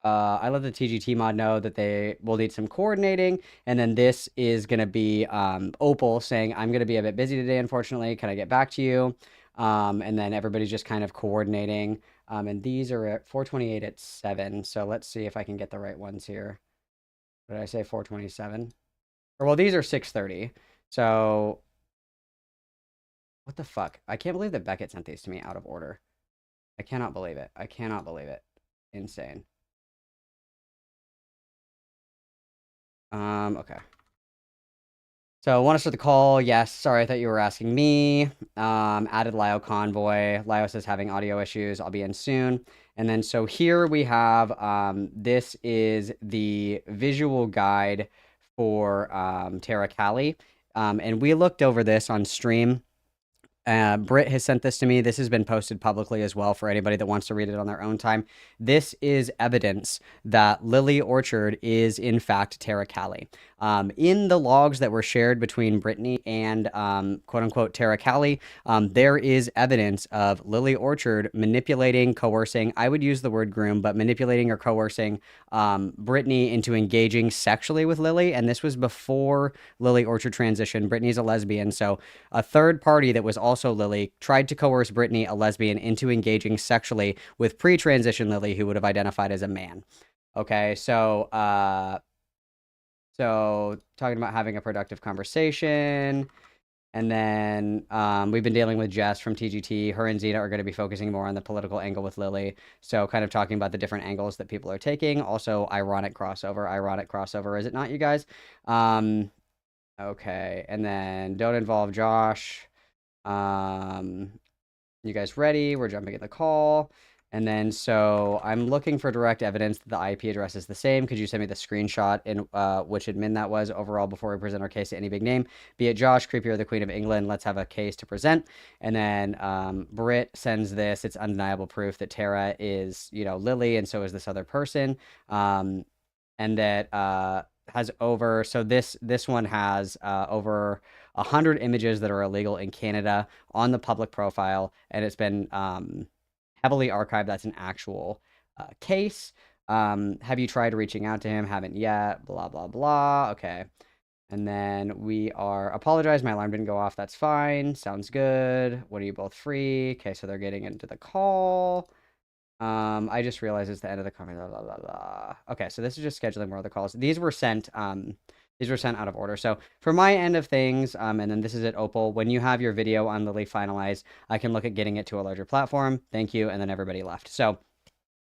I let the TGT mod know that they will need some coordinating. And then this is going to be Opal saying, I'm going to be a bit busy today, unfortunately. Can I get back to you? And then everybody's just kind of coordinating And these are at 428 at 7. So let's see if I can get the right ones here. What did I say? 427? Or well, these are 630. So what the fuck? I can't believe that Beckett sent these to me out of order. I cannot believe it. I cannot believe it. Insane. Okay. So want to start the call? Yes. Sorry, I thought you were asking me. Added Lio Convoy. Lio says having audio issues. I'll be in soon. And then so here we have this is the visual guide for Tara Kali. And we looked over this on stream. Britt has sent this to me. This has been posted publicly as well for anybody that wants to read it on their own time. This is evidence that Lily Orchard is in fact Tara Kali. In the logs that were shared between Brittany and quote unquote Tara Kali, there is evidence of Lily Orchard manipulating, coercing, I would use the word groom, but manipulating or coercing Brittany into engaging sexually with Lily. And this was before Lily Orchard transitioned. Brittany's a lesbian. So a third party that was also Lily tried to coerce Brittany, a lesbian, into engaging sexually with pre-transition Lily, who would have identified as a man. Okay, so talking about having a productive conversation. And then we've been dealing with Jess from TGT. Her and Zeta are going to be focusing more on the political angle with Lily. So kind of talking about the different angles that people are taking. Also, ironic crossover, is it not, you guys? Okay, and then don't involve Josh. You guys ready? We're jumping at the call. And then, so I'm looking for direct evidence that the IP address is the same. Could you send me the screenshot in which admin that was overall before we present our case to any big name? Be it Josh, Creepy, or the Queen of England. Let's have a case to present. And then Britt sends this. It's undeniable proof that Tara is, you know, Lily, and so is this other person. And that has over, so this one has over 100 images that are illegal in Canada on the public profile, and it's been heavily archived. That's an actual case. Have you tried reaching out to him? Haven't yet. Blah, blah, blah. Okay. And then we are, apologize, my alarm didn't go off. That's fine. Sounds good. When are you both free? Okay, so they're getting into the call. I just realized it's the end of the comment. Blah, blah, blah, blah. Okay, so this is just scheduling more of the calls. These were sent out of order. So for my end of things, and then this is at Opal, when you have your video on Lily finalized, I can look at getting it to a larger platform. Thank you. And then everybody left. So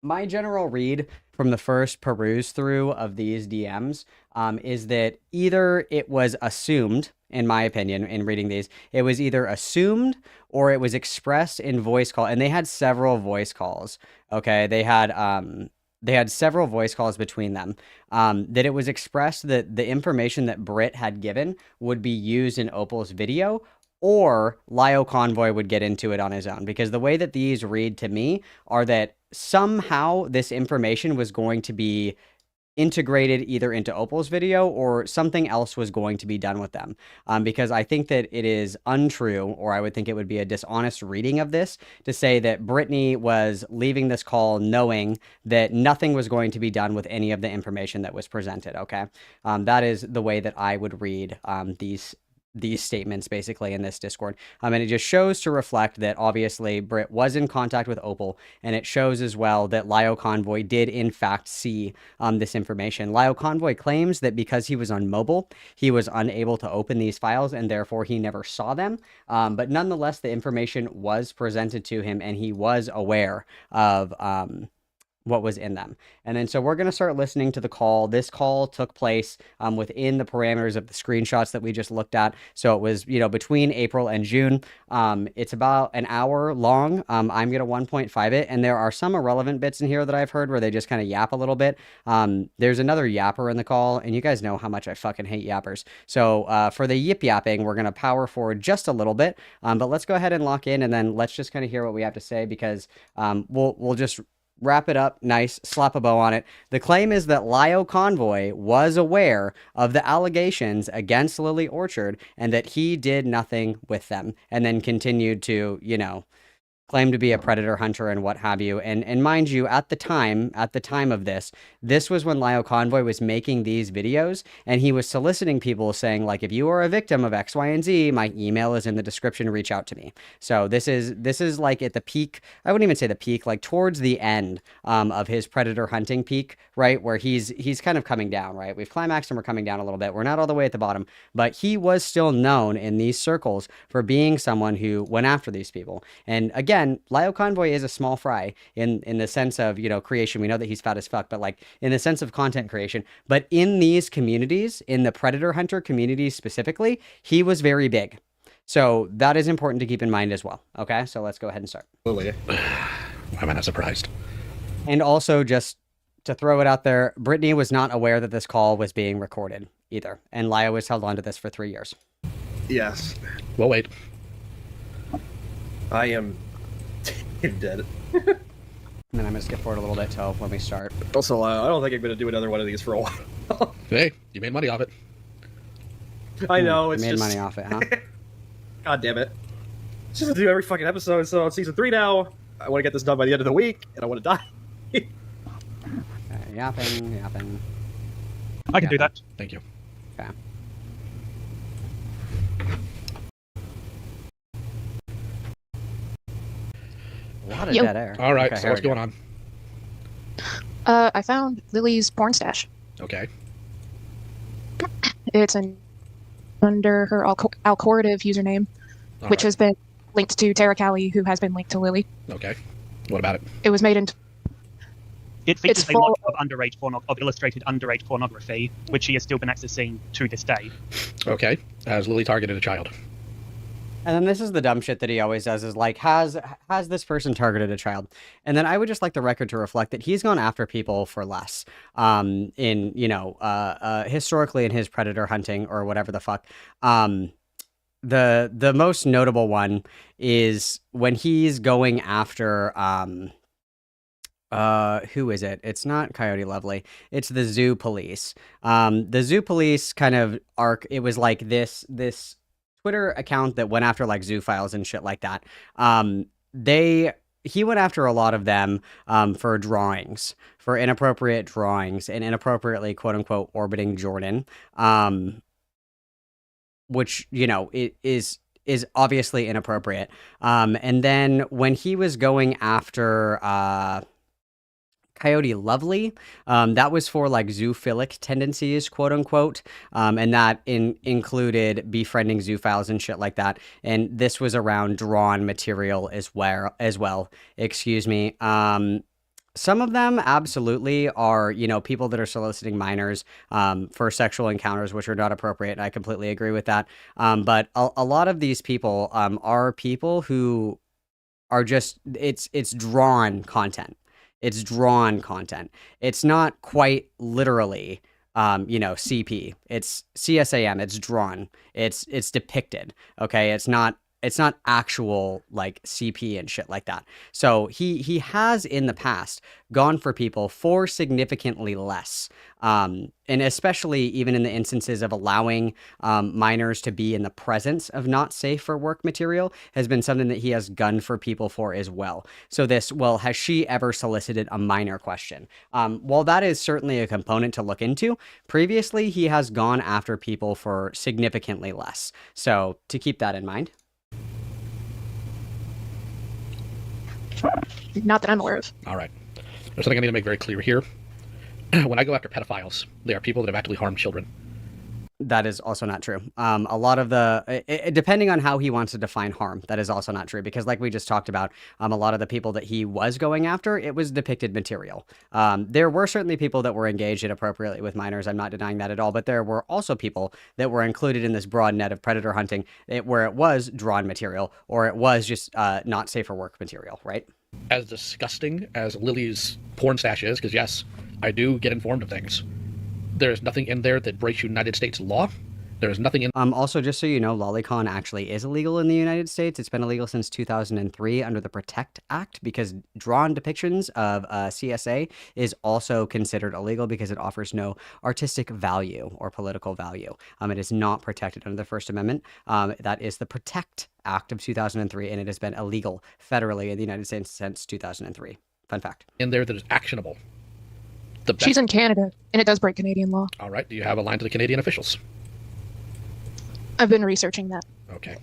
my general read from the first peruse through of these DMs is that either it was assumed, in my opinion, in reading these, it was either assumed or it was expressed in voice call. And they had several voice calls. Okay. They had several voice calls between them, that it was expressed that the information that Britt had given would be used in Opal's video, or Lio Convoy would get into it on his own. Because the way that these read to me are that somehow this information was going to be integrated either into Opal's video or something else was going to be done with them. Because I think that it is untrue, or I would think it would be a dishonest reading of this, to say that Brittany was leaving this call knowing that nothing was going to be done with any of the information that was presented, okay? That is the way that I would read these statements basically in this Discord. And it just shows to reflect that obviously Britt was in contact with Opal, and it shows as well that Lio Convoy did in fact see this information. Lio Convoy claims that because he was on mobile, he was unable to open these files and therefore he never saw them. But nonetheless, the information was presented to him and he was aware of what was in them. And then so we're going to start listening to the call. This call took place within the parameters of the screenshots that we just looked at. So it was, you know, between April and June. It's about an hour long. I'm going to 1.5 it. And there are some irrelevant bits in here that I've heard where they just kind of yap a little bit. There's another yapper in the call, and you guys know how much I fucking hate yappers. So for the yip yapping, we're going to power forward just a little bit. But let's go ahead and lock in, and then let's just kind of hear what we have to say, because we'll just wrap it up nice, slap a bow on it. The claim is that Lio Convoy was aware of the allegations against Lily Orchard and that he did nothing with them, and then continued to, you know, claimed to be a predator hunter and what have you. And mind you, at the time of this was when Lyle Convoy was making these videos, and he was soliciting people saying, like, if you are a victim of X, Y, and Z, my email is in the description, reach out to me. So this is like at the peak, I wouldn't even say the peak, like towards the end of his predator hunting peak, right? Where he's kind of coming down, right? We've climaxed and we're coming down a little bit. We're not all the way at the bottom, but he was still known in these circles for being someone who went after these people. And again, Lyle Convoy is a small fry in the sense of, you know, creation. We know that he's fat as fuck, but like in the sense of content creation. But in these communities, in the predator hunter communities specifically, he was very big. So that is important to keep in mind as well. Okay, so let's go ahead and start. Why am I not surprised? And also, just to throw it out there, Brittany was not aware that this call was being recorded either. And Lyle was held onto this for 3 years. Yes. Well, wait. I am dead. And then I'm going to skip forward a little bit till when we start. Also, I don't think I'm going to do another one of these for a while. Hey, you made money off it. I know, it's you made just... money off it, huh? God damn it. It's just to do every fucking episode, so on season 3 now. I want to get this done by the end of the week, and I want to die. Yapping. I can do that. Thank you. Okay. A lot of dead air. All right, Okay, so what's going on? I found Lily's porn stash. Okay. It's under her Alcorative username, which has been linked to Tara Callie, who has been linked to Lily. Okay. What about it? It was made into... It features a lot of illustrated underage pornography, which she has still been accessing to this day. Okay. Has Lily targeted a child? And then this is the dumb shit that he always does, is like, has this person targeted a child? And then I would just like the record to reflect that he's gone after people for less. In, you know, historically in his predator hunting or whatever the fuck. The most notable one is when he's going after who is it? It's not Coyote Lovely. It's the Zoo Police. The Zoo Police kind of arc, it was like this Twitter account that went after like zoophiles and shit like that. He went after a lot of them for drawings, for inappropriate drawings and inappropriately quote unquote orbiting Jordan. Which, you know, it is obviously inappropriate. And then when he was going after Coyote Lovely, that was for like zoophilic tendencies, quote unquote, and that included befriending zoophiles and shit like that. And this was around drawn material as well. Excuse me. Some of them absolutely are, you know, people that are soliciting minors for sexual encounters, which are not appropriate. And I completely agree with that. But a lot of these people are people who are just, it's drawn content. It's drawn content. It's not quite literally, you know, CP. It's CSAM. It's drawn. It's depicted. Okay. It's not actual like CP and shit like that. So he has in the past gone for people for significantly less. And especially even in the instances of allowing minors to be in the presence of not safe for work material has been something that he has gunned for people for as well. So this, well, has she ever solicited a minor question? While that is certainly a component to look into, previously he has gone after people for significantly less. So to keep that in mind. Not that I'm aware of. All right. There's something I need to make very clear here. When I go after pedophiles, they are people that have actively harmed children. That is also not true. A lot of depending on how he wants to define harm, that is also not true. Because like we just talked about, a lot of the people that he was going after, it was depicted material. There were certainly people that were engaged inappropriately with minors. I'm not denying that at all. But there were also people that were included in this broad net of predator hunting where it was drawn material or it was just not safe for work material, right? As disgusting as Lily's porn stash is, because yes, I do get informed of things, there's nothing in there that breaks United States law, There's nothing in. Also, just so you know, Lolicon actually is illegal in the United States. It's been illegal since 2003 under the Protect Act because drawn depictions of CSA is also considered illegal because it offers no artistic value or political value. It is not protected under the First Amendment. That is the Protect Act of 2003, and it has been illegal federally in the United States since 2003. Fun fact. In there that is actionable. She's in Canada, and it does break Canadian law. All right. Do you have a line to the Canadian officials? I've been researching that. Okay.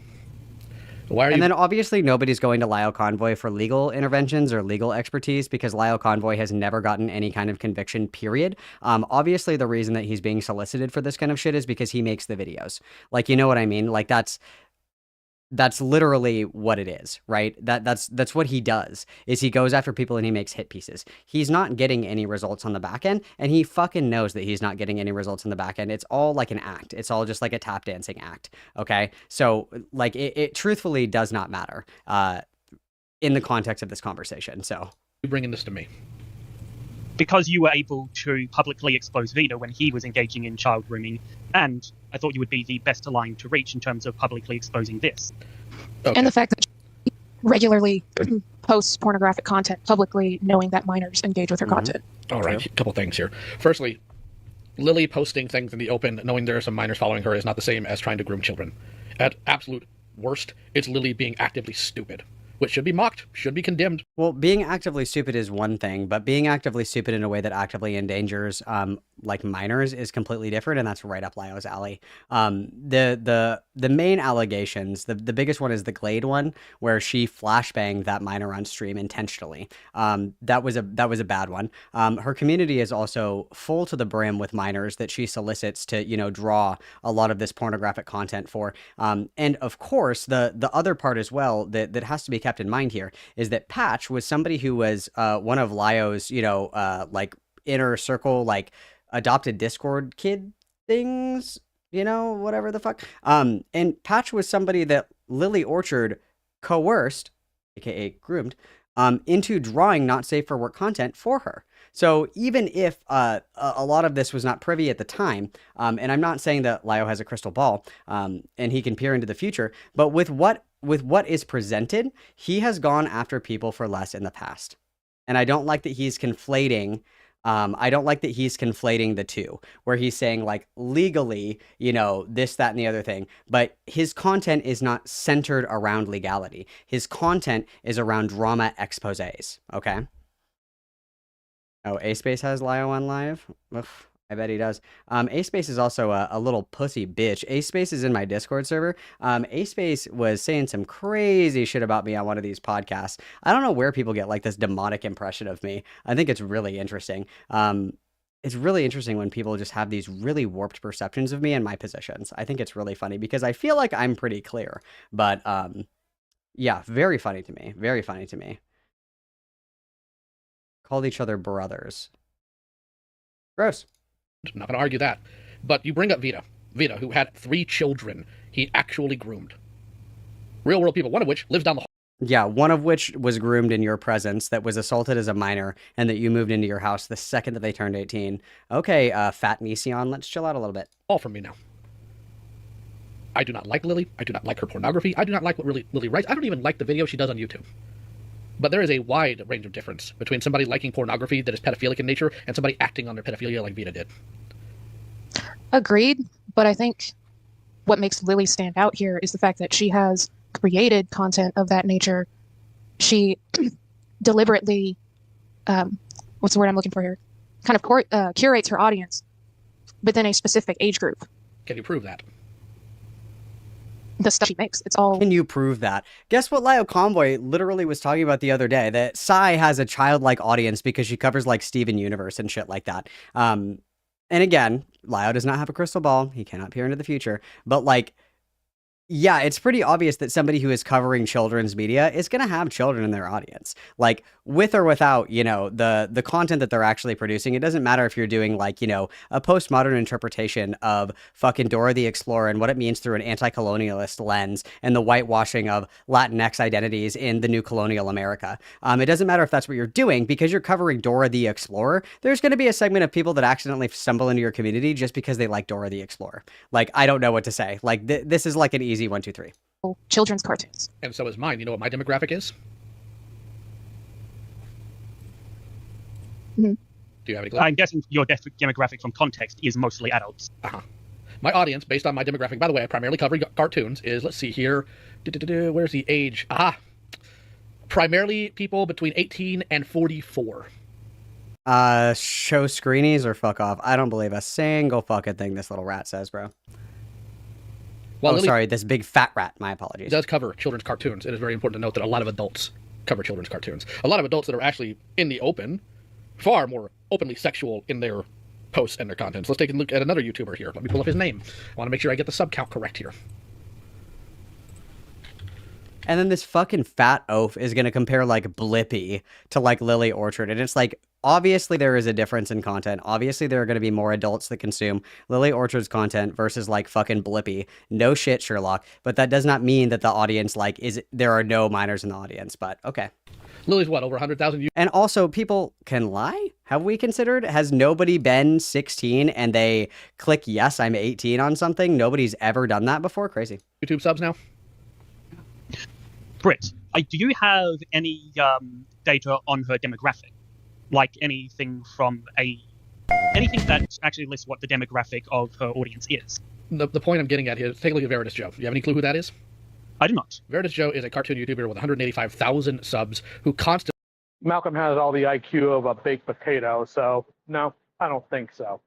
Why are and you... then obviously nobody's going to Lyle Convoy for legal interventions or legal expertise because Lyle Convoy has never gotten any kind of conviction, period. Obviously the reason that he's being solicited for this kind of shit is because he makes the videos. Like, you know what I mean? Like, that's literally what it is, right? That's what he does, is he goes after people and he makes hit pieces. He's not getting any results on the back end, and he fucking knows that he's not getting any results on the back end. It's all like an act. It's all just like a tap dancing act, okay? So, like, it truthfully does not matter in the context of this conversation, so. You bringing this to me? Because you were able to publicly expose Vida when he was engaging in child grooming, and I thought you would be the best aligned to reach in terms of publicly exposing this. Okay. And the fact that she regularly posts pornographic content publicly, knowing that minors engage with her content. All right, a couple things here. Firstly, Lily posting things in the open, knowing there are some minors following her, is not the same as trying to groom children. At absolute worst, it's Lily being actively stupid, which should be mocked, should be condemned. Well, being actively stupid is one thing, but being actively stupid in a way that actively endangers like minors is completely different, and that's right up Lyo's alley. The main allegations, the biggest one is the Glade one, where she flashbanged that minor on stream intentionally. That was a bad one. Her community is also full to the brim with minors that she solicits to, you know, draw a lot of this pornographic content for. And of course, the other part as well that has to be kept in mind here is that Patch was somebody who was one of Lyo's, you know, like inner circle, like adopted Discord kid things, you know, whatever the fuck. And Patch was somebody that Lily Orchard coerced, aka groomed, into drawing not safe for work content for her. So even if a lot of this was not privy at the time, and I'm not saying that Lyo has a crystal ball and he can peer into the future, but with what is presented, he has gone after people for less in the past. And I don't like that he's conflating the two, where he's saying like legally, you know, this, that, and the other thing, but his content is not centered around legality. His content is around drama exposés, okay? Oh, A-Space has Lyo on live? Oof, I bet he does. A-Space is also a little pussy bitch. A-Space is in my Discord server. A-Space was saying some crazy shit about me on one of these podcasts. I don't know where people get like this demonic impression of me. I think it's really interesting. It's really interesting when people just have these really warped perceptions of me and my positions. I think it's really funny because I feel like I'm pretty clear. But yeah, very funny to me. Very funny to me. Called each other brothers. Gross. I'm not going to argue that. But you bring up Vida. Vida, who had 3 children he actually groomed. Real world people, one of which lives down the hall. Yeah, one of which was groomed in your presence, that was assaulted as a minor, and that you moved into your house the second that they turned 18. Okay, Fat Nision, let's chill out a little bit. All from me now. I do not like Lily. I do not like her pornography. I do not like what Lily writes. I don't even like the video she does on YouTube. But there is a wide range of difference between somebody liking pornography that is pedophilic in nature and somebody acting on their pedophilia like Vida did. Agreed, but I think what makes Lily stand out here is the fact that she has created content of that nature. She deliberately, what's the word I'm looking for here? Kind of curates her audience within a specific age group. Can you prove that? The stuff she makes, it's all... Can you prove that? Guess what Lyo Convoy literally was talking about the other day? That Psy has a childlike audience because she covers like Steven Universe and shit like that. And again, Lyo does not have a crystal ball. He cannot peer into the future. But like, Yeah, it's pretty obvious that somebody who is covering children's media is going to have children in their audience. Like, with or without, the content that they're actually producing, it doesn't matter if you're doing, like, a postmodern interpretation of fucking Dora the Explorer and what it means through an anti-colonialist lens and the whitewashing of Latinx identities in the new colonial America. It doesn't matter if that's what you're doing, because you're covering Dora the Explorer. There's going to be a segment of people that accidentally stumble into your community just because they like Dora the Explorer. Like, I don't know what to say. Like, this is like an easy 1, 2, 3. Children's cartoons. And so is mine. You know what my demographic is? Mm-hmm. Do you have any clue? I'm guessing your demographic from context is mostly adults. Uh-huh. My audience, based on my demographic, by the way, I primarily cover cartoons, is, let's see here, where's the age? Aha! Primarily people between 18 and 44. Show screenies or fuck off. I don't believe a single fucking thing this little rat says, bro. Well, Lily sorry, this big fat rat. My apologies. Does cover children's cartoons. It is very important to note that a lot of adults cover children's cartoons. A lot of adults that are actually in the open, far more openly sexual in their posts and their contents. Let's take a look at another YouTuber here. Let me pull up his name. I want to make sure I get the sub count correct here. And then this fucking fat oaf is going to compare, like, Blippi to, like, Lily Orchard. And it's like, obviously there is a difference in content. Obviously there are going to be more adults that consume Lily Orchard's content versus, like, fucking Blippi. No shit, Sherlock. But that does not mean that the audience, like, there are no minors in the audience. But, okay. Lily's what, over 100,000 views? And also, people can lie? Have we considered? Has nobody been 16 and they click, yes, I'm 18 on something? Nobody's ever done that before? Crazy. YouTube subs now? Britt, do you have any data on her demographic? Like anything anything that actually lists what the demographic of her audience is? The point I'm getting at here is take a look at Veritas Joe. Do you have any clue who that is? I do not. Veritas Joe is a cartoon YouTuber with 185,000 subs who constantly... Malcolm has all the IQ of a baked potato, so no, I don't think so.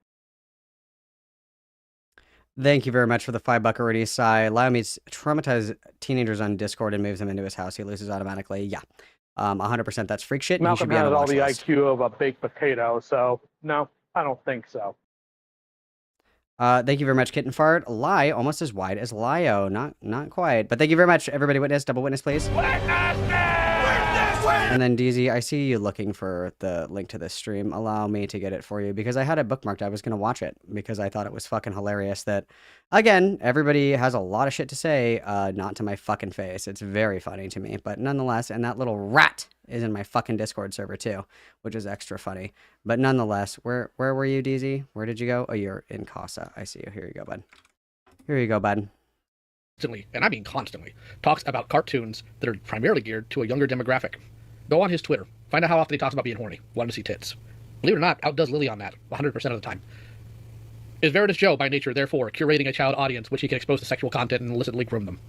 Thank you very much for the $5 Sai. Allow me to traumatize teenagers on Discord and moves them into his house. He loses automatically. Yeah. 100% that's freak shit. Malcolm has all the IQ of a baked potato, so no, I don't think so. Thank you very much, Kitten Fart. Lie almost as wide as Lio. Not quite. But thank you very much, everybody. Witness, double witness, please. And then DZ, I see you looking for the link to this stream. Allow me to get it for you because I had it bookmarked. I was going to watch it because I thought it was fucking hilarious that, again, everybody has a lot of shit to say, not to my fucking face. It's very funny to me, but nonetheless, and that little rat is in my fucking Discord server too, which is extra funny. But nonetheless, where were you, DZ? Where did you go? Oh, you're in Casa. I see you. Here you go, bud. Here you go, bud. Constantly, and I mean constantly, talks about cartoons that are primarily geared to a younger demographic. Go on his Twitter. Find out how often he talks about being horny. Want to see tits. Believe it or not, outdoes Lily on that 100% of the time. Is Veritas Joe, by nature, therefore, curating a child audience which he can expose to sexual content and illicitly groom them?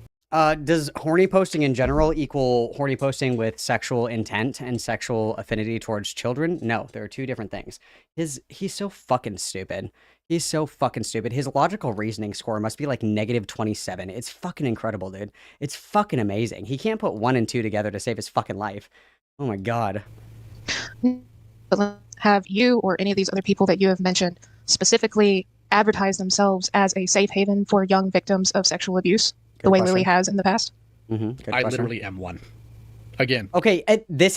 Does horny posting in general equal horny posting with sexual intent and sexual affinity towards children? No, there are two different things. He's so fucking stupid. He's so fucking stupid. His logical reasoning score must be like -27. It's fucking incredible, dude. It's fucking amazing. He can't put 1 and 2 together to save his fucking life. Oh my god. Have you or any of these other people that you have mentioned specifically advertised themselves as a safe haven for young victims of sexual abuse, the way Lily has in the past? Mm-hmm. I literally am one. Again. Okay, this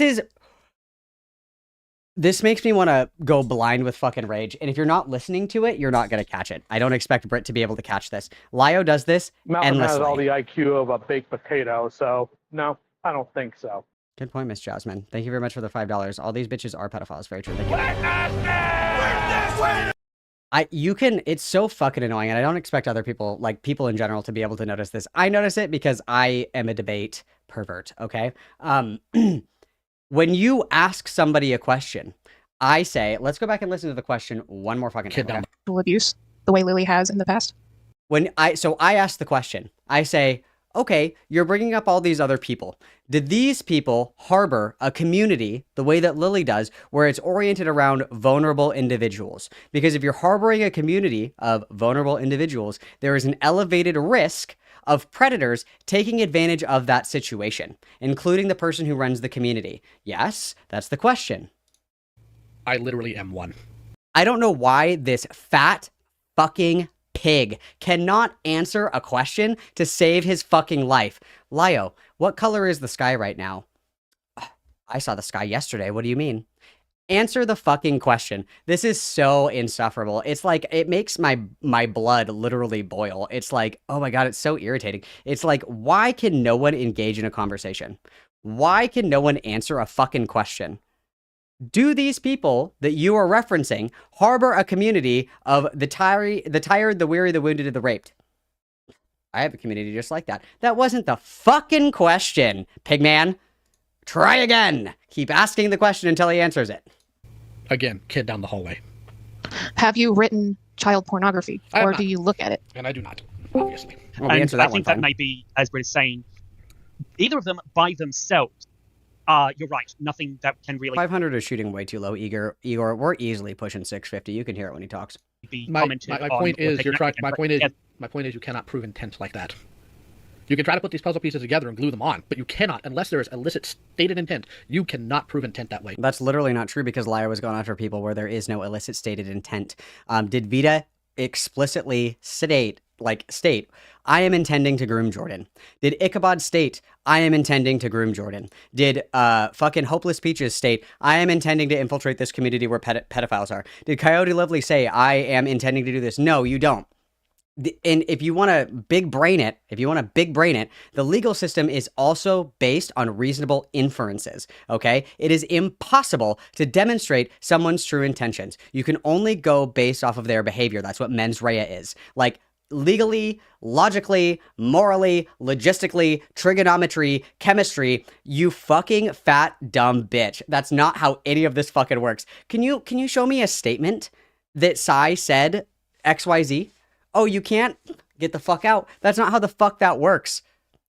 makes me want to go blind with fucking rage, and if you're not listening to it, you're not going to catch it. I don't expect Britt to be able to catch this. Lio does this Malcolm endlessly. has all the IQ of a baked potato, so no, I don't think so. Good point, Miss Jasmine. Thank you very much for the $5. All these bitches are pedophiles. Very true. Thank you. It's so fucking annoying, and I don't expect other people, like people in general, to be able to notice this. I notice it because I am a debate pervert, okay? When you ask somebody a question, I say, let's go back and listen to the question one more fucking time. Okay? Sexual abuse, the way Lily has in the past? So I ask the question. I say, okay, you're bringing up all these other people. Did these people harbor a community the way that Lily does, where it's oriented around vulnerable individuals? Because if you're harboring a community of vulnerable individuals, there is an elevated risk of predators taking advantage of that situation, including the person who runs the community. Yes, that's the question. I literally am one. I don't know why this fat fucking pig cannot answer a question to save his fucking life. Lio, what color is the sky right now? I saw the sky yesterday. What do you mean? Answer the fucking question. This is so insufferable. It's like, it makes my blood literally boil. It's like, oh my God, it's so irritating. It's like, why can no one engage in a conversation? Why can no one answer a fucking question? Do these people that you are referencing harbor a community of the tired, the weary, the wounded, and the raped? I have a community just like that. That wasn't the fucking question, Pigman. Try again. Keep asking the question until he answers it. Again, kid down the hallway. Have you written child pornography, or do you look at it? And I do not, obviously. Well, we And answered that I one think that time. may be, as Britt is saying, either of them by themselves. You're right. Nothing that can really 500 is shooting way too low, Igor. We're easily pushing 650. You can hear it when he talks. be My commented on. point or is, taken action on. my point is, you cannot prove intent like that. You can try to put these puzzle pieces together and glue them on, but you cannot, unless there is illicit stated intent, you cannot prove intent that way. That's literally not true because Liar was going after people where there is no illicit stated intent. Did Vita explicitly state, I am intending to groom Jordan? Did Ichabod state, I am intending to groom Jordan? Did fucking Hopeless Peaches state, I am intending to infiltrate this community where pedophiles are? Did Coyote Lovely say, I am intending to do this? No, you don't. And if you want to big brain it, the legal system is also based on reasonable inferences, okay? It is impossible to demonstrate someone's true intentions. You can only go based off of their behavior. That's what mens rea is. Like, legally, logically, morally, logistically, trigonometry, chemistry, you fucking fat dumb bitch. That's not how any of this fucking works. Can you show me a statement that Sai said XYZ? Oh, you can't? Get the fuck out. That's not how the fuck that works.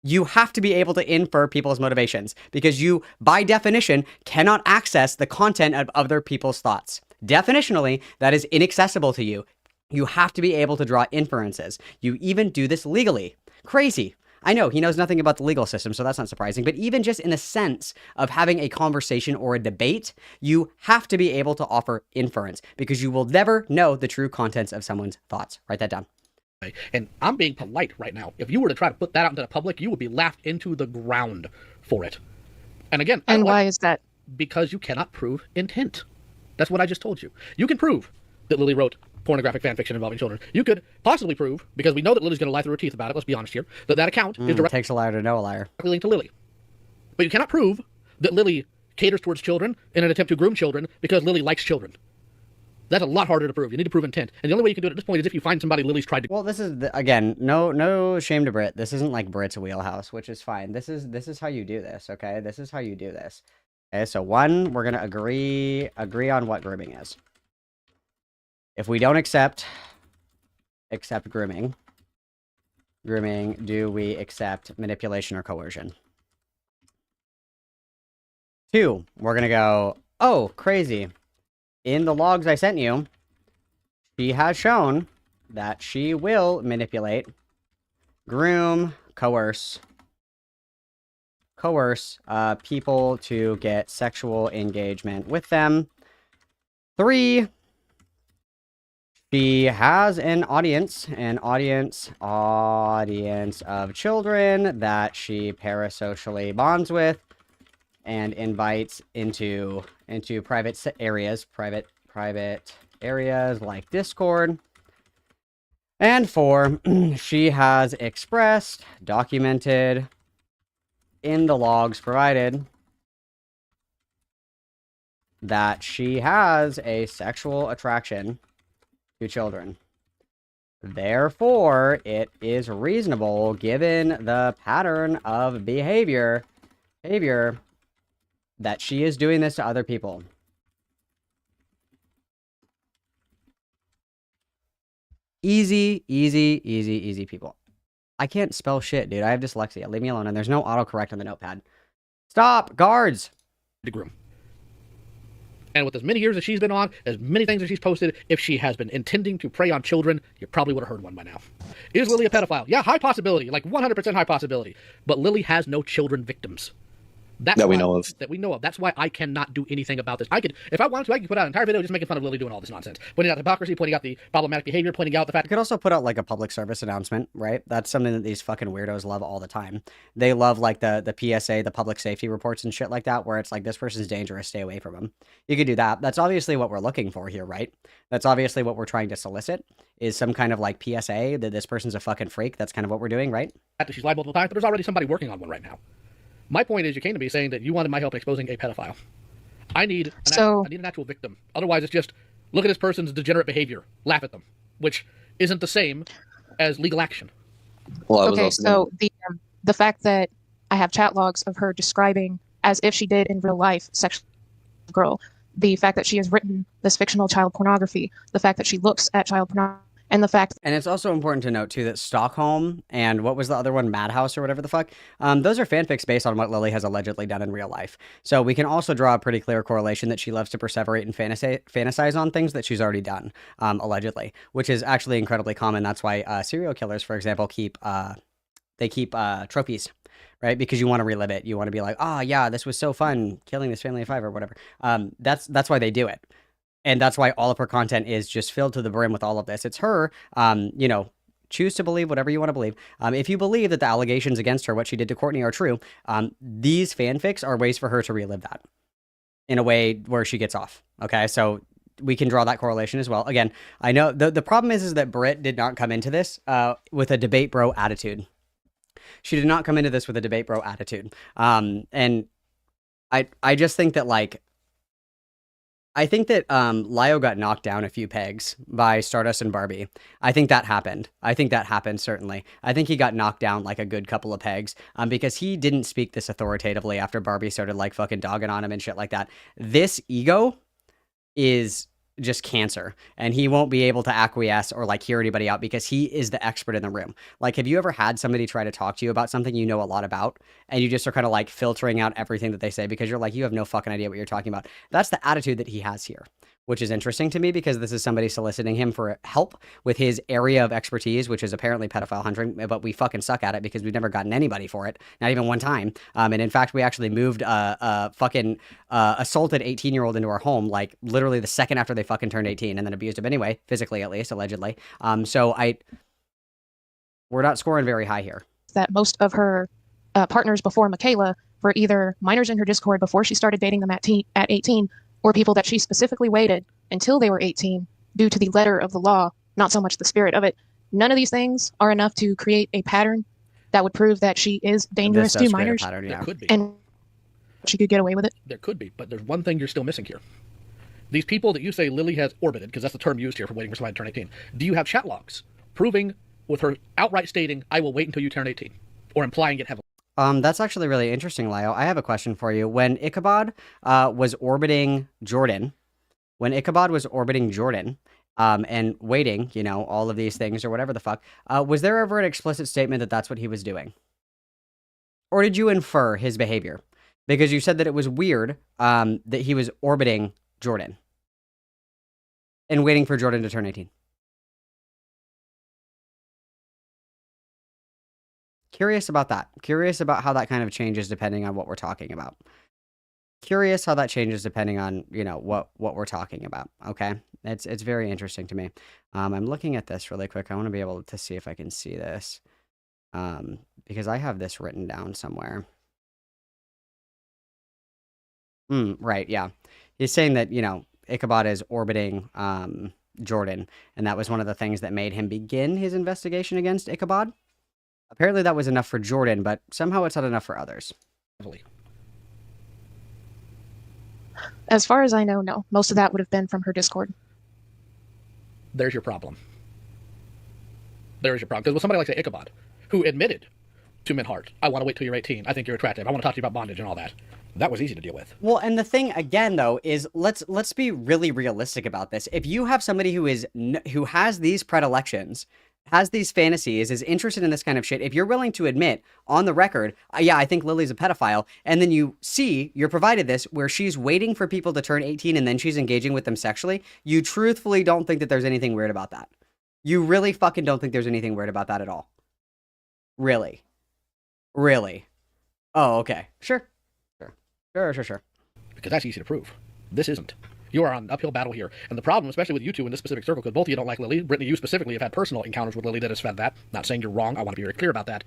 You have to be able to infer people's motivations because you, by definition, cannot access the content of other people's thoughts. Definitionally, that is inaccessible to you. You have to be able to draw inferences. You even do this legally. Crazy. I know he knows nothing about the legal system, so that's not surprising, but even just in the sense of having a conversation or a debate, you have to be able to offer inference because you will never know the true contents of someone's thoughts. Write that down. And I'm being polite right now. If you were to try to put that out into the public, you would be laughed into the ground for it. And again, And why is that? Because you cannot prove intent. That's what I just told you. You can prove that Lily wrote pornographic fan fiction involving children. You could possibly prove, because we know that Lily's going to lie through her teeth about it, let's be honest here, that account is directly takes a liar to know a liar. linked to Lily. But you cannot prove that Lily caters towards children in an attempt to groom children because Lily likes children. That's a lot harder to prove. You need to prove intent. And the only way you can do it at this point is if you find somebody Lily's tried to... Well, this is, again, no shame to Brit. This isn't like Brit's wheelhouse, which is fine. This is how you do this, okay? This is how you do this. Okay, so one, we're going to agree on what grooming is. If we don't accept grooming, do we accept manipulation or coercion? Two, we're going to go, oh, crazy. In the logs I sent you, she has shown that she will manipulate, groom, coerce people to get sexual engagement with them. Three, she has an audience of children that she parasocially bonds with and invites into private areas like Discord. And four, she has expressed, documented in the logs provided that she has a sexual attraction to children. Therefore, it is reasonable, given the pattern of behavior, that she is doing this to other people. Easy, people. I can't spell shit, dude. I have dyslexia. Leave me alone. And there's no autocorrect on the notepad. Stop! Guards! To groom. And with as many years as she's been on, as many things as she's posted, if she has been intending to prey on children, you probably would have heard one by now. Is Lily a pedophile? Yeah, high possibility. Like 100% high possibility. But Lily has no children victims. That's That we why- know of. That we know of. That's why I cannot do anything about this. I could, if I wanted to, I could put out an entire video just making fun of Lily doing all this nonsense, pointing out hypocrisy, pointing out the problematic behavior, pointing out the fact. You could also put out like a public service announcement, right? That's something that these fucking weirdos love all the time. They love like the PSA, the public safety reports and shit like that, where it's like, this person's dangerous, stay away from him. You could do that. That's obviously what we're looking for here, right? That's obviously what we're trying to solicit, is some kind of like PSA that this person's a fucking freak. That's kind of what we're doing, right? That she's lied multiple times, but there's already somebody working on one right now. My point is, you came to me saying that you wanted my help in exposing a pedophile. I need an actual victim. Otherwise, it's just look at this person's degenerate behavior, laugh at them, which isn't the same as legal action. Well, Okay, so the fact that I have chat logs of her describing as if she did in real life sexual girl, the fact that she has written this fictional child pornography, the fact that she looks at child pornography, and the fact. And it's also important to note too that Stockholm and what was the other one, Madhouse or whatever the fuck, those are fanfics based on what Lily has allegedly done in real life. So we can also draw a pretty clear correlation that she loves to perseverate and fantasize on things that she's already done, allegedly, which is actually incredibly common. That's why serial killers, for example, keep trophies. Right, because you want to relive it. You want to be like, oh yeah, this was so fun killing this family of 5 or whatever. That's why they do it. And that's why all of her content is just filled to the brim with all of this. It's her, choose to believe whatever you want to believe. If you believe that the allegations against her, what she did to Courtney, are true, these fanfics are ways for her to relive that in a way where she gets off. Okay, so we can draw that correlation as well. Again, I know the problem is that Britt did not come into this with a debate bro attitude. She did not come into this with a debate bro attitude. And I just think that Lio got knocked down a few pegs by Stardust and Barbie. I think that happened. Certainly. I think he got knocked down like a good couple of pegs because he didn't speak this authoritatively after Barbie started like fucking dogging on him and shit like that. This ego is just cancer, and he won't be able to acquiesce or like hear anybody out because he is the expert in the room. Like, have you ever had somebody try to talk to you about something you know a lot about, and you just are kind of like filtering out everything that they say because you're like, you have no fucking idea what you're talking about? That's the attitude that he has here, which is interesting to me because this is somebody soliciting him for help with his area of expertise, which is apparently pedophile hunting, but we fucking suck at it because we've never gotten anybody for it, not even one time. And in fact, we actually moved a fucking assaulted 18-year-old into our home, like literally the second after they fucking turned 18, and then abused him anyway, physically at least, allegedly. We're not scoring very high here. That most of her partners before Michaela were either minors in her Discord before she started dating them at 18, or people that she specifically waited until they were 18 due to the letter of the law, not so much the spirit of it. None of these things are enough to create a pattern that would prove that she is dangerous to minors. There could be. And she could get away with it. There could be, but there's one thing you're still missing here. These people that you say Lily has orbited, because that's the term used here for waiting for somebody to turn 18, do you have chat logs proving with her outright stating, I will wait until you turn 18, or implying it heavily? That's actually really interesting, Lio. I have a question for you. When Ichabod was orbiting Jordan, and waiting, all of these things or whatever the fuck, was there ever an explicit statement that that's what he was doing? Or did you infer his behavior? Because you said that it was weird that he was orbiting Jordan and waiting for Jordan to turn 18. Curious about that. Curious about how that kind of changes depending on what we're talking about. Curious how that changes depending on, what we're talking about. Okay? It's very interesting to me. I'm looking at this really quick. I want to be able to see if I can see this. Because I have this written down somewhere. Right, yeah. He's saying that, Ichabod is orbiting Jordan, and that was one of the things that made him begin his investigation against Ichabod. Apparently that was enough for Jordan, but somehow it's not enough for others. As far as I know, no. Most of that would have been from her Discord. There's your problem. There's your problem. Because with somebody like, say, Ichabod, who admitted to Minhart, I want to wait till you're 18, I think you're attractive, I want to talk to you about bondage and all that, that was easy to deal with. Well, and the thing again though is let's be really realistic about this. If you have somebody who has these predilections, has these fantasies, is interested in this kind of shit, if you're willing to admit on the record, yeah, I think Lily's a pedophile, and then you're provided this where she's waiting for people to turn 18 and then she's engaging with them sexually, you truthfully don't think that there's anything weird about that. You really fucking don't think there's anything weird about that at all. Really? Oh, okay. Sure. Sure. Because that's easy to prove. This isn't. You are on an uphill battle here. And the problem, especially with you two in this specific circle, because both of you don't like Lily, Brittany, you specifically have had personal encounters with Lily that has fed that. Not saying you're wrong. I want to be very clear about that.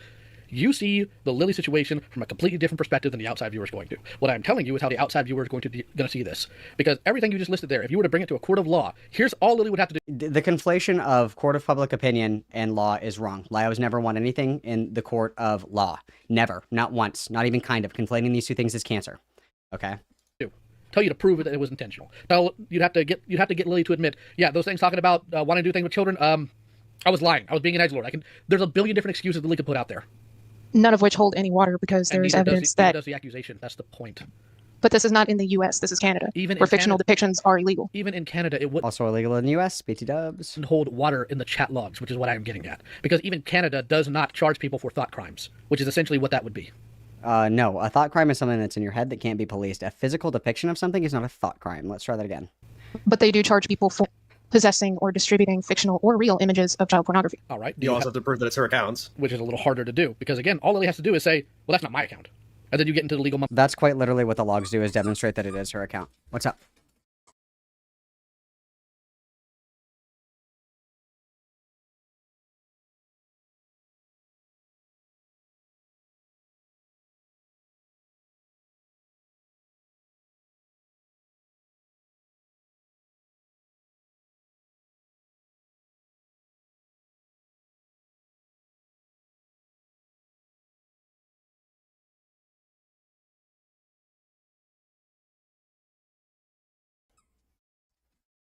You see the Lily situation from a completely different perspective than the outside viewer is going to. What I'm telling you is how the outside viewer is going to see this. Because everything you just listed there, if you were to bring it to a court of law, here's all Lily would have to do. The conflation of court of public opinion and law is wrong. Lio's never won anything in the court of law. Never. Not once. Not even kind of. Conflating these two things is cancer. Okay? Tell you to prove that it was intentional. You'd have to get Lily to admit, yeah, those things talking about wanting to do things with children, I was lying. I was being an edgelord. There's a billion different excuses Lily could put out there. None of which hold any water because there's evidence that. Neither does the accusation. That's the point. But this is not in the U.S. This is Canada, where fictional depictions are illegal. Even in Canada, it would also illegal in the U.S. BT Dubs hold water in the chat logs, which is what I'm getting at. Because even Canada does not charge people for thought crimes, which is essentially what that would be. No, a thought crime is something that's in your head that can't be policed. A physical depiction of something is not a thought crime. Let's try that again. But they do charge people for possessing or distributing fictional or real images of child pornography. All right. You also have to prove that it's her accounts. Which is a little harder to do. Because, again, all Lily has to do is say, well, that's not my account. And then you get into the legal... That's quite literally what the logs do, is demonstrate that it is her account. What's up?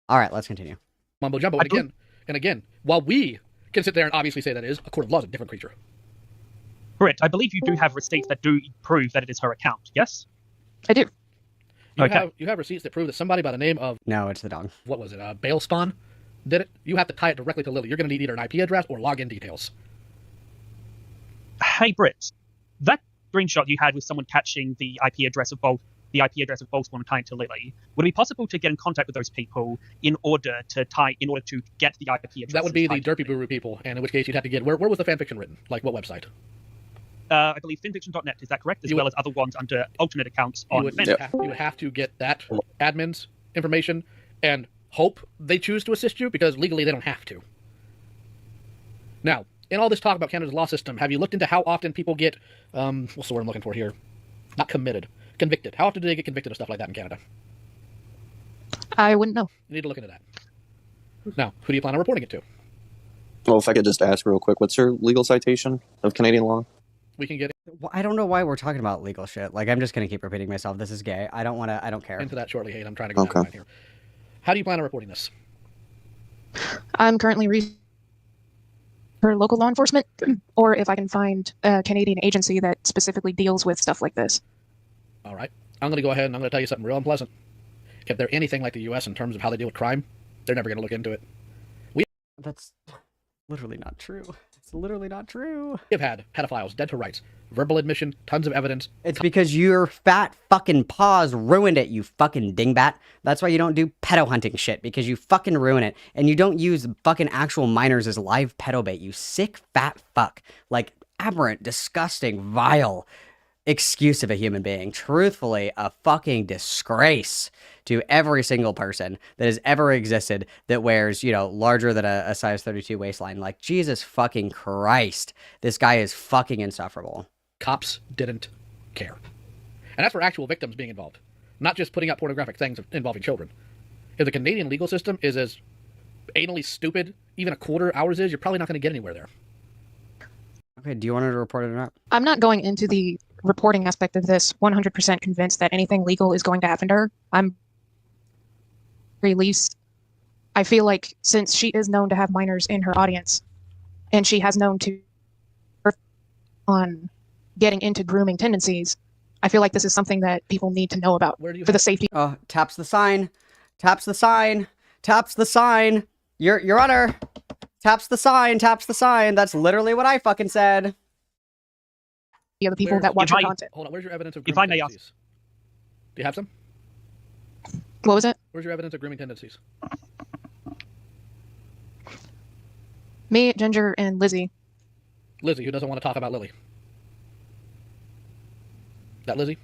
All right, let's continue. Mumbo jumbo. And again, while we can sit there and obviously say that is, a court of law is a different creature. Correct. I believe you do have receipts that do prove that it is her account, yes? I do. You have receipts that prove that somebody by the name of... No, it's the dog. What was it? Bale Spawn did it? You have to tie it directly to Lily. You're going to need either an IP address or login details. Hey, Britt. That screenshot you had with someone catching the IP address of both Bolspawn tying to Lily, would it be possible to get in contact with those people in order to get the IP address? That would be the Derpy Buru people, and in which case you'd have to get... Where was the fanfiction written? Like, what website? I believe finfiction.net, is that correct? As well as other ones under alternate accounts on you would have to get that admin's information and hope they choose to assist you, because legally they don't have to. Now, in all this talk about Canada's law system, have you looked into how often people get... what's the word I'm looking for here? Not committed. Convicted. How often do they get convicted of stuff like that in Canada? I wouldn't know. You need to look into that. Now, who do you plan on reporting it to? Well, if I could just ask real quick, what's your legal citation of Canadian law? We can get Well, I don't know why we're talking about legal shit. Like, I'm just gonna keep repeating myself. This is gay. I don't care. into that shortly, Hayden. I'm trying to go down the line here. How do you plan on reporting this? I'm currently for local law enforcement, or if I can find a Canadian agency that specifically deals with stuff like this. All right. I'm going to go ahead and I'm going to tell you something real unpleasant. If they're anything like the U.S. in terms of how they deal with crime, they're never going to look into it. That's literally not true. It's literally not true. We've had pedophiles dead to rights, verbal admission, tons of evidence. It's because your fat fucking paws ruined it, you fucking dingbat. That's why you don't do pedo hunting shit, because you fucking ruin it. And you don't use fucking actual minors as live pedo bait, you sick fat fuck. Like, aberrant, disgusting, vile excuse of a human being. Truthfully, a fucking disgrace to every single person that has ever existed that wears, larger than a size 32 waistline. Like, Jesus fucking Christ. This guy is fucking insufferable. Cops didn't care. And that's for actual victims being involved, not just putting out pornographic things involving children. If the Canadian legal system is as anally stupid, even a quarter ours is, you're probably not going to get anywhere there. Okay, do you want her to report it or not? I'm not going into the reporting aspect of this 100% convinced that anything legal is going to happen to her. I'm very least. I feel like since she is known to have minors in her audience, and she has known to on getting into grooming tendencies, I feel like this is something that people need to know about for the safety. Oh, taps the sign. Taps the sign. Taps the sign. Your Honor. Taps the sign. Taps the sign. That's literally what I fucking said. The other people that watch her content. Hold on, where's your evidence of grooming tendencies? Do you have some? What was it? Where's your evidence of grooming tendencies? Me, Ginger, and Lizzie. Lizzie, who doesn't want to talk about Lily? That Lizzie?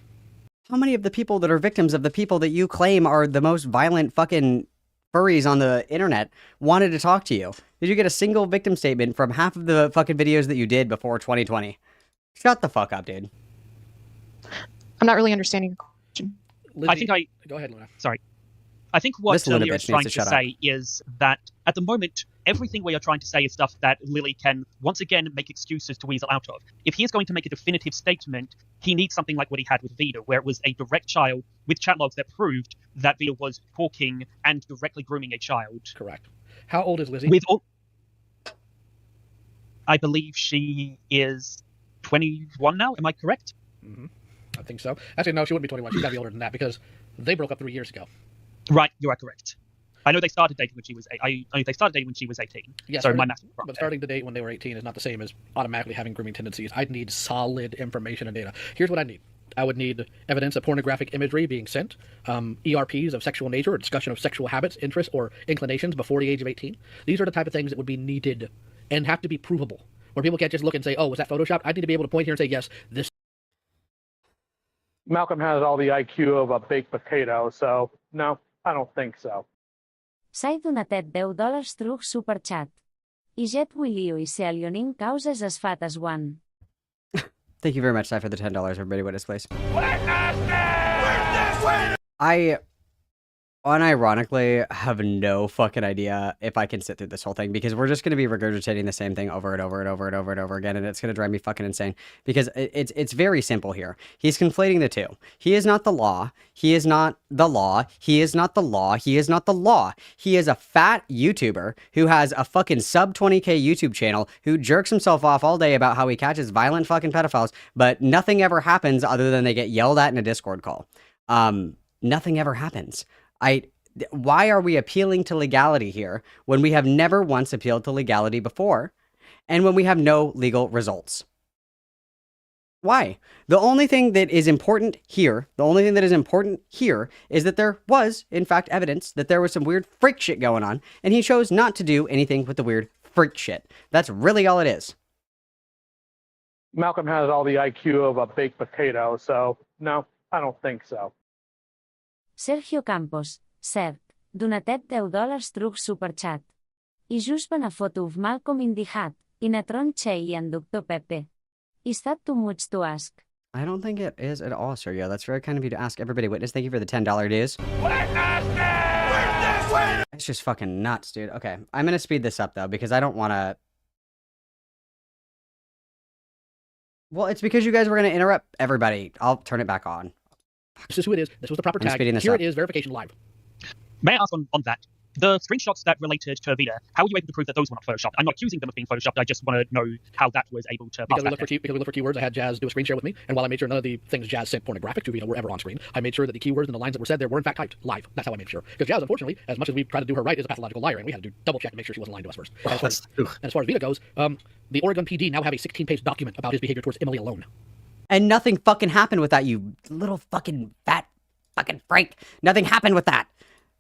How many of the people that are victims of the people that you claim are the most violent fucking furries on the internet wanted to talk to you? Did you get a single victim statement from half of the fucking videos that you did before 2020? Shut the fuck up, dude. I'm not really understanding your question. Lizzie, go ahead, Luna. Sorry. I think what This Luna Lily is bitch trying needs to to shut up. say is that at the moment, everything we are trying to say is stuff that Lily can once again make excuses to weasel out of. If he is going to make a definitive statement, he needs something like what he had with Vida, where it was a direct child with chat logs that proved that Vida was talking and directly grooming a child. Correct. How old is Lizzie? I believe she is 21 now. Am I correct? Mm-hmm. I think so. Actually, no, she wouldn't be 21. She's got to be older than that because they broke up 3 years ago. Right, you are correct. I know they started dating when she was. I know they started dating when she was 18. Yes, so my math was wrong but there. starting to date when they were 18 is not the same as automatically having grooming tendencies. I'd need solid information and data. Here's what I need. I would need evidence of pornographic imagery being sent, ERPs of sexual nature or discussion of sexual habits, interests, or inclinations before the age of 18. These are the type of things that would be needed and have to be provable. Where people can't just look and say, oh, was that Photoshopped? I need to be able to point here and say, yes, this. Malcolm has all the IQ of a baked potato, so no, I don't think so. S'ha donatet $10 truc superchat. I jet Willio I se alionin causes es fates one. Thank you very much, Sai, for the $10. Everybody witness, please. I unironically have no fucking idea if I can sit through this whole thing because we're just going to be regurgitating the same thing over and over and over and over and over again, and it's going to drive me fucking insane because it's very simple here. He's conflating the two. He is not the law. He is not the law. He is not the law. He is not the law. He is a fat YouTuber who has a fucking sub 20K YouTube channel who jerks himself off all day about how he catches violent fucking pedophiles, but nothing ever happens other than they get yelled at in a Discord call. Nothing ever happens. Why are we appealing to legality here when we have never once appealed to legality before and when we have no legal results? Why? The only thing that is important here, is that there was, in fact, evidence that there was some weird freak shit going on, and he chose not to do anything with the weird freak shit. That's really all it is. Malcolm has all the IQ of a baked potato, so no, I don't think so. Sergio Campos, cert, donatet $10 truc superchat. I just van a photo of Malcolm in the hat, in a tron Che and Dr. Pepe. Is that too much to ask? I don't think it is at all, Sergio. That's very kind of you to ask. Everybody witness, thank you for the $10 dues. It's just fucking nuts, dude. Okay, I'm gonna speed this up, though, because I don't want to... Well, it's because you guys were gonna interrupt everybody. I'll turn it back on. This is who it is. This was the proper I'm tag. speeding this Here up. it is, verification live. May I ask on that? The screenshots that related to Vida, how were you able to prove that those were not photoshopped? I'm not accusing them of being photoshopped. I just want to know how that was able to Because pass we looked for keywords, I had Jazz do a screen share with me, and while I made sure none of the things Jazz sent pornographic to Vida were ever on screen, I made sure that the keywords and the lines that were said there were in fact typed live. That's how I made sure. Because Jazz, unfortunately, as much as we tried to do her right, is a pathological liar, and we had to do double check to make sure she wasn't lying to us first. As far as Vida goes, the Oregon PD now have a 16-page document about his behavior towards Emily alone. And nothing fucking happened with that, you little fucking fat fucking Frank. Nothing happened with that.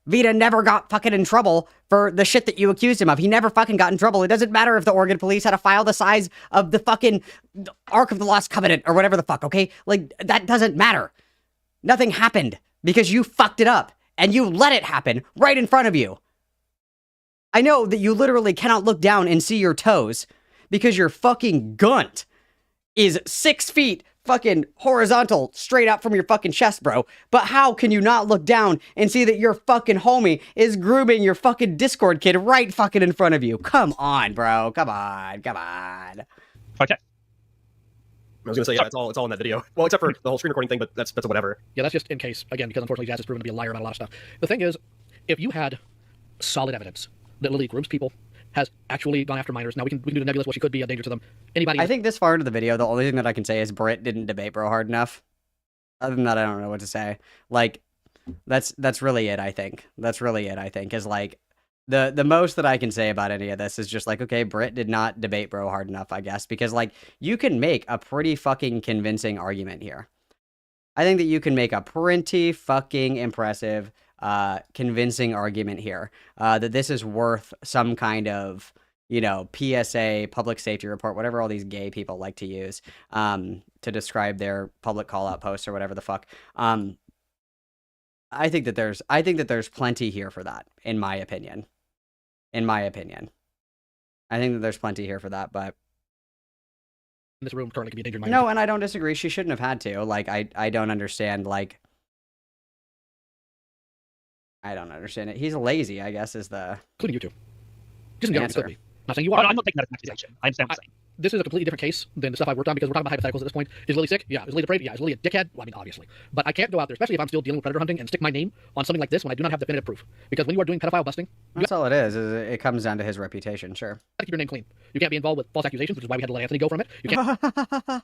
Vida never got fucking in trouble for the shit that you accused him of. He never fucking got in trouble. It doesn't matter if the Oregon police had a file the size of the fucking Ark of the Lost Covenant or whatever the fuck, okay? Like, that doesn't matter. Nothing happened because you fucked it up and you let it happen right in front of you. I know that you literally cannot look down and see your toes because your fucking gunt is 6 feet fucking horizontal straight up from your fucking chest, bro. But how can you not look down and see that your fucking homie is grooming your fucking Discord kid right fucking in front of you? Come on, bro. Come on. Come on. Okay. I was gonna say, yeah, it's all in that video. Well, except for the whole screen recording thing, but that's whatever. Yeah, that's just in case, again, because unfortunately Jazz has proven to be a liar about a lot of stuff. The thing is, if you had solid evidence that Lily grooms people, has actually gone after minors, now we can do the nebulous, well, she could be a danger to them. Anybody... I think this far into the video, the only thing that I can say is Britt didn't debate bro hard enough. Other than that, I don't know what to say. Like, that's really it, I think. That's really it, I think, is like, the most that I can say about any of this is just like, okay, Britt did not debate bro hard enough, I guess, because like, you can make a pretty fucking convincing argument here. I think that you can make a pretty fucking impressive, convincing argument here, that this is worth some kind of PSA, public safety report, whatever all these gay people like to use to describe their public call out posts or whatever the fuck. I think that there's plenty here for that, in my opinion. I think that there's plenty here for that, but In this room currently could be endangering my no, and I don't disagree. She shouldn't have had to. Like, I don't understand. Like, I don't understand it. He's lazy, I guess, is the including you two. Just in general, you answer. could be. Not saying you are. I'm not taking that as an accusation. I understand what you're saying. This is a completely different case than the stuff I've worked on because we're talking about hypotheticals at this point. Is Lily sick? Yeah. Is Lily depraved? Yeah. Is Lily a dickhead? Well, I mean, obviously. But I can't go out there, especially if I'm still dealing with predator hunting, and stick my name on something like this when I do not have definitive proof. Because when you are doing pedophile busting, That's all it is it comes down to his reputation, sure. you gotta keep your name clean. You can't be involved with false accusations, which is why we had to let Anthony go from it. You can't.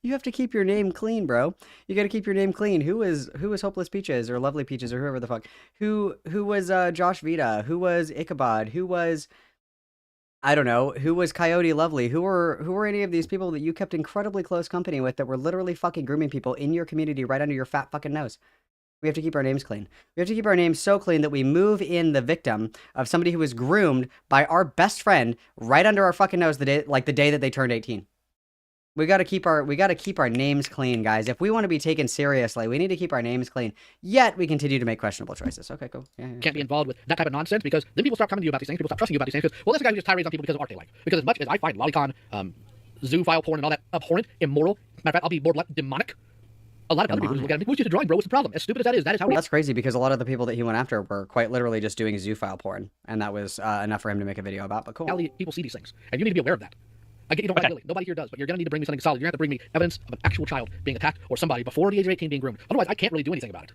You have to keep your name clean, bro. You got to keep your name clean. Who was Hopeless Peaches or Lovely Peaches or whoever the fuck? Who was Josh Vita? Who was Ichabod? Who was, I don't know, who was Coyote Lovely? Who were any of these people that you kept incredibly close company with that were literally fucking grooming people in your community right under your fat fucking nose? We have to keep our names clean. We have to keep our names so clean that we move in the victim of somebody who was groomed by our best friend right under our fucking nose the day that they turned 18. We got to keep our names clean, guys. If we want to be taken seriously, we need to keep our names clean. Yet we continue to make questionable choices. Okay, cool. Yeah. Can't be involved with that type of nonsense because then people start coming to you about these things. People start trusting you about these things because, well, this guy who just tirades on people because of art they like. Because as much as I find lolicon, zoophile porn, and all that abhorrent, immoral, matter of fact, I'll be more demonic. A lot of other people look at it. Who's just a drawing, bro? What's the problem? As stupid as that is how That's crazy because a lot of the people that he went after were quite literally just doing zoophile porn, and that was enough for him to make a video about. But cool. people see these things, and you need to be aware of that. I get you don't like Lily. Nobody here does, but you're gonna need to bring me something solid. You're gonna have to bring me evidence of an actual child being attacked or somebody before the age of 18 being groomed. Otherwise, I can't really do anything about it.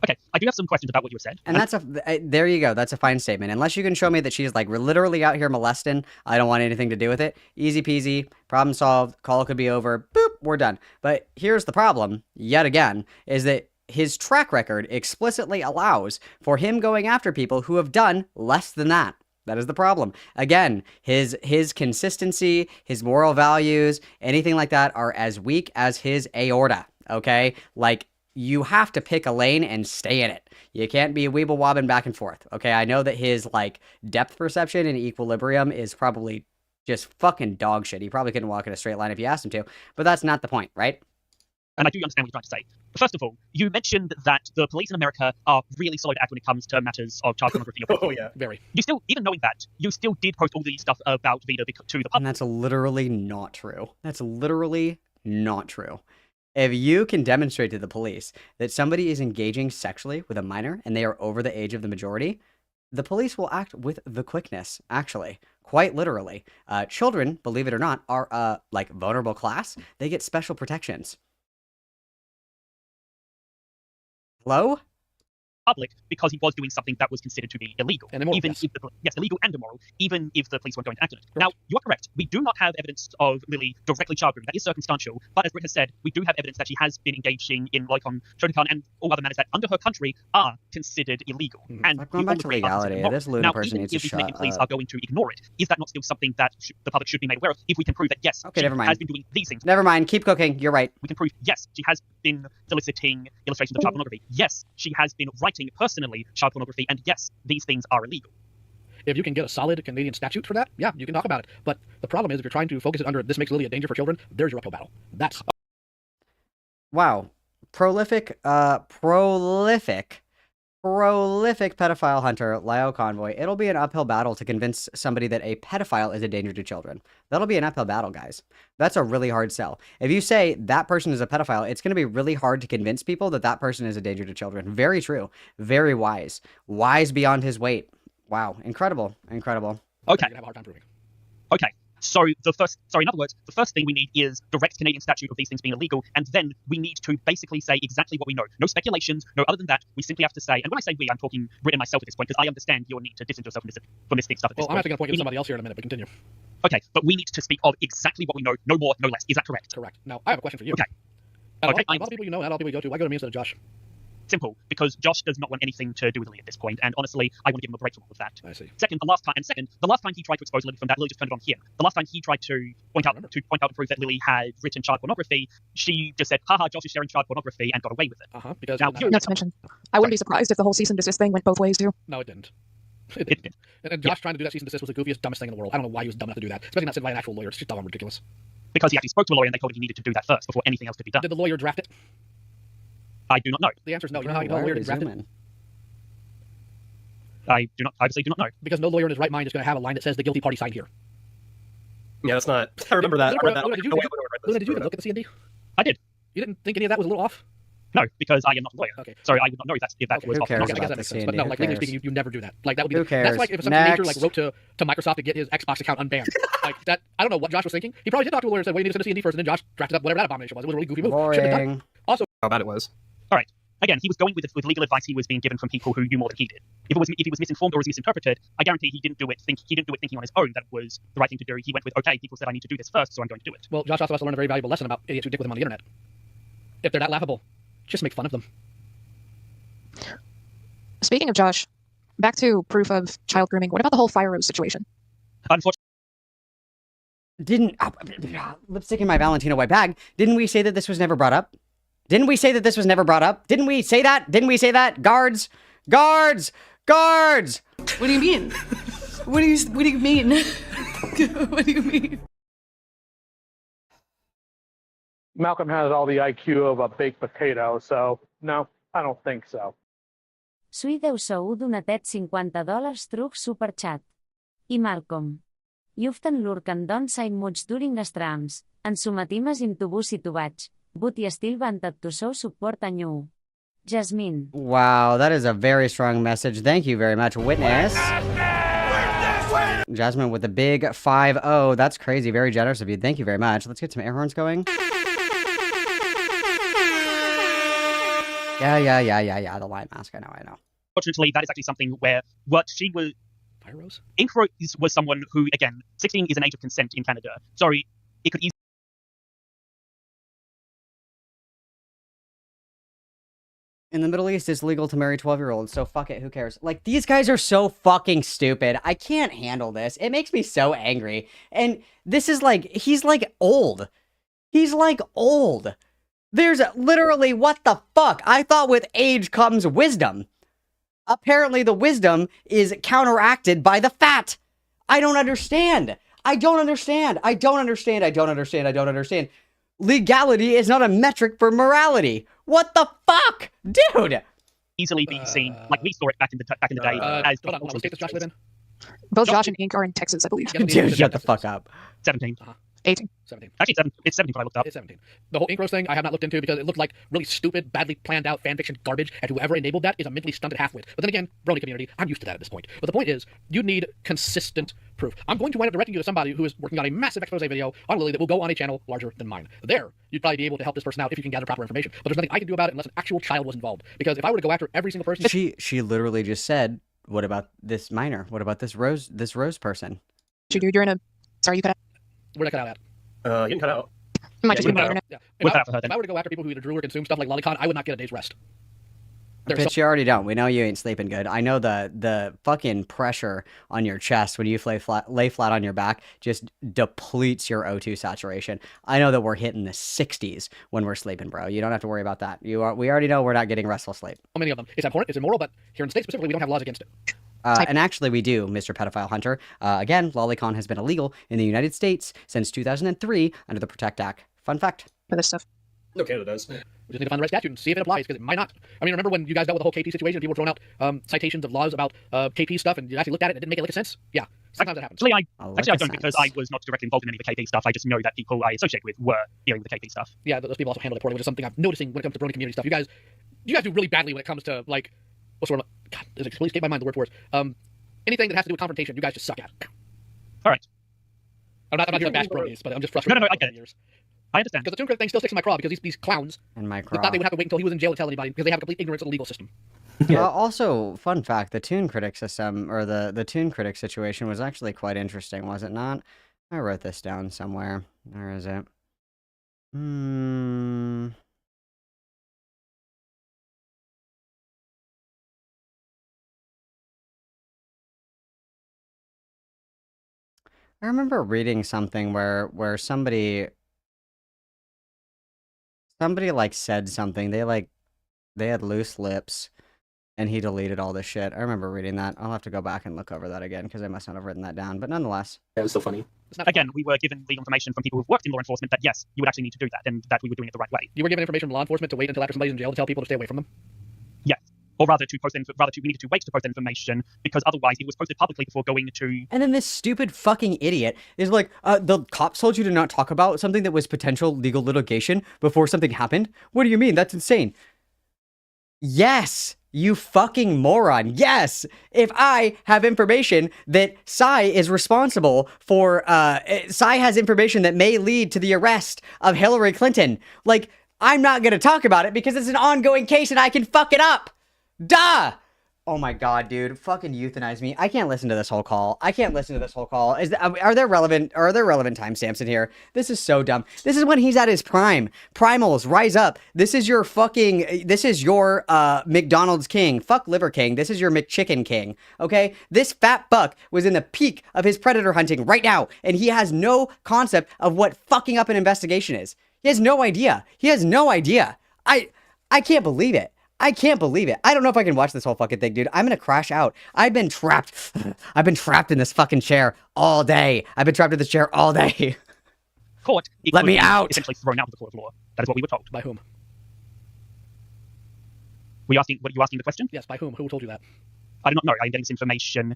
Okay, I do have some questions about what you said. And there you go. That's a fine statement. Unless you can show me that she's like literally out here molesting, I don't want anything to do with it. Easy peasy, problem solved, call could be over, boop, we're done. But here's the problem, yet again, is that his track record explicitly allows for him going after people who have done less than that. That is the problem. Again, his consistency, his moral values, anything like that are as weak as his aorta, okay? Like, you have to pick a lane and stay in it. You can't be weeble wobbing back and forth, okay? I know that his, like, depth perception and equilibrium is probably just fucking dog shit. He probably couldn't walk in a straight line if you asked him to, but that's not the point, right? And I do understand what you're trying to say. First of all, you mentioned that the police in America are really slow to act when it comes to matters of child pornography. Oh yeah, very. You still, even knowing that, you still did post all the stuff about Vita to the public. And that's literally not true. That's literally not true. If you can demonstrate to the police that somebody is engaging sexually with a minor and they are over the age of the majority, the police will act with the quickness, actually. Quite literally. Children, believe it or not, are like vulnerable class. They get special protections. Hello? Public because he was doing something that was considered to be illegal. And immoral, even yes. if illegal and immoral, even if the police weren't going to act on it. Now, you are correct. We do not have evidence of Lily directly child grooming. That is circumstantial. But as Britt has said, we do have evidence that she has been engaging in Loicon, Shotokan, and all other matters that under her country are considered illegal. Mm-hmm. And Going back to legality, this Luna now, person even needs if to the Canadian shut police up. are going to ignore it, is that not still something that the public should be made aware of if we can prove that, yes, Okay, she never mind. has been doing these things? Never mind. Keep cooking. You're right. We can prove, yes, she has been soliciting illustrations of child pornography. Yes, she has been writing personally child pornography, and yes, these things are illegal. If you can get a solid Canadian statute for that, yeah, you can talk about it. But the problem is if you're trying to focus it under this makes Lily a danger for children, there's your uphill battle. That's Wow. Prolific pedophile hunter, Lyle Convoy. It'll be an uphill battle to convince somebody that a pedophile is a danger to children. That'll be an uphill battle, guys. That's a really hard sell. If you say that person is a pedophile, it's going to be really hard to convince people that that person is a danger to children. Very true. Very wise. Wise beyond his weight. Wow. Incredible. Incredible. Okay. You're gonna have a hard time proving. Okay. So in other words, the first thing we need is direct Canadian statute of these things being illegal, and then we need to basically say exactly what we know. No speculations, no other than that. We simply have to say, and when I say we, I'm talking Britt and myself at this point, because I understand your need to distance yourself from this big stuff at this Well, I'm point. actually going to point you to somebody else here in a minute, but continue. Okay, but we need to speak of exactly what we know, no more, no less. Is that correct? Correct. Now, I have a question for you. Okay. Out of Okay, all the people you know, out of all the people you go to, why go to me instead of Josh? Simple, because Josh does not want anything to do with Lily at this point, and honestly, I want to give him a break from all of that. I see. The last time he tried to expose Lily from that, Lily just turned it on him. The last time he tried to point out and prove that Lily had written child pornography, she just said, haha, Josh is sharing child pornography, and got away with it. Because now, Not to mention, I wouldn't be surprised if the whole cease and desist thing went both ways too. No, it didn't. It did. And Josh trying to do that cease and desist was the goofiest, dumbest thing in the world. I don't know why he was dumb enough to do that, especially not said by an actual lawyer. It's just dumb and ridiculous. Because he actually spoke to a lawyer and they told him he needed to do that first before anything else could be done. Did the lawyer draft it? I do not know. The answer is no. You know how you know a lawyer didn't draft it? I obviously do not know. Because no lawyer in his right mind is going to have a line that says the guilty party signed here. Yeah, that's not. I remember that. I read that. Luna, did you even look at the C&D? I did. You didn't think any of that was a little off? No, because I am not a lawyer. Okay. Sorry, I would not know if that was Who off. cares I guess about that the makes sense. C&D? But no, Who like legally cares? speaking, you never do that. Like that would be. Who cares? That's like if some major like Next. wrote to Microsoft to get his Xbox account unbanned. Like that. I don't know what Josh was thinking. He probably did talk to a lawyer and said, "Well, you need to send a C&D first," and then Josh drafted up whatever that abomination was. It was a really goofy move. Shouldn't have done. Boring. Also, How bad it was. All right. Again, he was going with legal advice he was being given from people who knew more than he did. If he was misinformed or was misinterpreted, I guarantee he didn't do it thinking on his own that it was the right thing to do. He went with, okay, people said I need to do this first, so I'm going to do it. well, Josh also has to learn a very valuable lesson about idiots who dick with him on the internet. If they're that laughable, just make fun of them. Speaking of Josh, back to proof of child grooming. What about the whole Fire Rose situation? Unfortunately, Lipstick in my Valentino white bag. Didn't we say that this was never brought up? Didn't we say that this was never brought up? Didn't we say that? Didn't we say that? Guards! Guards! Guards! What do you mean? What do you mean? What do you mean? Malcolm has all the IQ of a baked potato, so no, I don't think so. Sui Déu sou donatet $50 truc superchat. I Malcolm. Juften lurken doncs i much during strams, en sumatimes im tubus i tubach, but I still wanted to show support a you. Jasmine. Wow, that is a very strong message. Thank you very much, Witness. Jasmine with the big 5-0. That's crazy. Very generous of you. Thank you very much. Let's get some air horns going. Yeah. The lion mask. I know. Fortunately, that is actually something where what she was. Fire Rose? Ink Rose was someone who, again, 16 is an age of consent in Canada. Sorry, it could easily. In the Middle East, it's legal to marry 12-year-olds, so fuck it, who cares? Like, these guys are so fucking stupid. I can't handle this. It makes me so angry. And this is like, he's like old. He's like old. There's literally, what the fuck? I thought with age comes wisdom. Apparently the wisdom is counteracted by the fat. I don't understand. Legality is not a metric for morality. What the fuck? Dude! Easily be seen, like we saw it back in the day. As hold on, what state does Josh live in? Both Josh and Ink are in Texas, I believe. Dude, shut the fuck up. 17. 18. 17. Actually, it's 17 when I looked up. It's 17. The whole Ink Rose thing I have not looked into because it looked like really stupid, badly planned out fanfiction garbage, and whoever enabled that is a mentally stunted halfwit. But then again, Brony community, I'm used to that at this point. But the point is, you need consistent proof. I'm going to wind up directing you to somebody who is working on a massive expose video on Lily that will go on a channel larger than mine. There, you'd probably be able to help this person out if you can gather proper information. But there's nothing I can do about it unless an actual child was involved. Because if I were to go after every single person... She literally just said, what about this minor? What about this Rose person? Dude, you're in a... Sorry, you cut out. Where'd I cut out at? You can cut out. It might just be my internet. Yeah. If I were to go after people who either drew or consume stuff like Lolicon, I would not get a day's rest. Bitch, you already don't. We know you ain't sleeping good. I know the fucking pressure on your chest when you lay flat on your back just depletes your O2 saturation. I know that we're hitting the 60s when we're sleeping, bro. You don't have to worry about that. We already know we're not getting restful sleep. How many of them? It's abhorrent, it's immoral, but here in the States specifically, we don't have laws against it. And actually, we do, Mr. Pedophile Hunter. Again, Lolicon has been illegal in the United States since 2003 under the Protect Act. Fun fact. For this stuff. No, Canada does. We just need to find the right statute and see if it applies, because it might not. I mean, remember when you guys dealt with the whole KP situation and people were throwing out citations of laws about KP stuff, and you actually looked at it and it didn't make a lick of sense? Yeah, sometimes that happens. Actually, I don't, because I was not directly involved in any of the KP stuff. I just know that people I associate with were dealing with the KP stuff. Yeah, those people also handled it poorly, which is something I'm noticing when it comes to Brony community stuff. You guys do really badly when it comes to, like, what sort of... God, it's completely escaped my mind the word for it. Anything that has to do with confrontation, you guys just suck at. All right. I'm not just bash Bronies, but I'm just frustrated. No, I get it. I understand. Because the Toon Critic thing still sticks in my craw because these clowns thought they would have to wait until he was in jail to tell anybody because they have a complete ignorance of the legal system. Also, fun fact, the Toon Critic system, or the Toon Critic situation was actually quite interesting, was it not? I wrote this down somewhere. Where is it? I remember reading something where somebody like said something. They had loose lips, And he deleted all this shit. I remember reading that. I'll have to go back and look over that again because I must not have written that down. But nonetheless. That was so funny. Again, we were given legal information from people who've worked in law enforcement that, yes, you would actually need to do that, and that we were doing it the right way. You were given information from law enforcement to wait until after somebody's in jail to tell people to stay away from them? Yes. Or we needed to wait to post that information because otherwise it was posted publicly before going to... And then this stupid fucking idiot is like, the cops told you to not talk about something that was potential legal litigation before something happened? What do you mean? That's insane. Yes, you fucking moron. Yes, if I have information that Psy is responsible for, Psy has information that may lead to the arrest of Hillary Clinton, like, I'm not gonna talk about it because it's an ongoing case and I can fuck it up. Duh! Oh my god, dude. Fucking euthanize me. I can't listen to this whole call. Are there relevant timestamps in here? This is so dumb. This is when he's at his prime. Primals, rise up. This is your McDonald's king. Fuck Liver King. This is your McChicken King. Okay? This fat buck was in the peak of his predator hunting right now, and he has no concept of what fucking up an investigation is. He has no idea. I can't believe it. I can't believe it. I don't know if I can watch this whole fucking thing, dude. I'm gonna crash out. I've been trapped in this fucking chair all day. Court. Let me out. Essentially thrown out of the court of law. That is what we were told. By whom? Were you asking the question? Yes, by whom? Who told you that? I do not know. I am getting this information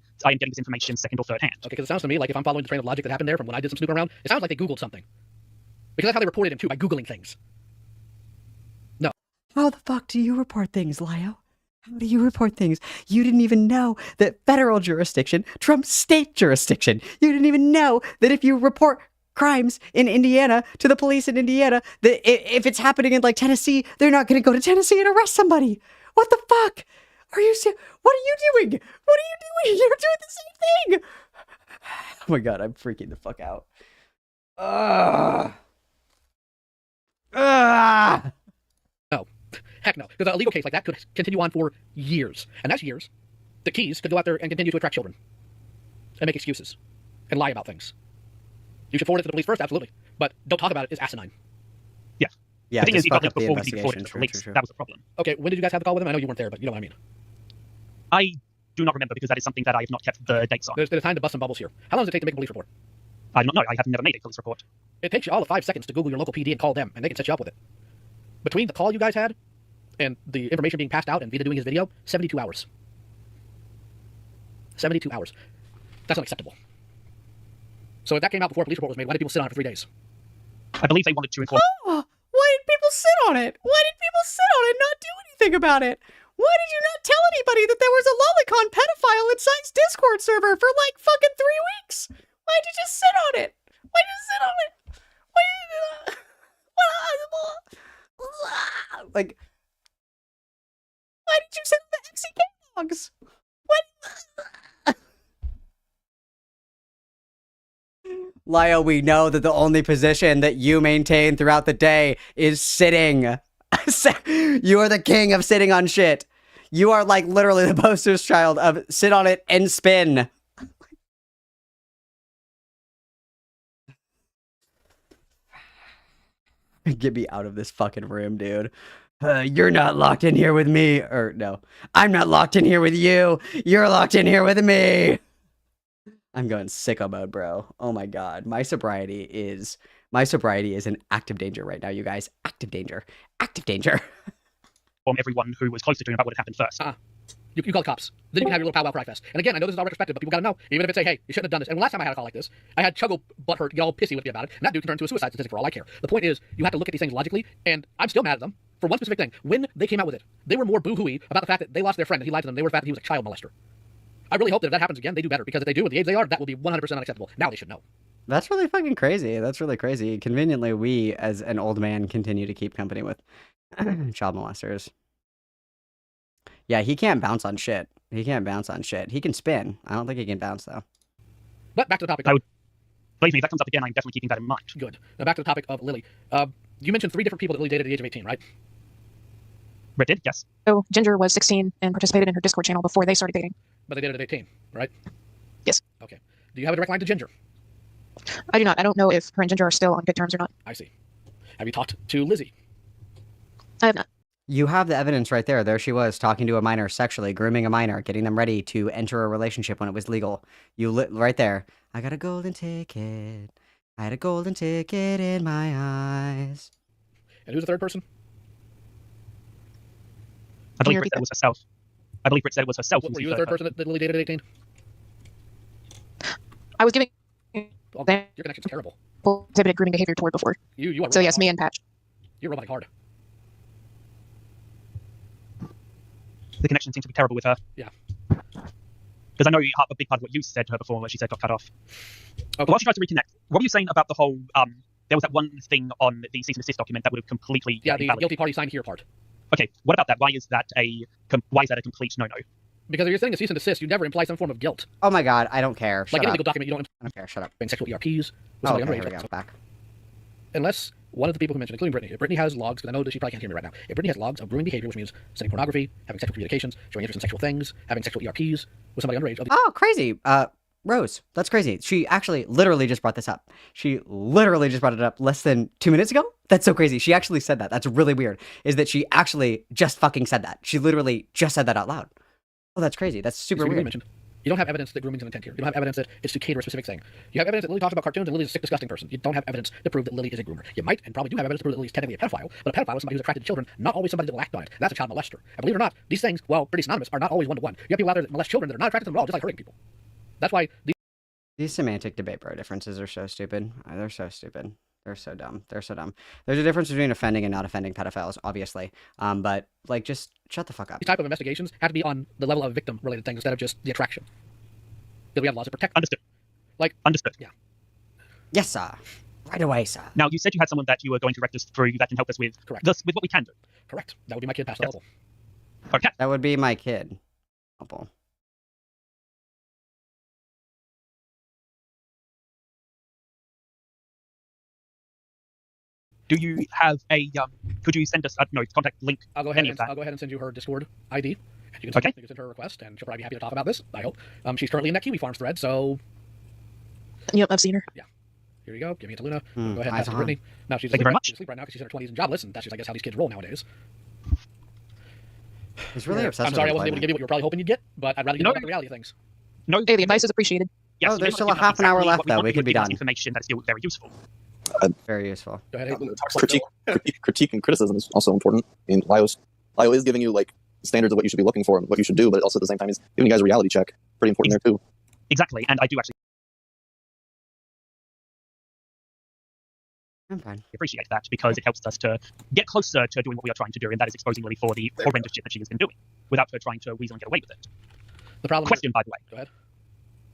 second or third hand. Okay, because it sounds to me like if I'm following the train of logic that happened there from when I did some snooping around, it sounds like they Googled something. Because that's how they reported him too, by Googling things. No. How the fuck do you report things, Lio? How do you report things? You didn't even know that federal jurisdiction trumps state jurisdiction. You didn't even know that if you report crimes in Indiana to the police in Indiana, that if it's happening in like Tennessee, they're not going to go to Tennessee and arrest somebody. What the fuck? What are you doing? You're doing the same thing. Oh my god, I'm freaking the fuck out. No. Heck no. Because a legal case like that could continue on for years. And that's years. The Keys could go out there and continue to attract children. And make excuses. And lie about things. You should forward it to the police first, absolutely. But don't talk about it is asinine. Yeah. Yeah, the thing is, fuck he up the before we forwarded investigation. to the police. That was the problem. Okay, when did you guys have the call with him? I know you weren't there, but you know what I mean. I do not remember because that is something that I have not kept the dates on. There's time to bust some bubbles here. How long does it take to make a police report? I don't know. I have never made a police report. It takes you all of 5 seconds to Google your local PD and call them, and they can set you up with it. Between the call you guys had and the information being passed out and Vita doing his video, 72 hours. 72 hours. That's unacceptable. So if that came out before a police report was made, why did people sit on it for 3 days? I believe they wanted to inform... Why did people sit on it? Why did people sit on it and not do anything about it? Why did you not tell anybody that there was a lolicon pedophile in Psy's Discord server for like fucking 3 weeks? Why did you just sit on it? Why did you sit on it? Why did you... Like... Why did you sit on the XCK logs? What? Lio, we know that the only position that you maintain throughout the day is sitting. You are the king of sitting on shit. You are like literally the poster child of sit on it and spin. Get me out of this fucking room, dude. You're not locked in here with me. Or no, I'm not locked in here with you. You're locked in here with me. I'm going sicko mode, bro. Oh my god. My sobriety is in active danger right now, you guys. Active danger. From everyone who was closer to him about what had happened first. You call the cops. Then you can have your little powwow cry fest. And again, I know this is all retrospective, but people gotta know. Even if it's say, hey, you shouldn't have done this. And last time I had a call like this, I had Chuggo butthurt get all pissy with me about it, and that dude can turn into a suicide statistic for all I care. The point is, you have to look at these things logically, and I'm still mad at them for one specific thing. When they came out with it, they were more boo-hooey about the fact that they lost their friend and he lied to them. They were the fact that he was a child molester. I really hope that if that happens again, they do better, because if they do, with the age they are, that will be 100% unacceptable. Now they should know. That's really fucking crazy. That's really crazy. Conveniently, we, as an old man, continue to keep company with child molesters. Yeah, he can't bounce on shit. He can spin. I don't think he can bounce, though. But back to the topic. Believe me, if that comes up again, I'm definitely keeping that in mind. Good. Now back to the topic of Lily. You mentioned 3 different people that Lily dated at the age of 18, right? Brett did, yes. So Ginger was 16 and participated in her Discord channel before they started dating. But they dated at 18, right? Yes. Okay. Do you have a direct line to Ginger? I do not. I don't know if her and Ginger are still on good terms or not. I see. Have you talked to Lizzie? I have not. You have the evidence right there. There she was talking to a minor sexually, grooming a minor, getting them ready to enter a relationship when it was legal. Right there. I got a golden ticket. I had a golden ticket in my eyes. And who's the third person? I believe Britt said it was herself. I believe Britt said it was herself. Were you the third person that Lily dated at 18? I was giving Well, your connection's terrible. exhibited grooming behavior toward before. You are So yes, robotic me hard. and Patch. You're robotic hard. The connection seems to be terrible with her. Yeah. Because I know a big part of what you said to her before, where she said got cut off. Okay. But while she tries to reconnect, what were you saying about the whole? There was that one thing on the cease and desist document that would have completely Yeah, the invalid. guilty party signed here part. Okay, what about that? Why is that a complete no-no? Because if you're saying a cease and desist, you never imply some form of guilt. Oh my god, I don't care. Shut Like any up. legal document, you don't I don't care. Shut up. sexual ERPs with Oh, somebody okay, here underage. we go. Back. Unless one of the people who mentioned, including Brittany, if Brittany has logs, because I know that she probably can't hear me right now. If Brittany has logs of grooming behavior, which means sending pornography, having sexual communications, showing interest in sexual things, having sexual ERPs with somebody underage. Oh, crazy. Rose, that's crazy. She actually literally just brought this up. She literally just brought it up less than 2 minutes ago. That's so crazy. She actually said that. That's really weird. Is that she actually just fucking said that. She literally just said that out loud. Oh, that's crazy. That's super weird. Mentioned. You don't have evidence that grooming's an intent here. You don't have evidence that it's to cater a specific thing. You have evidence that Lily talks about cartoons and Lily's a sick, disgusting person. You don't have evidence to prove that Lily is a groomer. You might and probably do have evidence to prove that Lily's technically a pedophile, but a pedophile is somebody who's attracted to children, not always somebody that will act on it. That's a child molester. And believe it or not, these things, while pretty synonymous, are not always one-to-one. You have people out there that molest children that are not attracted to them at all, just like hurting people. That's why These semantic debate bro differences are so stupid. They're so stupid. They're so dumb. They're so dumb. There's a difference between offending and not offending pedophiles, obviously. But like, just shut the fuck up. these type of investigations have to be on the level of victim-related things instead of just the attraction. Because we have laws that protect. Understood. Understood. Yeah. Yes, sir. Right away, sir. Now, you said you had someone that you were going to direct us through that can help us with with what we can do. Correct. That would be my kid past the level. Okay. That would be my kid. Helpful. Do you have a could you send us a contact link? I'll go ahead any of that? I'll go ahead and send you her Discord ID. You can send her a request, and she'll probably be happy to talk about this. I hope. She's currently in that Kiwi Farms thread, so Yep, I've seen her. yeah. Here you go. Give me it to Luna. Hmm, Go ahead and eyes pass it to on. Brittany. Now she's Thank you asleep, very much. she's asleep right now because she's in her 20s and jobless, and that's just I guess how these kids roll nowadays. He's really obsessed I'm with sorry I wasn't able to employment. give you what you were probably hoping you'd get, but I'd rather you know about the reality of things. No. Hey, the advice is appreciated. Yes, Oh, you there's may still not a give us half an hour exactly left, what we though. want, We but could be give us done. Information that's still very useful. Very useful. Go ahead. Critique and criticism is also important. I mean, Lio is giving you like standards of what you should be looking for and what you should do, but also at the same time he's giving you guys a reality check. Pretty important there too. Exactly, and I do actually I'm fine. appreciate that because it helps us to get closer to doing what we are trying to do, and that is exposing Lily for the horrendous shit that she has been doing without her trying to weasel and get away with it. The problem. Question, by the way. Go ahead.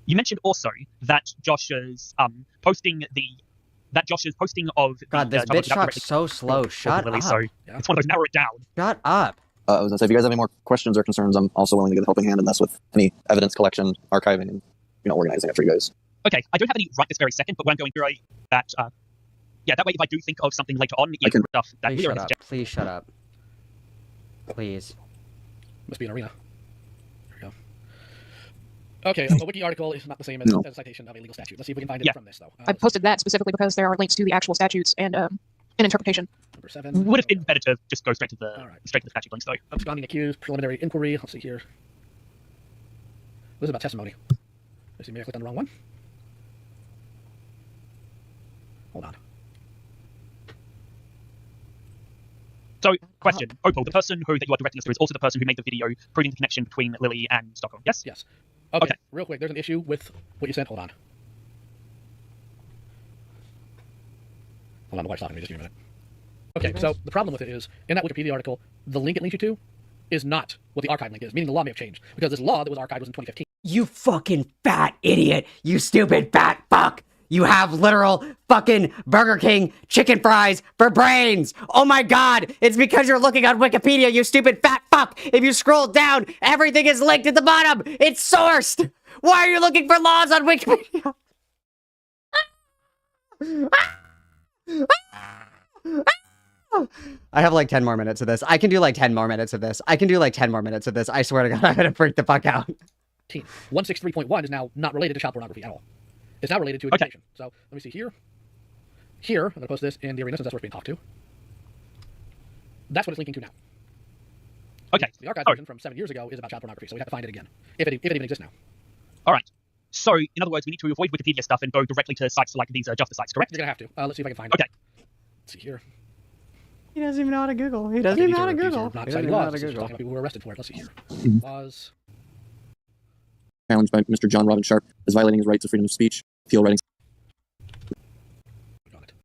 You mentioned also that Josh's posting of God, the this bitch talks so slow. Shut Lily, up. so it's one of those narrow it down. Shut up. I was gonna say, if you guys have any more questions or concerns, I'm also willing to get a helping hand in this with any evidence collection, archiving, and organizing it for you guys. Okay, I don't have any right this very second, but when I'm going through that, that way if I do think of something later on, I can- stuff that Please we shut already up. suggest. Please shut up. Please. Must be an arena. There we go. Okay, a wiki article is not the same as a citation of a legal statute. Let's see if we can find it from this, though. I posted that specifically because there are links to the actual statutes and an interpretation. Number 7. Would have been better to just go straight to the statute links, though. Absconding accused, preliminary inquiry. Let's see here. This is about testimony. Let's see, maybe I clicked on the wrong one. Hold on. So, question. Opal, the person that you are directing us to is also the person who made the video proving the connection between Lily and Stockholm, yes? Yes. Okay, real quick, there's an issue with what you sent. Hold on. Hold on, my wife's talking to me. Just give me a minute. Okay, so the problem with it is, in that Wikipedia article, the link it links you to is not what the archive link is, meaning the law may have changed, because this law that was archived was in 2015. You fucking fat idiot. You stupid fat fuck. You have literal fucking Burger King chicken fries for brains. Oh my god. It's because you're looking on Wikipedia, you stupid fat fuck. If you scroll down, everything is linked at the bottom. It's sourced. Why are you looking for laws on Wikipedia? I have like 10 more minutes of this. I can do like 10 more minutes of this. I swear to God, I'm gonna freak the fuck out. 163.1 is now not related to child pornography at all. It's now related to education. So let me see here. Here, I'm going to post this in the arena since that's where it's being talked to. That's what it's linking to now. Okay. The archive Oh. version from 7 years ago is about child pornography, so we have to find it again, if it even exists now. All right. So, in other words, we need to avoid Wikipedia stuff and go directly to sites like these justice sites, correct? You're gonna have to. Let's see if I can find Okay. it. Let's see here. He doesn't even know how to Google. He doesn't even know how to Google. Not He doesn't citing even know how laws. to This is Google. talking about people who were arrested for it. Let's see here. Laws. Challenged by Mr. John Robin Sharp as violating his right to freedom of speech. Appeal writing.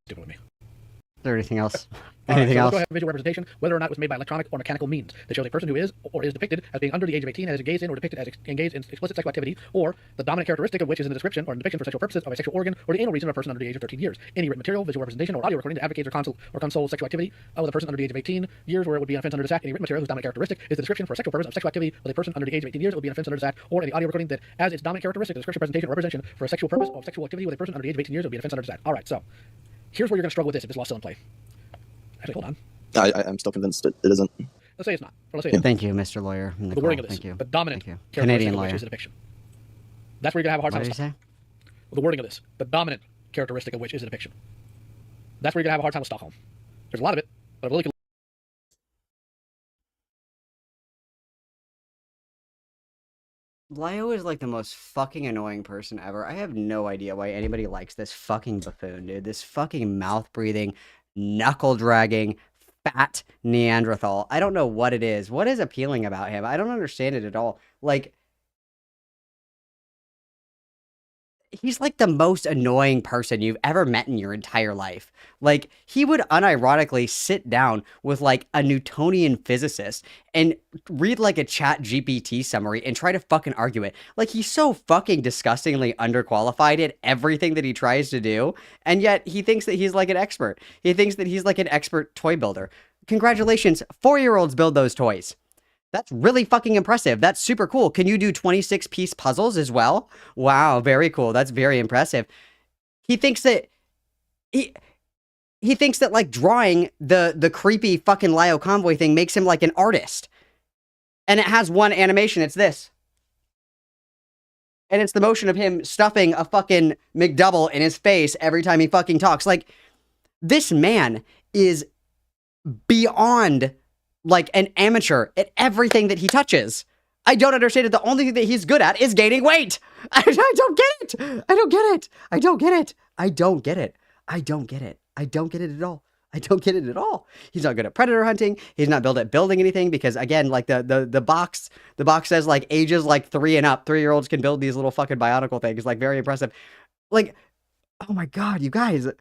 Stupid with me. Is there anything else? All right, Anything so else? let's go ahead and visual representation, whether or not it was made by electronic or mechanical means, that shows a person who is or is depicted as being under the age of 18 and is engaged in or depicted as engaged in explicit sexual activity, or the dominant characteristic of which is in the description or in depiction for sexual purposes of a sexual organ or the anal region of a person under the age of 13 years. Any written material, visual representation, or audio recording that advocates or consoles sexual activity with a person under the age of 18 years where it would be an offense under this act. Any written material whose dominant characteristic is the description for a sexual purpose of sexual activity with a person under the age of 18 years, it would be an offense under this act. Or any audio recording that as its dominant characteristic, the description, presentation, or representation for a sexual purpose of sexual activity with a person under the age of 18 years, it would be an offense under this act. All right, so here's where you're going to struggle with this if this law's still in play. Actually, hold on. I'm still convinced it isn't. Let's say it's not. Or let's say it's Thank you, Mr. Lawyer. the wording of this. Thank you. The dominant Thank you. characteristic Canadian of which lawyer. is a depiction. That's where you're going to have a hard What time did with you say? the wording of this. The dominant characteristic of which is a depiction. That's where you're going to have a hard time with Stockholm. There's a lot of it, but if we look at Lio is like the most fucking annoying person ever. I have no idea why anybody likes this fucking buffoon, dude. This fucking mouth breathing, knuckle dragging, fat Neanderthal. I don't know what it is. What is appealing about him? I don't understand it at all. Like, he's like the most annoying person you've ever met in your entire life. Like, he would unironically sit down with like a Newtonian physicist and read like a chat GPT summary and try to fucking argue it. Like, he's so fucking disgustingly underqualified at everything that he tries to do. And yet he thinks that he's like an expert. He thinks that he's like an expert toy builder. Congratulations, 4-year-olds build those toys. That's really fucking impressive. That's super cool. Can you do 26-piece puzzles as well? Wow, very cool. That's very impressive. He thinks that he thinks that like drawing the creepy fucking Lio Convoy thing makes him like an artist. And it has one animation. It's this. And it's the motion of him stuffing a fucking McDouble in his face every time he fucking talks. Like, this man is beyond like an amateur at everything that he touches. I don't understand it. The only thing that he's good at is gaining weight. I don't get it. I don't get it. I don't get it. I don't get it. I don't get it. I don't get it at all. I don't get it at all. He's not good at predator hunting. He's not built at building anything because, again, like the box says like ages like 3 and up. 3-year-olds can build these little fucking bionicle things. Like, very impressive. Like, oh my God, you guys, I'm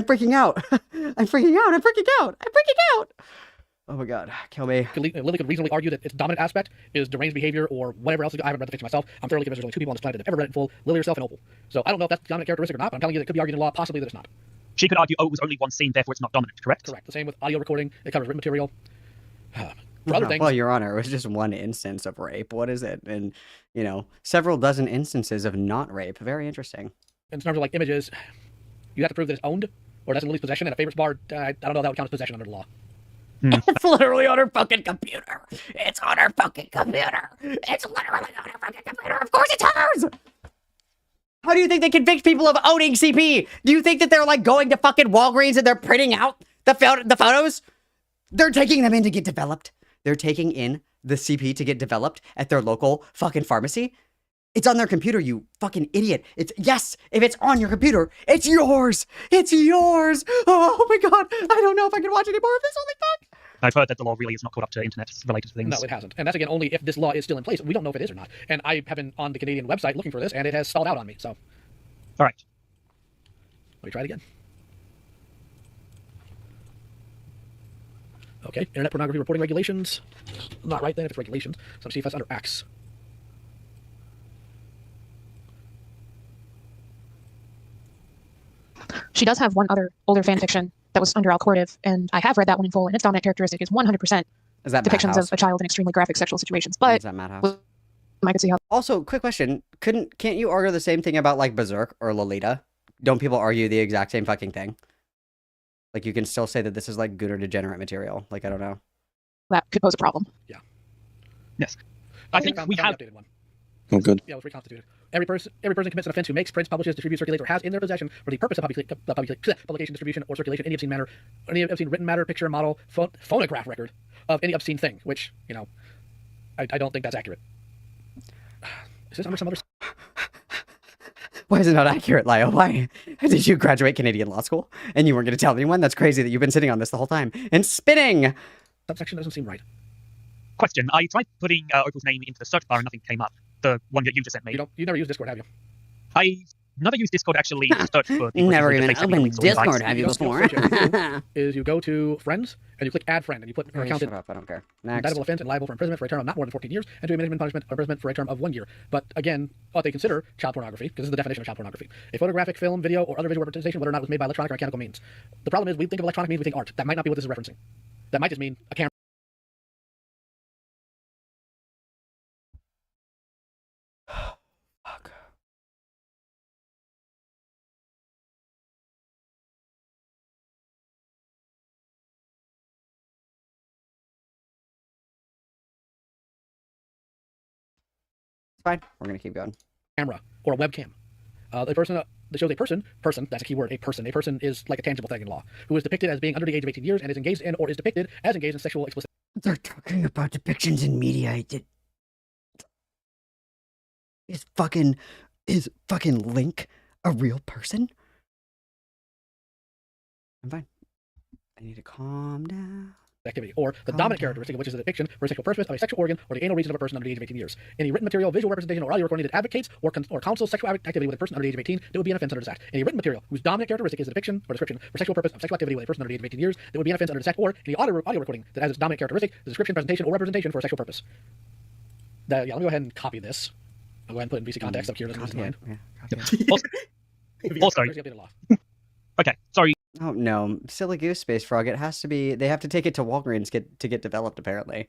freaking out. I'm freaking out. Oh my God, kill me. Lily could reasonably argue that its dominant aspect is deranged behavior or whatever else. I haven't read the fiction myself. I'm fairly convinced there's only 2 people on this planet that have ever read it in full, Lily herself and Opal. So I don't know if that's the dominant characteristic or not, but I'm telling you that it could be argued in law possibly that it's not. She could argue, oh, it was only one scene, therefore it's not dominant, correct? Correct. The same with audio recording. It covers written material. For other things, Well, Your Honor, it was just one instance of rape. What is it? And, you know, several dozen instances of not rape. Very interesting. in terms of like images, you have to prove that it's owned or that's in Lily's possession, and a favorites bar, I don't know if that would count as possession under the law. It's literally on her fucking computer. It's on her fucking computer. It's literally on her fucking computer. Of course it's hers. How do you think they convict people of owning CP? Do you think that they're like going to fucking Walgreens and they're printing out the photos? They're taking them in to get developed. They're taking in the CP to get developed at their local fucking pharmacy. It's on their computer, you fucking idiot. Yes, if it's on your computer, it's yours. It's yours. Oh my God. I don't know if I can watch any more of this. Holy fuck. I've heard that the law really is not caught up to internet-related things. No, it hasn't. And that's, again, only if this law is still in place. We don't know if it is or not. And I have been on the Canadian website looking for this, and it has stalled out on me, so. All right. Let me try it again. Okay, Internet Pornography Reporting Regulations. Not right then if it's regulations. So let's see if that's under acts. She does have one other older fan fiction that was under Alcortive, and I have read that one in full, and its dominant characteristic is 100% Is that depictions Madhouse? of a child in extremely graphic sexual situations. But Is that Madhouse? I could see how. Also, quick question. Can't you argue the same thing about like Berserk or Lolita? Don't people argue the exact same fucking thing? Like, you can still say that this is like good or degenerate material. Like, I don't know. That could pose a problem. Yeah. Yes. I think we have... Updated one. Oh, good. Yeah, it was reconstituted. Every person commits an offense who makes, prints, publishes, distributes, circulates, or has in their possession for the purpose of publication, distribution, or circulation any obscene matter, any obscene written matter, picture, model, phonograph record of any obscene thing, which, you know, I don't think that's accurate. Is this under some other... Why is it not accurate, Lyle? Why? Did you graduate Canadian law school and you weren't going to tell anyone? That's crazy that you've been sitting on this the whole time and spinning. Subsection doesn't seem right. Question. I tried putting Opal's name into the search bar and nothing came up. The one that you just sent me. You never used Discord, have you? I never used Discord actually to search for people. Never even opened Discord, have you before? Is you go to Friends and you click Add Friend and you put her account in. Shut up, I don't care. Indictable offense and liable for imprisonment for a term of not more than 14 years and to a minimum punishment or imprisonment for a term of 1 year. But again, what they consider child pornography, because this is the definition of child pornography, a photographic, film, video, or other visual representation, whether or not it was made by electronic or mechanical means. The problem is we think of electronic means, we think art. That might not be what this is referencing. That might just mean a camera. It's fine. We're going to keep going. Camera or a webcam. The person that shows a person, that's a key word, a person. A person is like a tangible thing in law, who is depicted as being under the age of 18 years and is engaged in or is depicted as engaged in sexual explicit. They're talking about depictions in media. Is fucking Link a real person? I'm fine. I need to calm down. Activity, or the dominant characteristic of which is a depiction for a sexual purpose of a sexual organ or the anal region of a person under the age of 18 years. Any written material, visual representation, or audio recording that advocates or counsels sexual activity with a person under the age of 18, that would be an offense under this act. Any written material whose dominant characteristic is a depiction or description for sexual purpose of sexual activity with a person under the age of 18 years, that would be an offense under this act, or any audio recording that has its dominant characteristic, the description, presentation, or representation for a sexual purpose. Let me go ahead and copy this. I'll go ahead and put in VC context up here. Also, okay, sorry. Oh no, silly goose space frog. It has to be. They have to take it to Walgreens to get developed. Apparently,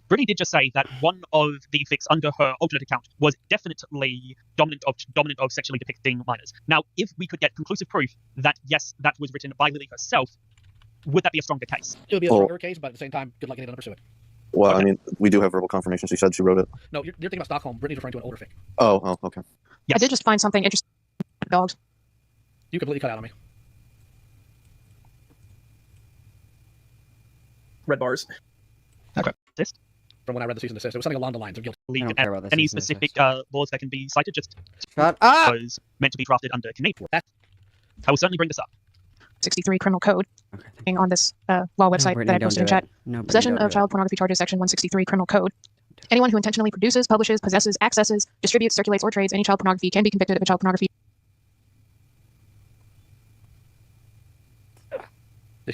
Brittany did just say that one of the fics under her alternate account was definitely dominant of sexually depicting minors. Now, if we could get conclusive proof that yes, that was written by Lily herself, would that be a stronger case? It would be a stronger case, but at the same time, good luck getting it to pursue it. Well, I mean, we do have verbal confirmation. She said she wrote it. No, you're thinking about Stockholm. Brittany's referring to an older fic. Oh, okay. I did just find something interesting. Dogs. You completely cut out on me. Red bars. Okay. From when I read the cease and desist, it was something along the lines of guilt. Any specific laws that can be cited just shut up. Was meant to be drafted under Canadian. I will certainly bring this up. 63 Criminal Code. On this law website Brittany, that I posted in chat. Possession of child pornography charges, section 163 Criminal Code. Anyone who intentionally produces, publishes, possesses, accesses, distributes, circulates, or trades any child pornography can be convicted of a child pornography.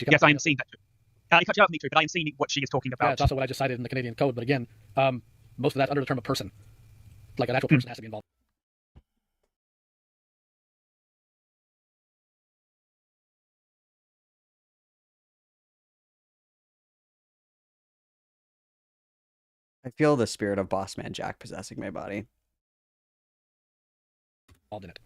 Yes, I am seeing that. I cut you out, Dimitri, but I am seeing what she is talking about. Yeah, it's also what I just cited in the Canadian Code, but again, most of that's under the term of person. Like an actual person has to be involved. I feel the spirit of Boss Man Jack possessing my body. Involved in it.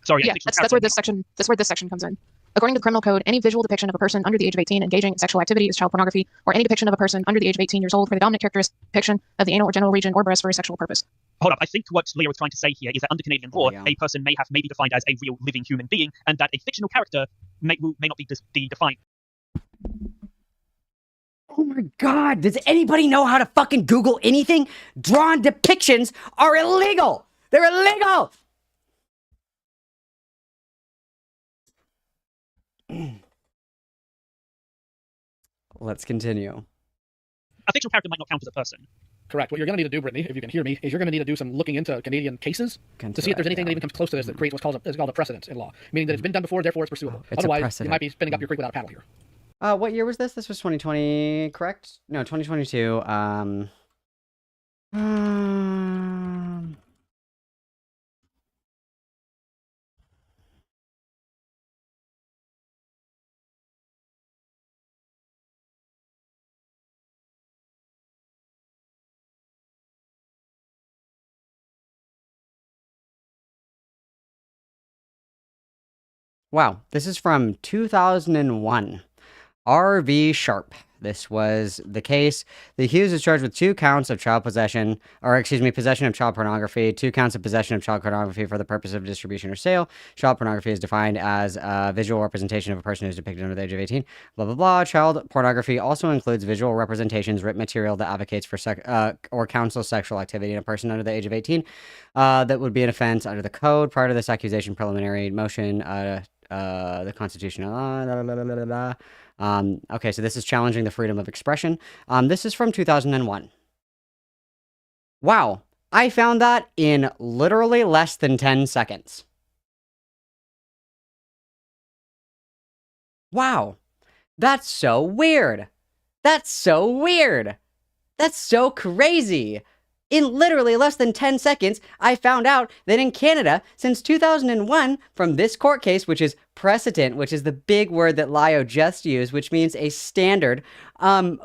Sorry, yeah, that's where this section comes in. According to the Criminal Code, any visual depiction of a person under the age of 18 engaging in sexual activity is child pornography, or any depiction of a person under the age of 18 years old for the dominant characteristic depiction of the anal or genital region or breast for a sexual purpose. Hold up, I think what Leah was trying to say here is that under Canadian law, a person may be defined as a real living human being, and that a fictional character may not be defined. Oh my god, does anybody know how to fucking Google anything? Drawn depictions are illegal! They're illegal! Let's continue. A fictional character might not count as a person. Correct. What you're going to need to do, Brittany, if you can hear me, is you're going to need to do some looking into Canadian cases to see if there's anything that even comes close to this that creates what's called a precedent in law, meaning that it's been done before, therefore it's pursuable. It's Otherwise, you might be spinning up your creek without a paddle here. What year was this? This was 2020, correct? No, 2022. Wow, this is from 2001. R.V. Sharp. This was the case. The accused is charged with 2 counts of child possession, or excuse me, possession of child pornography, 2 counts of possession of child pornography for the purpose of distribution or sale. Child pornography is defined as a visual representation of a person who is depicted under the age of 18. Blah, blah, blah. Child pornography also includes visual representations, written material that advocates for or counsels sexual activity in a person under the age of 18. That would be an offense under the code. Prior to this accusation, preliminary motion, the Constitution. Okay, so this is challenging the freedom of expression. This is from 2001. Wow, I found that in literally less than 10 seconds. Wow, that's so weird. That's so weird. That's so crazy. In literally less than 10 seconds, I found out that in Canada, since 2001, from this court case, which is precedent, which is the big word that Lio just used, which means a standard,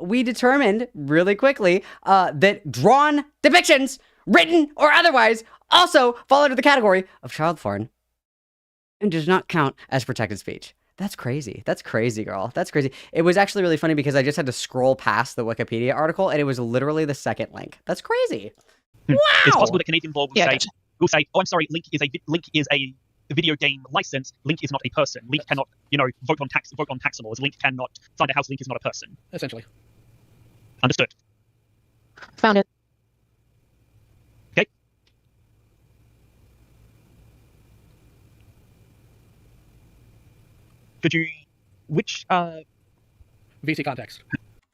we determined really quickly that drawn depictions, written or otherwise, also fall under the category of child porn and does not count as protected speech. That's crazy. That's crazy, girl. That's crazy. It was actually really funny because I just had to scroll past the Wikipedia article and it was literally the second link. That's crazy. Wow! It's possible that Canadian law will say, oh, I'm sorry, Link is a video game license. Link is not a person. Link cannot, vote on tax laws. Link cannot find a house. Link is not a person. Essentially. Understood. Found it. Okay. Could you, which, VC context.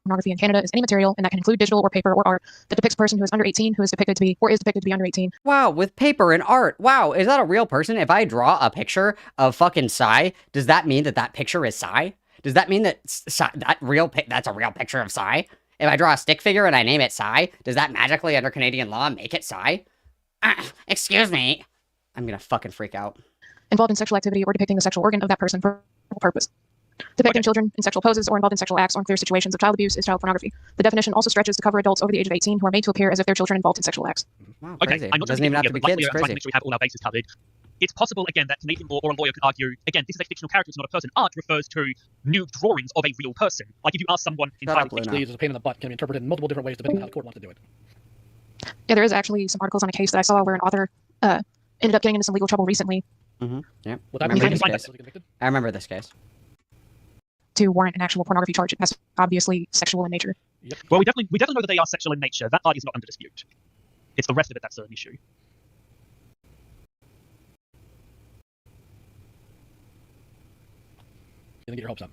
Pornography in Canada is any material, and that can include digital or paper or art, that depicts a person who is under 18 who is depicted to be or is depicted to be under 18. Wow, with paper and art. Wow, is that a real person? If I draw a picture of fucking Psy, does that mean that that picture is Psy? Does that mean that that's a real picture of Psy? If I draw a stick figure and I name it Psy, does that magically under Canadian law make it Psy? Excuse me. I'm gonna fucking freak out. Involved in sexual activity or depicting the sexual organ of that person for a purpose. Depicting children in sexual poses or involved in sexual acts or unclear situations of child abuse is child pornography. The definition also stretches to cover adults over the age of 18 who are made to appear as if they're children involved in sexual acts. Wow, okay, crazy. I'm not Doesn't even have to be kids. I'm trying to Crazy. make sure we have all our bases covered. It's possible, again, that Canadian law or a lawyer could argue, again, this is a fictional character, it's not a person. Art refers to nude drawings of a real person. Like if you ask someone entirely Fictionally, it's a pain in the butt, can be interpreted in multiple different ways depending on how the court wants to do it. Yeah, there is actually some articles on a case that I saw where an author ended up getting into some legal trouble recently Mm-hmm. Yeah. Well, that Remember was this case. I remember this case. to warrant an actual pornography charge. It has obviously sexual in nature. Yep. Well, we definitely know that they are sexual in nature. That part is not under dispute. It's the rest of it that's an issue. Gonna get your hopes up.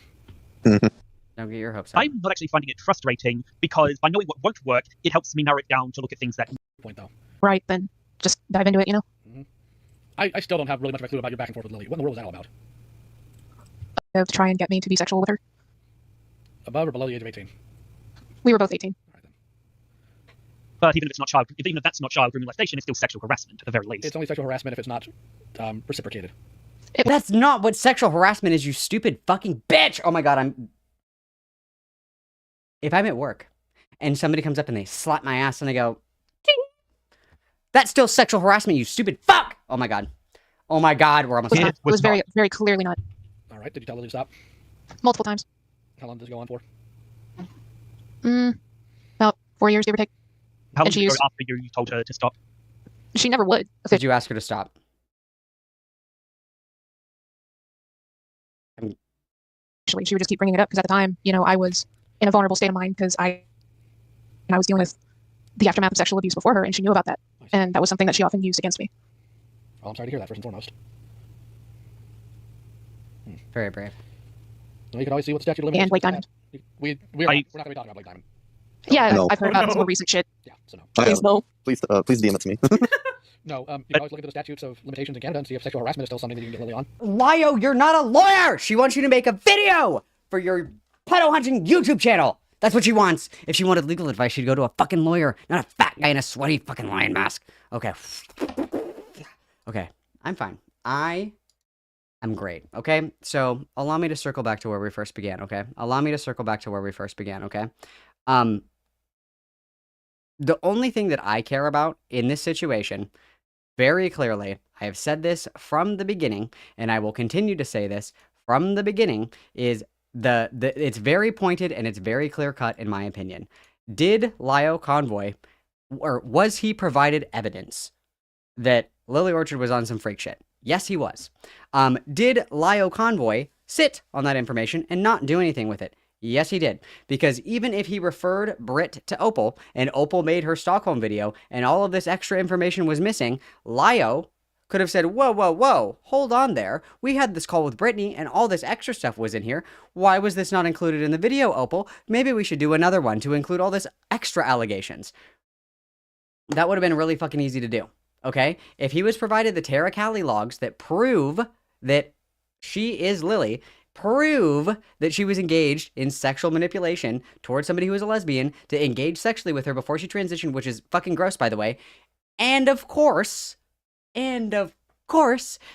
Don't get your hopes up. I'm not actually finding it frustrating because by knowing what won't work, it helps me narrow it down to look at things that. Point though. Right, then just dive into it, I still don't have really much of a clue about your back and forth with Lily. What in the world was that all about? To try and get me to be sexual with her. Above or below the age of 18? We were both 18. But even if that's not child grooming molestation, it's still sexual harassment at the very least. It's only sexual harassment if it's not reciprocated. That's not what sexual harassment is, you stupid fucking bitch! Oh my god, if I'm at work, and somebody comes up and they slap my ass and they go, ding! That's still sexual harassment, you stupid fuck! Oh my god. Oh my god, we're almost It was very, very clearly not. Alright, did you tell Lily to stop? Multiple times. How long does it go on for? About 4 years, give or take. How long And did she it go used- after you told her to stop? She never would. Did you ask her to stop? Actually, she would just keep bringing it up because at the time, I was in a vulnerable state of mind because I was dealing with the aftermath of sexual abuse before her, and she knew about that. And that was something that she often used against me. Well, I'm sorry to hear that, first and foremost. Very brave. Well, you can always see what statute of limitations. And Blake Diamond. We're not going to be talking about Blake Diamond. Yeah, No. I've heard about some more recent shit. Yeah, so no. Please no. Please DM it to me. No, you can always look into the statutes of limitations in Canada and see if sexual harassment is still something that you can get Lily on. Lio, you're not a lawyer! She wants you to make a video for your pedo hunting YouTube channel! That's what she wants. If she wanted legal advice, she'd go to a fucking lawyer, not a fat guy in a sweaty fucking lion mask. Okay. Okay, I'm fine. I am great, okay? So, allow me to circle back to where we first began, okay? The only thing that I care about in this situation, very clearly, I have said this from the beginning, and I will continue to say this from the beginning, is it's very pointed and it's very clear cut in my opinion. Did Lio Convoy, or was he provided evidence that Lily Orchard was on some freak shit? Yes, he was. Did Lio Convoy sit on that information and not do anything with it? Yes, he did. Because even if he referred Britt to Opal, and Opal made her Stockholm video, and all of this extra information was missing, Lio could have said, whoa, whoa, whoa, hold on there. We had this call with Brittany, and all this extra stuff was in here. Why was this not included in the video, Opal? Maybe we should do another one to include all this extra allegations. That would have been really fucking easy to do, okay? If he was provided the Tara Cali logs that prove that she is Lily, prove that she was engaged in sexual manipulation towards somebody who was a lesbian to engage sexually with her before she transitioned, which is fucking gross, by the way. And of course, that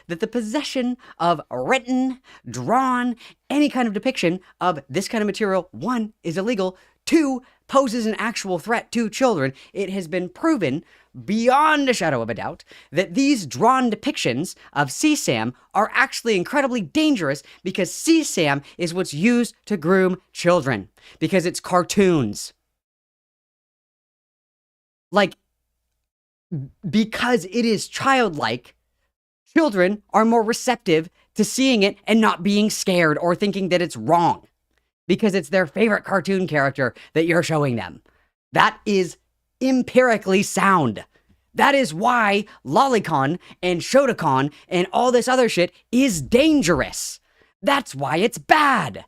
the possession of written, drawn, any kind of depiction of this kind of material, 1, is illegal, 2, poses an actual threat to children. It has been proven beyond a shadow of a doubt that these drawn depictions of CSAM are actually incredibly dangerous because CSAM is what's used to groom children, because it's cartoons. Like, because it is childlike, children are more receptive to seeing it and not being scared or thinking that it's wrong because it's their favorite cartoon character that you're showing them. That is empirically sound. That is why Lolicon and Shotacon and all this other shit is dangerous. That's why it's bad.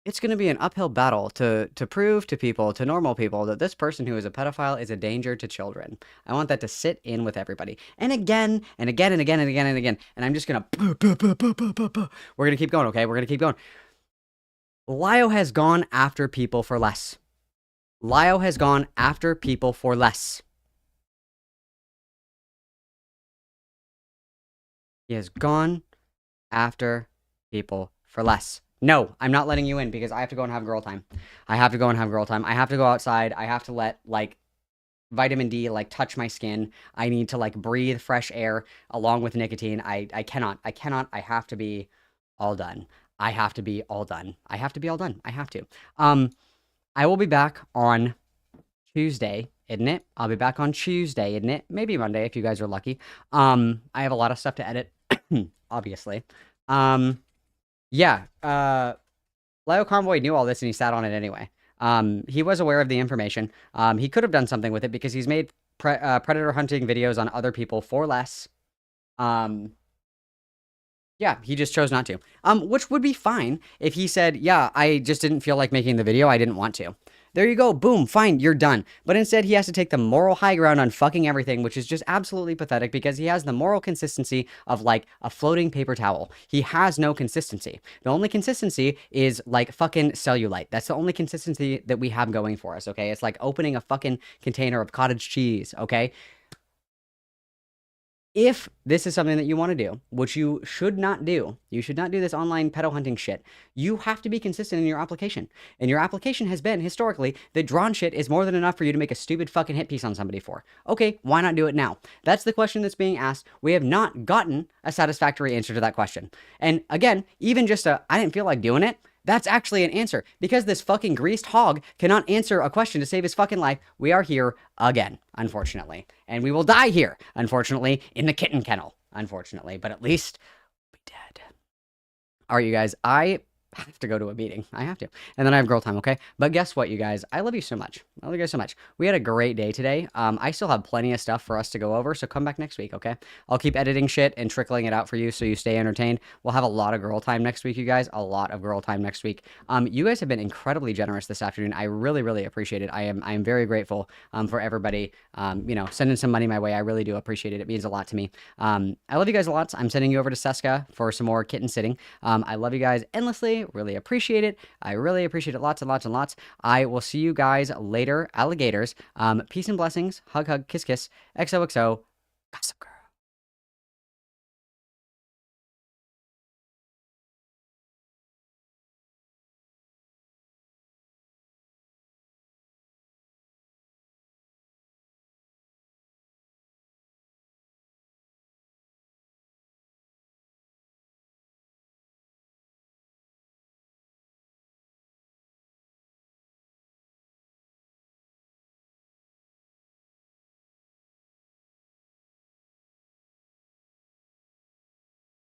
It's going to be an uphill battle to prove to people, to normal people, that this person who is a pedophile is a danger to children. I want that to sit in with everybody. And again, and again, and again, and again, and again. And I'm just going to... We're going to keep going, okay? We're going to keep going. Lio has gone after people for less. Lio has gone after people for less. He has gone after people for less. No, I'm not letting you in because I have to go and have girl time. I have to go and have girl time. I have to go outside. I have to let, like, vitamin D, like, touch my skin. I need to, like, breathe fresh air along with nicotine. I cannot. I have to be all done. I have to be all done. I have to be all done. I have to. I will be back on Tuesday, isn't it? I'll be back on Tuesday, isn't it? Maybe Monday if you guys are lucky. I have a lot of stuff to edit, obviously. Yeah, Lio Convoy knew all this and he sat on it anyway. He was aware of the information. He could have done something with it because he's made predator hunting videos on other people for less. Yeah, he just chose not to. Which would be fine if he said, yeah, I just didn't feel like making the video. I didn't want to. There you go. Boom. Fine. You're done. But instead, he has to take the moral high ground on fucking everything, which is just absolutely pathetic because he has the moral consistency of, like, a floating paper towel. He has no consistency. The only consistency is, like, fucking cellulite. That's the only consistency that we have going for us, okay? It's like opening a fucking container of cottage cheese, okay? If this is something that you want to do, which you should not do this online pedo hunting shit. You have to be consistent in your application. And your application has been, historically, that drawn shit is more than enough for you to make a stupid fucking hit piece on somebody for. Okay, why not do it now? That's the question that's being asked. We have not gotten a satisfactory answer to that question. And again, even just I didn't feel like doing it, that's actually an answer. Because this fucking greased hog cannot answer a question to save his fucking life, we are here again, unfortunately. And we will die here, unfortunately, in the kitten kennel, unfortunately. But at least we'll be dead. All right, you guys, I have to go to a meeting. I have to. And then I have girl time, okay? But guess what, you guys? I love you so much. I love you guys so much. We had a great day today. I still have plenty of stuff for us to go over, so come back next week, okay? I'll keep editing shit and trickling it out for you so you stay entertained. We'll have a lot of girl time next week, you guys. A lot of girl time next week. You guys have been incredibly generous this afternoon. I really, really appreciate it. I am very grateful for everybody, you know, sending some money my way. I really do appreciate it. It means a lot to me. I love you guys a lot. I'm sending you over to Seska for some more kitten sitting. I love you guys endlessly. Really appreciate it. I really appreciate it lots and lots and lots. I will see you guys later, alligators. Peace and blessings. Hug, hug, kiss, kiss. XOXO. Gossip Girl.